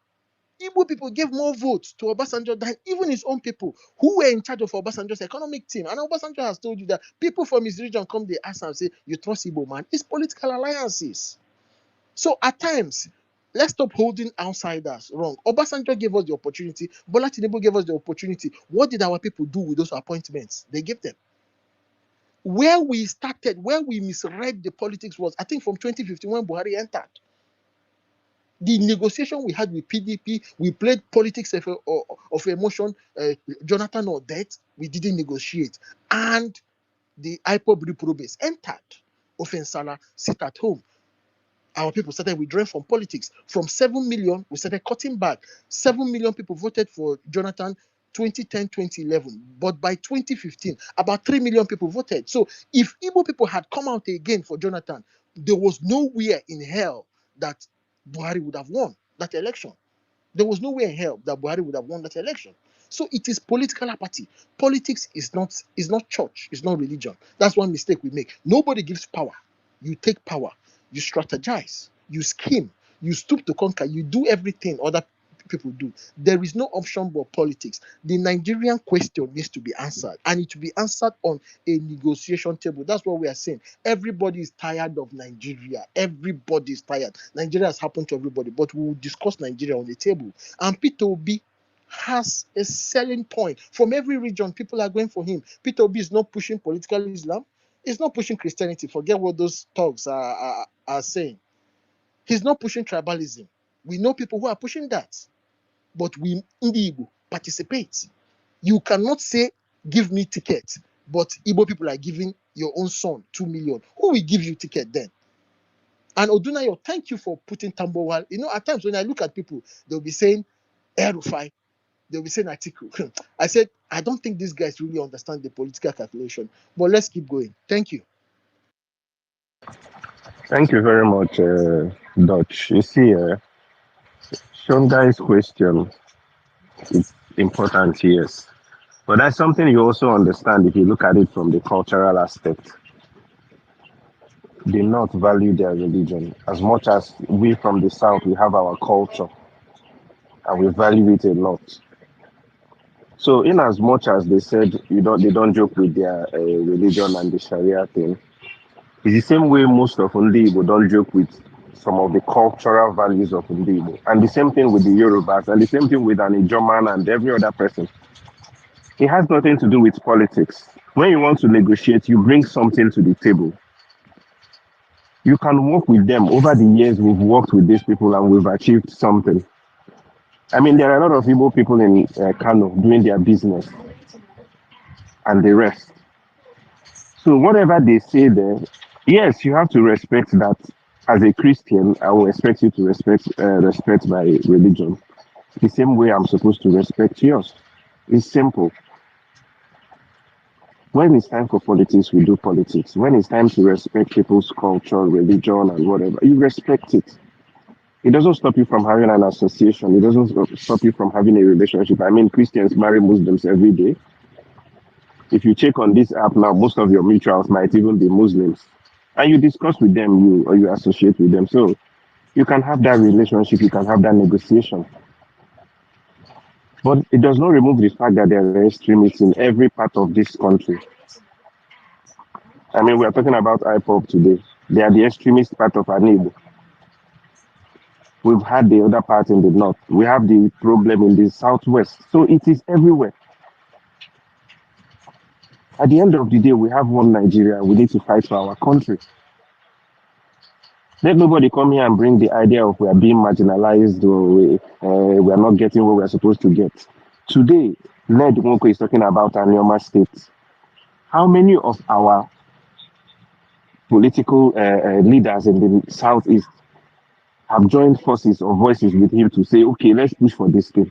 Igbo people gave more votes to Obasanjo than even his own people who were in charge of Obasanjo's economic team. And Obasanjo has told you that people from his region come, they ask and say, you trust Igbo man? It's political alliances. So at times, let's stop holding outsiders wrong. Obasanjo gave us the opportunity. Bola Tinubu gave us the opportunity. What did our people do with those appointments? They gave them. Where we started, where we misread the politics was, I think, from 2015 when Buhari entered. The negotiation we had with PDP, we played politics of emotion, Jonathan or death, we didn't negotiate. And the IPOB reprobates entered. Ofensala, sit at home. Our people started withdrawing from politics. From 7 million, we started cutting back. 7 million people voted for Jonathan 2010, 2011. But by 2015, about 3 million people voted. So if Igbo people had come out again for Jonathan, there was nowhere in hell that Buhari would have won that election. There was nowhere in hell that Buhari would have won that election. So it is political apathy. Politics is not church, it's not religion. That's one mistake we make. Nobody gives power. You take power, you strategize, you scheme, you stoop to conquer, you do everything other people do. There is no option but politics. The Nigerian question needs to be answered, and it will be answered on a negotiation table. That's what we are saying. Everybody is tired of Nigeria. Everybody is tired. Nigeria has happened to everybody, but we will discuss Nigeria on the table. And Peter Obi has a selling point. From every region, people are going for him. Peter Obi is not pushing political Islam. He's not pushing Christianity. Forget what those talks are saying. He's not pushing tribalism. We know people who are pushing that. But we, Ndi Igbo, participate. You cannot say, give me ticket, but Igbo people are giving your own son 2 million. Who will give you ticket then? And Odunayo, thank you for putting Tambowal. You know, at times when I look at people, they'll be saying, Erufai, they'll be saying Atiku. I said, I don't think these guys really understand the political calculation. But let's keep going. Thank you. Thank you very much, Dutch. You see, Shondai's question is important, yes. But that's something you also understand if you look at it from the cultural aspect. They not value their religion as much as we from the south, we have our culture and we value it a lot. So, in as much as they said they don't joke with their religion and the Sharia thing, it's the same way most of Ndibo don't joke with some of the cultural values of Ndibo, and the same thing with the Yorubas, and the same thing with an Ijoman and every other person. It has nothing to do with politics. When you want to negotiate, you bring something to the table. You can work with them. Over the years, we've worked with these people and we've achieved something. I mean, there are a lot of Igbo people in Kanu doing their business and the rest. So whatever they say there, yes, you have to respect that. As a Christian, I will expect you to respect my religion the same way I'm supposed to respect yours. It's simple. When it's time for politics, we do politics. When it's time to respect people's culture, religion, and whatever, you respect it. It doesn't stop you from having an association. It doesn't stop you from having a relationship. I mean, Christians marry Muslims every day. If you check on this app now, most of your mutuals might even be Muslims. And you discuss with them, you associate with them. So you can have that relationship, you can have that negotiation. But it does not remove the fact that there are extremists in every part of this country. I mean, we are talking about IPOP today. They are the extremist part of Anibo. We've had the other part in the north. We have the problem in the southwest. So it is everywhere. At the end of the day, we have one Nigeria. We need to fight for our country. Let nobody come here and bring the idea of we are being marginalized or we are not getting what we are supposed to get. Today, Ned Nwoko is talking about Anioma State. How many of our political leaders in the southeast have joined forces or voices with him to say, okay, let's push for this thing?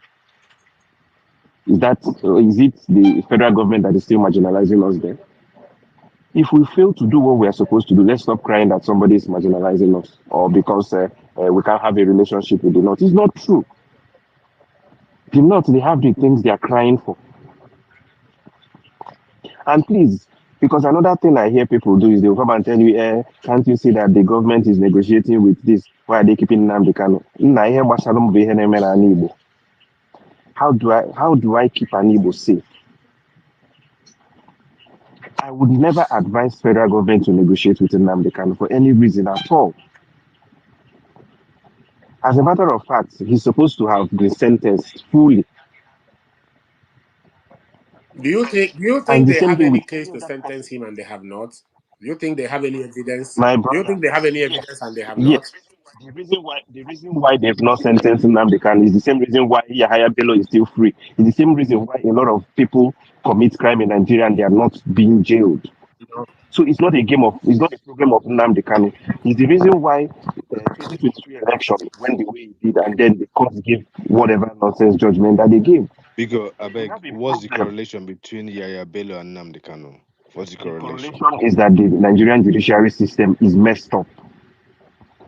Is it the federal government that is still marginalizing us there? If we fail to do what we are supposed to do, let's stop crying that somebody is marginalizing us or because we can't have a relationship with the North. It's not true. The North, they have the things they are crying for. And please, because another thing I hear people do is they'll come and tell you, can't you see that the government is negotiating with this? Why are they keeping Nnamdi Kanu? How do I keep an Igbo safe? I would never advise federal government to negotiate with Nnamdi Kanu for any reason at all. As a matter of fact, he's supposed to have been sentenced fully. Do you think And the they same have thing any with case any to other sentence party. him and they have not? Do you think they have any evidence? My Do you brother, think they have any yes, evidence and they have not? yes. The reason why they've not sentenced Nnamdi Kanu is the same reason why Yahaya Bello is still free. It's the same reason why a lot of people commit crime in Nigeria and they are not being jailed. So it's not a problem of Nnamdi Kanu. It's the reason why 2023 election went the way it did, and then the courts gave whatever nonsense judgment that they gave. Because I We beg, have a what's the problem. correlation between Yaya Bello and Namdi Kanu? What's the The correlation? correlation is that the Nigerian judiciary system is messed up.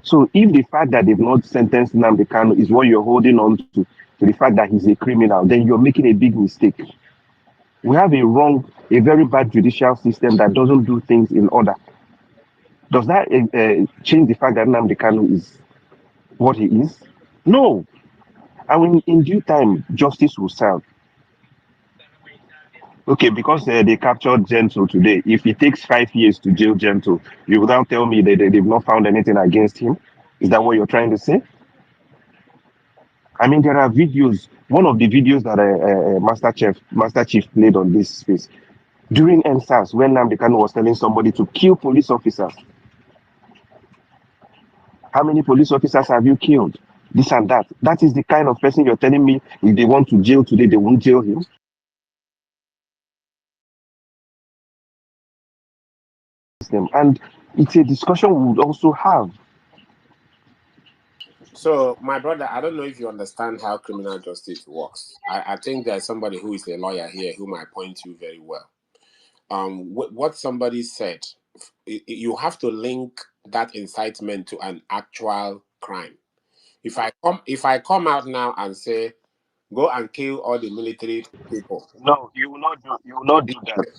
So if the fact that they've not sentenced Nnamdi Kanu is what you're holding on to the fact that he's a criminal, then you're making a big mistake. We have a very bad judicial system that doesn't do things in order. Does that change the fact that Nnamdi Kanu is what he is? No. I mean, in due time, justice will serve. Okay, because they captured Gentle today. If it takes 5 years to jail Gentle, you will now tell me that they've not found anything against him? Is that what you're trying to say? I mean, there are videos. One of the videos that Master Chief played on this space during NSAS when Nnamdi Kanu was telling somebody to kill police officers. How many police officers have you killed? This and that. That is the kind of person you're telling me if they want to jail today, they won't jail him. And it's a discussion we would also have. So, my brother, I don't know if you understand how criminal justice works. I think there's somebody who is a lawyer here who might point you very well. What somebody said, you have to link that incitement to an actual crime. If I come out now and say, go and kill all the military people, No, you will not do that.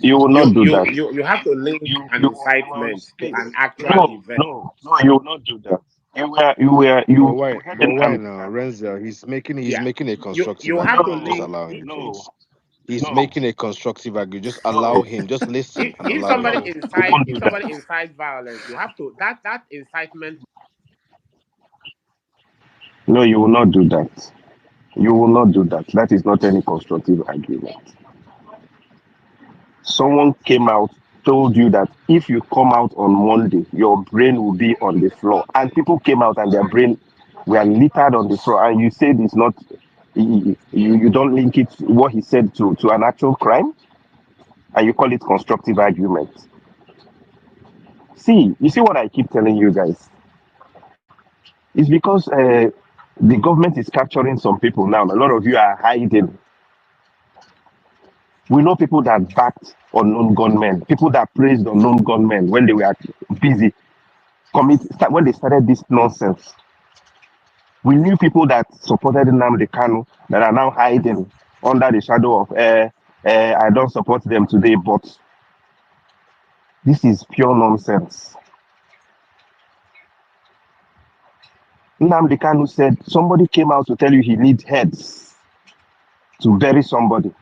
You will you not do you that. you, you have to link an You will incitement to speak. an actual No, event. no, no, you will not do that. You heard But why Nnamdi now, Kanu. Renzel? He's Yeah, making a you constructive have to argument. Just link. allow him, No, please. He's no, making a constructive argument. Just allow no, him. Just listen and If allow somebody him. no. You incites won't if do somebody that. incites violence, you have to that incitement. No, you will not do that. You will not do that. That is not any constructive agreement. Someone came out, told you that if you come out on Monday, your brain will be on the floor. And people came out and their brain were littered on the floor. And you said it's not, you don't link it, what he said, to an actual crime. And you call it constructive argument. See, you see what I keep telling you guys? It's because the government is capturing some people now. A lot of you are hiding. We know people that backed unknown gunmen, people that praised unknown gunmen when they were busy when they started this nonsense. We knew people that supported Nnamdi Kanu that are now hiding under the shadow of I don't support them today, but this is pure nonsense. Nnamdi Kanu said somebody came out to tell you he needs heads to bury somebody.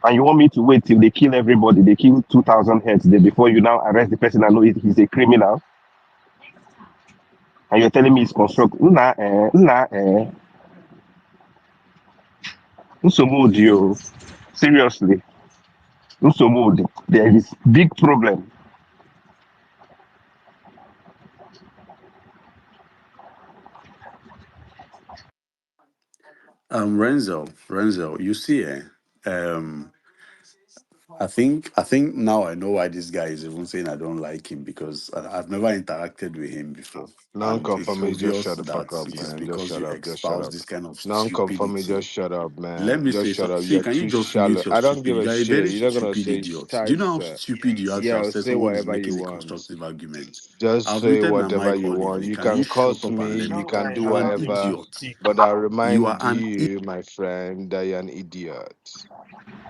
And you want me to wait till they kill everybody, they kill 2,000 heads there before you now arrest the person and know he's a criminal? And you're telling me it's construct. Nsomudi, seriously, Nsomudi, there is big problem. Renzel, you see, um, I think now I know why this guy is even saying I don't like him because I've never interacted with him before, and it's Non-conformist, just obvious shut the fuck that up, it is man. Just because shut you up. Just shut espouse up. this kind of Non-conformist, stupidity. just shut up, Let man. me Just say shut so. up. See, You're can you too just shallow. mute your I don't give stupid? a You're a shit. very You're not gonna stupid say idiot. Do you know how shit. stupid you are to Yeah, have said say someone is whatever you making a want. constructive argument? Just I've say muted my whatever mic you all the want. way. You Can can you shut curse up and me. let You me Young can talk? guy, do You're an calm down. whatever. idiot. But I You are remind an you, my friend, that you're an idiot.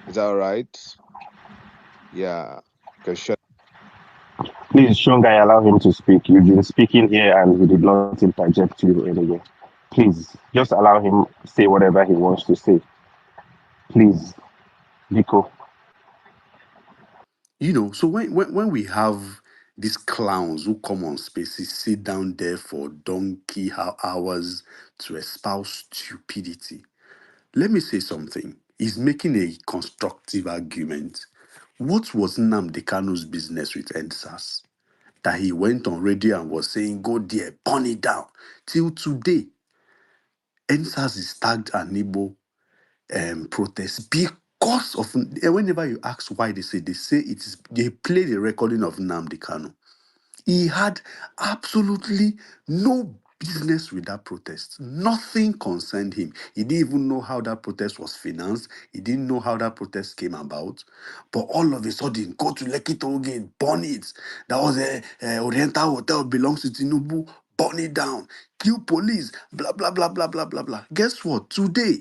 Is that all right? Yeah. Cause shut. Please, Shungai, allow him to speak. You've been speaking here and he did not interject you anyway. Please, just allow him say whatever he wants to say. Please, Biko. So when we have these clowns who come on spaces, sit down there for donkey hours to espouse stupidity, let me say something. He's making a constructive argument. What was Nnamdi Kanu's business with NSAS? That he went on radio and was saying, go there, burn it down. Till today, NSAS is tagged an Igbo protest because of whenever you ask why they say it is they played a recording of Nnamdi Kanu. He had absolutely no business with that protest. Nothing concerned him. He didn't even know how that protest was financed. He didn't know how that protest came about. But all of a sudden, go to Lekki Toll Gate, burn it. That was a Oriental Hotel, belongs to Tinubu, burn it down, kill police, blah, blah, blah, blah, blah, blah, blah. Guess what? Today,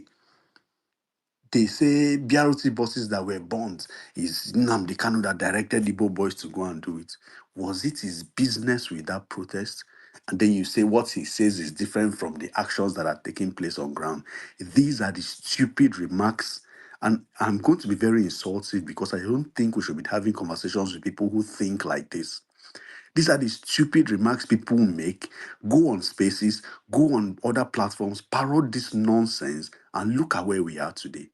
they say BRT buses that were burned is Nnamdi Kanu that directed the boys to go and do it. Was it his business with that protest? And then you say what he says is different from the actions that are taking place on ground. These are the stupid remarks. And I'm going to be very insulting because I don't think we should be having conversations with people who think like this. These are the stupid remarks people make. Go on spaces, go on other platforms, parrot this nonsense, and look at where we are today.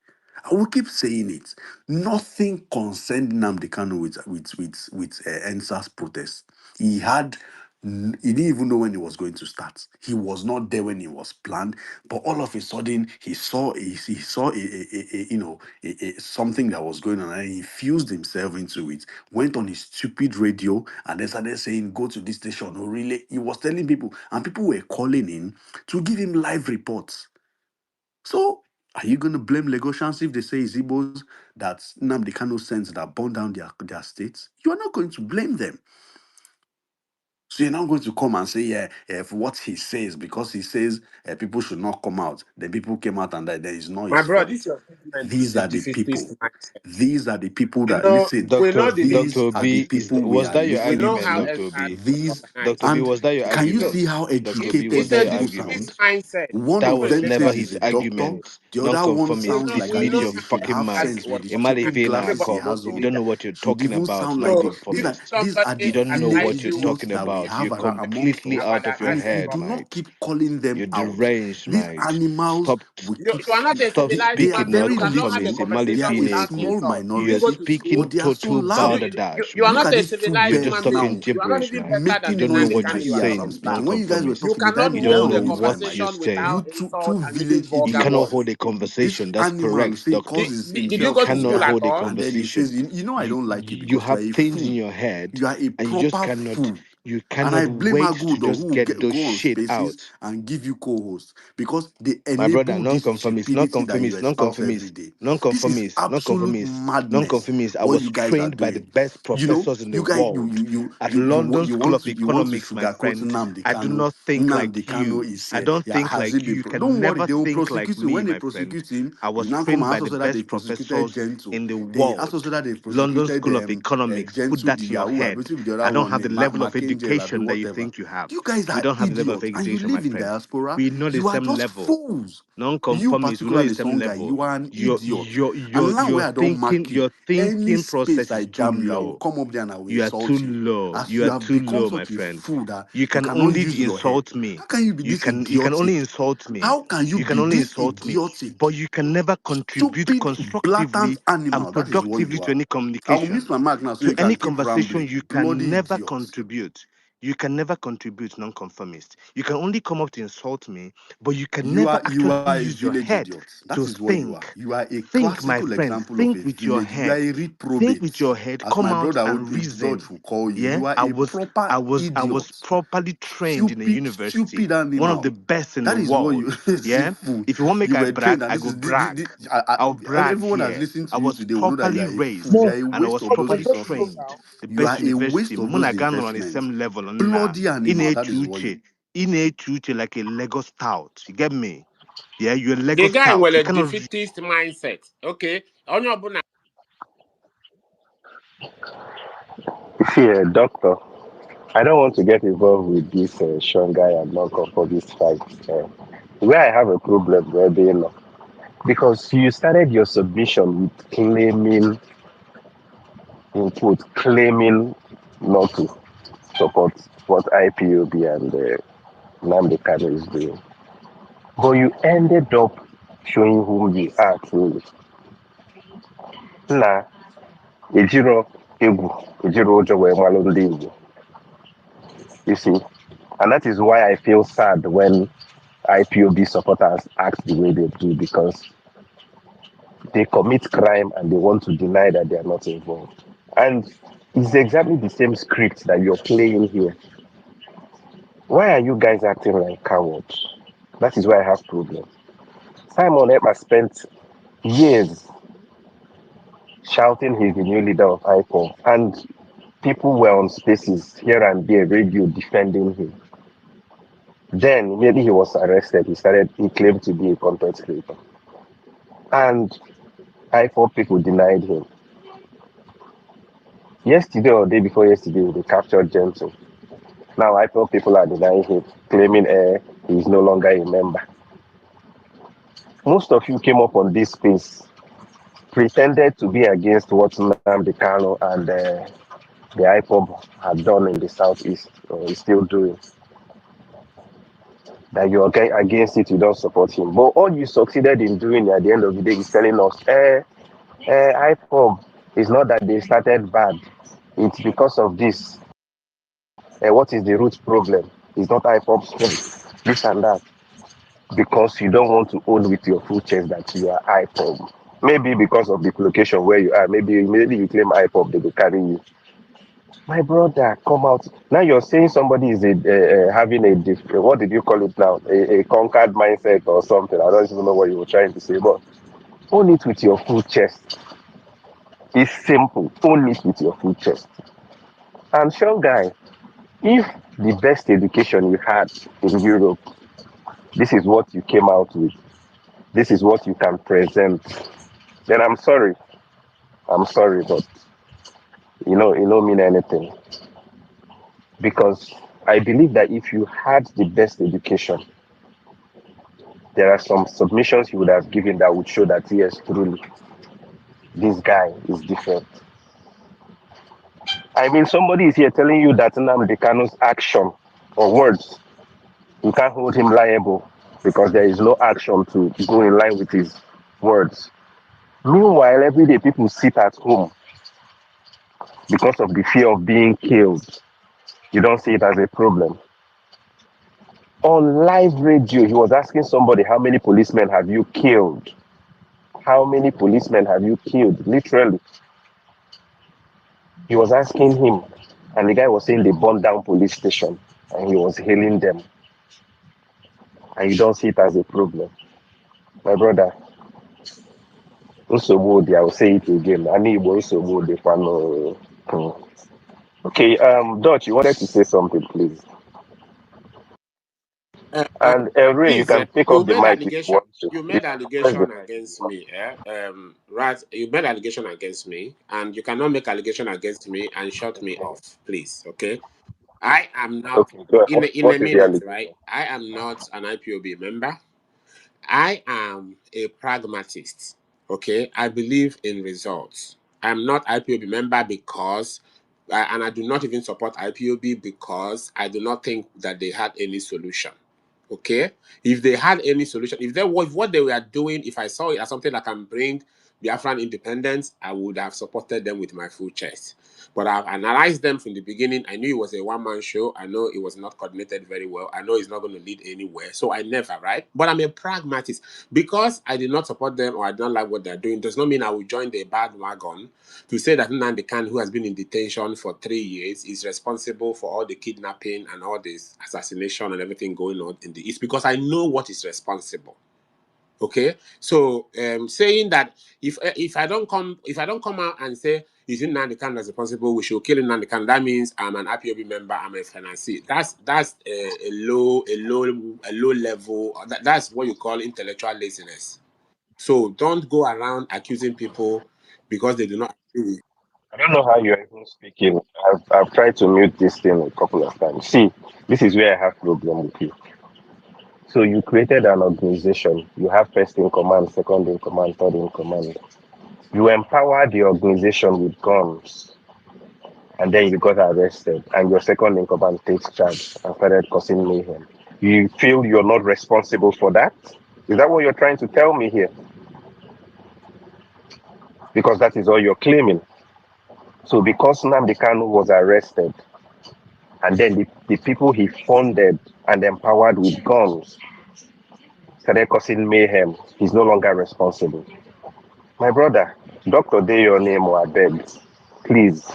I will keep saying it. Nothing concerned Nnamdi Kanu with NSAS protest. He didn't even know when it was going to start. He was not there when it was planned, but all of a sudden he saw something that was going on and he fused himself into it. Went on his stupid radio and then started saying, "Go to this station." Or really, he was telling people, and people were calling in to give him live reports. So, are you going to blame Lagosians if they say it's Igbos that Nnamdi Kanu sends that burn down their states? You are not going to blame them. So you're not going to come and say, for what he says, because he says people should not come out. Then people came out and that is not My his bro, this fault. your statement is These a are the people. defeatist mindset. These are the people We that know, listen. we know Doctor the These Doctor are the B, people we was are that your we know listening argument, how to. Doctor SR B? is These organized. Doctor B, and was that your can you argument? see how Doctor B, was educated It's that a your people argument? defeatist sound? mindset. One That of was them never says Remember, he's his a doctor. argument. The other one sounds Non-conformist, like we an meet know your idiot. Should fucking have mic. sense with was the Emma stupid Fela glasses he Ako. has You on. don't leader. know what you're Should talking even about, sound like So these if are non-conformist. these are the You somebody don't know only what advise you're you idiots talking that we about. You're have amongst completely us. about out of that your And kind if of we head, do topic, not mate. keep calling them You're out, deranged, these mate. animals Stop will keep. you are not a stop civilized They are human speaking being. very You cannot have a non-conformist. little. Emma They are conversation a Fela without Ako. small insult. Did you You're go minority, to speaking school? but they are so total So loud. balderdash, you are Look not man. at a these two You're civilized just human birds being. talking now You are not gibberish, even man. better You making than don't know noise Nnamdi what with you're Kanu. their You are ears. just saying, I'm speaking. start. When you guys were non-conformist. You talking with that cannot You guy don't hold on know a this time, what right? you're conversation saying. You without two insult and using village You vulgar cannot idiots. hold words. a This conversation. That's animal will correct, say he doctor. calls Did you You go himself to fool, school cannot at hold a all? and then he conversation. says, I don't like you You because you have are a things in fool. your head You are a and you just proper cannot fool. You And I cannot blame wait to Agudo, just who will get those go on shit spaces out. and give you co-hosts because they My brother, enable this non-conformist, stupidity that you non-conformist, espouse every non-conformist, day. This is non-conformist, absolute non-conformist, madness. non-conformist. I What was you guys are trained by the doing. best You know, professors in the you guys, world at London you School want of to Economics, my sugarcoat friend. Nnamdi I do Kanu. not think Nnamdi like Kanu you. is I here. don't Yeah, think has it like you. been? You can Don't worry, never they will think like prosecute him. me, When they my friend. prosecute him, I you was now come trained and by ask the us whether they best prosecuted professors Gentle. in the They asked us world. whether they London prosecuted School of Economics. Put Gentle, that the in your Yahoo, I head. believe the I other don't one have the name, level of Mark Angel, education that you whatever. think you have. You guys We are don't have the level of idiots and you education, my live in friend. diaspora. We know the You are same just level. fools. You Non-conformist, we know the particularly, same some guy, level. you are an Your idiot. your And your now your where I don't thinking mark you, your any thinking space process I is too jam you, I will low. come up there and I will You are too insult you. low. As You you are have too become low, my such a friend. fool that You you can cannot only use your head. insult me. How can you be this You can only idiotic? insult me. How can you You can be only this insult me. idiotic? But you can never contribute Stupid, blatant constructively and animal. That is what productively you to are. any I will miss communication. my mark now so To you any can keep conversation, rambling. you can Bloody never idiot. contribute. You can never contribute, non-conformist. You can only come up to insult me, but you can You never are actually a use your village head idiot. That to is what you are. think. You are a Think, my classical friend. example of Think a with your village. You are head. a Think reprobate. with your head. As Come my out brother and George reason. will call you. Yeah, You are a proper I was idiot. properly trained in a Stupid, university, stupid one of the animal. best in the That is what you world. see, Yeah, fool. if you want make You I were trained, brag, and I this go is brag. I'll brag everyone that's here. listening I to you was today will know that you properly are a fool. You raised are Mo, a and I waste was of Mo, those but properly just slow resources. trained. down. The You best are a university. waste of those Monagano on the investments. same level. Nah, Bloody in animal. a That is what you. chuche like a Lego stout. You get me? Yeah, you're a The Lego guy stout. with You a cannot. defeatist mindset. Okay. Onye ọbụla See, doctor, I don't want to get involved with this Sean guy and knock up for this fight. Where I have a problem, where being because you started your submission with claiming, in quote, claiming not to support what IPOB and Nnamdi Kanu is doing. But you ended up showing who you are truly. Nah, Ejiro Egu, Ejiro Ojo were Malum Igbo. You see, and that is why I feel sad when IPOB supporters act the way they do because they commit crime and they want to deny that they are not involved. And it's exactly the same script that you're playing here. Why are you guys acting like cowards? That is why I have problems. Simon Ekpa spent years shouting he's the new leader of IPOB, and people were on spaces here and there, radio defending him. Then, immediately he was arrested, he claimed to be a content creator. And IPOB people denied him. Yesterday or day before yesterday, they captured Jensen. Now IPOB people are denying him, claiming he is no longer a member. Most of you came up on this space, pretended to be against what Nnamdi Kanu and the IPOB had done in the southeast, or is still doing. That you're against it, you don't support him. But all you succeeded in doing at the end of the day is telling us, IPOB is not that they started bad. It's because of this. What is the root problem? It's not IPOB's fault. This and that. Because you don't want to own with your full chest that you are IPOB. Maybe because of the location where you are. Maybe immediately you claim IPOB, they will carry you. My brother, come out. Now you're saying somebody is having what did you call it now? A conquered mindset or something. I don't even know what you were trying to say, but own it with your full chest. It's simple. Own it with your full chest. And Sean guy, if the best education you had in Europe, this is what you came out with, this is what you can present, then I'm sorry. I'm sorry, but it don't mean anything. Because I believe that if you had the best education, there are some submissions you would have given that would show that yes, truly, this guy is different. I mean, somebody is here telling you that Nnamdi Kanu's action or words, you can't hold him liable because there is no action to go in line with his words. Meanwhile, every day people sit at home because of the fear of being killed. You don't see it as a problem. On live radio, he was asking somebody, how many policemen have you killed? How many policemen have you killed? Literally. He was asking him. And the guy was saying they burned down police station and he was hailing them. And you don't see it as a problem. My brother, Usobodi, I will say it again. I need Usobodi. Okay, Dutch, you wanted to say something, please. Uh, uh, And Ray, you please, can pick you up the made mic if you allegation. want to. You You made can press the allegation mic if you against want. me. Right. You made allegation against me, and you cannot make allegation against me and shut me off, please. Okay. I am not Okay, go ahead. in a What is the minute, right? allegation? I am not an IPOB member. I am a pragmatist. Okay, I believe in results. I'm not IPOB member because, and I do not even support IPOB because I do not think that they had any solution. Okay, if they had any solution, if there was what they were doing, if I saw it as something that can bring Biafran independence, I would have supported them with my full chest. But I've analyzed them from the beginning. I knew it was a one-man show. I know it was not coordinated very well. I know it's not going to lead anywhere. So I never, right? But I'm a pragmatist. Because I did not support them or I don't like what they're doing, does not mean I will join the bandwagon to say that Nnamdi Kanu, who has been in detention for 3 years, is responsible for all the kidnapping and all this assassination and everything going on in the East, because I know what is responsible. Okay, so saying that if I don't come out and say is Nnamdi Kanu as responsible, we should kill Nnamdi Kanu, that means I'm an IPOB member, I'm a financier. That's a low level. That's what you call intellectual laziness. So don't go around accusing people because they do not agree with. I don't know how you're even speaking. I've tried to mute this thing a couple of times. See, this is where I have problem with you. So you created an organization. You have first in command, second in command, third in command. You empower the organization with guns, and then you got arrested, and your second in command takes charge and started causing mayhem. You feel you're not responsible for that? Is that what you're trying to tell me here? Because that is all you're claiming. So because Nnamdi Kanu was arrested, and then the people he funded and empowered with guns started causing mayhem, he's no longer responsible. My brother, Dr. Day your name or I beg. Please.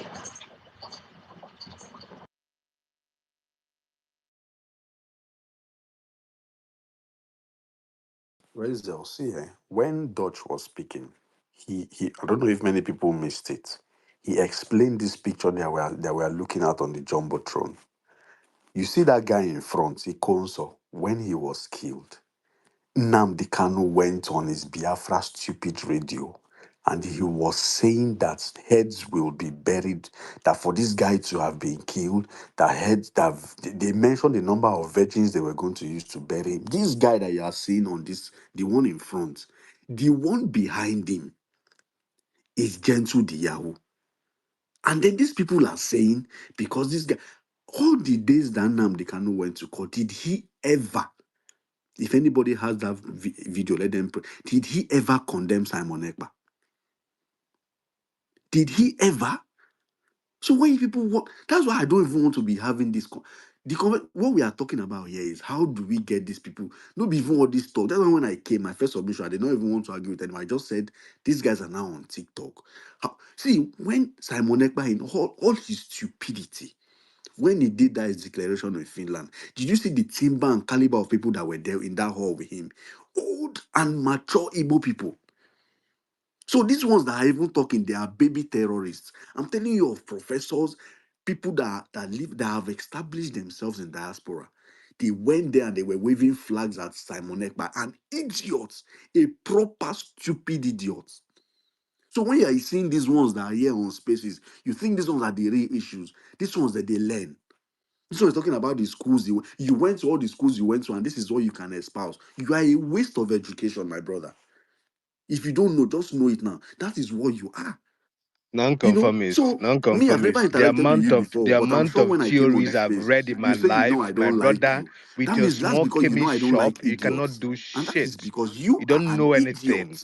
Renzel, see, when Dutch was speaking, he I don't know if many people missed it. He explained this picture that we are looking at on the jumbotron. You see that guy in front, Ikonso, when he was killed. Nnamdi Kanu went on his Biafra stupid radio and he was saying that heads will be buried, that for this guy to have been killed, that heads that they mentioned the number of virgins they were going to use to bury him. This guy that you are seeing on this, the one in front, the one behind him is Gentle the Yahoo. And then these people are saying, because this guy, all the days that Nnamdi Kanu went to court, did he ever, if anybody has that video, let them pray. Did he ever condemn Simon Ekpa? Did he ever? So when people walk, that's why I don't even want to be having this. What we are talking about here is how do we get these people? Not even all this talk. That's why when I came, my first submission, I did not even want to argue with anyone. I just said these guys are now on TikTok. See, when Simon Ekpa in all his stupidity, when he did that declaration in Finland, did you see the timber and caliber of people that were there in that hall with him? Old and mature Igbo people. So these ones that are even talking, they are baby terrorists. I'm telling you of professors, people that live, that have established themselves in diaspora. They went there and they were waving flags at Simon Ekpa, an idiot, a proper stupid idiot. So when you are seeing these ones that are here on spaces, you think these ones are the real issues. These ones that they learn. This one is talking about the schools you went to, all the schools you went to, and this is what you can espouse. You are a waste of education, my brother. If you don't know, just know it now. That is what you are. Nonconformist, So me, I've never nonconformist. The interacted with amount you of before, the but I'm amount sure of when I came on theories this I've space, read in you my say you know life, I my don't like brother, you. with That your means that's small because you know chemist I don't shop, like you cannot idiots. do And that is shit. because you You are don't an know anything. idiot.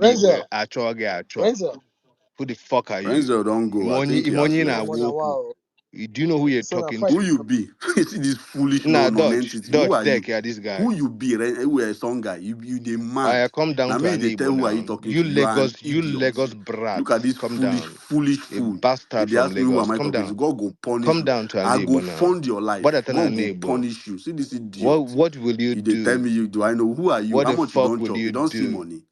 Libre. Renzel, Acho, acho. Renzel. Who the fuck are you? Renzel don't go. I think he has Money na I'm on left. a woku. wow. Do you know who you're So now talking fight. Who to? you be? You see this foolish Nah, non-entity. Who Dodge, are you? take care, this guy. Who you be? Who are a song guy? You the I mad. come down Now to me an they tell Igbo who are you now. talking to? You are an You idiot. Lagos Look at brat. this Come foolish, down. foolish A fool. bastard If they from ask me who Lagos. am I Come talking to, down. God go punish Come you. down to an I go Igbo now. fund your What life. at an God go Igbo? punish you. See this idiot. What will you You they tell do? me you do I know who are you? What How the much you fuck don't will chop? you You don't see do? money.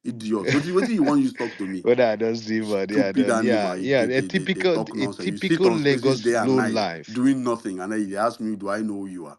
Idiot. What do you want you to talk to me? Whether I don't see money, I Stupid don't. animal. Yeah. They talk A nonsense. You sit typical on spaces Lagos day and low night life. doing nothing, and then they ask me, do I know who you are?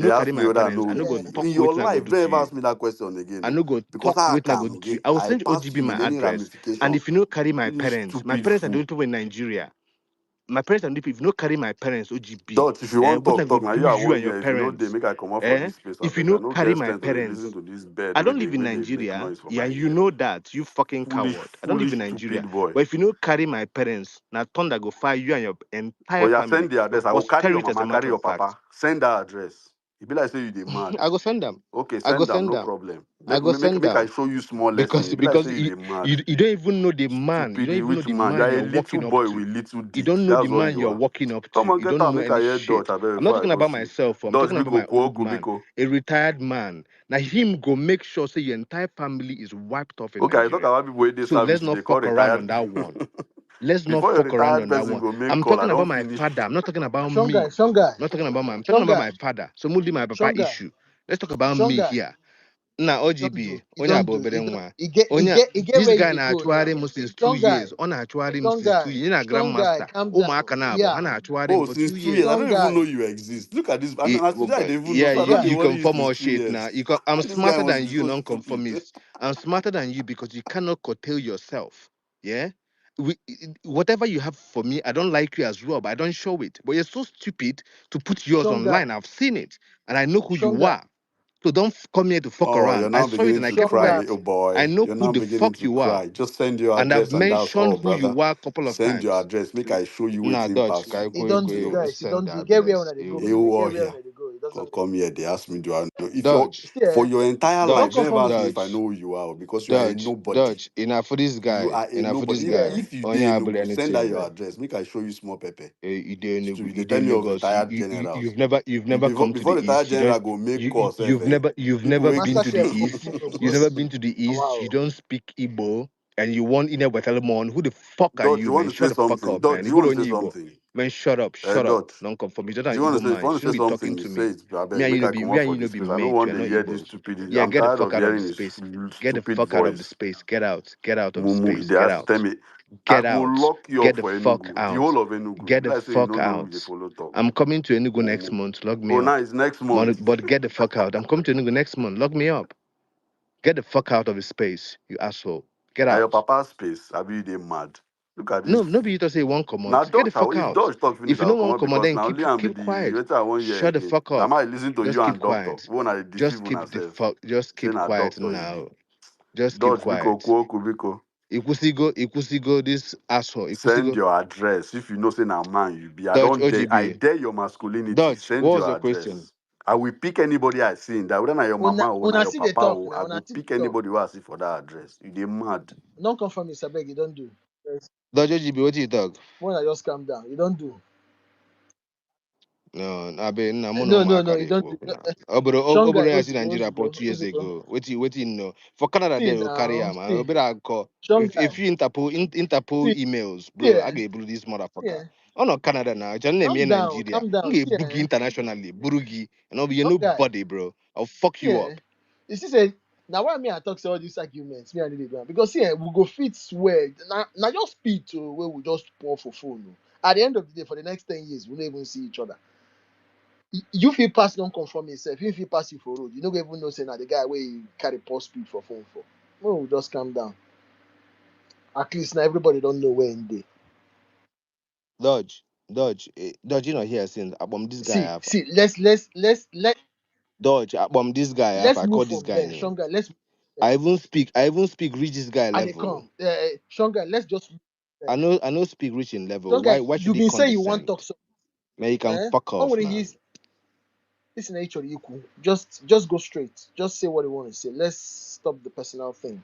you They no carry ask me my whether I parents, know I no go OGB. talk In your wetin I go life, do don't to ever you. ask me that question I again. no go Because talk I wetin I go can, do to you. okay? I will I send pass OGB you my in any address. And ramification. if you no carry my You parents are stupid the only fool. people in Nigeria. My parents are the people, if you no carry my parents, OGB, Dutch, if you want what I talk, go talk. Now do you are you one and your year. If you know they parents? make I come out for this space, I If you beg. I no no carry get my strength to dey listen parents, to this bed I where don't they live in where they make Nigeria. noise for Yeah, my you ear. know that, you fucking Foolish, coward. I don't live in foolish, Nigeria. stupid boy. But if you no carry my parents, now thunder go fire you and your Oh entire yeah, send family. the Your address. I will carry your posterity, as a mama, carry matter your of fact. papa. Send that address. It be like say you dey mad. I go send them. Okay, I go send them, send no them. problem. I Make go make make send make I them. show you small lesson. Because It be like because say you you, dey mad. you, you don't even know the man. You Stupid, don't even know which the man? You man are a you're little walking up boy to. with little You dick. don't know the That's what man you you're are. walking up to. Come on, You get don't out, know make any I hear Dutch. shit. I beg I'm not before I talking go about sleep. myself. I'm Dutch talking about my biko, old kuo man, biko. a retired man. Now him go make sure say your entire family is wiped off in Okay, I talk Nigeria. about people with this So let's service. not They call fuck around retired on that people. one. Let's not Before your fuck around retired on that person one. go make I'm call, I talking about don't my finish. father. I'm not talking about Shongai, me. Shongai, I'm not talking about my. I'm talking about Shongai, my father. So mostly my papa Shongai, issue. Let's talk about me Shongai. here. na He don't do. OGB, He Onya don't do. He don't. Aboberenwa. He Onya, get this where he guy dey na go actuary now. him since two Strong guy. years. On actuary him Strong since guy. 2 years. Na Strong guy. grandmaster. Calm Oh, down. my canabo. Yeah. Hana actuary him Oh, for since 2 2 years, I years. Strong don't even guy. know you exist. Look at this. I mean, Well, today I didn't even know. yeah, So I don't Yeah. they you worry you confirm since all two shit years. now. Why I'm this guy smarter wants to than be you, so stupid? non-conformist. I'm smarter than you because you cannot curtail yourself. Yeah, whatever you have for me, I don't like you as well, but I don't show it. But you're so stupid to put yours Strong guy. online. I've seen it, and I know who Strong you guy. are. So don't come here to fuck Oh, you're around. I now saw it beginning and I to kept Strong cry, guy. quiet. little I boy. know You're who now the beginning fuck to you are, cry. Just send your and I've address and that's mentioned all, who brother. you are a couple of Send your times. address. Make I show you Nah, waiting Dodge, pass. He don't do. Idiot. Guys, he send don't the do. He get where address. when they go. You He You get all where here. when they go. He doesn't. Come here. They ask me, do I know? If you're Dodge, See, for your entire life, don't Dodge, ever ask me non-conformist. if I know Dodge. who you are because you are a Dodge, nobody. Dodge, enough for this You guy, are a enough for this nobody. guy. Yeah. If you Onya dare abule Enugu, send out anything. your address. Make I show you small pepper. You dey You you they dey tell me of Lagos. retired generals. You've You never come to before the retired east. You general don't go make calls, you've people never will been Master to the Chef, east. You've never boss. been to the east. You Wow. don't speak Igbo, and you want in a Waterlemon. Who the fuck are Dodge, you, you want man? to say Shut the fuck something? up, Dodge, man. do you Igbo want don't to say Igbo. something? Man, shut up. Dodge, Non-conformist. You're not do an you want Igbo to say? If you man. You want to shouldn't say be talking something, you to say me. it. I beg, make I come Me out and for you no this be place. I don't mate. want You're to not hear this Igbo. stupidity. Yeah, I'm get the tired fuck of out of the hearing this space. Get the stupid fuck out of the voice. space. Get out. Get out of the Mumu, space. they Get ask, tell out. me, I Get go out. lock you up Get the for fuck Enugu. The out. whole of Enugu. Get Be the like say you fuck don't know who they out. follow talk. I'm coming to Enugu next Mumu. month. Log me Oh, now up. it's next month. But get the fuck out. I'm coming to Enugu next month. Log me up. Get the fuck out of the space, you asshole. Get Now your out. papa's space. I be they mad. Look at this. No, be you to say one Now command. Get the Dodge, fuck if out. Dodge talk finish, If you I'll don't come want out command, because then now only I'm be keep the quiet. later I won't hear Shut the again. fuck I up. might listen to Just you keep and doctor. quiet. When I deceive on ourselves. Just Saying keep a quiet doctor you be. now. Just keep Dodge Biko quiet. Kuoku Biko. Ikusigo, this asshole. Send Ikusigo. your address if you know say na man you be. Dodge I OGB. dare your masculinity. Dodge, Send what was your your question? address. I will pick anybody I see in that whether na your mama or na Una your see the papa talk or now. I Una go see pick the talk. anybody who I see for that address. You dey mad. Non-conformist, I beg you don't do. Yes. Dodge OGB, what you talk? When I just calm down, you don't do. No, I be na mono No, you makari don't do. ekwu na. Strong guy, Oboro I see Nigeria for Ozugbo, 2 years Ozugbo. ago. Waiting no. For Canada See they will carry now, am. see. Obero call. Strong guy. If you Interpol See, emails, see, bro, I get blue this see, motherfucker. Oh no, Canada now. Just name me calm down, Nigeria. calm I down. get See, boogie internationally, burugi, and I'll be strong guy. nobody, bro. I'll fuck See, you up. you see, say, now why me I talk to all these arguments, me and the ground because see, we go fit swear. Now just speed to where we just pour for phone. No. At the end of the day, for the next 10 years, we don't even see each other. You feel pass non-conform yourself. You feel pass you for road. You don't even know say now the guy where you carry post speed for phone for. No, we just calm down. At least now everybody don't know where in day. Dodge, you know here since this guy See, alpha. see, Dodge, this guy alpha. let's I move call this from guy there. name. Stronger, let's I even speak reach this guy and they level. come. Stronger, let's just I know speak reach in level. stronger. Why should You he been say you want talk condescend? so Man, you can fuck when off, will man. he's listen nature equal. Just go straight. Just say what you want to say. Let's stop the personal thing.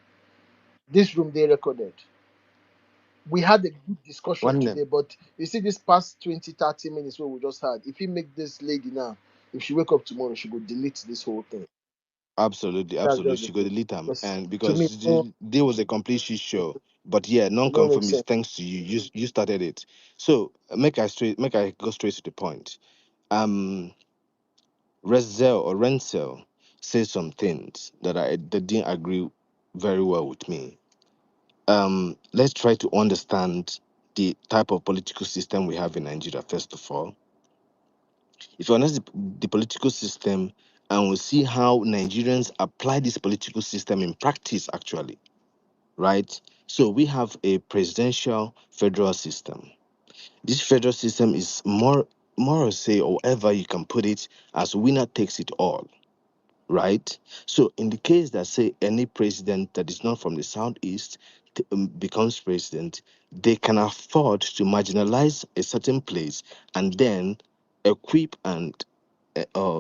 This room they recorded. We had a good discussion One name. today, but you see this past 20, 30 minutes what we just had. If you make this lady now, if she wake up tomorrow, she go delete this whole thing. That's Absolutely. just the She go thing. delete them, Because and to me, because no, there was a complete shit show. But yeah, it don't make sense. non-conformist. Thanks to you, you started it. So make I go straight to the point. Um, Reszel or Renzel said some things that didn't agree very well with me. Let's try to understand the type of political system we have in Nigeria. First of all, if you understand the political system, and we see how Nigerians apply this political system in practice, actually, right? So we have a presidential federal system. This federal system is more or say, or whatever you can put it, as winner takes it all, right? So in the case that say any president that is not from the southeast becomes president, they can afford to marginalize a certain place and then equip and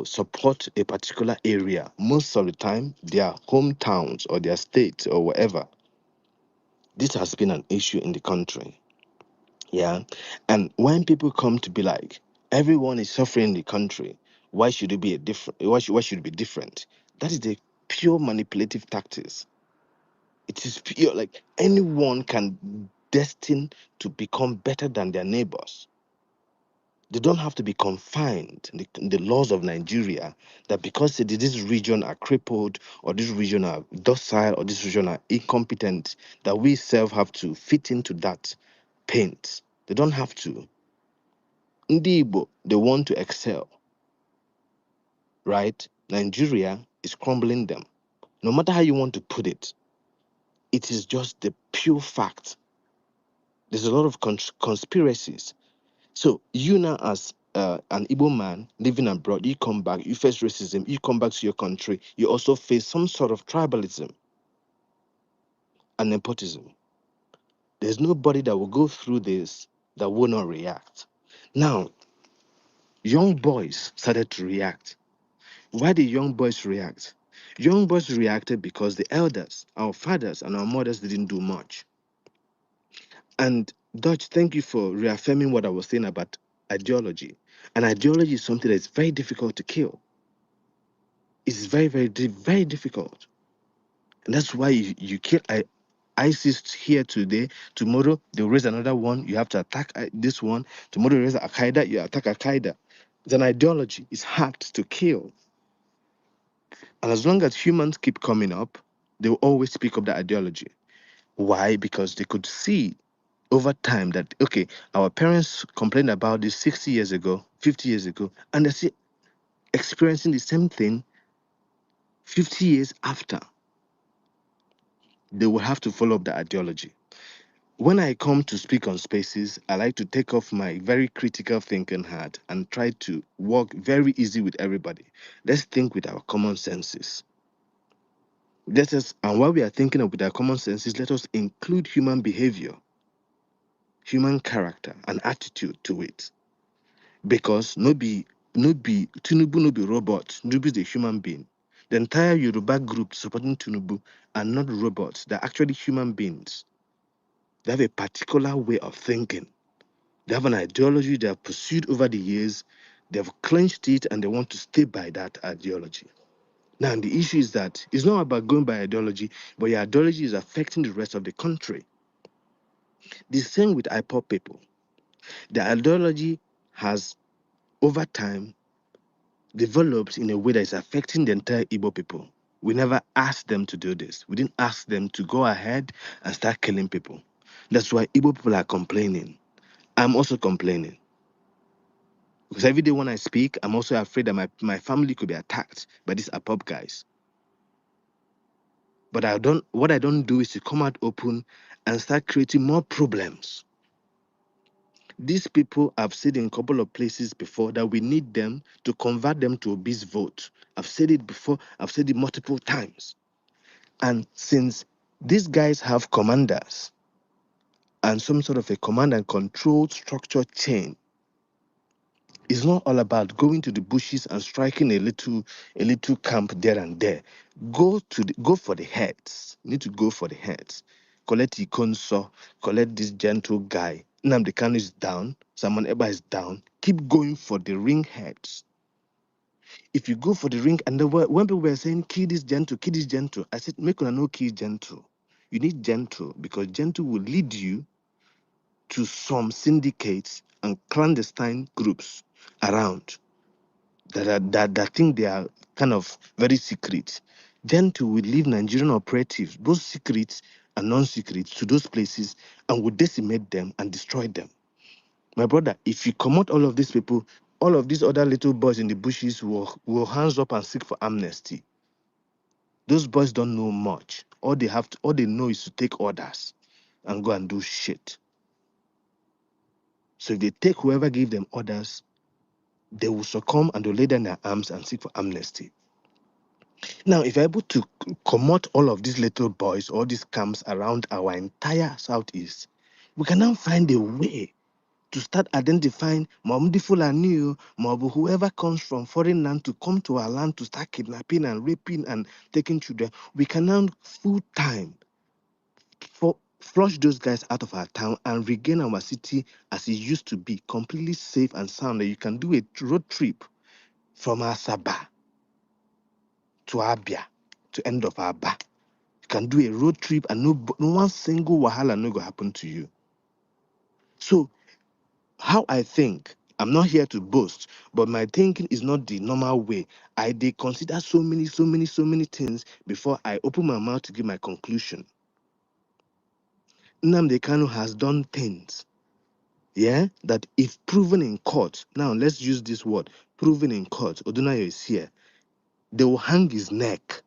support a particular area. Most of the time, their hometowns or their states or whatever. This has been an issue in the country. Yeah. And when people come to be like, everyone is suffering in the country, why should it be a different why should it be different? That is a pure manipulative tactics. It is pure like anyone can destine to become better than their neighbors. They don't have to be confined in the laws of Nigeria that because this region are crippled or this region are docile or this region are incompetent, that we self have to fit into that paint. They don't have to. Ndi Igbo, they want to excel, right? Nigeria is crumbling them. No matter how you want to put it, it is just the pure fact. There's a lot of conspiracies. So you now, as an Igbo man living abroad, you come back, you face racism, you come back to your country, you also face some sort of tribalism and nepotism. There's nobody that will go through this that will not react. Now, young boys started to react. Why did young boys react? Young boys reacted because the elders, our fathers and our mothers didn't do much. And Dutch, thank you for reaffirming what I was saying about ideology. And ideology is something that's very difficult to kill. It's very, very difficult. And that's why you kill ISIS here today. Tomorrow, they'll raise another one. You have to attack this one. Tomorrow, they raise Al Qaeda. You attack Al Qaeda. It's an ideology. It's hard to kill. And as long as humans keep coming up, they will always speak up that ideology. Why? Because they could see over time that, okay, our parents complained about this 60 years ago, 50 years ago, and they're still experiencing the same thing 50 years after. They will have to follow up the ideology. When I come to speak on spaces, I like to take off my very critical thinking hat and try to work very easy with everybody. Let's think with our common senses. And while we are thinking of with our common senses, let us include human behavior, human character, and attitude to it. Because Tinubu no be robot. Tinubu is a human being. The entire Yoruba group supporting Tinubu are not robots. They're actually human beings. They have a particular way of thinking. They have an ideology they have pursued over the years. They've clenched it and they want to stay by that ideology. Now, the issue is that it's not about going by ideology, but your ideology is affecting the rest of the country. The same with IPOP people. The ideology has, over time, developed in a way that is affecting the entire Igbo people. We never asked them to do this. We didn't ask them to go ahead and start killing people. That's why Igbo people are complaining. I'm also complaining. Because every day when I speak, I'm also afraid that my family could be attacked by these APOP guys. But what I don't do is to come out open and start creating more problems. These people I've said in a couple of places before that we need them to convert them to obese vote. I've said it before, I've said it multiple times. And since these guys have commanders and some sort of a command and control structure chain, it's not all about going to the bushes and striking a little camp there and there. Go for the heads. You need to go for the heads. Collect Ikonso, collect this gentle guy. Nnamdi Kanu is down. Simon Eba is down. Keep going for the ring heads. If you go for the ring, and when people were saying kill this gentle, I said make una no kill gentle. You need gentle because gentle will lead you to some syndicates and clandestine groups around that think they are kind of very secret. Gentle will leave Nigerian operatives, both secret and non-secret, to those places and will decimate them and destroy them. My brother, if you commot all of these people, all of these other little boys in the bushes will hands up and seek for amnesty. Those boys don't know much. All they know is to take orders and go and do shit. So if they take whoever gave them orders, they will succumb and they'll lay down their arms and seek for amnesty. Now, if you're able to promote all of these little boys, all these camps around our entire southeast, we can now find a way to start identifying Mamdi Fulani, Mabu, whoever comes from foreign land to come to our land to start kidnapping and raping and taking children. We can now full time flush those guys out of our town and regain our city as it used to be, completely safe and sound. That you can do a road trip from Asaba to Abia to end of Aba. You can do a road trip and no one single wahala no go happen to you. So how I think I'm not here to boast, but my thinking is not the normal way. They consider so many things before I open my mouth to give my conclusion. Nnamdi Kanu has done things, yeah, that if proven in court, now let's use this word, proven in court, Odunayo is here, they will hang his neck.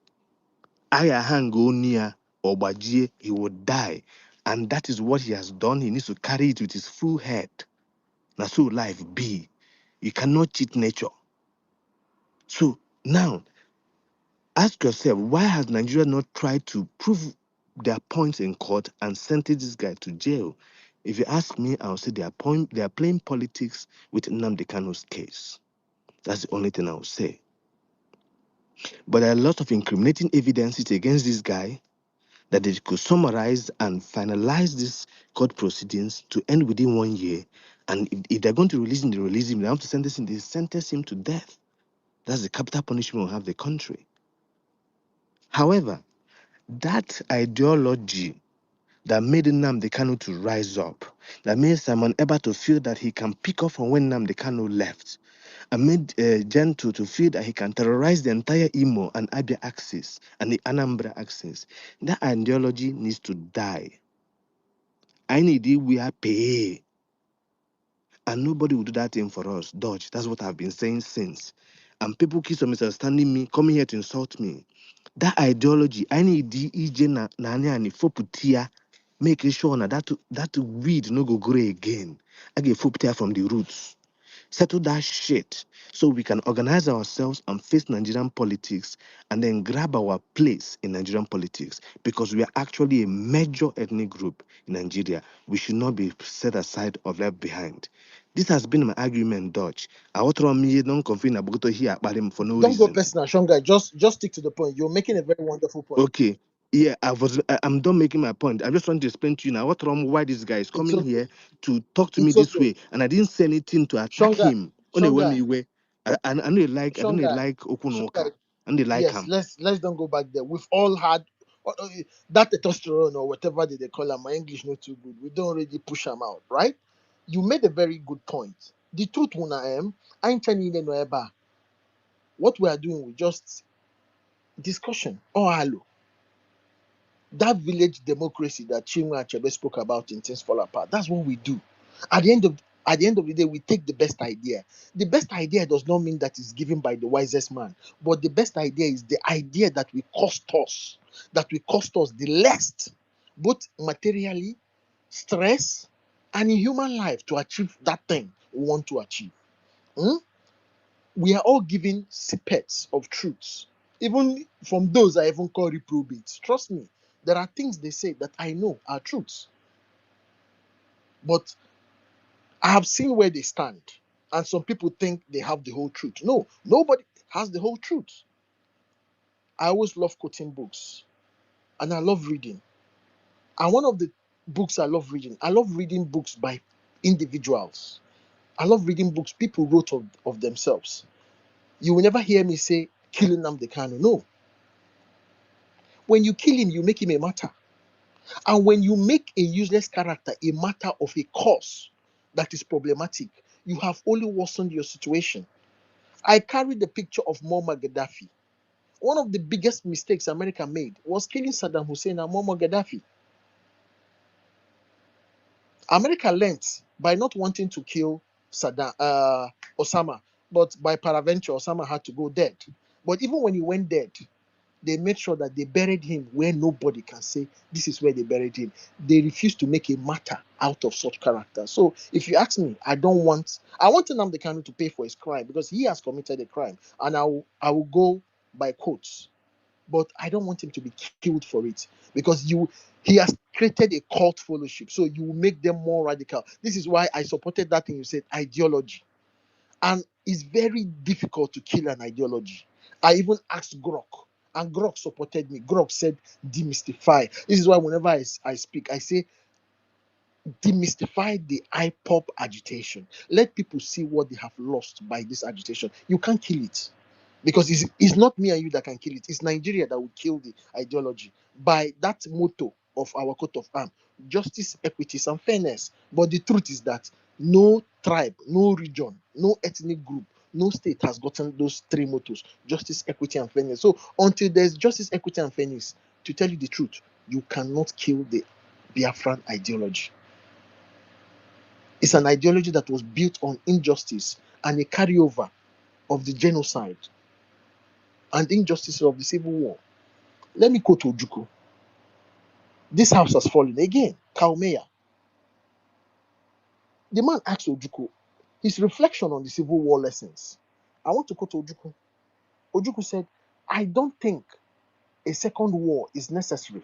Aya hang near or Bajie, he will die. And that is what he has done. He needs to carry it with his full head. That's so life be. You cannot cheat nature. So now, ask yourself, why has Nigeria not tried to prove their points in court and sentence this guy to jail? If you ask me, I'll say they are playing politics with Nnamdi Kanu's case. That's the only thing I will say. But there are a lot of incriminating evidences against this guy that they could summarize and finalize this court proceedings to end within 1 year. And if they're going to release him, they release him. They have to sentence him, they sentence him to death. That's the capital punishment we'll have the country. However, that ideology that made Nnamdi Kanu to rise up, that made Simon Eber to feel that he can pick up from when Nnamdi Kanu left, and made Gento to feel that he can terrorize the entire Imo and Abia axis and the Anambra axis. That ideology needs to die. I need it, we are pay. And nobody will do that thing for us. Dodge. That's what I've been saying since. And people keep on misunderstanding me, coming here to insult me. That ideology, I need the EJ na ani foputia, making sure that weed no go grow again. I get foputia from the roots. Settle that shit so we can organize ourselves and face Nigerian politics and then grab our place in Nigerian politics because we are actually a major ethnic group in Nigeria. We should not be set aside or left behind. This has been my argument, Dutch. I want to me don't confine about here for no Don't go reason. personal, Shonga. Just stick to the point. You're making a very wonderful point. Okay. Yeah, I'm done making my point. I'm just trying to explain to you now what wrong why this guy is It's coming okay. here to talk to me It's this okay. way, and I didn't say anything to attack Shonga, him. Only when Shonga, me way. I don't Shonga, like Shonga. Okunoka. And they like Yes, him. let's don't go back there. We've all had that testosterone or whatever they call it. My English not too good. We don't already push them out, right? You made a very good point. The truth, when I am, I ain't telling you no eba. What we are doing, we just discussion. Oh, hello. That village democracy that Chinua Achebe spoke about in Things Fall Apart. That's what we do. At the end of the day, we take the best idea. The best idea does not mean that it's given by the wisest man, but the best idea is the idea that will cost us the least, both materially, stress, and in human life to achieve that thing we want to achieve. Hmm? We are all given snippets of truths, even from those I even call reprobates. Trust me, there are things they say that I know are truths, but I have seen where they stand, and some people think they have the whole truth. No, nobody has the whole truth. I always love quoting books, and I love reading. And one of the books I love reading books by individuals. I love reading books people wrote of themselves. You will never hear me say killing Nnamdi Kanu. No, when you kill him, you make him a martyr. And when you make a useless character a matter of a cause that is problematic, you have only worsened your situation. I carry the picture of Muammar Gaddafi. One of the biggest mistakes America made was killing Saddam Hussein and Muammar Gaddafi. America learnt by not wanting to kill Osama, but by paraventure, Osama had to go dead. But even when he went dead, they made sure that they buried him where nobody can say this is where they buried him. They refused to make a matter out of such character. So if you ask me, I want Nnamdi Kanu to pay for his crime because he has committed a crime, and I will go by quotes. But I don't want him to be killed for it because he has created a cult fellowship. So you will make them more radical. This is why I supported that thing you said, ideology. And it's very difficult to kill an ideology. I even asked Grok, and Grok supported me. Grok said, demystify. This is why whenever I speak, I say, demystify the IPOP agitation. Let people see what they have lost by this agitation. You can't kill it because it's not me and you that can kill it. It's Nigeria that will kill the ideology by that motto of our coat of arms: justice, equity, and fairness. But the truth is that No tribe, no region, no ethnic group, no state has gotten those three mottos: justice, equity, and fairness. So until there's justice, equity, and fairness, to tell you the truth, you cannot kill the Biafran ideology. It's an ideology that was built on injustice and a carryover of the genocide and injustices of the civil war. Let me go to Ojukwu. This house has fallen again. Kaumeya. The man asked Ojukwu his reflection on the civil war lessons. I want to go to Ojukwu. Ojukwu said, I don't think a second war is necessary.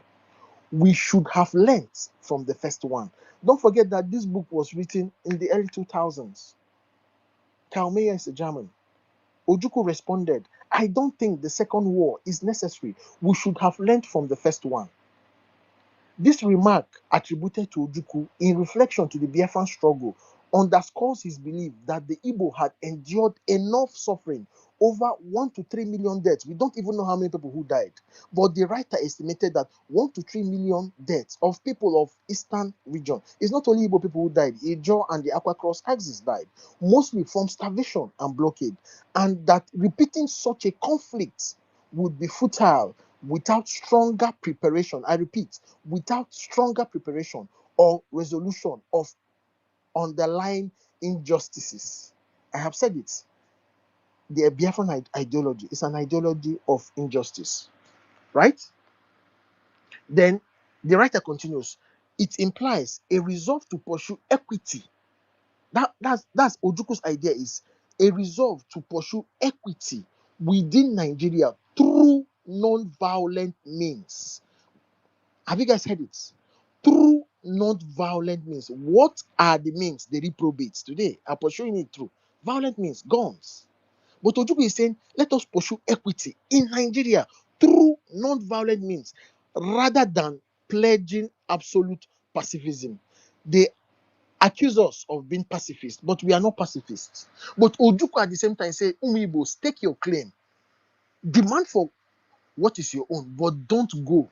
We should have learnt from the first one. Don't forget that this book was written in the early 2000s. Kaumeya is a German. Ojukwu responded, I don't think the second war is necessary. We should have learnt from the first one. This remark, attributed to Ojukwu in reflection to the Biafran struggle, underscores his belief that the Igbo had endured enough suffering, over 1 to 3 million deaths. We don't even know how many people who died, but the writer estimated that 1 to 3 million deaths of people of Eastern region. It's not only Igbo people who died, Ijaw and the Aqua Cross axis died, mostly from starvation and blockade, and that repeating such a conflict would be futile without stronger preparation. I repeat, without stronger preparation or resolution of underlying injustices. I have said it. The Biafran ideology is an ideology of injustice, right? Then the writer continues, it implies a resolve to pursue equity. That's Ojuku's idea, is a resolve to pursue equity within Nigeria through non-violent means. Have you guys heard it? Through non-violent means. What are the means the reprobates today are pursuing it through? Violent means, guns. But Ojukwu is saying, let us pursue equity in Nigeria through non-violent means rather than pledging absolute pacifism. They accuse us of being pacifists, but we are not pacifists. But Ojukwu at the same time say, Umibo, stake your claim, demand for what is your own, but don't go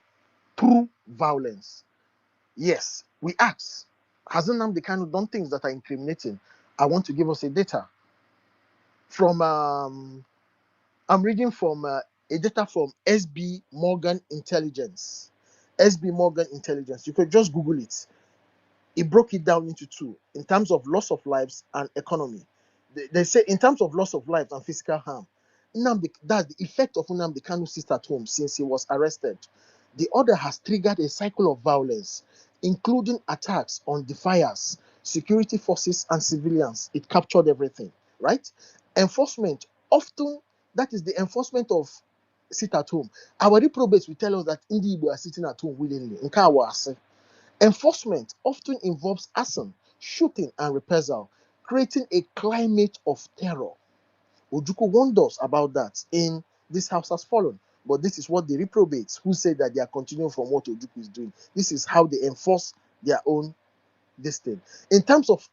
through violence. Yes, we ask, hasn't Nnamdi Kanu done things that are incriminating? I want to give us a data from I'm reading from a data from SB Morgan Intelligence. SB Morgan Intelligence. You could just Google it. It broke it down into two in terms of loss of lives and economy. They say in terms of loss of lives and physical harm, that's the effect of Nnamdi Kanu sit at home since he was arrested. The order has triggered a cycle of violence, including attacks on defiers, security forces, and civilians. It captured everything, right? Enforcement often, that is the enforcement of sit at home. Our reprobates will tell us that Ndi Igbo are sitting at home willingly. Nke a wụ asị. Enforcement often involves arson, shooting, and reprisal, creating a climate of terror. Ojukwu warned us about that in This House Has Fallen. But this is what the reprobates who say that they are continuing from what Ojukwu is doing. This is how they enforce their own this thing. In terms of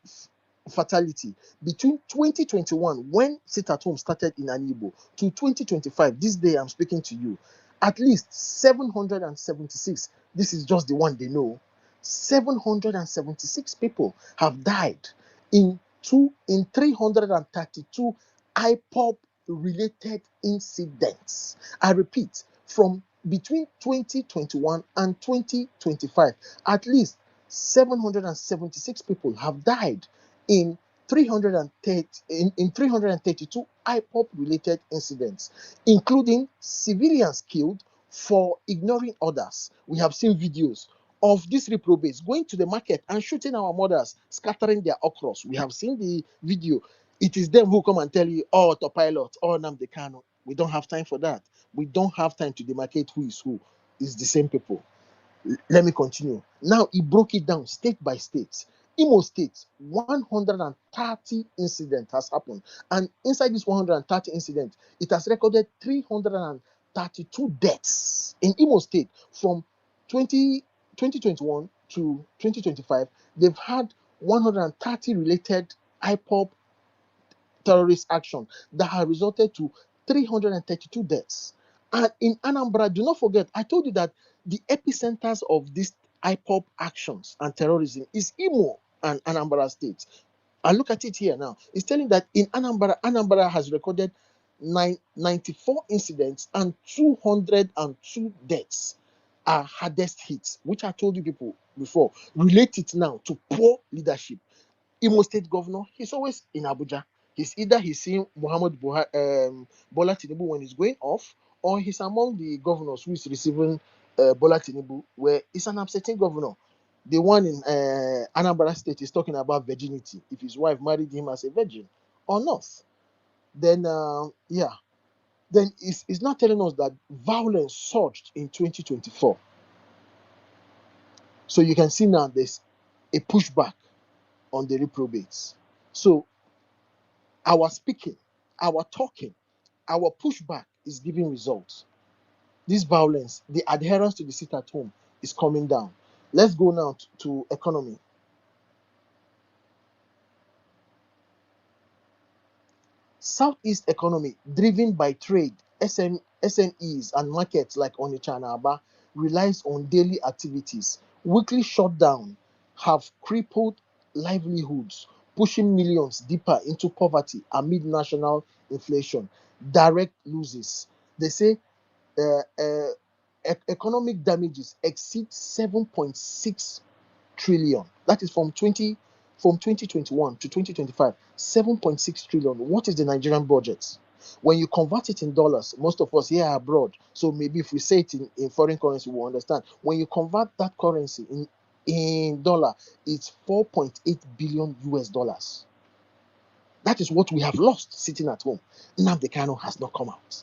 fatality, between 2021, when Sit at Home started in Anibo, to 2025, this day I'm speaking to you, at least 776, this is just the one they know, 776 people have died in 332 IPOP related incidents. I repeat, from between 2021 and 2025, at least 776 people have died in 332 IPOP related incidents, including civilians killed for ignoring orders. We have seen videos of these reprobates going to the market and shooting our mothers, scattering their okras. We have seen the video. It is them who come and tell you, oh, autopilot, oh, Nnamdi Kanu. We don't have time for that. We don't have time to demarcate who is who. It's the same people. Let me continue. Now he broke it down state by state. Imo State, 130 incidents has happened, and inside this 130 incidents, it has recorded 332 deaths in Imo State from 2021 to 2025. They've had 130 related IPOP terrorist action that have resulted to 332 deaths. And in Anambra, do not forget, I told you that the epicenters of these IPOP actions and terrorism is Imo and Anambra states. I look at it here now. It's telling that in Anambra has recorded 94 incidents and 202 deaths are hardest hits, which I told you people before. Relate it now to poor leadership. Imo State governor, he's always in Abuja. He's seeing Bola Tinubu when he's going off, or he's among the governors who is receiving Bola Tinubu, where he's an upsetting governor. The one in Anambra State is talking about virginity, if his wife married him as a virgin or not. Then, then it's not telling us that violence surged in 2024. So you can see now there's a pushback on the reprobates. So our speaking, our talking, our pushback is giving results. This violence, the adherence to the sit at home is coming down. Let's go now to economy. Southeast economy, driven by trade, SMEs, and markets like Onitsha and Aba, relies on daily activities. Weekly shutdown have crippled livelihoods, pushing millions deeper into poverty amid national inflation. Direct losses. They say uh, uh, economic damages exceed 7.6 trillion. That is from 2021 to 2025. 7.6 trillion. What is the Nigerian budget? When you convert it in dollars, most of us here are abroad, so maybe if we say it in foreign currency, we'll understand. When you convert that currency in dollar, it's 4.8 billion US dollars. That is what we have lost sitting at home. Nnamdi Kanu has not come out.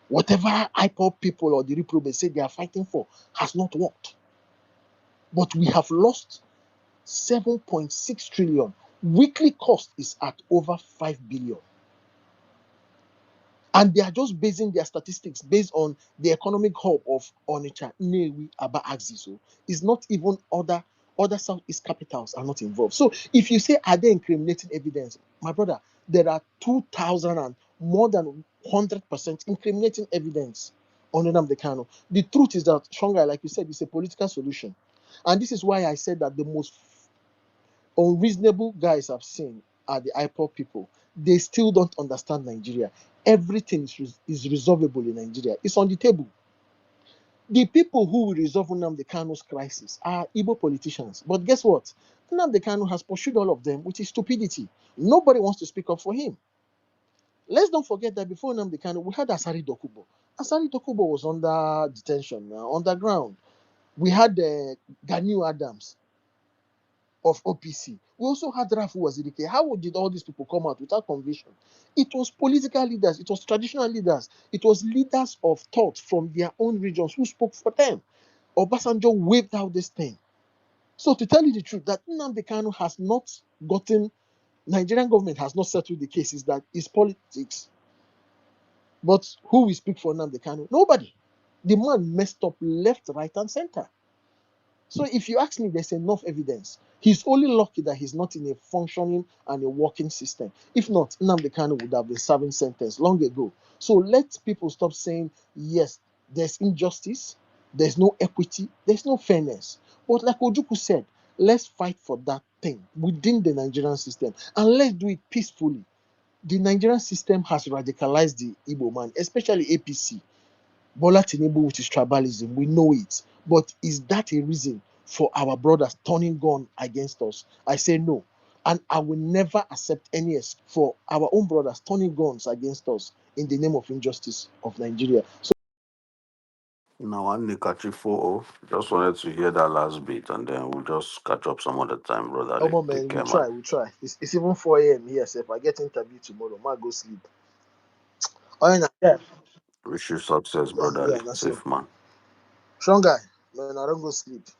Whatever IPOB people or the reprobate say they are fighting for has not worked. But we have lost 7.6 trillion. Weekly cost is at over 5 billion. And they are just basing their statistics based on the economic hub of Onitsha, Nnewi, Aba axis. So it's not even other Southeast capitals are not involved. So if you say, are they incriminating evidence? My brother, there are 2,000 and more than 100% incriminating evidence on Nnamdi Kanu. The truth is that, Shonga, like you said, it's a political solution. And this is why I said that the most unreasonable guys I've seen are the IPOP people. They still don't understand Nigeria. Everything is resolvable in Nigeria. It's on the table. The people who will resolve Nnamdi Kanu's crisis are Igbo politicians. But guess what? Nnamdi Kanu has pursued all of them with his stupidity. Nobody wants to speak up for him. Let's don't forget that before Nnamdi Kanu, we had Asari Dokubo. Asari Dokubo was under detention, underground. We had Ganu Adams of OPC. We also had Rafu Wazirike. How did all these people come out without conviction? It was political leaders, it was traditional leaders, it was leaders of thought from their own regions who spoke for them. Obasanjo waved out this thing. So to tell you the truth, that Nnamdi Kanu has not gotten, Nigerian government has not settled the cases, that is politics. But who will speak for Nnamdi Kanu? Nobody. The man messed up left, right, and center. So if you ask me, there's enough evidence. He's only lucky that he's not in a functioning and a working system. If not, Nnamdi Kanu would have been serving sentence long ago. So let people stop saying, yes, there's injustice, there's no equity, there's no fairness. But like Ojuku said, let's fight for that thing within the Nigerian system and let's do it peacefully. The Nigerian system has radicalized the Igbo man, especially APC. Bola Tinubu with his tribalism, we know it. But is that a reason for our brothers turning gun against us? I say no. And I will never accept any excuse for our own brothers turning guns against us in the name of injustice of Nigeria. So, Now, one Nikachi 4, just wanted to hear that last bit and then we'll just catch up some other time, brother. oh Take man, we care, man. try, we try. It's even 4 a.m. here, so if I get interview tomorrow, I go sleep. Oh, yeah, Wish you success, brother. yeah, that's so. Safe, man. Strong guy, man, I don't go sleep.